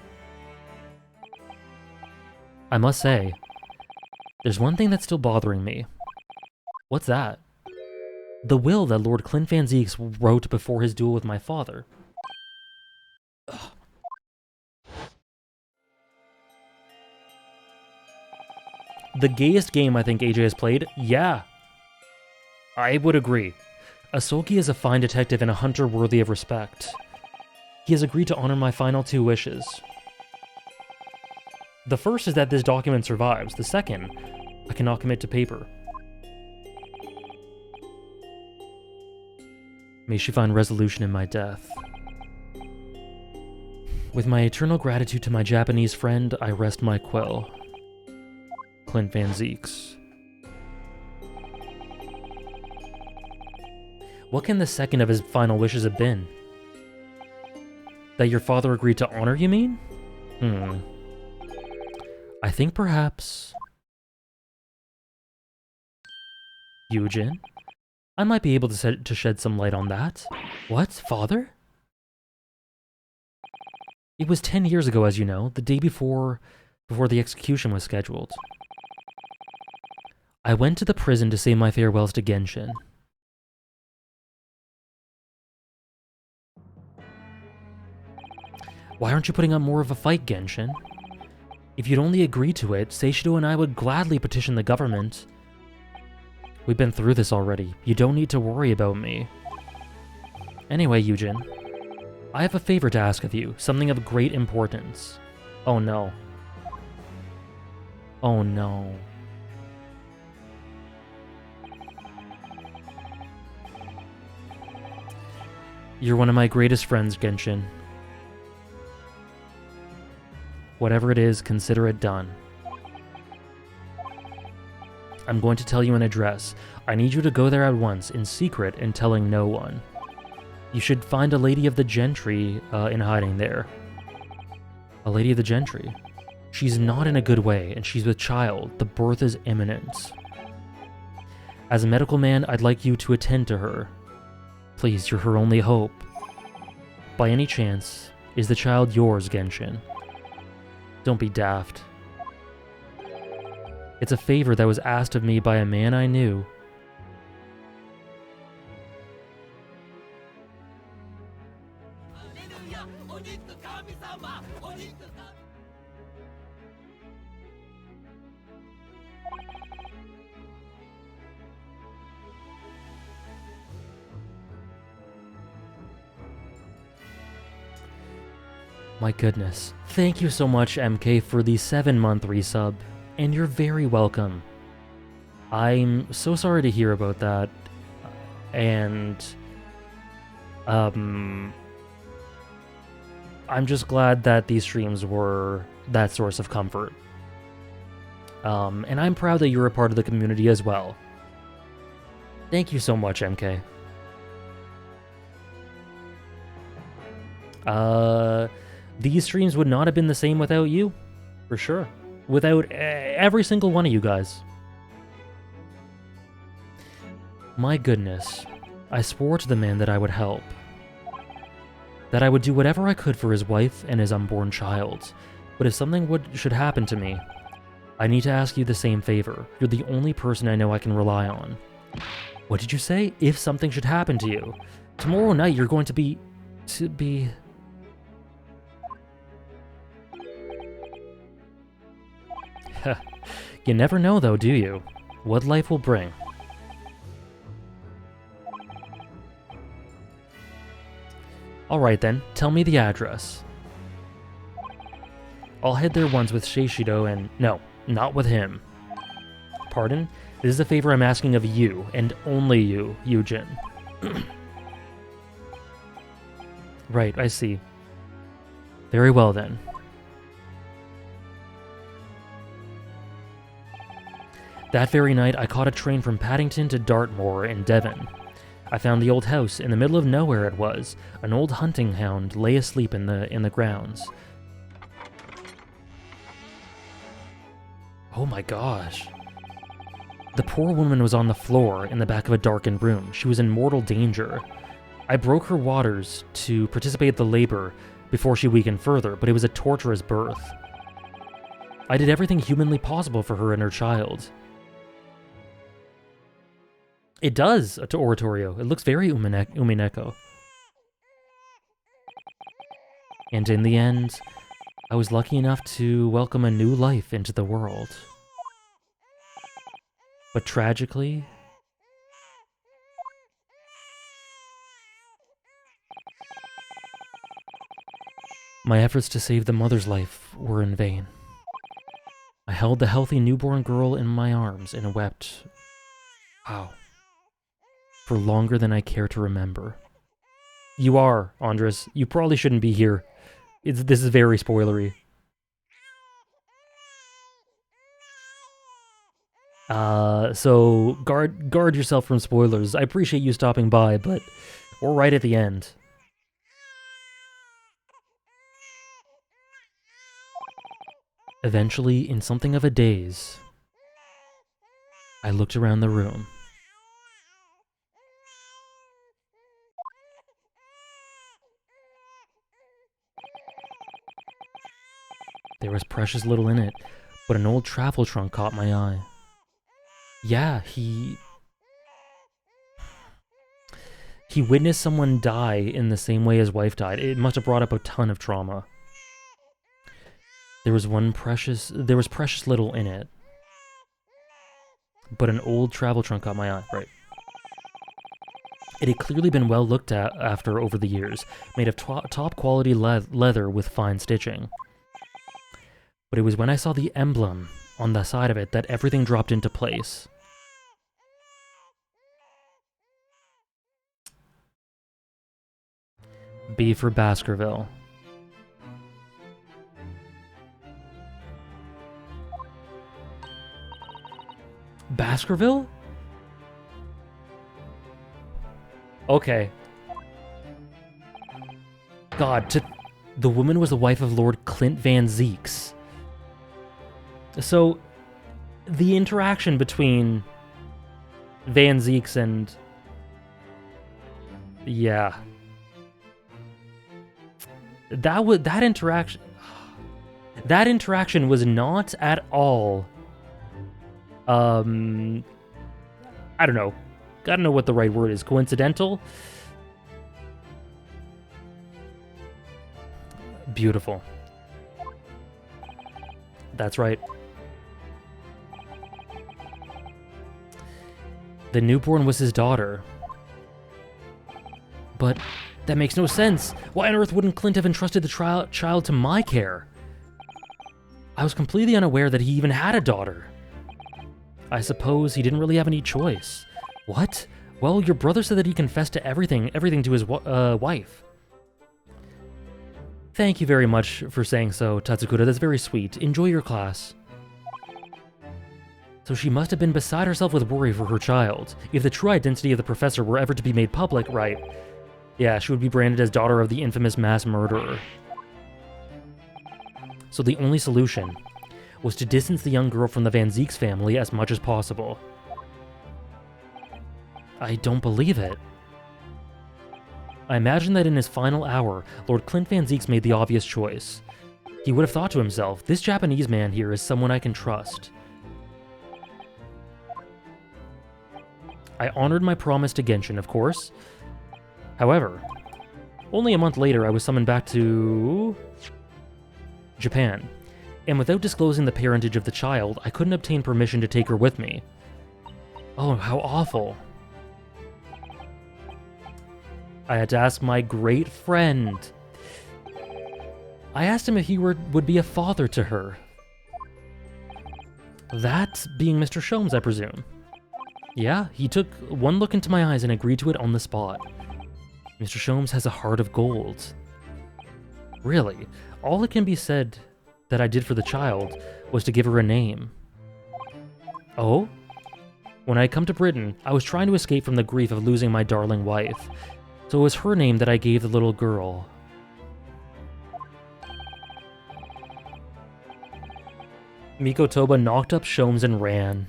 I must say, there's one thing that's still bothering me. What's that? The will that Lord Clint Van Zieks wrote before his duel with my father. Ugh. The gayest game I think AJ has played? Yeah. I would agree. Asogi is a fine detective and a hunter worthy of respect. He has agreed to honor my final 2 wishes. The first is that this document survives. The second, I cannot commit to paper. May she find resolution in my death. With my eternal gratitude to my Japanese friend, I rest my quill. Clint Van Zieks. What can the second of his final wishes have been? That your father agreed to honor, you mean? I think perhaps... Yujin? I might be able to shed some light on that. What? Father? It was 10 years ago, as you know, the day before the execution was scheduled. I went to the prison to say my farewells to Genshin. Why aren't you putting up more of a fight, Genshin? If you'd only agree to it, Seishido and I would gladly petition the government. We've been through this already. You don't need to worry about me. Anyway, Yujin, I have a favor to ask of you, something of great importance. Oh no. Oh no. You're one of my greatest friends, Genshin. Whatever it is, consider it done. I'm going to tell you an address. I need you to go there at once, in secret and telling no one. You should find a lady of the gentry in hiding there. A lady of the gentry? She's not in a good way, and she's with child. The birth is imminent. As a medical man, I'd like you to attend to her. Please, you're her only hope. By any chance, is the child yours, Genshin? Don't be daft. It's a favor that was asked of me by a man I knew. My goodness. Thank you so much, MK, for the 7-month resub, and you're very welcome. I'm so sorry to hear about that, and I'm just glad that these streams were that source of comfort. And I'm proud that you're a part of the community as well. Thank you so much, MK. These streams would not have been the same without you, for sure. Without every single one of you guys. My goodness, I swore to the man that I would help. That I would do whatever I could for his wife and his unborn child. But if something should happen to me, I need to ask you the same favor. You're the only person I know I can rely on. What did you say? If something should happen to you. Tomorrow night you're going to be... You never know though, do you? What life will bring. Alright then, tell me the address. I'll head there once with Seishido and... No, not with him. Pardon? This is a favor I'm asking of you, and only you, Yujin. Right, I see. Very well, then. That very night, I caught a train from Paddington to Dartmoor in Devon. I found the old house. In the middle of nowhere it was. An old hunting hound lay asleep in the grounds. Oh my gosh. The poor woman was on the floor in the back of a darkened room. She was in mortal danger. I broke her waters to participate in the labor before she weakened further, but it was a torturous birth. I did everything humanly possible for her and her child. It does, to Oratorio. It looks very Umineko. And in the end, I was lucky enough to welcome a new life into the world. But tragically, my efforts to save the mother's life were in vain. I held the healthy newborn girl in my arms and wept, wow, for longer than I care to remember. You are, Andres. You probably shouldn't be here. This is very spoilery. So guard yourself from spoilers. I appreciate you stopping by, but we're right at the end. Eventually, in something of a daze, I looked around the room. There was precious little in it, but an old travel trunk caught my eye. Yeah, he witnessed someone die in the same way his wife died. It must have brought up a ton of trauma. There was precious little in it, but an old travel trunk caught my eye. Right. It had clearly been well looked at after over the years, made of top quality leather with fine stitching. But it was when I saw the emblem on the side of it that everything dropped into place. B for Baskerville. Baskerville? Okay. God, the woman was the wife of Lord Clint Van Zeeks. So, the interaction between Van Zeeks and... Yeah. That interaction was not at all... I don't know. Gotta know what the right word is. Coincidental? Beautiful. That's right. The newborn was his daughter. But that makes no sense. Why on earth wouldn't Clint have entrusted the child to my care? I was completely unaware that he even had a daughter. I suppose he didn't really have any choice. What? Well, your brother said that he confessed to everything to his wife. Thank you very much for saying so, Tatsukura. That's very sweet. Enjoy your class. So she must have been beside herself with worry for her child. If the true identity of the professor were ever to be made public, right? Yeah, she would be branded as daughter of the infamous mass murderer. So the only solution was to distance the young girl from the Van Zeeks family as much as possible. I don't believe it. I imagine that in his final hour, Lord Clint Van Zeeks made the obvious choice. He would have thought to himself, this Japanese man here is someone I can trust. I honored my promise to Genshin, of course. However, only a month later I was summoned back to... Japan. And without disclosing the parentage of the child, I couldn't obtain permission to take her with me. Oh, how awful. I had to ask my great friend. I asked him if he would be a father to her. That being Mr. Sholmes, I presume. Yeah, he took one look into my eyes and agreed to it on the spot. Mr. Sholmes has a heart of gold. Really, all that can be said that I did for the child was to give her a name. Oh? When I had come to Britain, I was trying to escape from the grief of losing my darling wife, so it was her name that I gave the little girl. Mikotoba knocked up Sholmes and ran.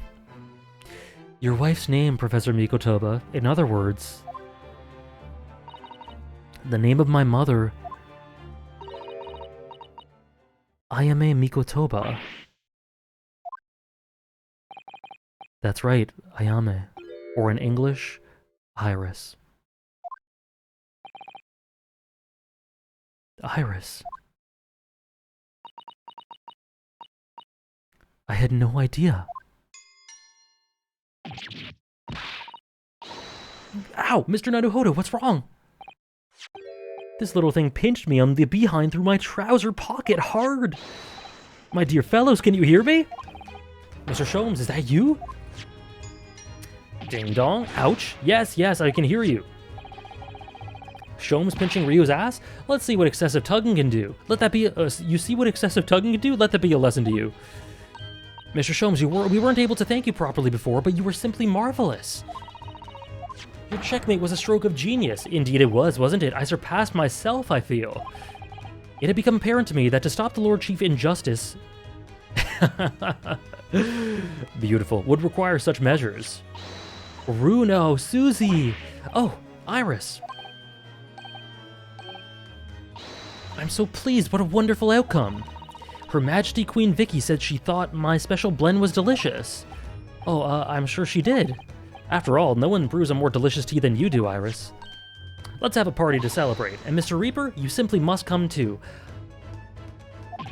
Your wife's name, Professor Mikotoba. In other words, the name of my mother, Ayame Mikotoba. That's right, Ayame. Or in English, Iris. Iris. I had no idea. Ow! Mr. Naruhodo, what's wrong? This little thing pinched me on the behind through my trouser pocket hard. My dear fellows, can you hear me? Mr. Sholmes, is that you? Ding dong. Ouch. Yes, I can hear you. Sholmes pinching Ryu's ass? Let's see what excessive tugging can do. Let that be you see what excessive tugging can do? Let that be a lesson to you. Mr. Sholmes, we weren't able to thank you properly before, but you were simply marvelous. Your checkmate was a stroke of genius. Indeed it was, wasn't it? I surpassed myself, I feel. It had become apparent to me that to stop the Lord Chief injustice... Beautiful. Would require such measures. Runo, Susie! Oh, Iris. I'm so pleased. What a wonderful outcome. Her Majesty Queen Vicky said she thought my special blend was delicious. Oh, I'm sure she did. After all, no one brews a more delicious tea than you do, Iris. Let's have a party to celebrate. And Mr. Reaper, you simply must come too.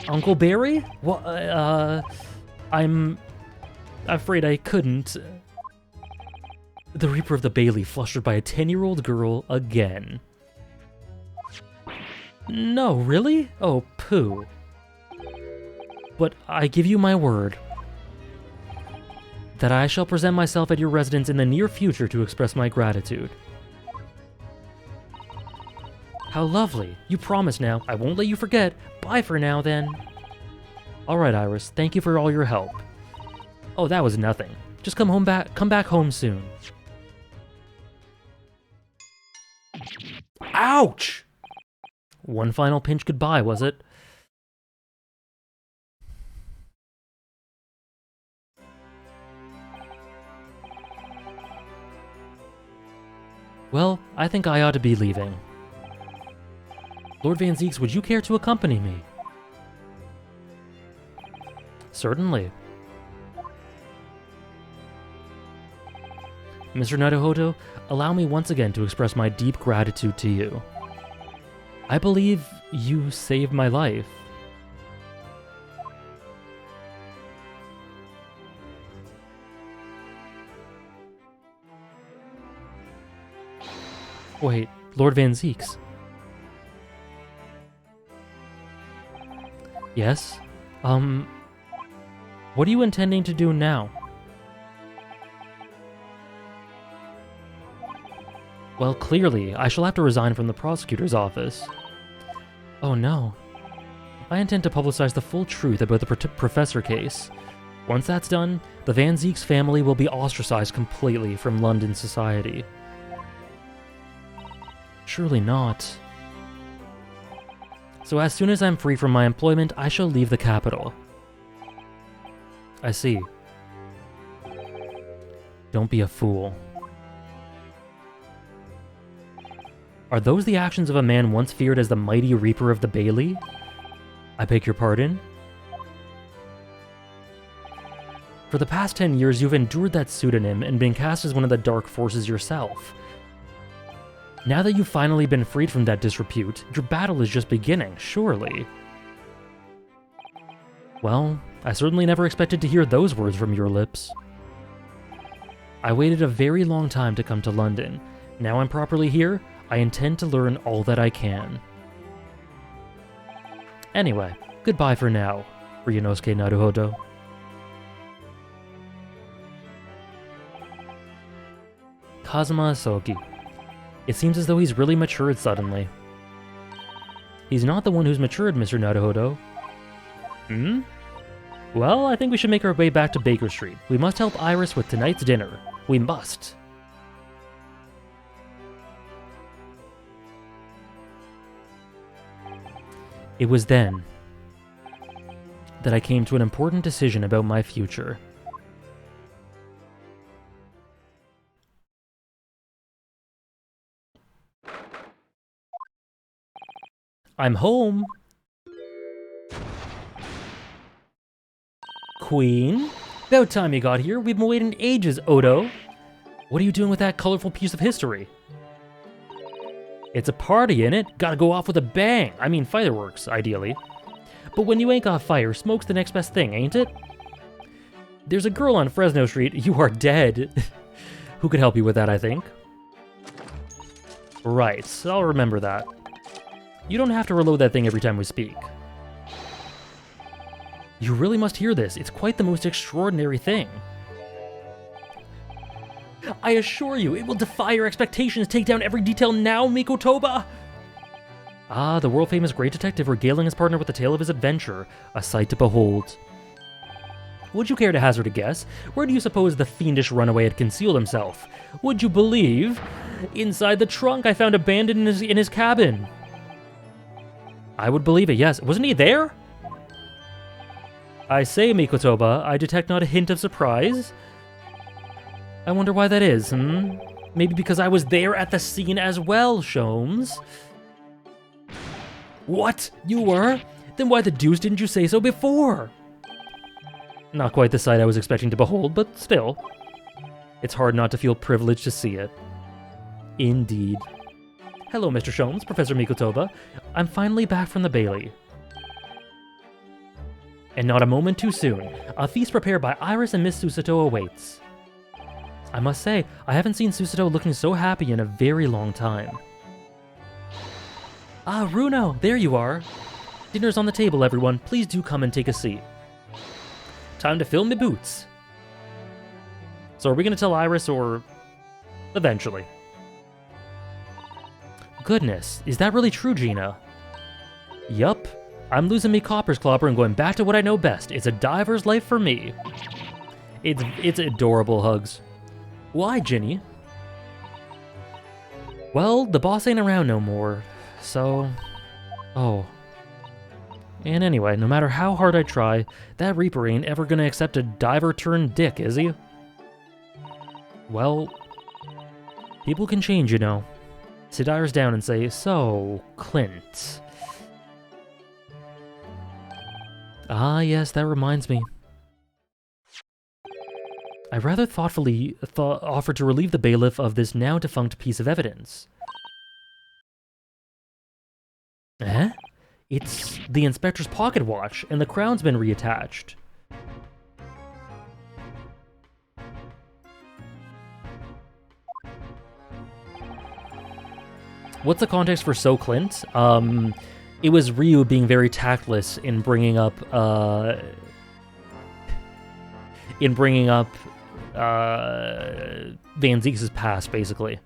Uncle Barry? Well, I'm afraid I couldn't. The Reaper of the Bailey flustered by a 10-year-old girl again. No, really? Oh, pooh. But I give you my word that I shall present myself at your residence in the near future to express my gratitude. How lovely. You promise now. I won't let you forget. Bye for now, then. All right, Iris. Thank you for all your help. Oh, that was nothing. Just come back home soon. Ouch! One final pinch goodbye, was it? Well, I think I ought to be leaving. Lord Van Zieks, would you care to accompany me? Certainly. Mr. Naruhodo, allow me once again to express my deep gratitude to you. I believe you saved my life. Wait, Lord Van Zieks? Yes? What are you intending to do now? Well, clearly, I shall have to resign from the prosecutor's office. Oh no. I intend to publicize the full truth about the professor case. Once that's done, the Van Zieks family will be ostracized completely from London society. Surely not. So as soon as I'm free from my employment, I shall leave the capital. I see. Don't be a fool. Are those the actions of a man once feared as the mighty Reaper of the Bailey? I beg your pardon? For the past 10 years, you've endured that pseudonym and been cast as one of the dark forces yourself. Now that you've finally been freed from that disrepute, your battle is just beginning, surely. Well, I certainly never expected to hear those words from your lips. I waited a very long time to come to London. Now I'm properly here, I intend to learn all that I can. Anyway, goodbye for now, Ryunosuke Naruhodo. Kazuma Asogi. It seems as though he's really matured suddenly. He's not the one who's matured, Mr. Naruhodo. Hmm? Well, I think we should make our way back to Baker Street. We must help Iris with tonight's dinner. We must. It was then that I came to an important decision about my future. I'm home. Queen? About time you got here. We've been waiting ages, Odo. What are you doing with that colorful piece of history? It's a party, innit? Gotta go off with a bang. I mean, fireworks, ideally. But when you ain't got fire, smoke's the next best thing, ain't it? There's a girl on Fresno Street. You are dead. Who could help you with that, I think? Right, I'll remember that. You don't have to reload that thing every time we speak. You really must hear this. It's quite the most extraordinary thing. I assure you, it will defy your expectations. Take down every detail now, Mikotoba! Ah, the world-famous great detective regaling his partner with the tale of his adventure. A sight to behold. Would you care to hazard a guess? Where do you suppose the fiendish runaway had concealed himself? Would you believe? Inside the trunk I found abandoned in his cabin. I would believe it, yes. Wasn't he there? I say, Mikotoba, I detect not a hint of surprise. I wonder why that is, Maybe because I was there at the scene as well, Sholmes. What? You were? Then why the deuce didn't you say so before? Not quite the sight I was expecting to behold, but still. It's hard not to feel privileged to see it. Indeed. Hello, Mr. Sholmes, Professor Mikotoba. I'm finally back from the Bailey. And not a moment too soon. A feast prepared by Iris and Miss Susato awaits. I must say, I haven't seen Susato looking so happy in a very long time. Ah, Runo, there you are. Dinner's on the table, everyone. Please do come and take a seat. Time to fill me boots. So are we going to tell Iris or... eventually? Goodness, is that really true, Gina? Yup. I'm losing me copper's clobber and going back to what I know best. It's a diver's life for me. It's adorable, Hugs. Why, Ginny? Well, the boss ain't around no more, so... Oh. And anyway, no matter how hard I try, that Reaper ain't ever gonna accept a diver-turned-dick, is he? Well... people can change, you know. Sit Iris down and say, so, Clint... Ah, yes, that reminds me. I rather thoughtfully offered to relieve the bailiff of this now-defunct piece of evidence. Eh? It's the inspector's pocket watch, and the crown's been reattached. What's the context for So Clint? It was Ryu being very tactless in bringing up, Van Zieks' past, basically.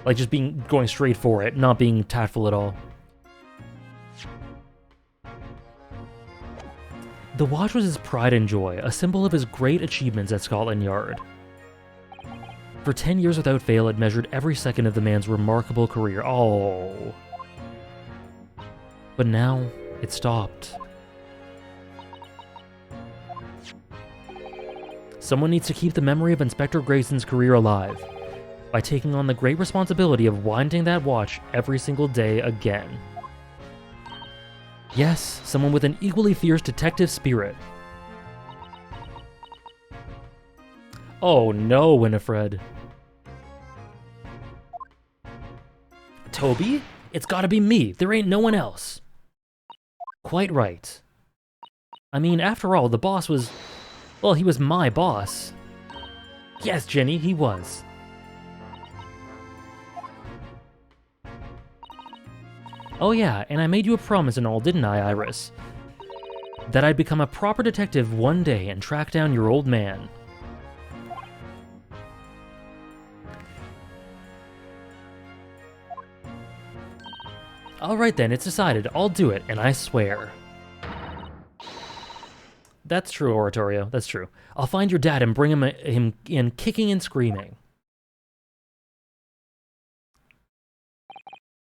Like, just going straight for it, not being tactful at all. The watch was his pride and joy, a symbol of his great achievements at Scotland Yard. For 10 years without fail, it measured every second of the man's remarkable career. Oh. But now, it stopped. Someone needs to keep the memory of Inspector Grayson's career alive by taking on the great responsibility of winding that watch every single day again. Yes, someone with an equally fierce detective spirit. Oh no, Winifred. Toby? It's gotta be me. There ain't no one else. Quite right. I mean, after all, the boss was... well, he was my boss. Yes, Jenny, he was. Oh yeah, and I made you a promise and all, didn't I, Iris? That I'd become a proper detective one day and track down your old man. Alright then, it's decided. I'll do it, and I swear. That's true, Oratorio. That's true. I'll find your dad and bring him in kicking and screaming.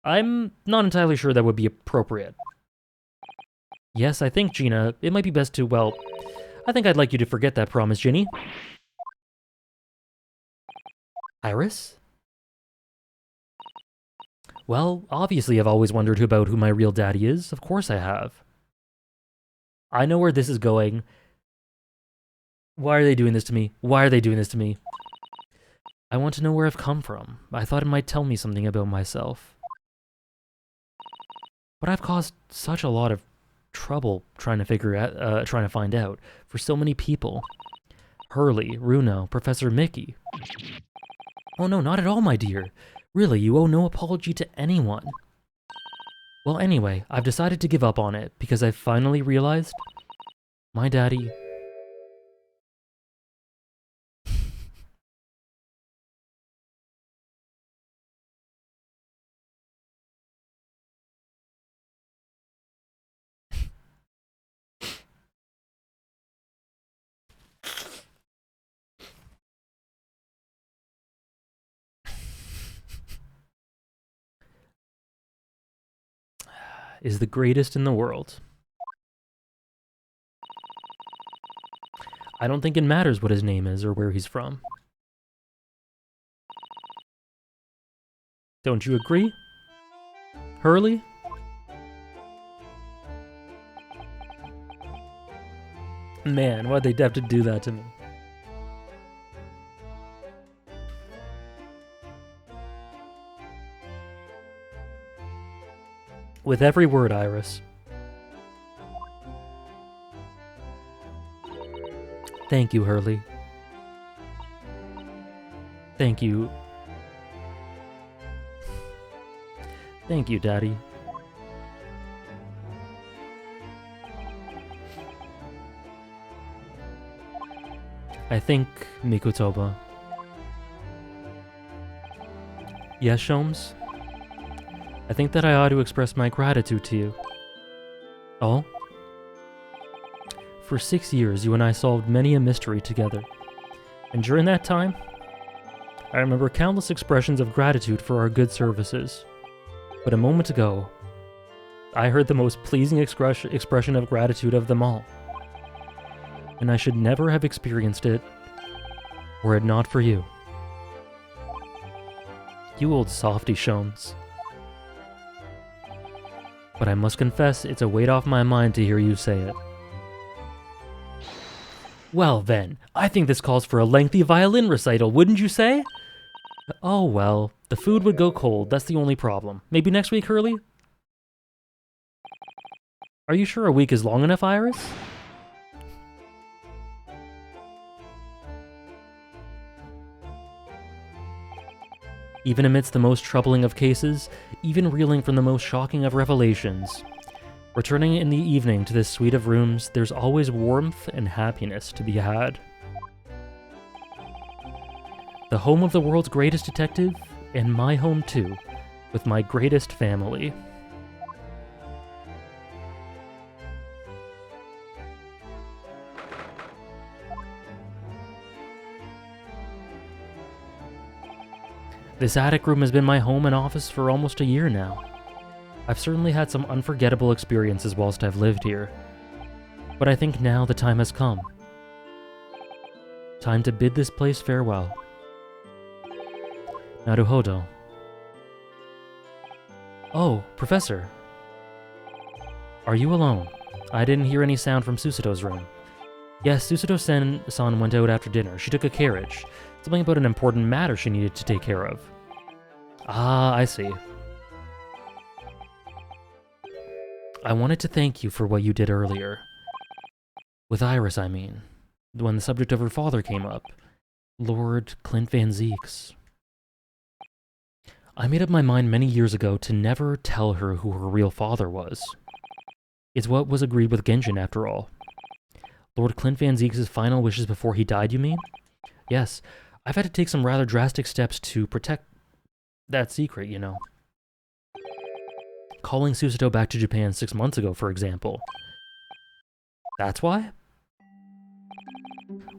I'm not entirely sure that would be appropriate. Yes, I think, Gina, it might be best to, well, I think I'd like you to forget that promise, Ginny. Iris? Well, obviously I've always wondered about who my real daddy is. Of course I have. I know where this is going. Why are they doing this to me? Why are they doing this to me? I want to know where I've come from. I thought it might tell me something about myself. But I've caused such a lot of trouble trying to find out for so many people. Hurley, Runo, Professor Mickey. Oh no, not at all, my dear. Really, you owe no apology to anyone. Well, anyway, I've decided to give up on it because I've finally realized my daddy... is the greatest in the world. I don't think it matters what his name is or where he's from. Don't you agree? Hurley? Man, why'd they have to do that to me? With every word, Iris. Thank you, Hurley. Thank you. Thank you, Daddy. I think, Mikutoba. Yes, Sholmes? I think that I ought to express my gratitude to you. Oh? For 6 years, you and I solved many a mystery together. And during that time, I remember countless expressions of gratitude for our good services. But a moment ago, I heard the most pleasing expression of gratitude of them all. And I should never have experienced it, were it not for you. You old softy, Sholmes. But I must confess, it's a weight off my mind to hear you say it. Well then, I think this calls for a lengthy violin recital, wouldn't you say? Oh well, the food would go cold, that's the only problem. Maybe next week, Hurley? Are you sure a week is long enough, Iris? Even amidst the most troubling of cases, even reeling from the most shocking of revelations, returning in the evening to this suite of rooms, there's always warmth and happiness to be had. The home of the world's greatest detective, and my home too, with my greatest family. This attic room has been my home and office for almost a year now. I've certainly had some unforgettable experiences whilst I've lived here, but I think now the time has come. Time to bid this place farewell. Naruhodo. Oh, Professor. Are you alone? I didn't hear any sound from Susato's room. Yes, Susato-san went out after dinner. She took a carriage. Something about an important matter she needed to take care of. Ah, I see. I wanted to thank you for what you did earlier. With Iris, I mean. When the subject of her father came up. Lord Clint Van Zeeks. I made up my mind many years ago to never tell her who her real father was. It's what was agreed with Genjin, after all. Lord Clint Van Zeeks' final wishes before he died, you mean? Yes, I've had to take some rather drastic steps to protect that secret, you know. Calling Susato back to Japan 6 months ago, for example. That's why?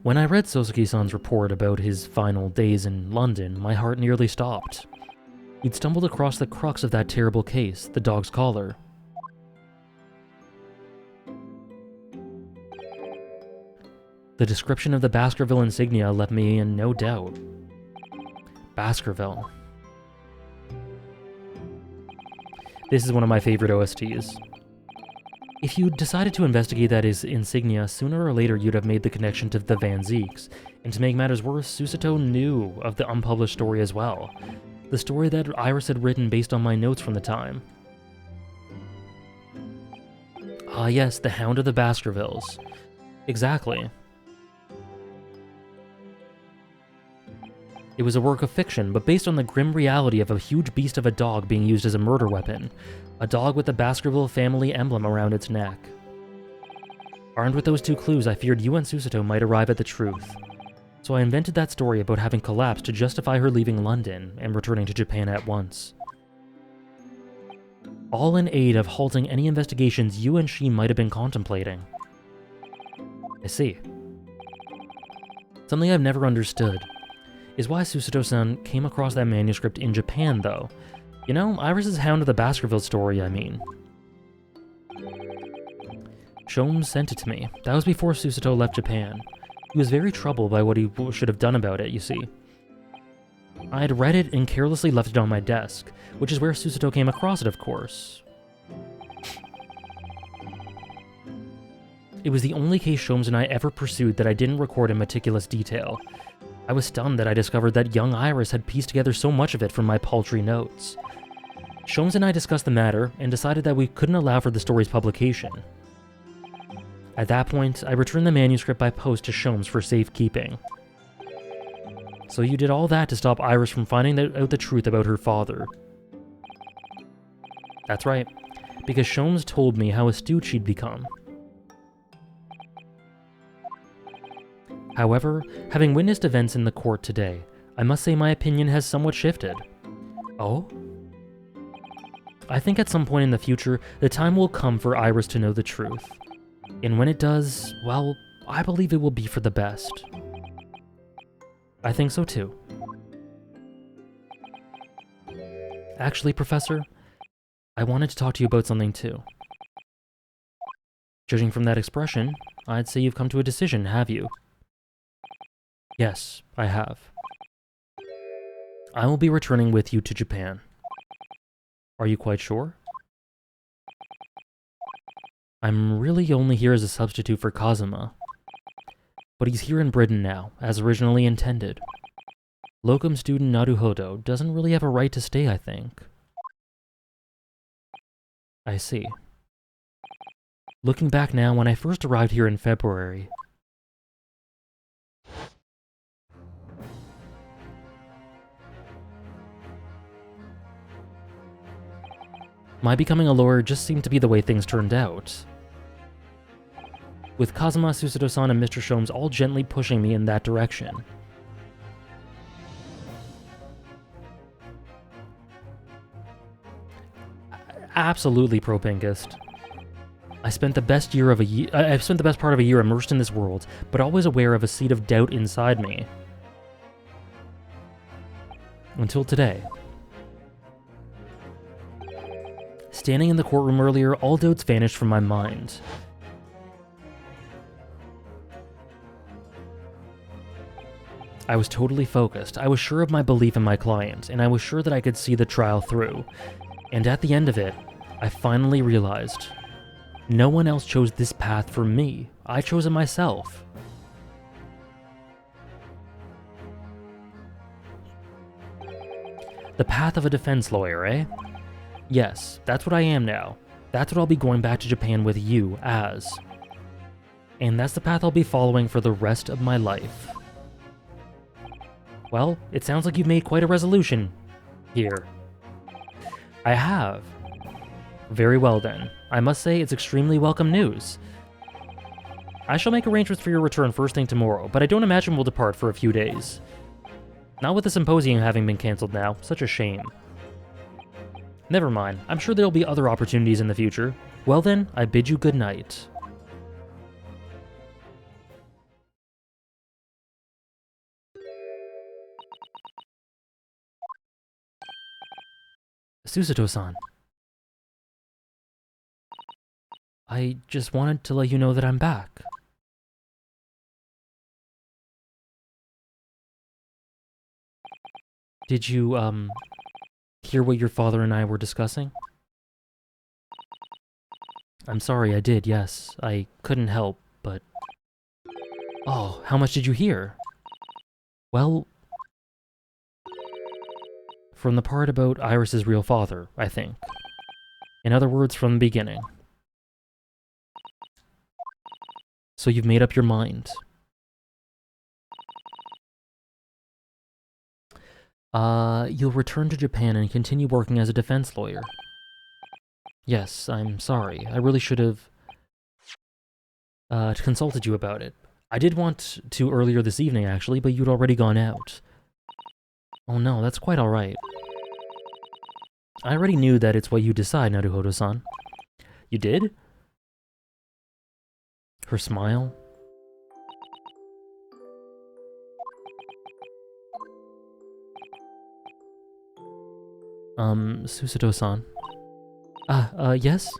When I read Sosuke-san's report about his final days in London, my heart nearly stopped. He'd stumbled across the crux of that terrible case, the dog's collar. The description of the Baskerville insignia left me in no doubt. Baskerville. This is one of my favorite OSTs. If you decided to investigate that insignia, sooner or later you'd have made the connection to the Van Zeeks, and to make matters worse, Susato knew of the unpublished story as well. The story that Iris had written based on my notes from the time. Ah yes, the Hound of the Baskervilles. Exactly. It was a work of fiction, but based on the grim reality of a huge beast of a dog being used as a murder weapon. A dog with the Baskerville family emblem around its neck. Armed with those two clues, I feared you and Susato might arrive at the truth. So I invented that story about having collapsed to justify her leaving London and returning to Japan at once. All in aid of halting any investigations you and she might have been contemplating. I see. Something I've never understood is why Susato-san came across that manuscript in Japan, though. You know, Iris's Hound of the Baskerville story, I mean. Shomes sent it to me. That was before Susato left Japan. He was very troubled by what he should have done about it, you see. I had read it and carelessly left it on my desk, which is where Susato came across it, of course. It was the only case Shomes and I ever pursued that I didn't record in meticulous detail. I was stunned that I discovered that young Iris had pieced together so much of it from my paltry notes. Shomes and I discussed the matter, and decided that we couldn't allow for the story's publication. At that point, I returned the manuscript by post to Shomes for safekeeping. So you did all that to stop Iris from finding out the truth about her father. That's right, because Shomes told me how astute she'd become. However, having witnessed events in the court today, I must say my opinion has somewhat shifted. Oh? I think at some point in the future, the time will come for Iris to know the truth. And when it does, well, I believe it will be for the best. I think so too. Actually, Professor, I wanted to talk to you about something too. Judging from that expression, I'd say you've come to a decision, have you? Yes, I have. I will be returning with you to Japan. Are you quite sure? I'm really only here as a substitute for Kazuma. But he's here in Britain now, as originally intended. Locum student Naruhodo doesn't really have a right to stay, I think. I see. Looking back now, when I first arrived here in February, my becoming a lawyer just seemed to be the way things turned out. With Kazuma, Susato-san, and Mr. Shomes all gently pushing me in that direction. Absolutely, Pro-Pinkist. I've spent the best part of a year immersed in this world, but always aware of a seed of doubt inside me. Until today. Standing in the courtroom earlier, all doubts vanished from my mind. I was totally focused. I was sure of my belief in my client, and I was sure that I could see the trial through. And at the end of it, I finally realized no one else chose this path for me. I chose it myself. The path of a defense lawyer, eh? Yes, that's what I am now. That's what I'll be going back to Japan with you as. And that's the path I'll be following for the rest of my life. Well, it sounds like you've made quite a resolution here. I have. Very well then. I must say it's extremely welcome news. I shall make arrangements for your return first thing tomorrow, but I don't imagine we'll depart for a few days. Not with the symposium having been cancelled now. Such a shame. Never mind. I'm sure there'll be other opportunities in the future. Well then, I bid you good night. Susato-san. I just wanted to let you know that I'm back. Did you, hear what your father and I were discussing? I'm sorry, I did, yes. I couldn't help, but... Oh, how much did you hear? Well... From the part about Iris's real father, I think. In other words, from the beginning. So you've made up your mind. You'll return to Japan and continue working as a defense lawyer. Yes, I'm sorry. I really should have consulted you about it. I did want to earlier this evening, actually, but you'd already gone out. Oh no, that's quite alright. I already knew that it's what you decide, Naruhodo-san. You did? Her smile? Susato-san. Yes?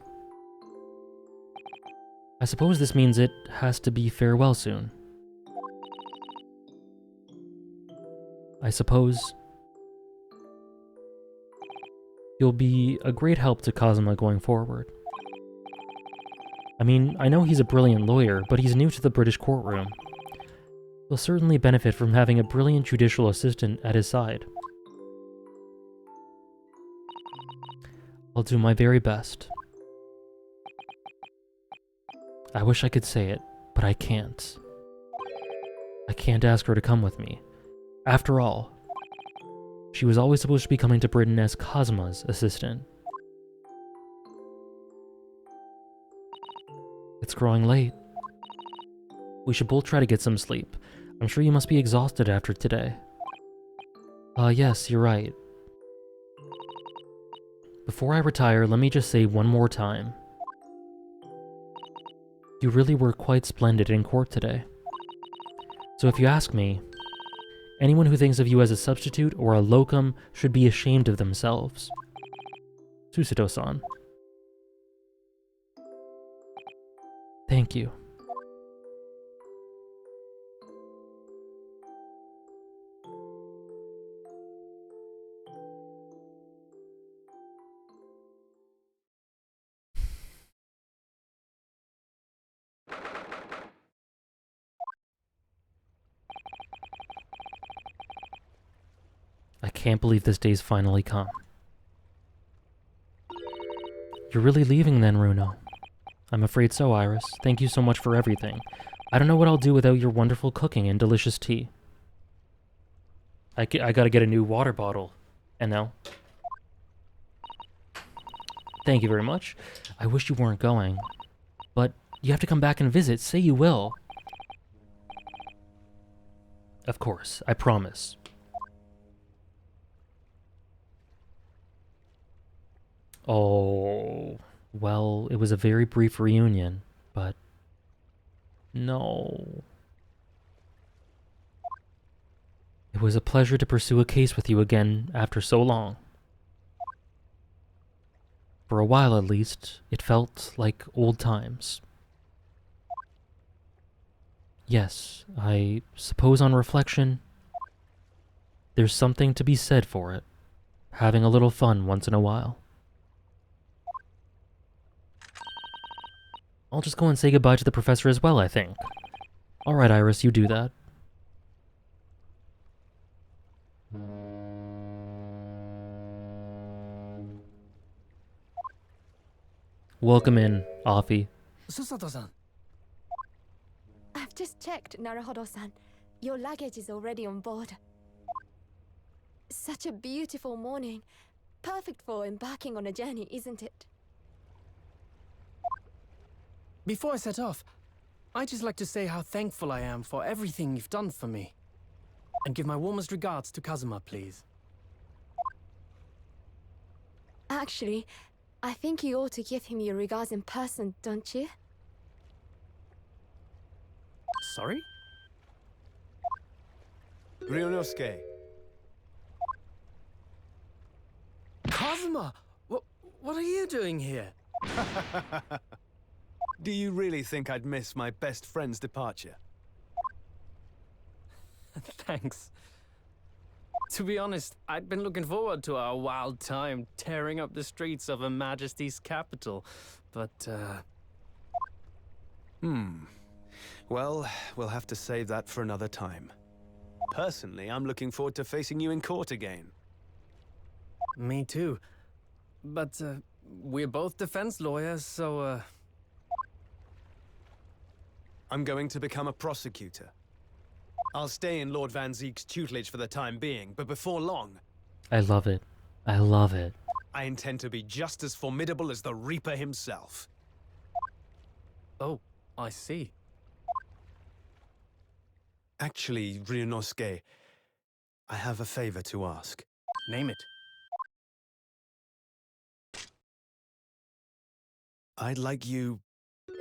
I suppose this means it has to be farewell soon. I suppose... You'll be a great help to Kazuma going forward. I mean, I know he's a brilliant lawyer, but he's new to the British courtroom. He'll certainly benefit from having a brilliant judicial assistant at his side. I'll do my very best. I wish I could say it, but I can't. I can't ask her to come with me. After all, she was always supposed to be coming to Britain as Kazuma's assistant. It's growing late. We should both try to get some sleep. I'm sure you must be exhausted after today. Yes, you're right. Before I retire, let me just say one more time. You really were quite splendid in court today. So if you ask me, anyone who thinks of you as a substitute or a locum should be ashamed of themselves. Susato-san. Thank you. I can't believe this day's finally come. You're really leaving then, Runo? I'm afraid so, Iris. Thank you so much for everything. I don't know what I'll do without your wonderful cooking and delicious tea. I gotta get a new water bottle. And now. Thank you very much. I wish you weren't going. But you have to come back and visit. Say you will. Of course, I promise. Oh, well, it was a very brief reunion, but no. It was a pleasure to pursue a case with you again after so long. For a while at least, it felt like old times. Yes, I suppose on reflection, there's something to be said for it. Having a little fun once in a while. I'll just go and say goodbye to the professor as well, I think. Alright, Iris, you do that. Welcome in, Afi. Susato-san. I've just checked, Naruhodo-san. Your luggage is already on board. Such a beautiful morning. Perfect for embarking on a journey, isn't it? Before I set off, I'd just like to say how thankful I am for everything you've done for me. And give my warmest regards to Kazuma, please. Actually, I think you ought to give him your regards in person, don't you? Sorry? Ryunosuke, Kazuma! What are you doing here? do you really think I'd miss my best friend's departure? Thanks. To be honest, I'd been looking forward to our wild time tearing up the streets of Her Majesty's capital, but, Well, we'll have to save that for another time. Personally, I'm looking forward to facing you in court again. Me too. But, we're both defense lawyers, so, I'm going to become a prosecutor. I'll stay in Lord Van Zeek's tutelage for the time being, but before long, I love it. I love it. I intend to be just as formidable as the Reaper himself. Oh, I see. Actually, Ryunosuke, I have a favor to ask. Name it. I'd like you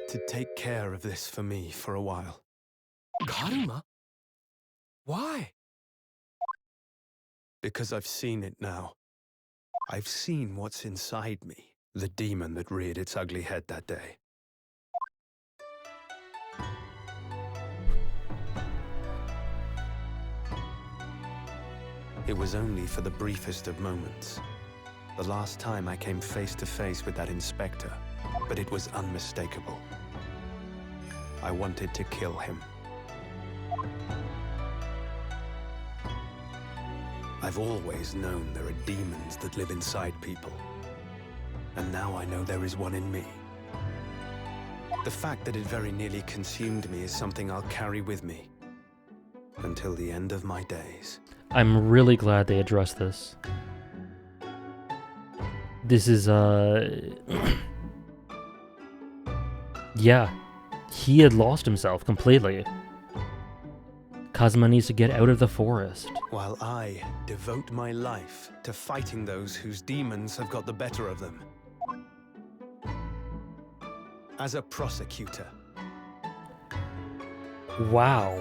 to take care of this for me for a while. Karuma? Why? Because I've seen it now. I've seen what's inside me, the demon that reared its ugly head that day. It was only for the briefest of moments. The last time I came face to face with that inspector, but it was unmistakable. I wanted to kill him. I've always known there are demons that live inside people. And now I know there is one in me. The fact that it very nearly consumed me is something I'll carry with me until the end of my days. I'm really glad they addressed this. This is, yeah. He had lost himself completely. Kazuma needs to get out of the forest. While I devote my life to fighting those whose demons have got the better of them. As a prosecutor, Wow.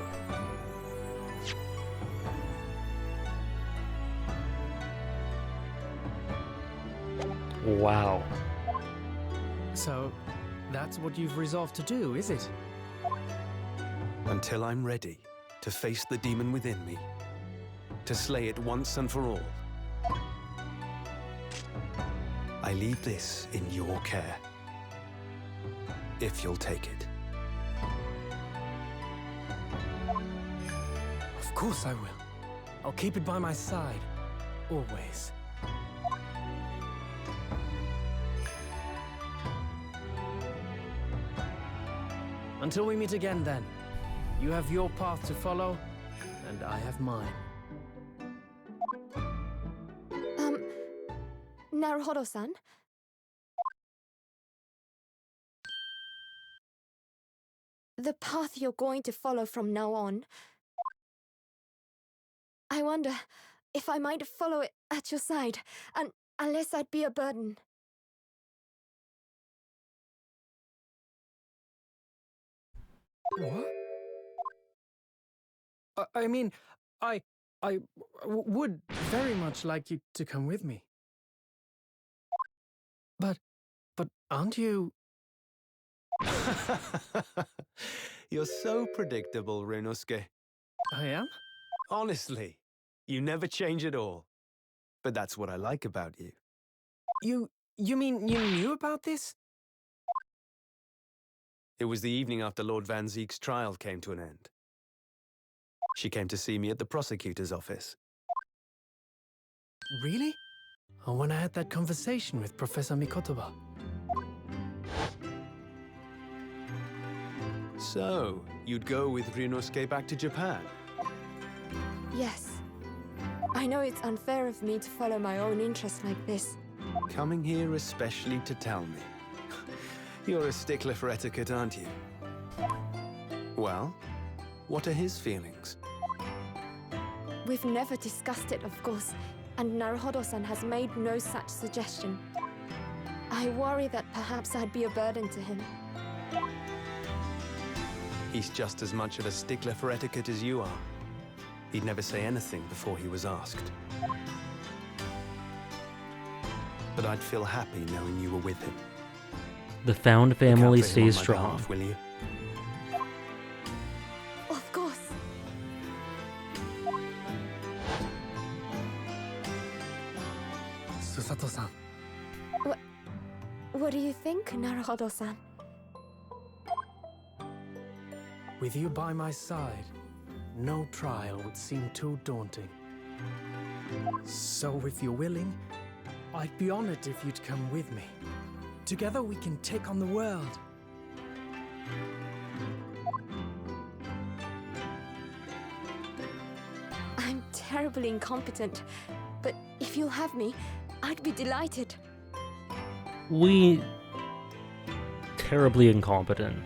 Wow. So, that's what you've resolved to do, is it? until I'm ready to face the demon within me, to slay it once and for all. I leave this in your care, if you'll take it. Of course I will. I'll keep it by my side, always. Until we meet again, then. You have your path to follow, and I have mine. Naruhodo-san? The path you're going to follow from now on, I wonder if I might follow it at your side, and unless I'd be a burden. What? I mean, I would very much like you to come with me. But aren't you... You're so predictable, Ryunosuke. I am? Honestly, you never change at all. But that's what I like about you. You mean you knew about this? It was the evening after Lord Van Zeek's trial came to an end. She came to see me at the prosecutor's office. Really? Or when I had that conversation with Professor Mikotoba? So, you'd go with Ryunosuke back to Japan? Yes. I know it's unfair of me to follow my own interests like this. Coming here especially to tell me. You're a stickler for etiquette, aren't you? Well, what are his feelings? We've never discussed it, of course, and Naruhodo-san has made no such suggestion. I worry that perhaps I'd be a burden to him. He's just as much of a stickler for etiquette as you are. He'd never say anything before he was asked. But I'd feel happy knowing you were with him. The found Look out family for him on stays my strong. behalf, will you? Of course. Susato-san. What do you think, Naruhodo-san? With you by my side, no trial would seem too daunting. So if you're willing, I'd be honored if you'd come with me. Together we can take on the world. I'm terribly incompetent, but if you'll have me, I'd be delighted. We... terribly incompetent.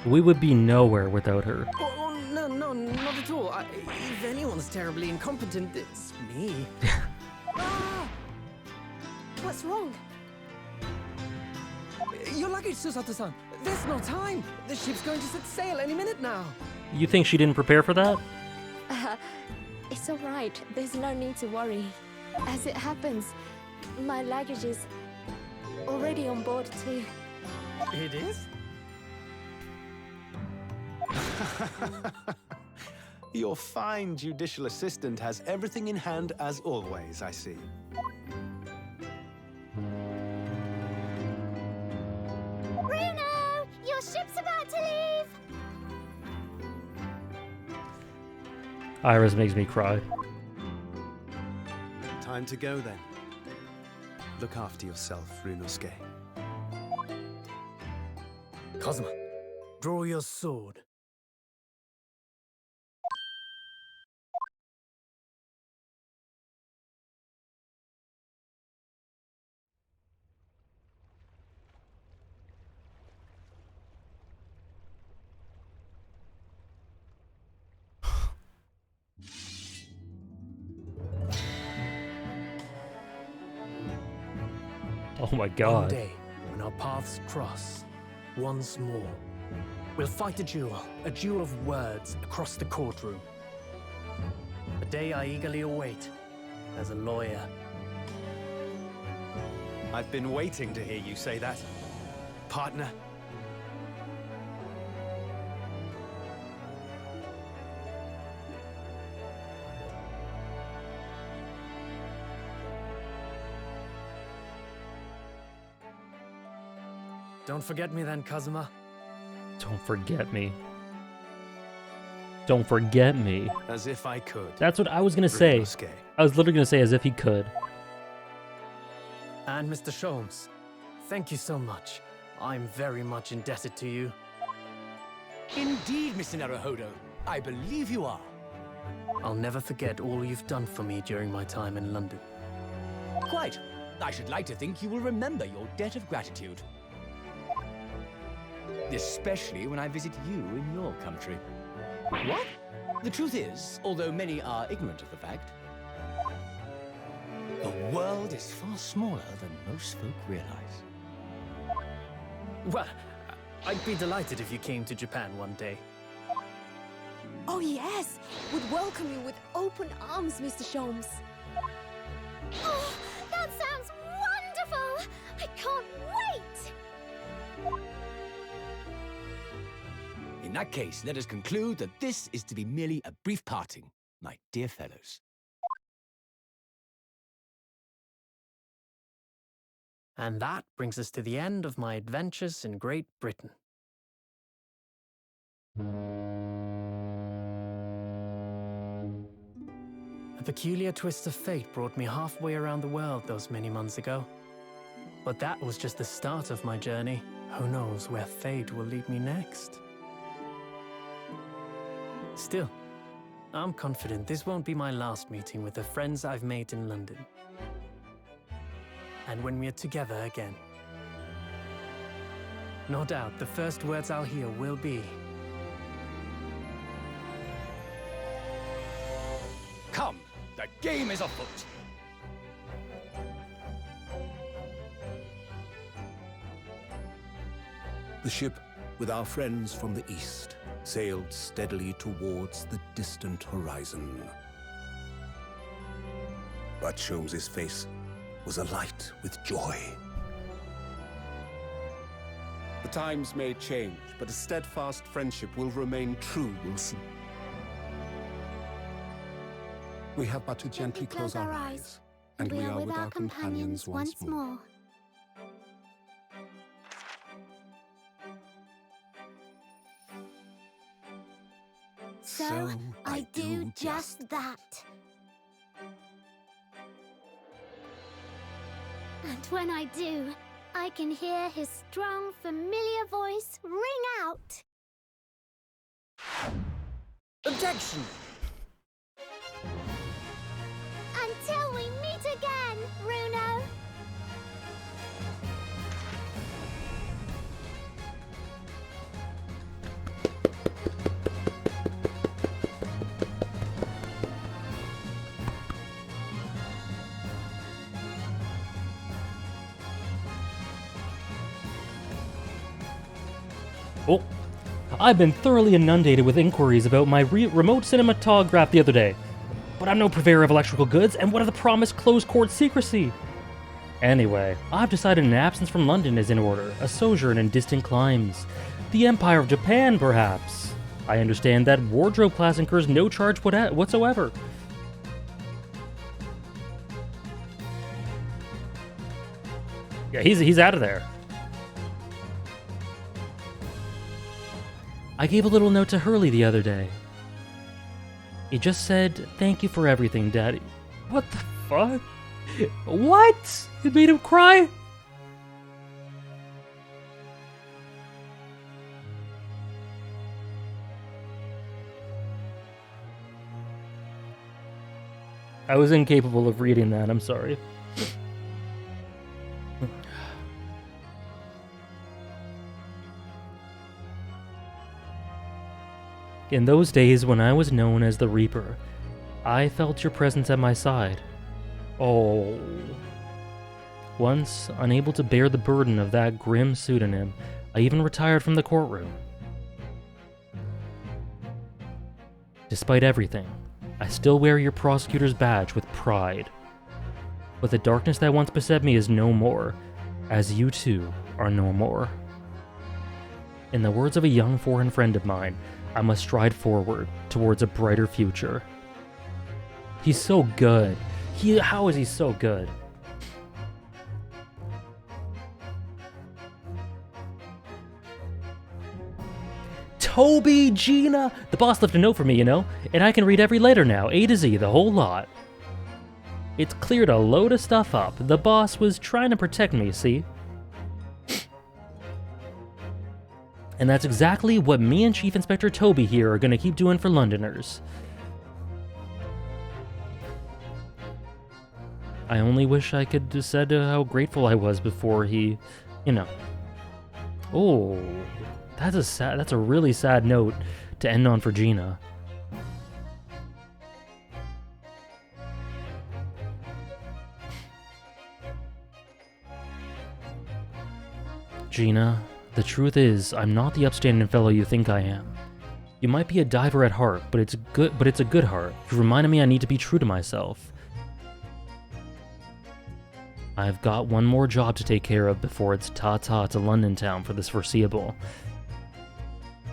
We would be nowhere without her. Oh, no, not at all. If anyone's terribly incompetent, it's me. Ah! What's wrong? Your luggage, Susato-san. There's no time. The ship's going to set sail any minute now. You think she didn't prepare for that? It's all right. There's no need to worry. As it happens, my luggage is already on board too. It is? Your fine judicial assistant has everything in hand as always, I see. Bruno! Your ship's about to leave! Iris makes me cry. Time to go then. Look after yourself, Runosuke. Kazuma, draw your sword. Oh my One god. day, when our paths cross, once more, we'll fight a duel of words across the courtroom. A day I eagerly await as a lawyer. I've been waiting to hear you say that, partner. Don't forget me then, Kazuma. Don't forget me. Don't forget me. As if I could. That's what I was gonna say. Runosuke. I was literally gonna say as if he could. And Mr. Sholmes, thank you so much. I'm very much indebted to you. Indeed, Mr. Naruhodo. I believe you are. I'll never forget all you've done for me during my time in London. Quite. I should like to think you will remember your debt of gratitude. Especially when I visit you in your country. What? The truth is, although many are ignorant of the fact, the world is far smaller than most folk realize. Well, I'd be delighted if you came to Japan one day. Oh yes! Would welcome you with open arms, Mr. Sholmes. Oh, that sounds wonderful! I can't wait! In that case, let us conclude that this is to be merely a brief parting, my dear fellows. And that brings us to the end of my adventures in Great Britain. A peculiar twist of fate brought me halfway around the world those many months ago. But that was just the start of my journey. Who knows where fate will lead me next? Still, I'm confident this won't be my last meeting with the friends I've made in London. And when we're together again, no doubt the first words I'll hear will be, Come, the game is afoot. The ship, with our friends from the east, sailed steadily towards the distant horizon. But Sholmes' face was alight with joy. The times may change, but a steadfast friendship will remain true, Wilson. We have but to gently close our eyes, and we are with our companions once more. So I do just that. And when I do, I can hear his strong, familiar voice ring out. Objection! Until we meet again, Bruno. Oh, I've been thoroughly inundated with inquiries about my remote cinematograph the other day. But I'm no purveyor of electrical goods, and what of the promised closed-court secrecy? Anyway, I've decided an absence from London is in order, a sojourn in distant climes. The Empire of Japan, perhaps. I understand that wardrobe class incurs no charge whatsoever. Yeah, he's out of there. I gave a little note to Hurley the other day. He just said, "Thank you for everything, Daddy." What the fuck? What? It made him cry? I was incapable of reading that, I'm sorry. In those days when I was known as the Reaper, I felt your presence at my side. Oh. Once, unable to bear the burden of that grim pseudonym, I even retired from the courtroom. Despite everything, I still wear your prosecutor's badge with pride. But the darkness that once beset me is no more, as you too are no more. In the words of a young foreign friend of mine, I must stride forward towards a brighter future. He's so good. How is he so good? Toby, Gina! The boss left a note for me, you know? And I can read every letter now, A to Z, the whole lot. It's cleared a load of stuff up. The boss was trying to protect me, see? And that's exactly what me and Chief Inspector Toby here are gonna keep doing for Londoners. I only wish I could have said how grateful I was before he, you know. Oh, that's a really sad note to end on for Gina. Gina, the truth is, I'm not the upstanding fellow you think I am. You might be a diver at heart, but it's a good heart. You reminded me I need to be true to myself. I've got one more job to take care of before it's ta-ta to London town for this foreseeable.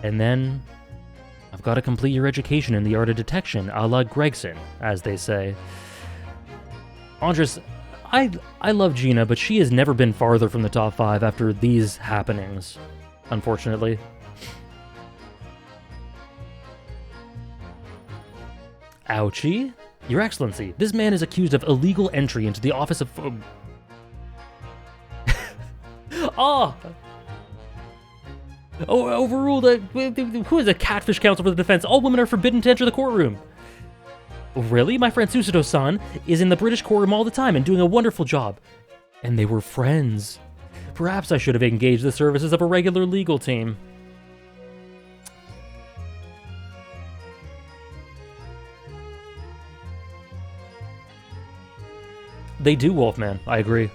And then, I've got to complete your education in the art of detection, a la Gregson, as they say. Andres, I love Gina, but she has never been farther from the top 5 after these happenings, unfortunately. Ouchie? Your Excellency, this man is accused of illegal entry into the office of... Oh! Oh, overruled. Who is a catfish counsel for the defense? All women are forbidden to enter the courtroom. Really? My friend Susato-san is in the British courtroom all the time and doing a wonderful job. And they were friends. Perhaps I should have engaged the services of a regular legal team. They do, Wolfman. I agree.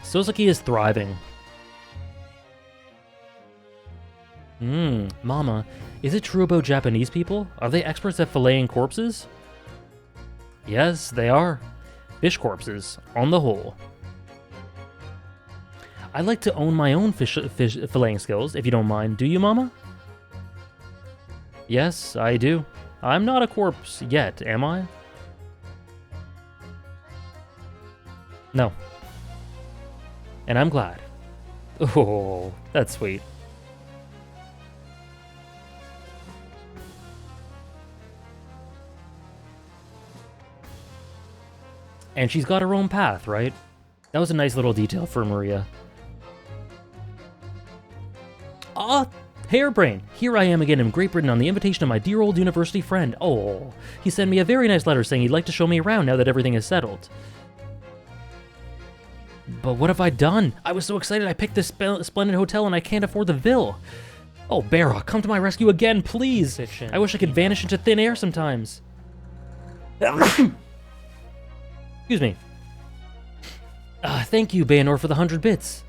Suzuki is thriving. Mama, is it true about Japanese people? Are they experts at filleting corpses? Yes, they are. Fish corpses, on the whole. I'd like to own my own fish filleting skills, if you don't mind. Do you, Mama? Yes, I do. I'm not a corpse yet, am I? No. And I'm glad. Oh, that's sweet. And she's got her own path, right? That was a nice little detail for Maria. Ah, Hairbrain! Here I am again in Great Britain on the invitation of my dear old university friend. Oh, he sent me a very nice letter saying he'd like to show me around now that everything is settled. But what have I done? I was so excited I picked this splendid hotel and I can't afford the bill. Oh, Barra, come to my rescue again, please! I wish I could vanish into thin air sometimes. Excuse me. Thank you, Bayanor, for the 100 bits.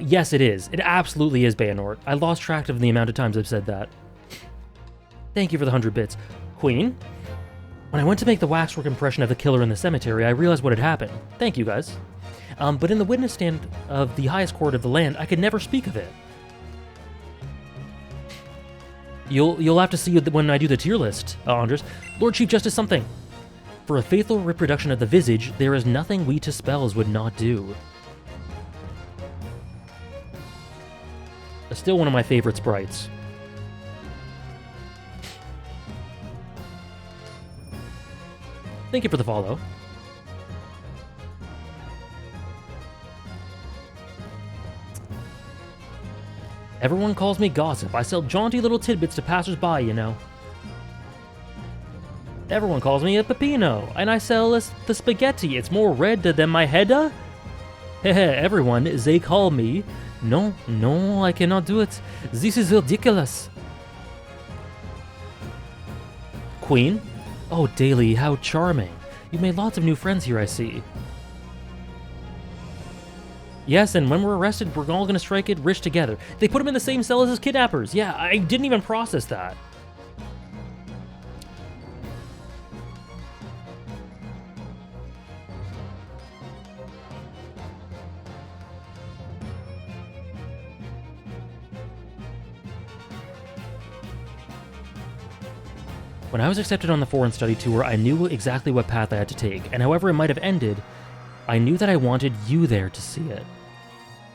Yes, it is. It absolutely is, Bayanor. I lost track of the amount of times I've said that. Thank you for the 100 bits. Queen? When I went to make the waxwork impression of the killer in the cemetery, I realized what had happened. Thank you, guys. But in the witness stand of the highest court of the land, I could never speak of it. You'll have to see when I do the tier list, Andres. Lord Chief Justice something. For a faithful reproduction of the visage, there is nothing we to spells would not do. Still one of my favorite sprites. Thank you for the follow. Everyone calls me gossip. I sell jaunty little tidbits to passers-by, you know. Everyone calls me a pepino, and I sell the spaghetti. It's more red than my head. Heh, everyone, they call me. No, I cannot do it. This is ridiculous. Queen? Oh, Daily, how charming. You've made lots of new friends here, I see. Yes, and when we're arrested, we're all gonna strike it rich together. They put him in the same cell as his kidnappers. Yeah, I didn't even process that. When I was accepted on the foreign study tour, I knew exactly what path I had to take, and however it might have ended, I knew that I wanted you there to see it.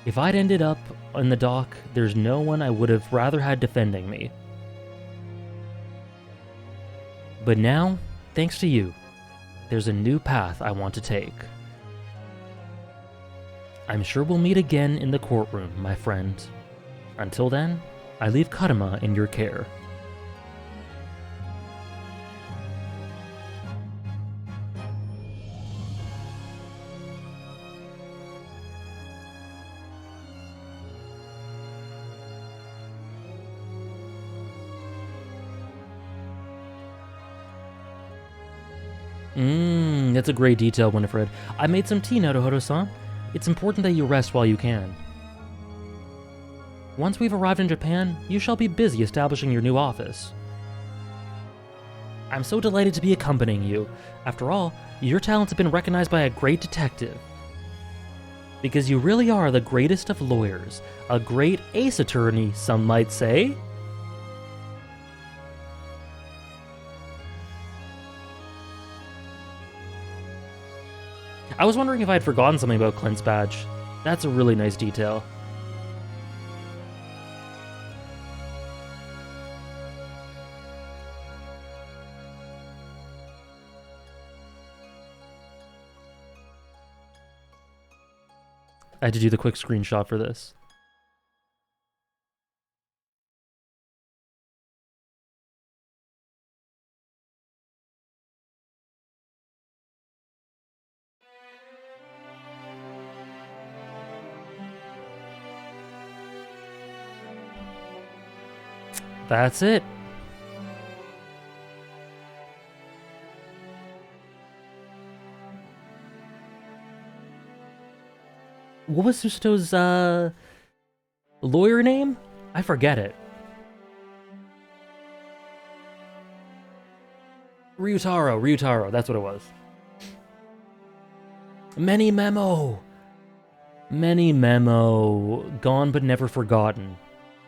If I'd ended up in the dock, there's no one I would have rather had defending me. But now, thanks to you, there's a new path I want to take. I'm sure we'll meet again in the courtroom, my friend. Until then, I leave Karama in your care. That's a great detail, Winifred. I made some tea, Naruhodo-san. It's important that you rest while you can. Once we've arrived in Japan, you shall be busy establishing your new office. I'm so delighted to be accompanying you. After all, your talents have been recognized by a great detective. Because you really are the greatest of lawyers. A great ace attorney, some might say. I was wondering if I'd forgotten something about Clint's badge. That's a really nice detail. I had to do the quick screenshot for this. That's it. What was Susto's lawyer name? I forget it. Ryutaro, that's what it was. Many Memo, gone but never forgotten.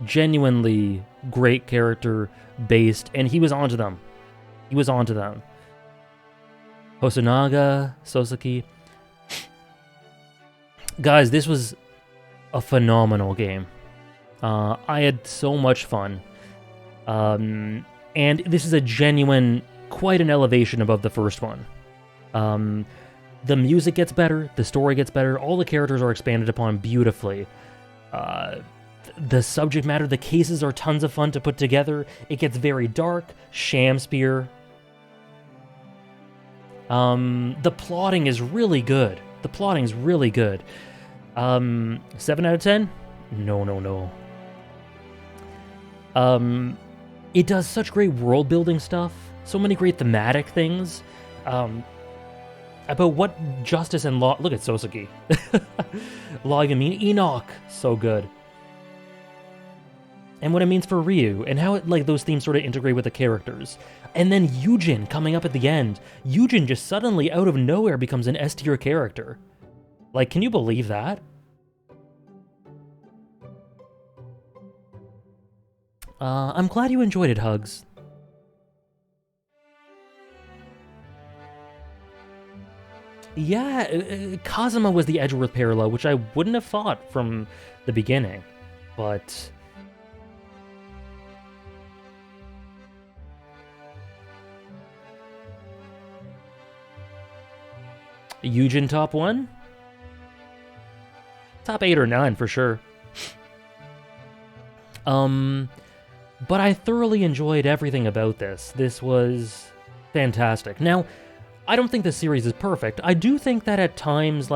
Genuinely great character based, and he was onto them. Hosonaga, Soseki. Guys, this was a phenomenal game. I had so much fun. And this is a genuine, quite an elevation above the first one. The music gets better, the story gets better, all the characters are expanded upon beautifully. The subject matter, the cases are tons of fun to put together. It gets very dark, Shamspear. The plotting is really good. 7 out of 10? No. It does such great world-building stuff, so many great thematic things, about what justice and law... Look at Soseki. Law, you mean Enoch. So good. And what it means for Ryu, and how those themes sort of integrate with the characters. And then Yujin coming up at the end. Yujin just suddenly, out of nowhere, becomes an S-tier character. Like, can you believe that? I'm glad you enjoyed it, Hugs. Yeah, Kazuma was the Edgeworth parallel, which I wouldn't have thought from the beginning, but... Yujin top 1? Top 8 or 9 for sure. But I thoroughly enjoyed everything about this. This was fantastic. Now, I don't think the series is perfect. I do think that at times,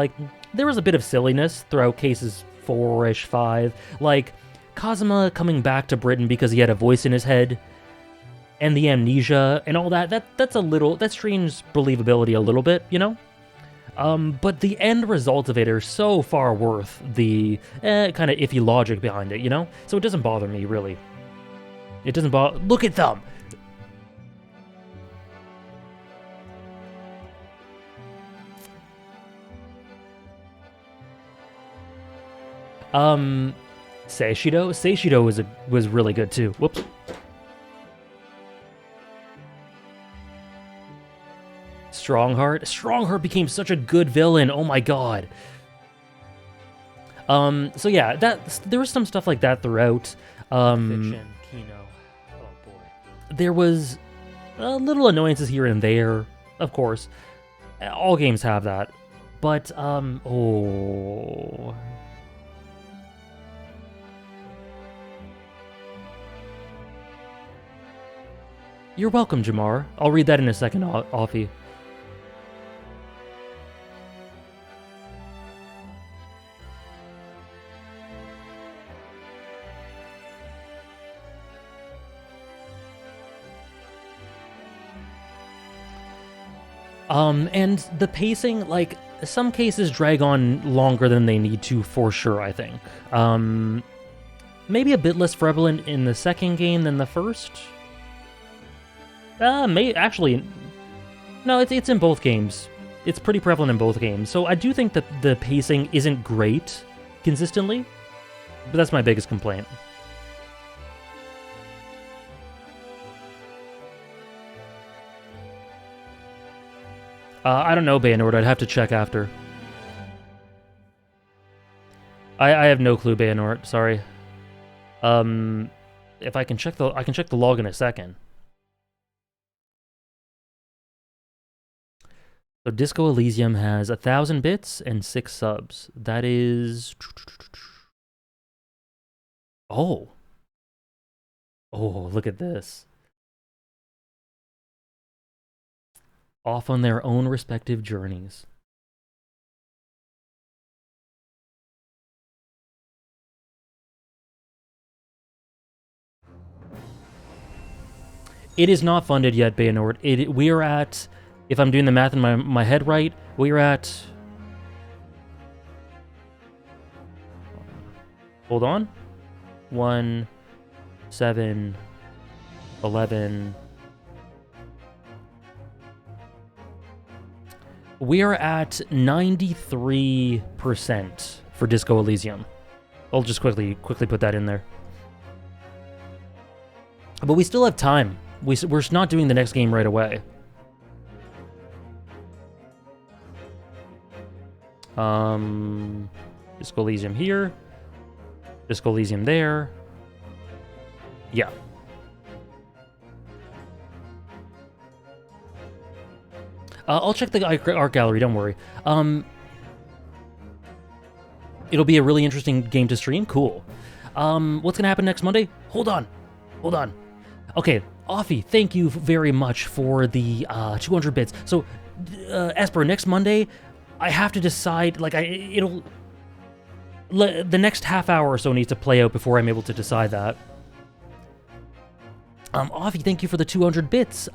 there was a bit of silliness throughout cases 4-ish, 5. Like, Kazuma coming back to Britain because he had a voice in his head, and the amnesia, and all that. That strains believability a little bit, you know? But the end result of it are so far worth the kind of iffy logic behind it, you know? So it doesn't bother me, really. It doesn't bother... Look at them! Seishido? Seishido was really good, too. Whoops. Strongheart? Strongheart became such a good villain, oh my god. So yeah, there was some stuff like that throughout. Fiction, Kino. Oh boy. There was little annoyances here and there, of course. All games have that. But, oh... You're welcome, Jamar. I'll read that in a second, Offie. And the pacing, some cases drag on longer than they need to, for sure, I think. Maybe a bit less prevalent in the second game than the first? Actually, no, it's in both games. It's pretty prevalent in both games. So I do think that the pacing isn't great consistently, but that's my biggest complaint. I don't know, Baynord. I'd have to check after. I have no clue, Baynord. Sorry. If I can check the log in a second. So Disco Elysium has 1,000 bits and 6 subs. That is... Oh. Oh, look at this. Off on their own respective journeys. It is not funded yet, Baynord. We are at, if I'm doing the math in my head right, we are at... Hold on. 1, 7, 11... We are at 93% for Disco Elysium. I'll just quickly put that in there. But we still have time. We're not doing the next game right away. Disco Elysium here. Disco Elysium there. Yeah. I'll check the art gallery, don't worry. It'll be a really interesting game to stream. Cool. What's gonna happen next Monday? Hold on. Okay, Offie, thank you very much for the 200 bits. So, Esper, next Monday, I have to decide, the next half hour or so needs to play out before I'm able to decide that. Offie, thank you for the 200 bits.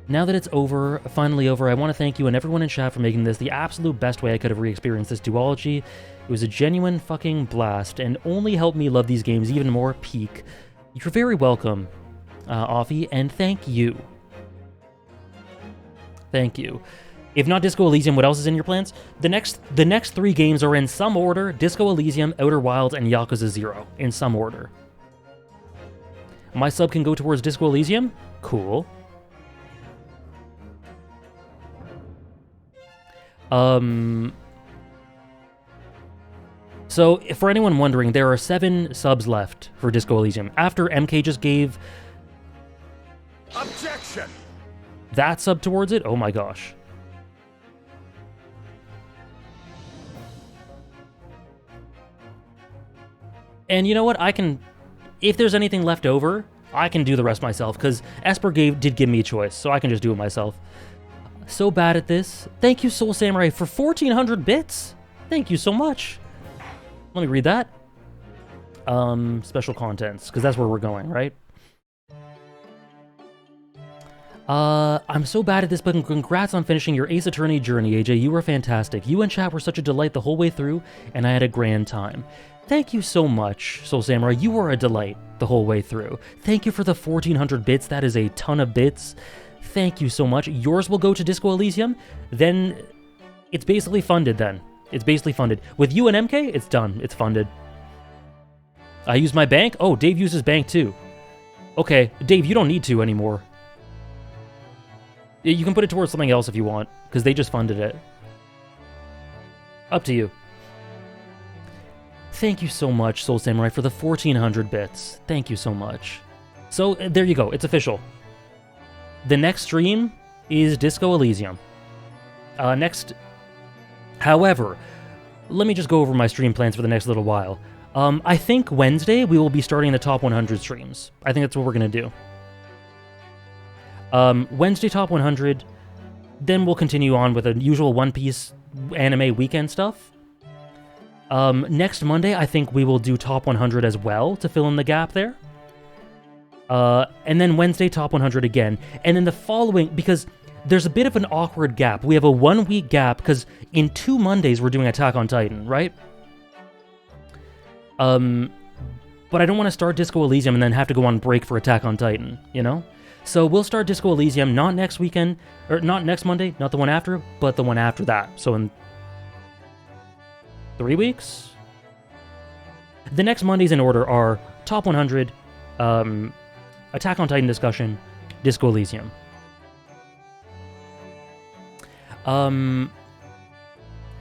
Now that it's over, finally over, I want to thank you and everyone in chat for making this the absolute best way I could have re-experienced this duology. It was a genuine fucking blast, and only helped me love these games even more. Peak. You're very welcome, Offie, and thank you. Thank you. If not Disco Elysium, what else is in your plans? The next 3 games are in some order: Disco Elysium, Outer Wilds, and Yakuza 0, in some order. My sub can go towards Disco Elysium? Cool. So, for anyone wondering, there are 7 subs left for Disco Elysium. After MK just gave... Objection! That sub towards it? Oh my gosh. And you know what? I can... If there's anything left over, I can do the rest myself, because Esper did give me a choice, so I can just do it myself. So bad at this. Thank you, Soul Samurai, for 1,400 bits. Thank you so much. Let me read that. Special contents, because that's where we're going, right? I'm so bad at this, but congrats on finishing your Ace Attorney journey, AJ. You were fantastic. You and chat were such a delight the whole way through, and I had a grand time. Thank you so much, Soul Samurai. You were a delight the whole way through. Thank you for the 1,400 bits. That is a ton of bits. Thank you so much. Yours will go to Disco Elysium. Then it's basically funded then. It's basically funded. With you and MK, it's done. It's funded. I use my bank? Oh, Dave uses bank too. Okay, Dave, you don't need to anymore. You can put it towards something else if you want, because they just funded it. Up to you. Thank you so much, Soul Samurai, for the 1,400 bits. Thank you so much. So, there you go. It's official. The next stream is Disco Elysium. However, let me just go over my stream plans for the next little while. I think Wednesday we will be starting the top 100 streams. I think that's what we're going to do. Wednesday top 100, then we'll continue on with the usual One Piece anime weekend stuff. Next Monday, I think we will do top 100 as well to fill in the gap there. And then Wednesday, top 100 again. And then the following, because there's a bit of an awkward gap. We have a 1 week gap, because in 2 Mondays we're doing Attack on Titan, right? But I don't want to start Disco Elysium and then have to go on break for Attack on Titan, you know? So we'll start Disco Elysium not next weekend, or not next Monday, not the one after, but the one after that. So in 3 weeks? The next Mondays in order are top 100, Attack on Titan discussion, Disco Elysium.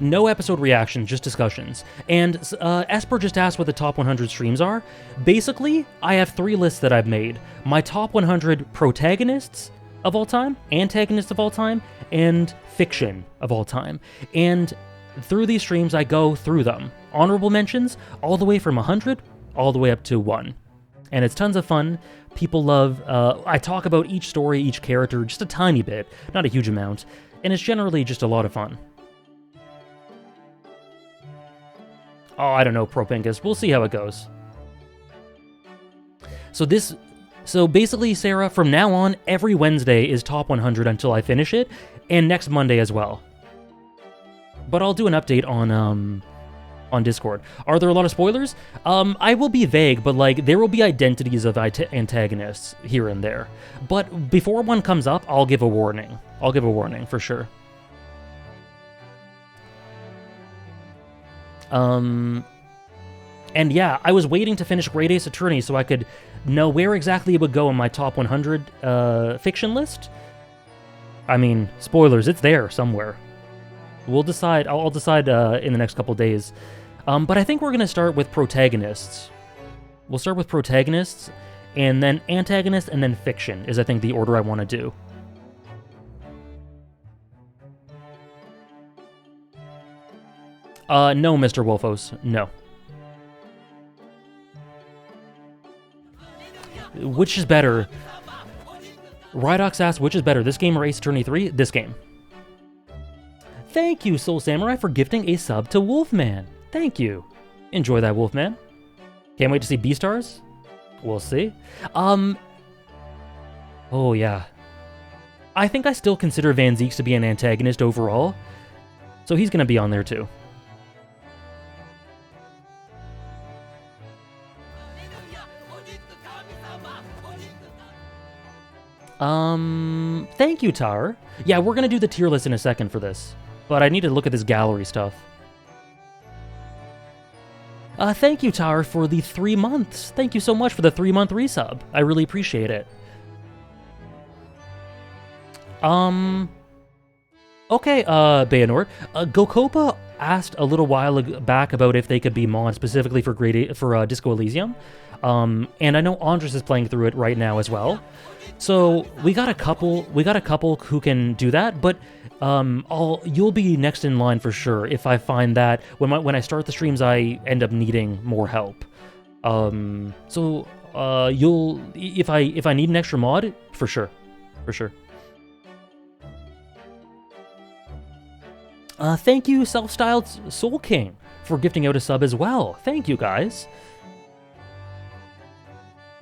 No episode reactions, just discussions. And Esper just asked what the top 100 streams are. Basically, I have 3 lists that I've made. My top 100 protagonists of all time, antagonists of all time, and fiction of all time. And through these streams, I go through them. Honorable mentions, all the way from 100, all the way up to 1. And it's tons of fun. People love, I talk about each story, each character, just a tiny bit, not a huge amount. And it's generally just a lot of fun. Oh, I don't know, Propinkus. We'll see how it goes. So this So basically, Sarah, from now on, every Wednesday is top 100 until I finish it, and next Monday as well. But I'll do an update on Discord. Are there a lot of spoilers? I will be vague, but like there will be identities of antagonists here and there. But before one comes up, I'll give a warning. I'll give a warning for sure. And yeah, I was waiting to finish Great Ace Attorney so I could know where exactly it would go in my top 100 fiction list. I mean, spoilers, it's there somewhere. We'll decide. I'll decide in the next couple days. But I think we're going to start with protagonists. We'll start with protagonists, and then antagonists, and then fiction is, I think, the order I want to do. No, Mr. Wolfos. No. Which is better? Rydox asks, which is better, this game or Ace Attorney 3? This game. Thank you, Soul Samurai, for gifting a sub to Wolfman. Thank you. Enjoy that, Wolfman. Can't wait to see Beastars. We'll see. Oh, yeah. I think I still consider Van Zieks to be an antagonist overall, so he's going to be on there too. Thank you, Tar. Yeah, we're gonna do the tier list in a second for this, but I need to look at this gallery stuff. Thank you, Tar, for the 3 months. Thank you so much for the 3-month resub. I really appreciate it. Okay, Bayanort. Gokopa asked a little while back about if they could be mods specifically for Disco Elysium. And I know Andres is playing through it right now as well. So we got a couple who can do that, but you'll be next in line for sure if I find that when I start the streams I end up needing more help. So you'll if I need an extra mod, for sure. Thank you, Self-Styled Soul King, for gifting out a sub as well. Thank you, guys.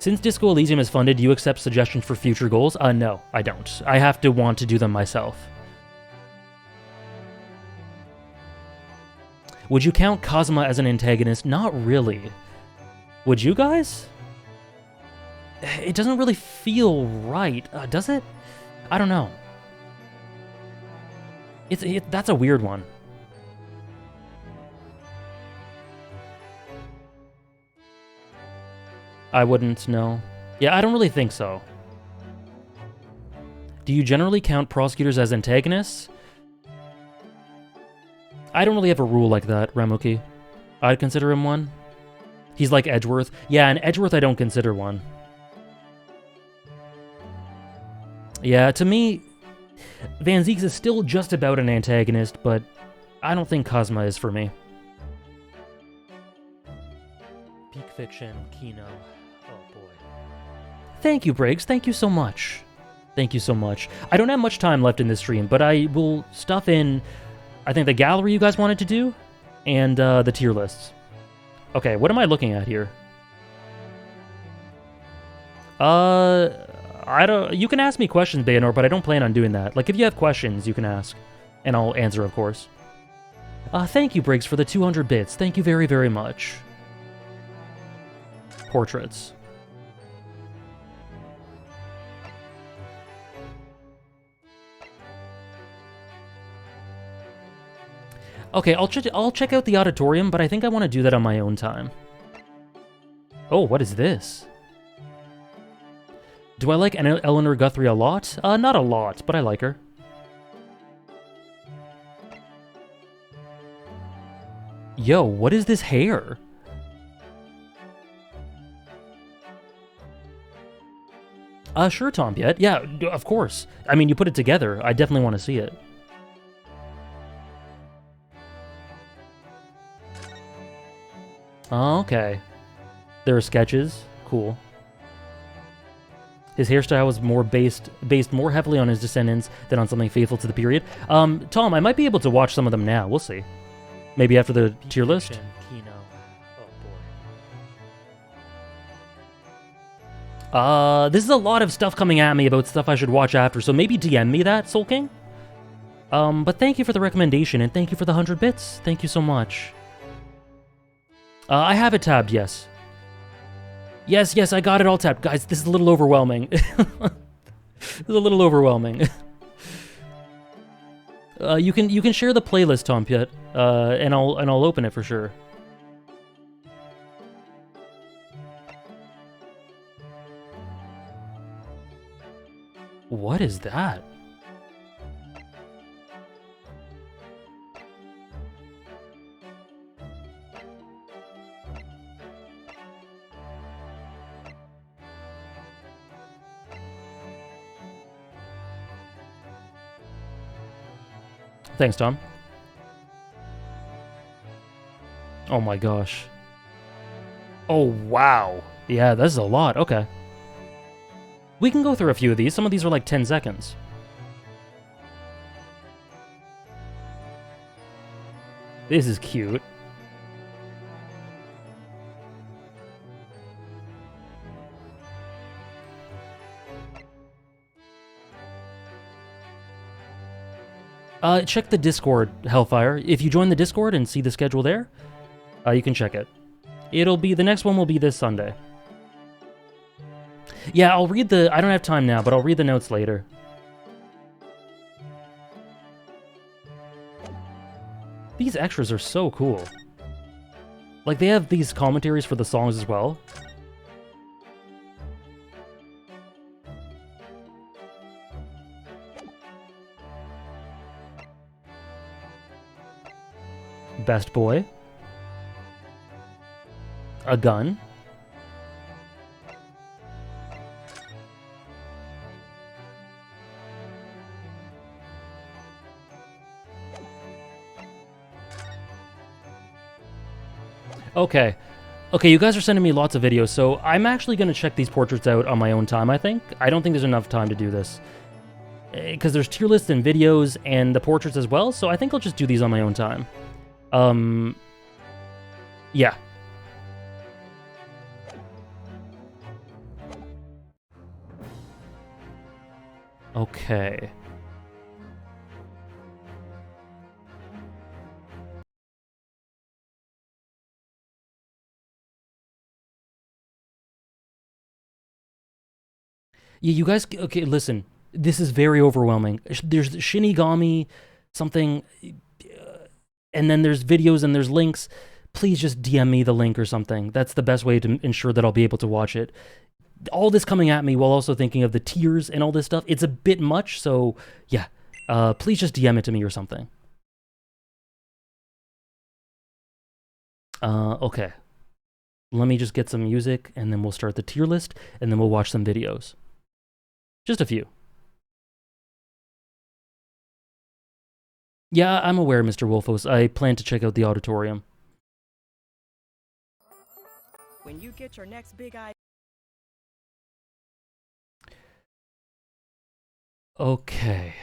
Since Disco Elysium is funded, do you accept suggestions for future goals? No, I don't. I have to want to do them myself. Would you count Kazuma as an antagonist? Not really. Would you guys? It doesn't really feel right, does it? I don't know. That's a weird one. I wouldn't know. Yeah, I don't really think so. Do you generally count prosecutors as antagonists? I don't really have a rule like that, Ramuki. I'd consider him one. He's like Edgeworth. Yeah, and Edgeworth I don't consider one. Yeah, to me, Van Zieks is still just about an antagonist, but I don't think Kazuma is for me. Peak Fiction, Kino. Oh boy. Thank you, Briggs. Thank you so much. Thank you so much. I don't have much time left in this stream, but I will stuff in, I think, the gallery you guys wanted to do, and the tier lists. Okay, what am I looking at here? I don't. You can ask me questions, Bayanor, but I don't plan on doing that. Like, if you have questions, you can ask, and I'll answer, of course. Thank you, Briggs, for the 200 bits. Thank you very, very much. Portraits. Okay, I'll check out the auditorium, but I think I want to do that on my own time. Oh, what is this? Do I like Eleanor Guthrie a lot? Not a lot, but I like her. Yo, what is this hair? Sure, Tom Piet. Yeah, of course. I mean, you put it together. I definitely want to see it. Oh, okay. There are sketches. Cool. His hairstyle was more based more heavily on his descendants than on something faithful to the period. Tom, I might be able to watch some of them now. We'll see. Maybe after the tier list. This is a lot of stuff coming at me about stuff I should watch after, so maybe DM me that, Soul King? But thank you for the recommendation, and thank you for the 100 bits. Thank you so much. I have it tabbed, yes. Yes, I got it all tabbed. Guys, this is a little overwhelming. This is a little overwhelming. You can share the playlist, Tompiet, and I'll open it for sure. What is that? Thanks, Tom. Oh my gosh. Oh, wow. Yeah, this is a lot. Okay. We can go through a few of these. Some of these are like 10 seconds. This is cute. Check the Discord, Hellfire. If you join the Discord and see the schedule there, you can check it. The next one will be this Sunday. Yeah, I'll read I don't have time now, but I'll read the notes later. These extras are so cool. Like, they have these commentaries for the songs as well. Best boy. A gun. Okay. Okay, you guys are sending me lots of videos, so I'm actually going to check these portraits out on my own time, I think. I don't think there's enough time to do this. Because there's tier lists and videos and the portraits as well, so I think I'll just do these on my own time. Yeah. Okay. Yeah, you guys, okay, listen. This is very overwhelming. There's Shinigami, something, and then there's videos and there's links. Please just DM me the link or something. That's the best way to ensure that I'll be able to watch it. All this coming at me while also thinking of the tiers and all this stuff, it's a bit much, so yeah. Please just DM it to me or something. Okay. Let me just get some music, and then we'll start the tier list, and then we'll watch some videos. Just a few. Yeah, I'm aware, Mr. Wolfos. I plan to check out the auditorium. When you get your next big idea. Okay.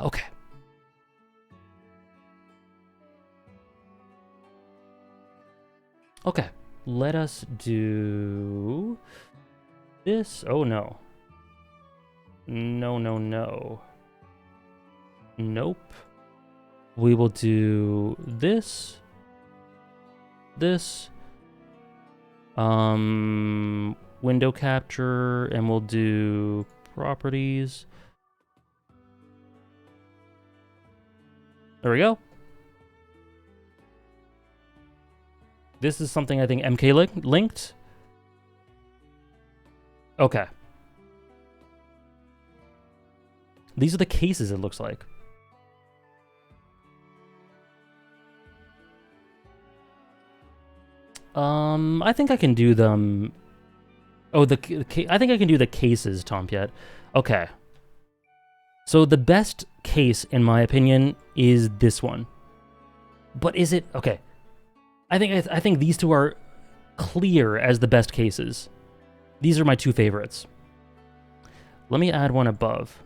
Okay. Okay, let us do this. Oh, no. No. Nope. We will do this. Window capture, and we'll do properties. There we go. This is something I think MK linked. Okay. These are the cases, it looks like. I think I can do them. Oh, I think I can do the cases, Tompiet. Okay. So the best case, in my opinion, is this one. But is it? Okay. I think these two are clear as the best cases. These are my two favorites. Let me add one above.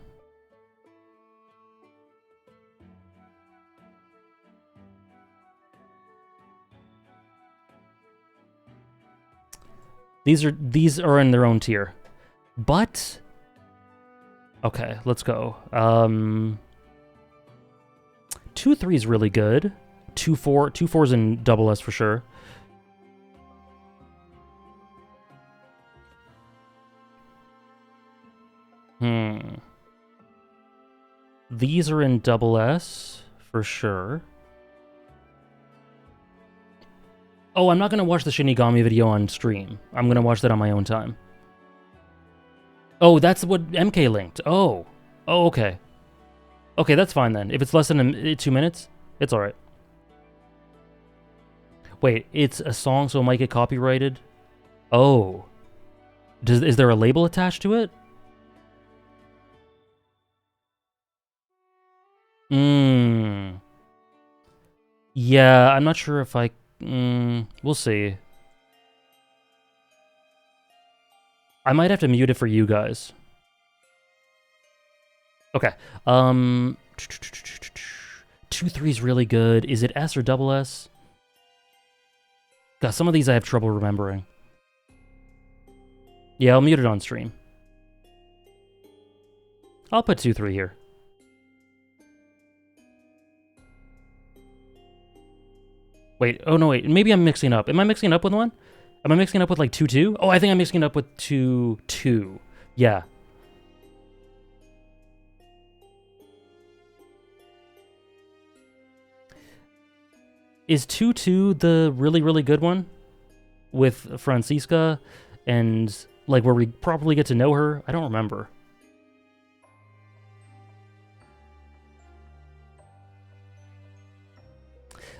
These are in their own tier. But okay, let's go. 2-3 is really good. 2-4, 2-4 is in double S for sure. These are in double S for sure. Oh, I'm not gonna watch the Shinigami video on stream. I'm gonna watch that on my own time. Oh, that's what MK linked. Oh. Oh, okay. Okay, that's fine then. If it's less than 2 minutes, it's alright. Wait, it's a song, so it might get copyrighted? Oh. Is there a label attached to it? Yeah, I'm not sure if I... we'll see. I might have to mute it for you guys. Okay. 2-3 is really good. Is it S or double S? God, some of these I have trouble remembering. Yeah, I'll mute it on stream. I'll put 2-3 here. Wait, oh no, wait, maybe I'm mixing up. Am I mixing up with one? Am I mixing up with like 2-2? Oh, I think I'm mixing up with 2-2. Yeah. Is 2-2 the really, really good one? With Francisca and like where we properly get to know her? I don't remember.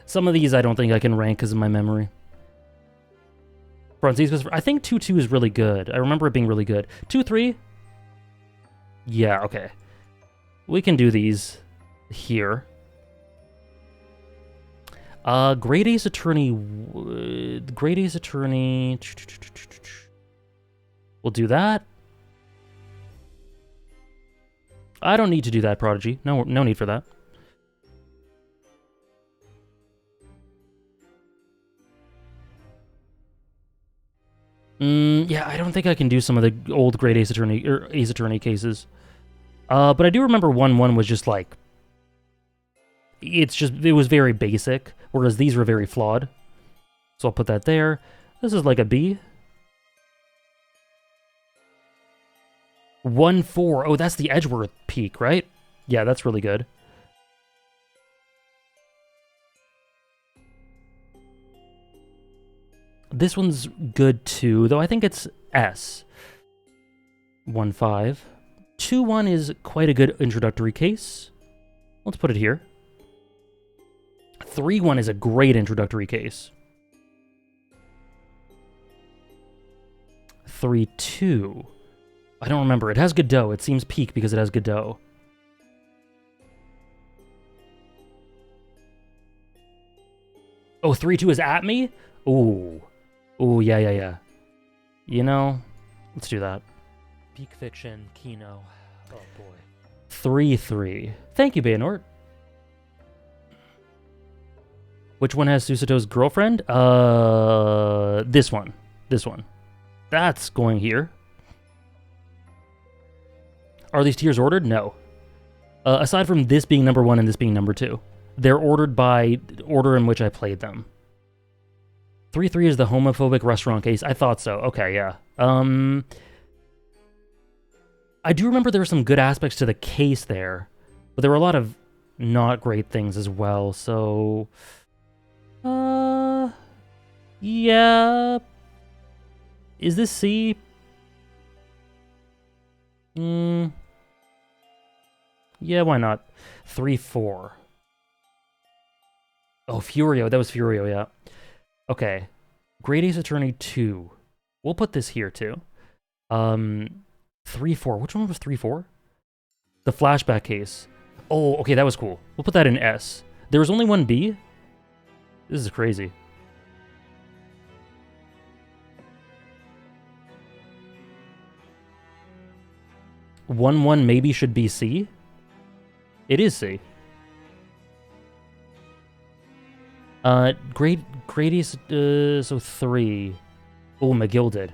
Some of these I don't think I can rank because of my memory. Francisca's, I think 2-2 is really good. I remember it being really good. 2-3? Yeah, okay. We can do these here. Great Ace Attorney... Great Ace Attorney... We'll do that. I don't need to do that, Prodigy. No need for that. Yeah, I don't think I can do some of the old Great Ace Attorney or Ace Attorney cases. But I do remember 1-1 was just like... It was very basic, whereas these were very flawed. So I'll put that there. This is like a B. 1-4. Oh, that's the Edgeworth peak, right? Yeah, that's really good. This one's good too, though I think it's S. 1-5. 2-1 is quite a good introductory case. Let's put it here. 3-1 is a great introductory case. 3-2. I don't remember. It has Godot. It seems peak because it has Godot. Oh, 3-2 is at me? Ooh. Ooh, yeah. You know, let's do that. Peak Fiction, Kino. Oh boy. 3-3. Thank you, Baynort. Which one has Susato's girlfriend? This one. This one. That's going here. Are these tiers ordered? No. Aside from this being number 1 and this being number 2. They're ordered by order in which I played them. 3-3 is the homophobic restaurant case. I thought so. Okay, yeah. I do remember there were some good aspects to the case there, but there were a lot of not great things as well, so... yeah... Is this C? Yeah, why not? 3-4. Oh, Furio. That was Furio, yeah. Okay. Great Ace Attorney 2. We'll put this here, too. 3-4. Which one was 3-4? The flashback case. Oh, okay, that was cool. We'll put that in S. There was only one B? This is crazy. One maybe should be C? It is C. Great Ace, so 3. Oh, McGilded.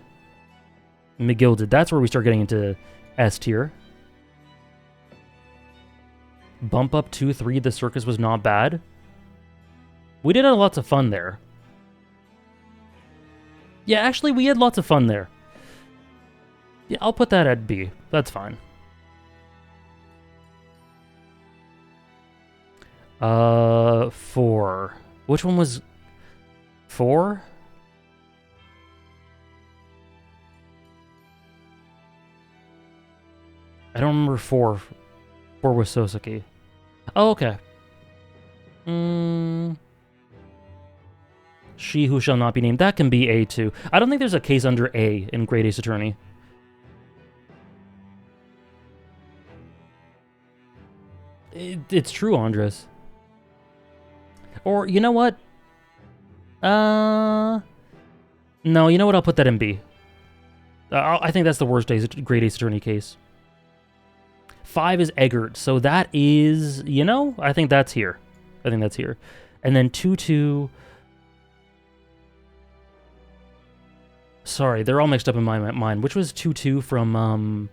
McGilded. That's where we start getting into S tier. Bump up 2, 3. The circus was not bad. We did have lots of fun there. Yeah, actually, we had lots of fun there. Yeah, I'll put that at B. That's fine. 4. Which one was 4? I don't remember 4. 4 was Soseki. Oh, okay. She Who Shall Not Be Named. That can be A too. I don't think there's a case under A in Great Ace Attorney. It's true, Andres. Or, you know what? No, you know what? I'll put that in B. I think that's the worst Great Ace Attorney case. 5 is Eggert, so that is, you know, I think that's here. I think that's here. And then 2-2... Sorry, they're all mixed up in my mind. Which was 2-2 from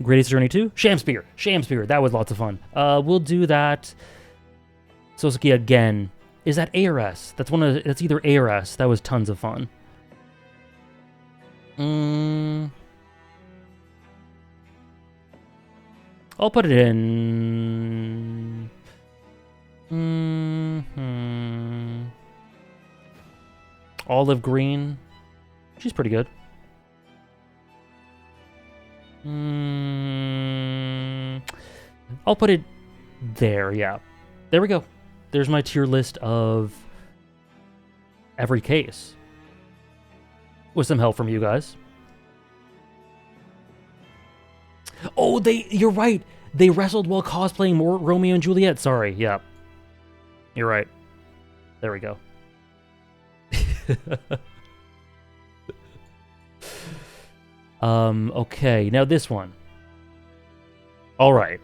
Great Ace Attorney 2? Shamspear. Shamspear. That was lots of fun. We'll do that. Soseki again. Is that A or S? That's either A or S. That was tons of fun. I'll put it in... Olive Green. She's pretty good. I'll put it there, yeah. There we go. There's my tier list of every case. With some help from you guys. Oh, you're right. They wrestled while cosplaying more Romeo and Juliet. Sorry, yeah. You're right. There we go. Okay, now this one. All right.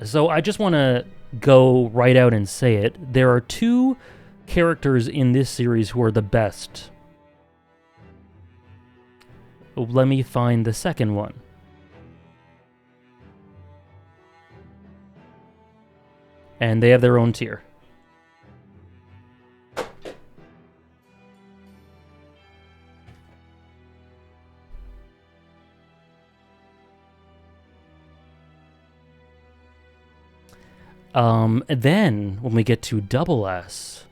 So I just want to go right out and say it. There are 2 characters in this series who are the best. Let me find the second one. And they have their own tier. Then, when we get to double S,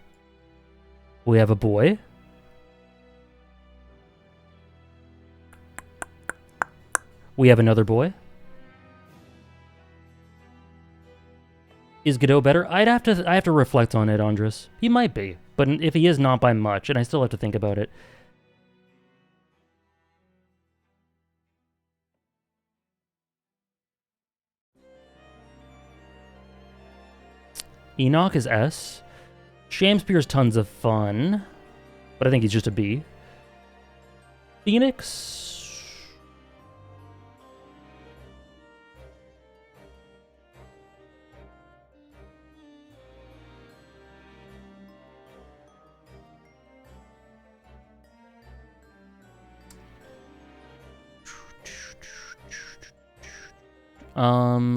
we have a boy. We have another boy. Is Godot better? I have to reflect on it, Andres. He might be, but if he is, not by much, and I still have to think about it. Enoch is S. Shamspear's tons of fun, but I think he's just a B. Phoenix...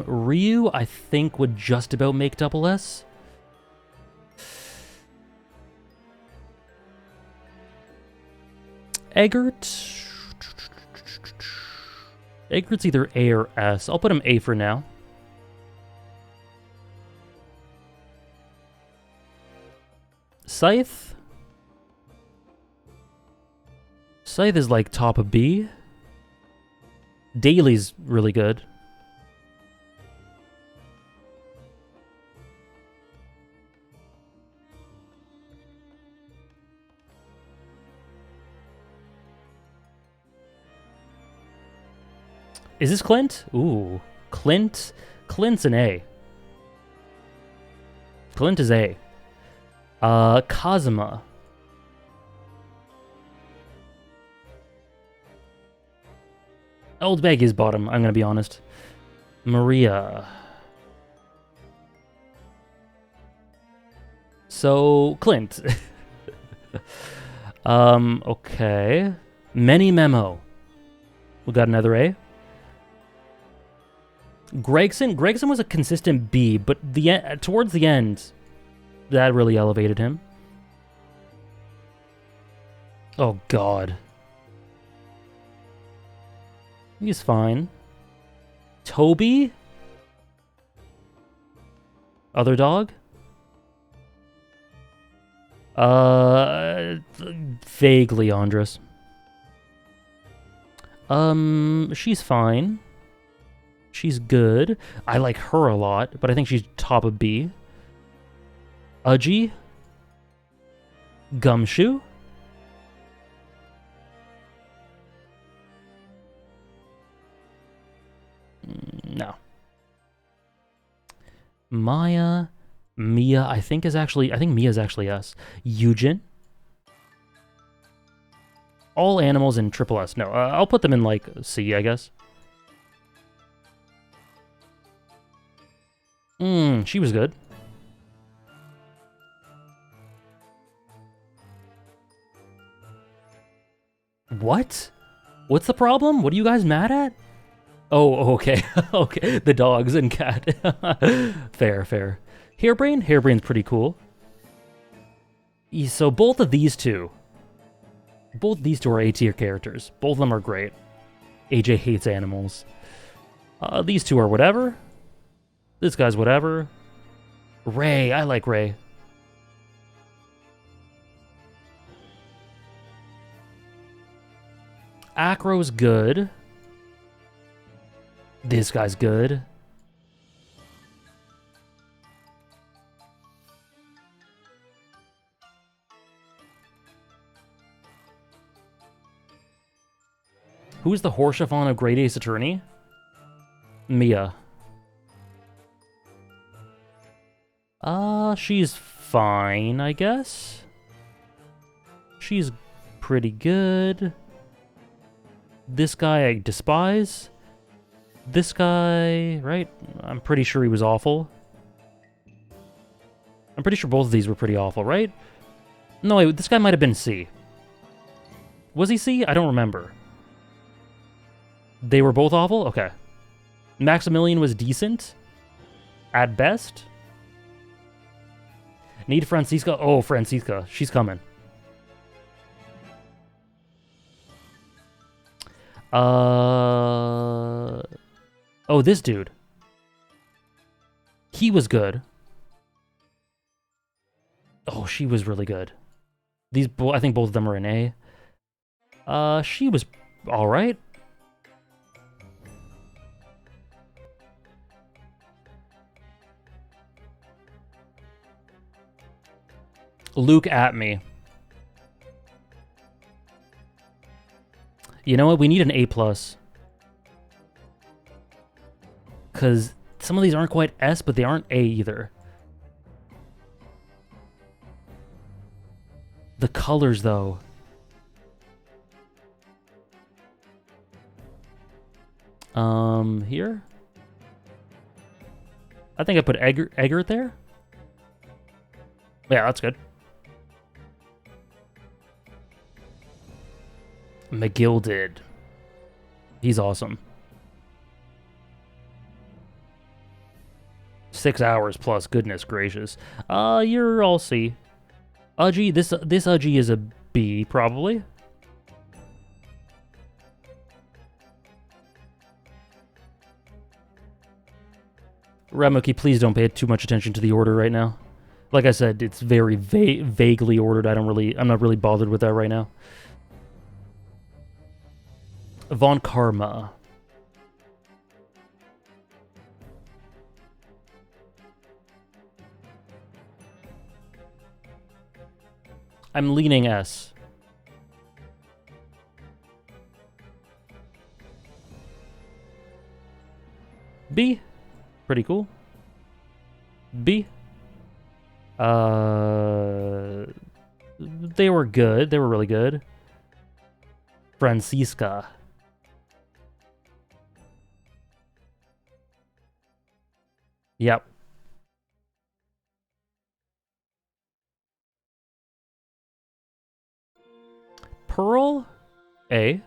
Ryu, I think, would just about make double S. Eggert. Eggert's either A or S. I'll put him A for now. Scythe. Scythe is like top of B. Daly's really good. Is this Clint? Ooh. Clint? Clint's an A. Clint is A. Kazuma. Old Bag is bottom, I'm gonna be honest. Maria. So, Clint. Okay. Many Memo. We got another A. Gregson was a consistent B, but towards the end, that really elevated him. Oh, God. He's fine. Toby? Other dog? Vaguely Andres. She's fine. She's good. I like her a lot, but I think she's top of B. Udgy? Gumshoe? No. Maya, Mia, I think Mia's actually S. Eugen. All animals in triple S. No, I'll put them in like C, I guess. She was good. What? What's the problem? What are you guys mad at? Oh, okay. Okay, the dogs and cat. Fair. Harebrain's pretty cool. So both these two are A tier characters. Both of them are great. AJ hates animals. These two are whatever. This guy's whatever. Ray, I like Ray. Acro's good. This guy's good. Who's the Horschiffon of Great Ace Attorney? Mia. She's fine, I guess. She's pretty good. This guy I despise. This guy, right? I'm pretty sure he was awful. I'm pretty sure both of these were pretty awful, right? No, wait, this guy might have been C. Was he C? I don't remember. They were both awful? Okay. Maximilian was decent. At best. Need Francisca. Oh, Francisca. She's coming. Oh, this dude. He was good. Oh, she was really good. I think both of them are in A. She was all right. Luke at me. You know what? We need an A+. Because some of these aren't quite S, but they aren't A either. The colors, though. Here? I think I put Eggert there. Yeah, that's good. McGilded. He's awesome. 6 hours plus, goodness gracious. You're all C. Udgy, this Udgy is a B, probably. Ramuki, please don't pay too much attention to the order right now. Like I said, it's very vaguely ordered. I'm not really bothered with that right now. Von Karma. I'm leaning S. B. Pretty cool. B. They were good. They were really good. Francisca. Yep. Pearl? A.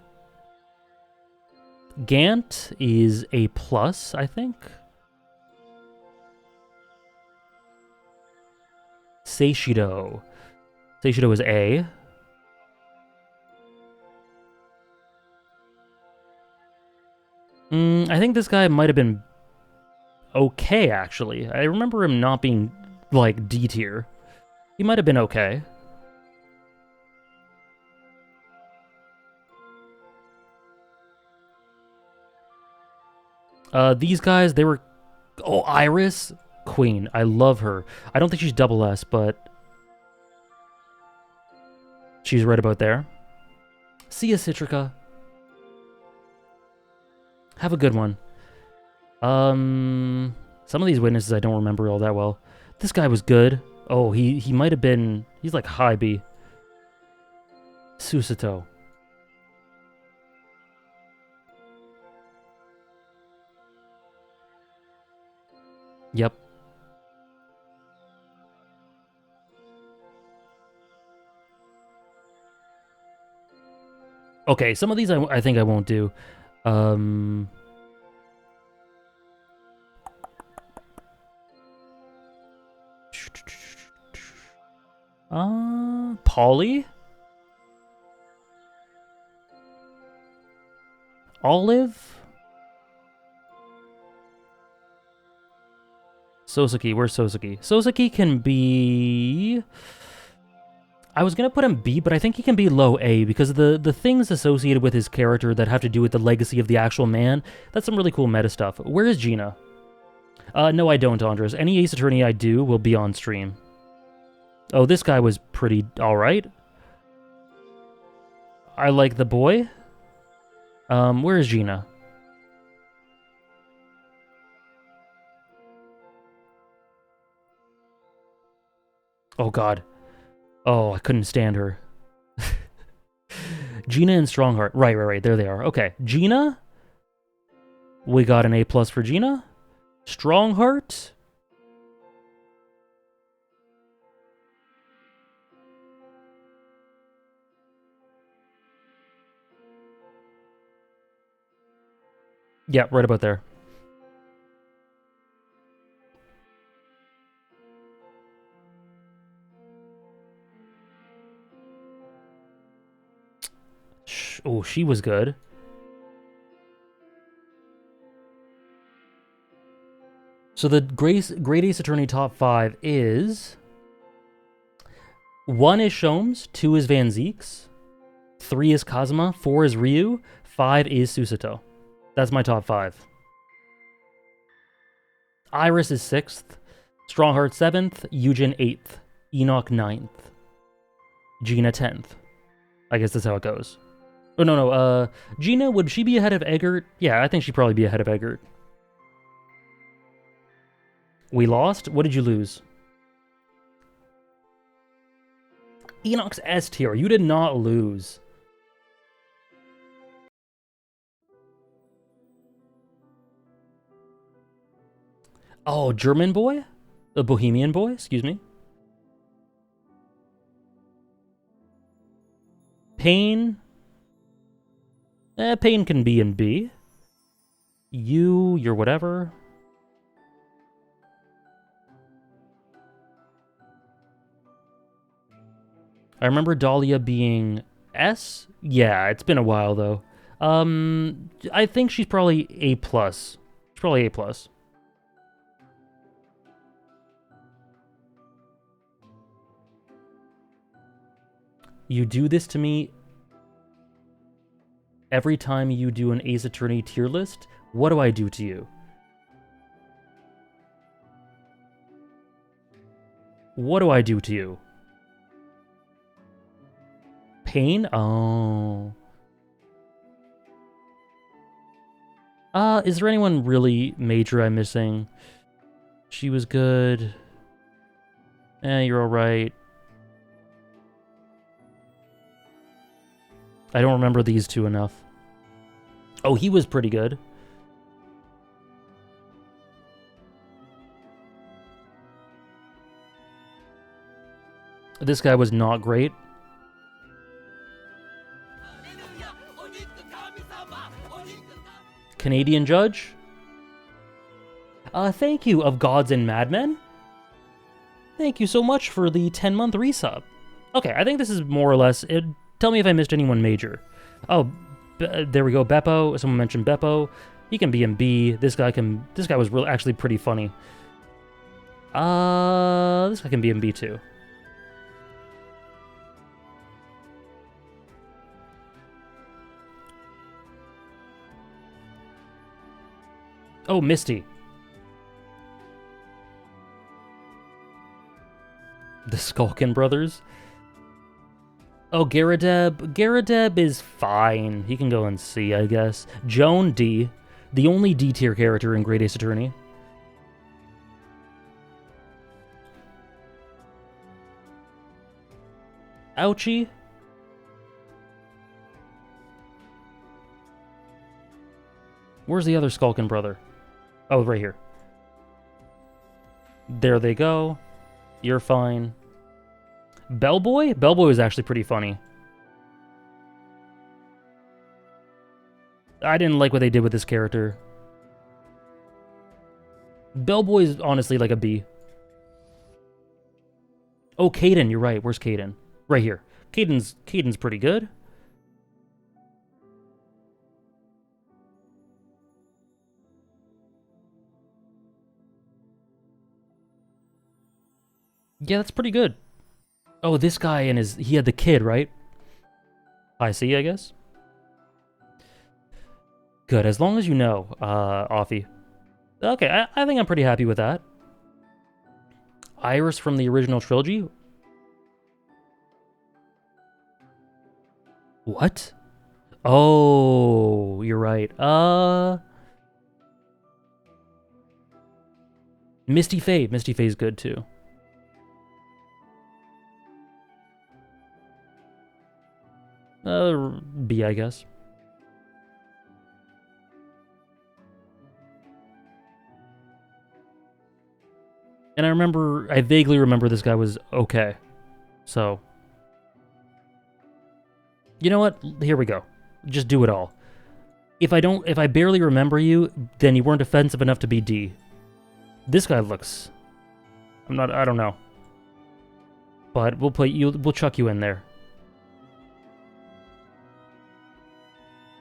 Gant is A+, I think. Seishido. Seishido is A. I think this guy might have been okay, actually. I remember him not being, like, D tier. He might have been okay. These guys, they were... Oh, Iris? Queen. I love her. I don't think she's double S, but... she's right about there. See ya, Citrica. Have a good one. Some of these witnesses I don't remember all that well. This guy was good. Oh, he might have been... he's like high B. Susato. Yep. Okay, some of these I think I won't do. Polly? Olive? Soseki, where's Soseki? Soseki can be... I was gonna put him B, but I think he can be low A, because the things associated with his character that have to do with the legacy of the actual man, that's some really cool meta stuff. Where is Gina? No, I don't, Andres. Any Ace Attorney I do will be on stream. Oh, this guy was pretty alright. I like the boy. Where is Gina? Oh, God. Oh, I couldn't stand her. Gina and Strongheart. Right. There they are. Okay. Gina. We got an A+ for Gina. Strongheart. Yeah, right about there. Oh, she was good. So the Great Ace Attorney top 5 is... 1 is Shomes, 2 is Van Zeeks, 3 is Kazuma, 4 is Ryu, 5 is Susato. That's my top 5. Iris is 6th, Strongheart 7th, Eugen 8th, Enoch 9th, Gina 10th. I guess that's how it goes. Oh, no. Gina, would she be ahead of Eggert? Yeah, I think she'd probably be ahead of Eggert. We lost? What did you lose? Enoch's S tier. You did not lose. Oh, German boy? The Bohemian boy? Excuse me. Pain. Pain can be in B. You're whatever. I remember Dahlia being S. Yeah, it's been a while though. I think she's probably A+. She's probably A+. You do this to me every time you do an Ace Attorney tier list. What do I do to you? What do I do to you? Pain? Oh. Is there anyone really major I'm missing? She was good. You're alright. I don't remember these two enough. Oh, he was pretty good. This guy was not great. Canadian Judge. Thank you, Of Gods and Madmen. Thank you so much for the 10-month resub. Okay, I think this is more or less it. Tell me if I missed anyone major. Oh, there we go. Beppo. Someone mentioned Beppo. He can be in B. This guy was actually pretty funny. This guy can be in B too. Oh, Misty. The Skulkin brothers. Oh, Garadeb. Garadeb is fine. He can go in C, I guess. Joan, D. The only D tier character in Great Ace Attorney. Ouchie. Where's the other Skulkin brother? Oh, right here. There they go. You're fine. Bellboy? Bellboy was actually pretty funny. I didn't like what they did with this character. Bellboy is honestly like a B. Oh, Caden, you're right. Where's Caden? Right here. Caden's pretty good. Yeah, that's pretty good. Oh, this guy and he had the kid, right? I see, I guess. Good, as long as you know, Offie. Okay, I think I'm pretty happy with that. Iris from the original trilogy? What? Oh, you're right. Misty Faye. Misty Faye's good too. B, I guess. And I vaguely remember this guy was okay. So. You know what? Here we go. Just do it all. If I barely remember you, then you weren't offensive enough to be D. This guy looks... I don't know. But we'll chuck you in there.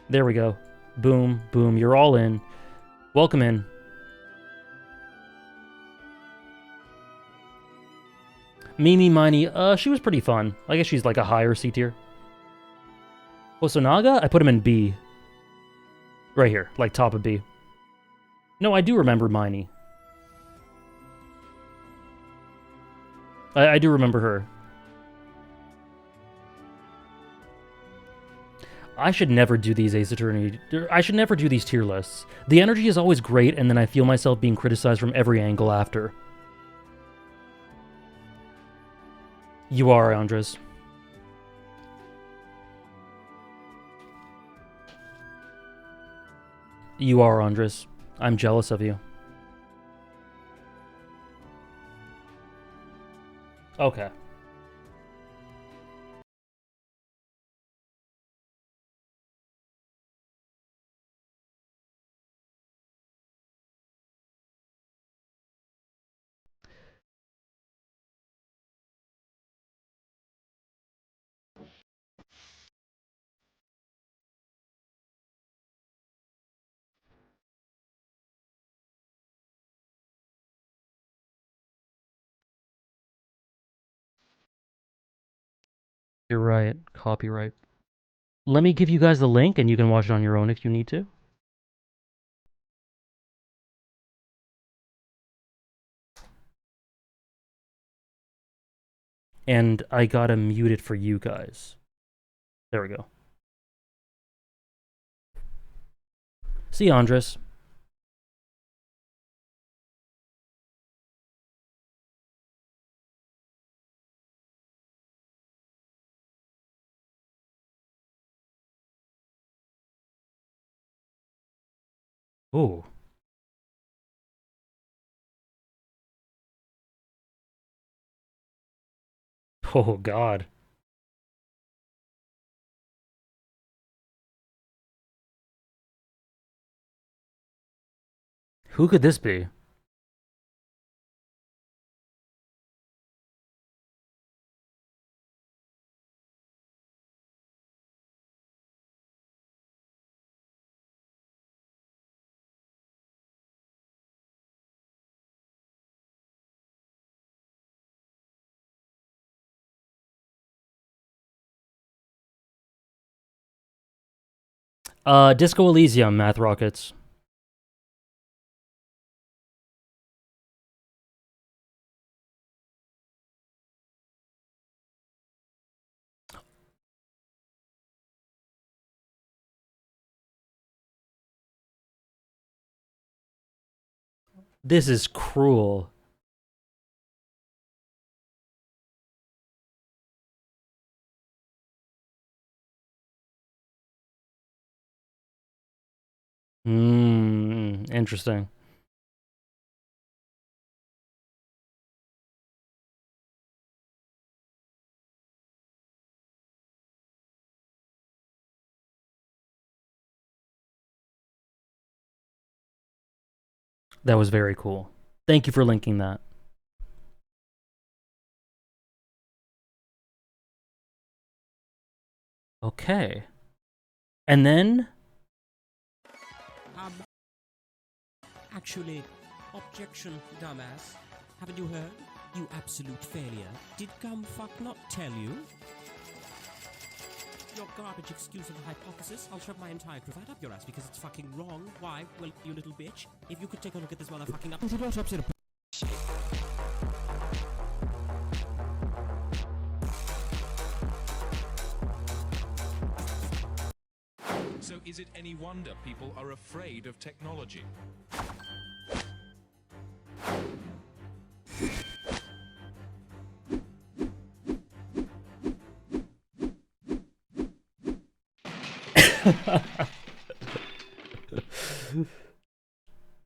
There we go. Boom, boom, you're all in. Welcome in. Mimi Miney, she was pretty fun. I guess she's like a higher C tier. Hosonaga? I put him in B. Right here, like top of B. No, I do remember Miney. I do remember her. I should never do these Ace Attorney... I should never do these tier lists. The energy is always great, and then I feel myself being criticized from every angle after. You are, Andres. You are, Andres. I'm jealous of you. Okay. You're right. Copyright. Let me give you guys the link, and you can watch it on your own if you need to. And I gotta mute it for you guys. There we go. See, Andres. Ooh. Oh, God. Who could this be? Disco Elysium, Math Rockets. This is cruel. Interesting. That was very cool. Thank you for linking that. Okay. And then... Actually, objection, dumbass. Haven't you heard? You absolute failure. Did Gumfuck not tell you? Your garbage excuse of a hypothesis, I'll shove my entire cravat up your ass because it's fucking wrong. Why? Well, you little bitch. If you could take a look at this motherfucking up... So is it any wonder people are afraid of technology?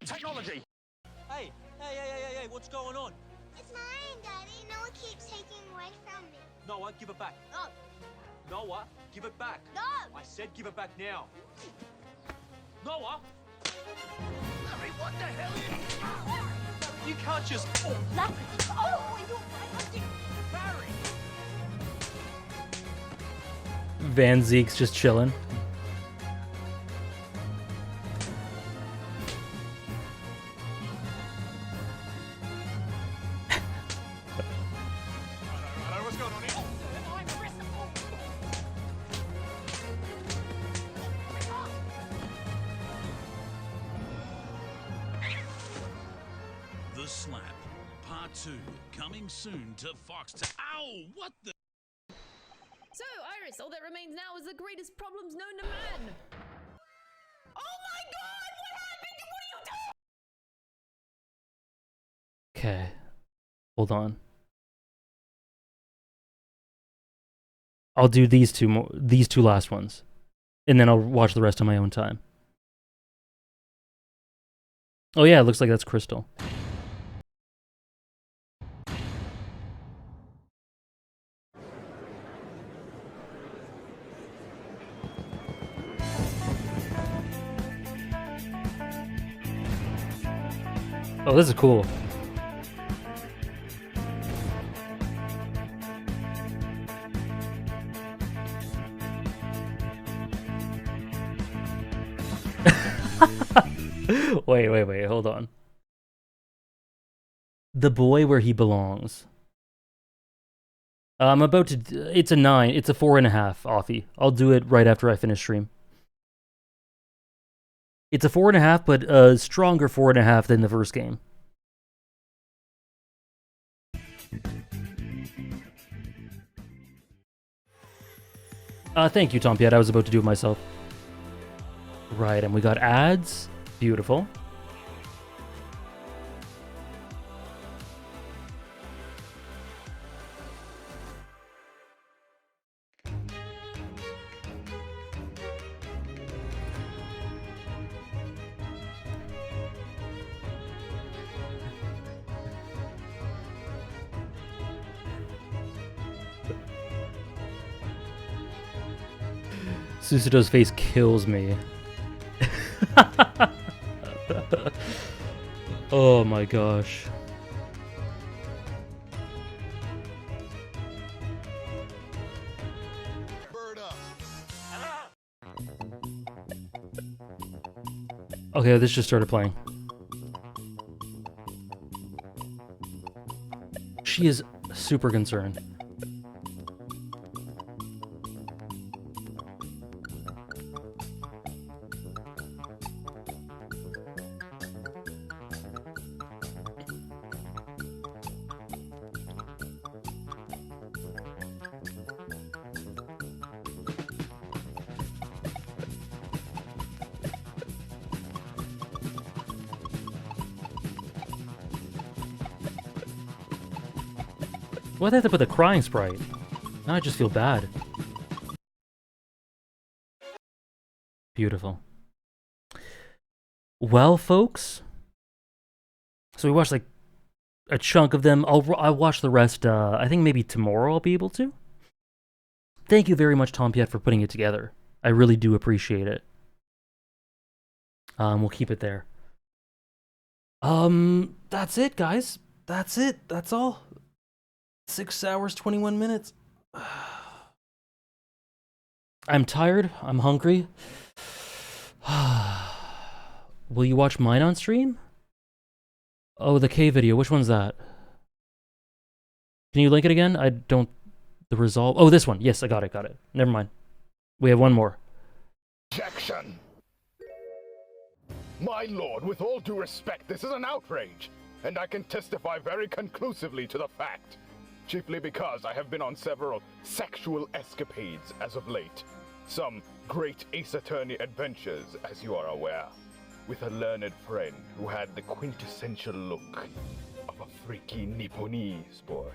Technology! Hey, what's going on? It's mine, Daddy. Noah keeps taking away from me. Noah, give it back. No. Noah, give it back. No! I said give it back now. Noah! Larry, what the hell? You can't just... Oh, Larry! Oh, you're right. Barry! Van Zeke's just chilling. What's going on here? The Slap, Part 2, coming soon to Fox. Ow! What the? So, Iris, all that remains now is the greatest problems known to man. Oh my god! What happened? What are you doing? Okay. Hold on. I'll do these two last ones. And then I'll watch the rest on my own time. Oh yeah, it looks like that's Crystal. Oh, this is cool. Wait, hold on. The boy where he belongs. I'm about to... It's a 9. It's a 4.5, Offie. I'll do it right after I finish stream. It's a 4.5, but a stronger 4.5 than the first game. Thank you, Tompiat. I was about to do it myself. Right, and we got ads. Beautiful. Susado's face kills me. Oh my gosh. Okay, this just started playing. She is super concerned. Why'd they have to put the crying sprite? Now I just feel bad. Beautiful. Well, folks. So we watched like a chunk of them. I'll watch the rest. I think maybe tomorrow I'll be able to. Thank you very much, Tom Piet, for putting it together. I really do appreciate it. We'll keep it there. That's it, guys. That's it. That's all. 6 hours, 21 minutes. I'm tired. I'm hungry. Will you watch mine on stream? Oh, the K video. Which one's that? Can you link it again? I don't... The resolve... Oh, this one. Yes, I got it. Got it. Never mind. We have one more. Objection! My lord, with all due respect, this is an outrage, and I can testify very conclusively to the fact. Chiefly because I have been on several sexual escapades as of late. Some great Ace Attorney adventures, as you are aware, with a learned friend who had the quintessential look of a freaky Nipponese boy.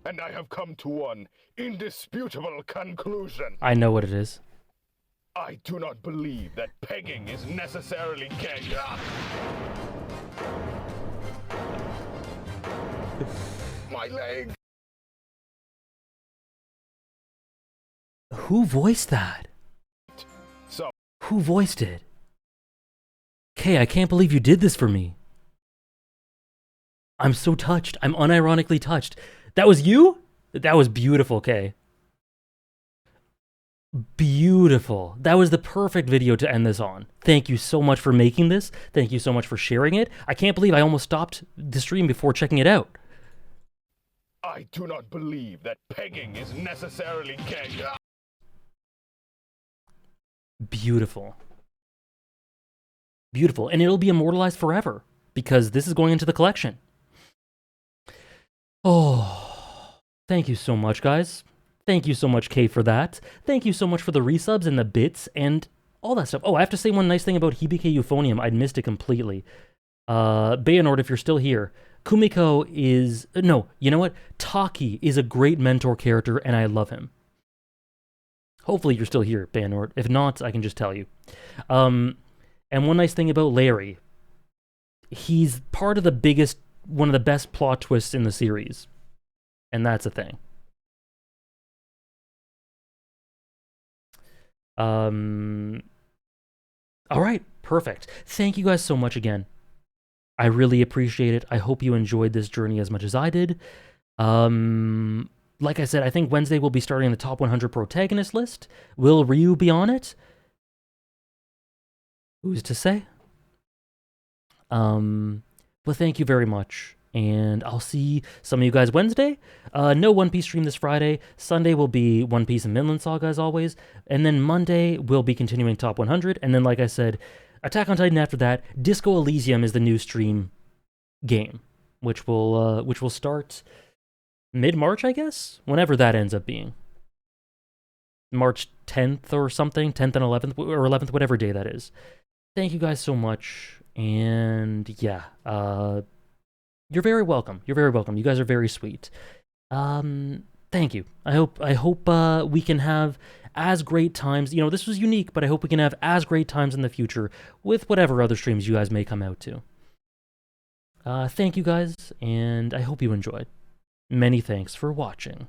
And I have come to one indisputable conclusion. I know what it is. I do not believe that pegging is necessarily gay. My leg. Who voiced that? So. Who voiced it? Kay, I can't believe you did this for me. I'm so touched. I'm unironically touched. That was you? That was beautiful, Kay. Beautiful. That was the perfect video to end this on. Thank you so much for making this. Thank you so much for sharing it. I can't believe I almost stopped the stream before checking it out. I do not believe that pegging is necessarily gay. Beautiful. Beautiful. And it'll be immortalized forever because this is going into the collection. Oh, thank you so much, guys. Thank you so much, Kay, for that. Thank you so much for the resubs and the bits and all that stuff. Oh, I have to say one nice thing about Hibike Euphonium. I'd missed it completely. Bayanord, if you're still here, Kumiko is... No, you know what? Taki is a great mentor character, and I love him. Hopefully you're still here, Bayanord. If not, I can just tell you. And one nice thing about Larry. He's part of the biggest... One of the best plot twists in the series. And that's a thing. All right, perfect. Thank you guys so much again. I really appreciate it. I hope you enjoyed this journey as much as I did. Like I said, I think Wednesday we'll be starting the top 100 protagonist list. Will Ryu be on it? Who's to say? But thank you very much. And I'll see some of you guys Wednesday. No One Piece stream this Friday. Sunday will be One Piece and Vinland Saga as always. And then Monday we'll be continuing top 100. And then, like I said, Attack on Titan after that. Disco Elysium is the new stream game, which will start mid-March, I guess? Whenever that ends up being. March 10th or something. 10th and 11th, or 11th, whatever day that is. Thank you guys so much. And yeah, you're very welcome. You're very welcome. You guys are very sweet. Thank you. I hope we can have as great times. You know, this was unique, but I hope we can have as great times in the future with whatever other streams you guys may come out to. Thank you guys, and I hope you enjoyed. Many thanks for watching.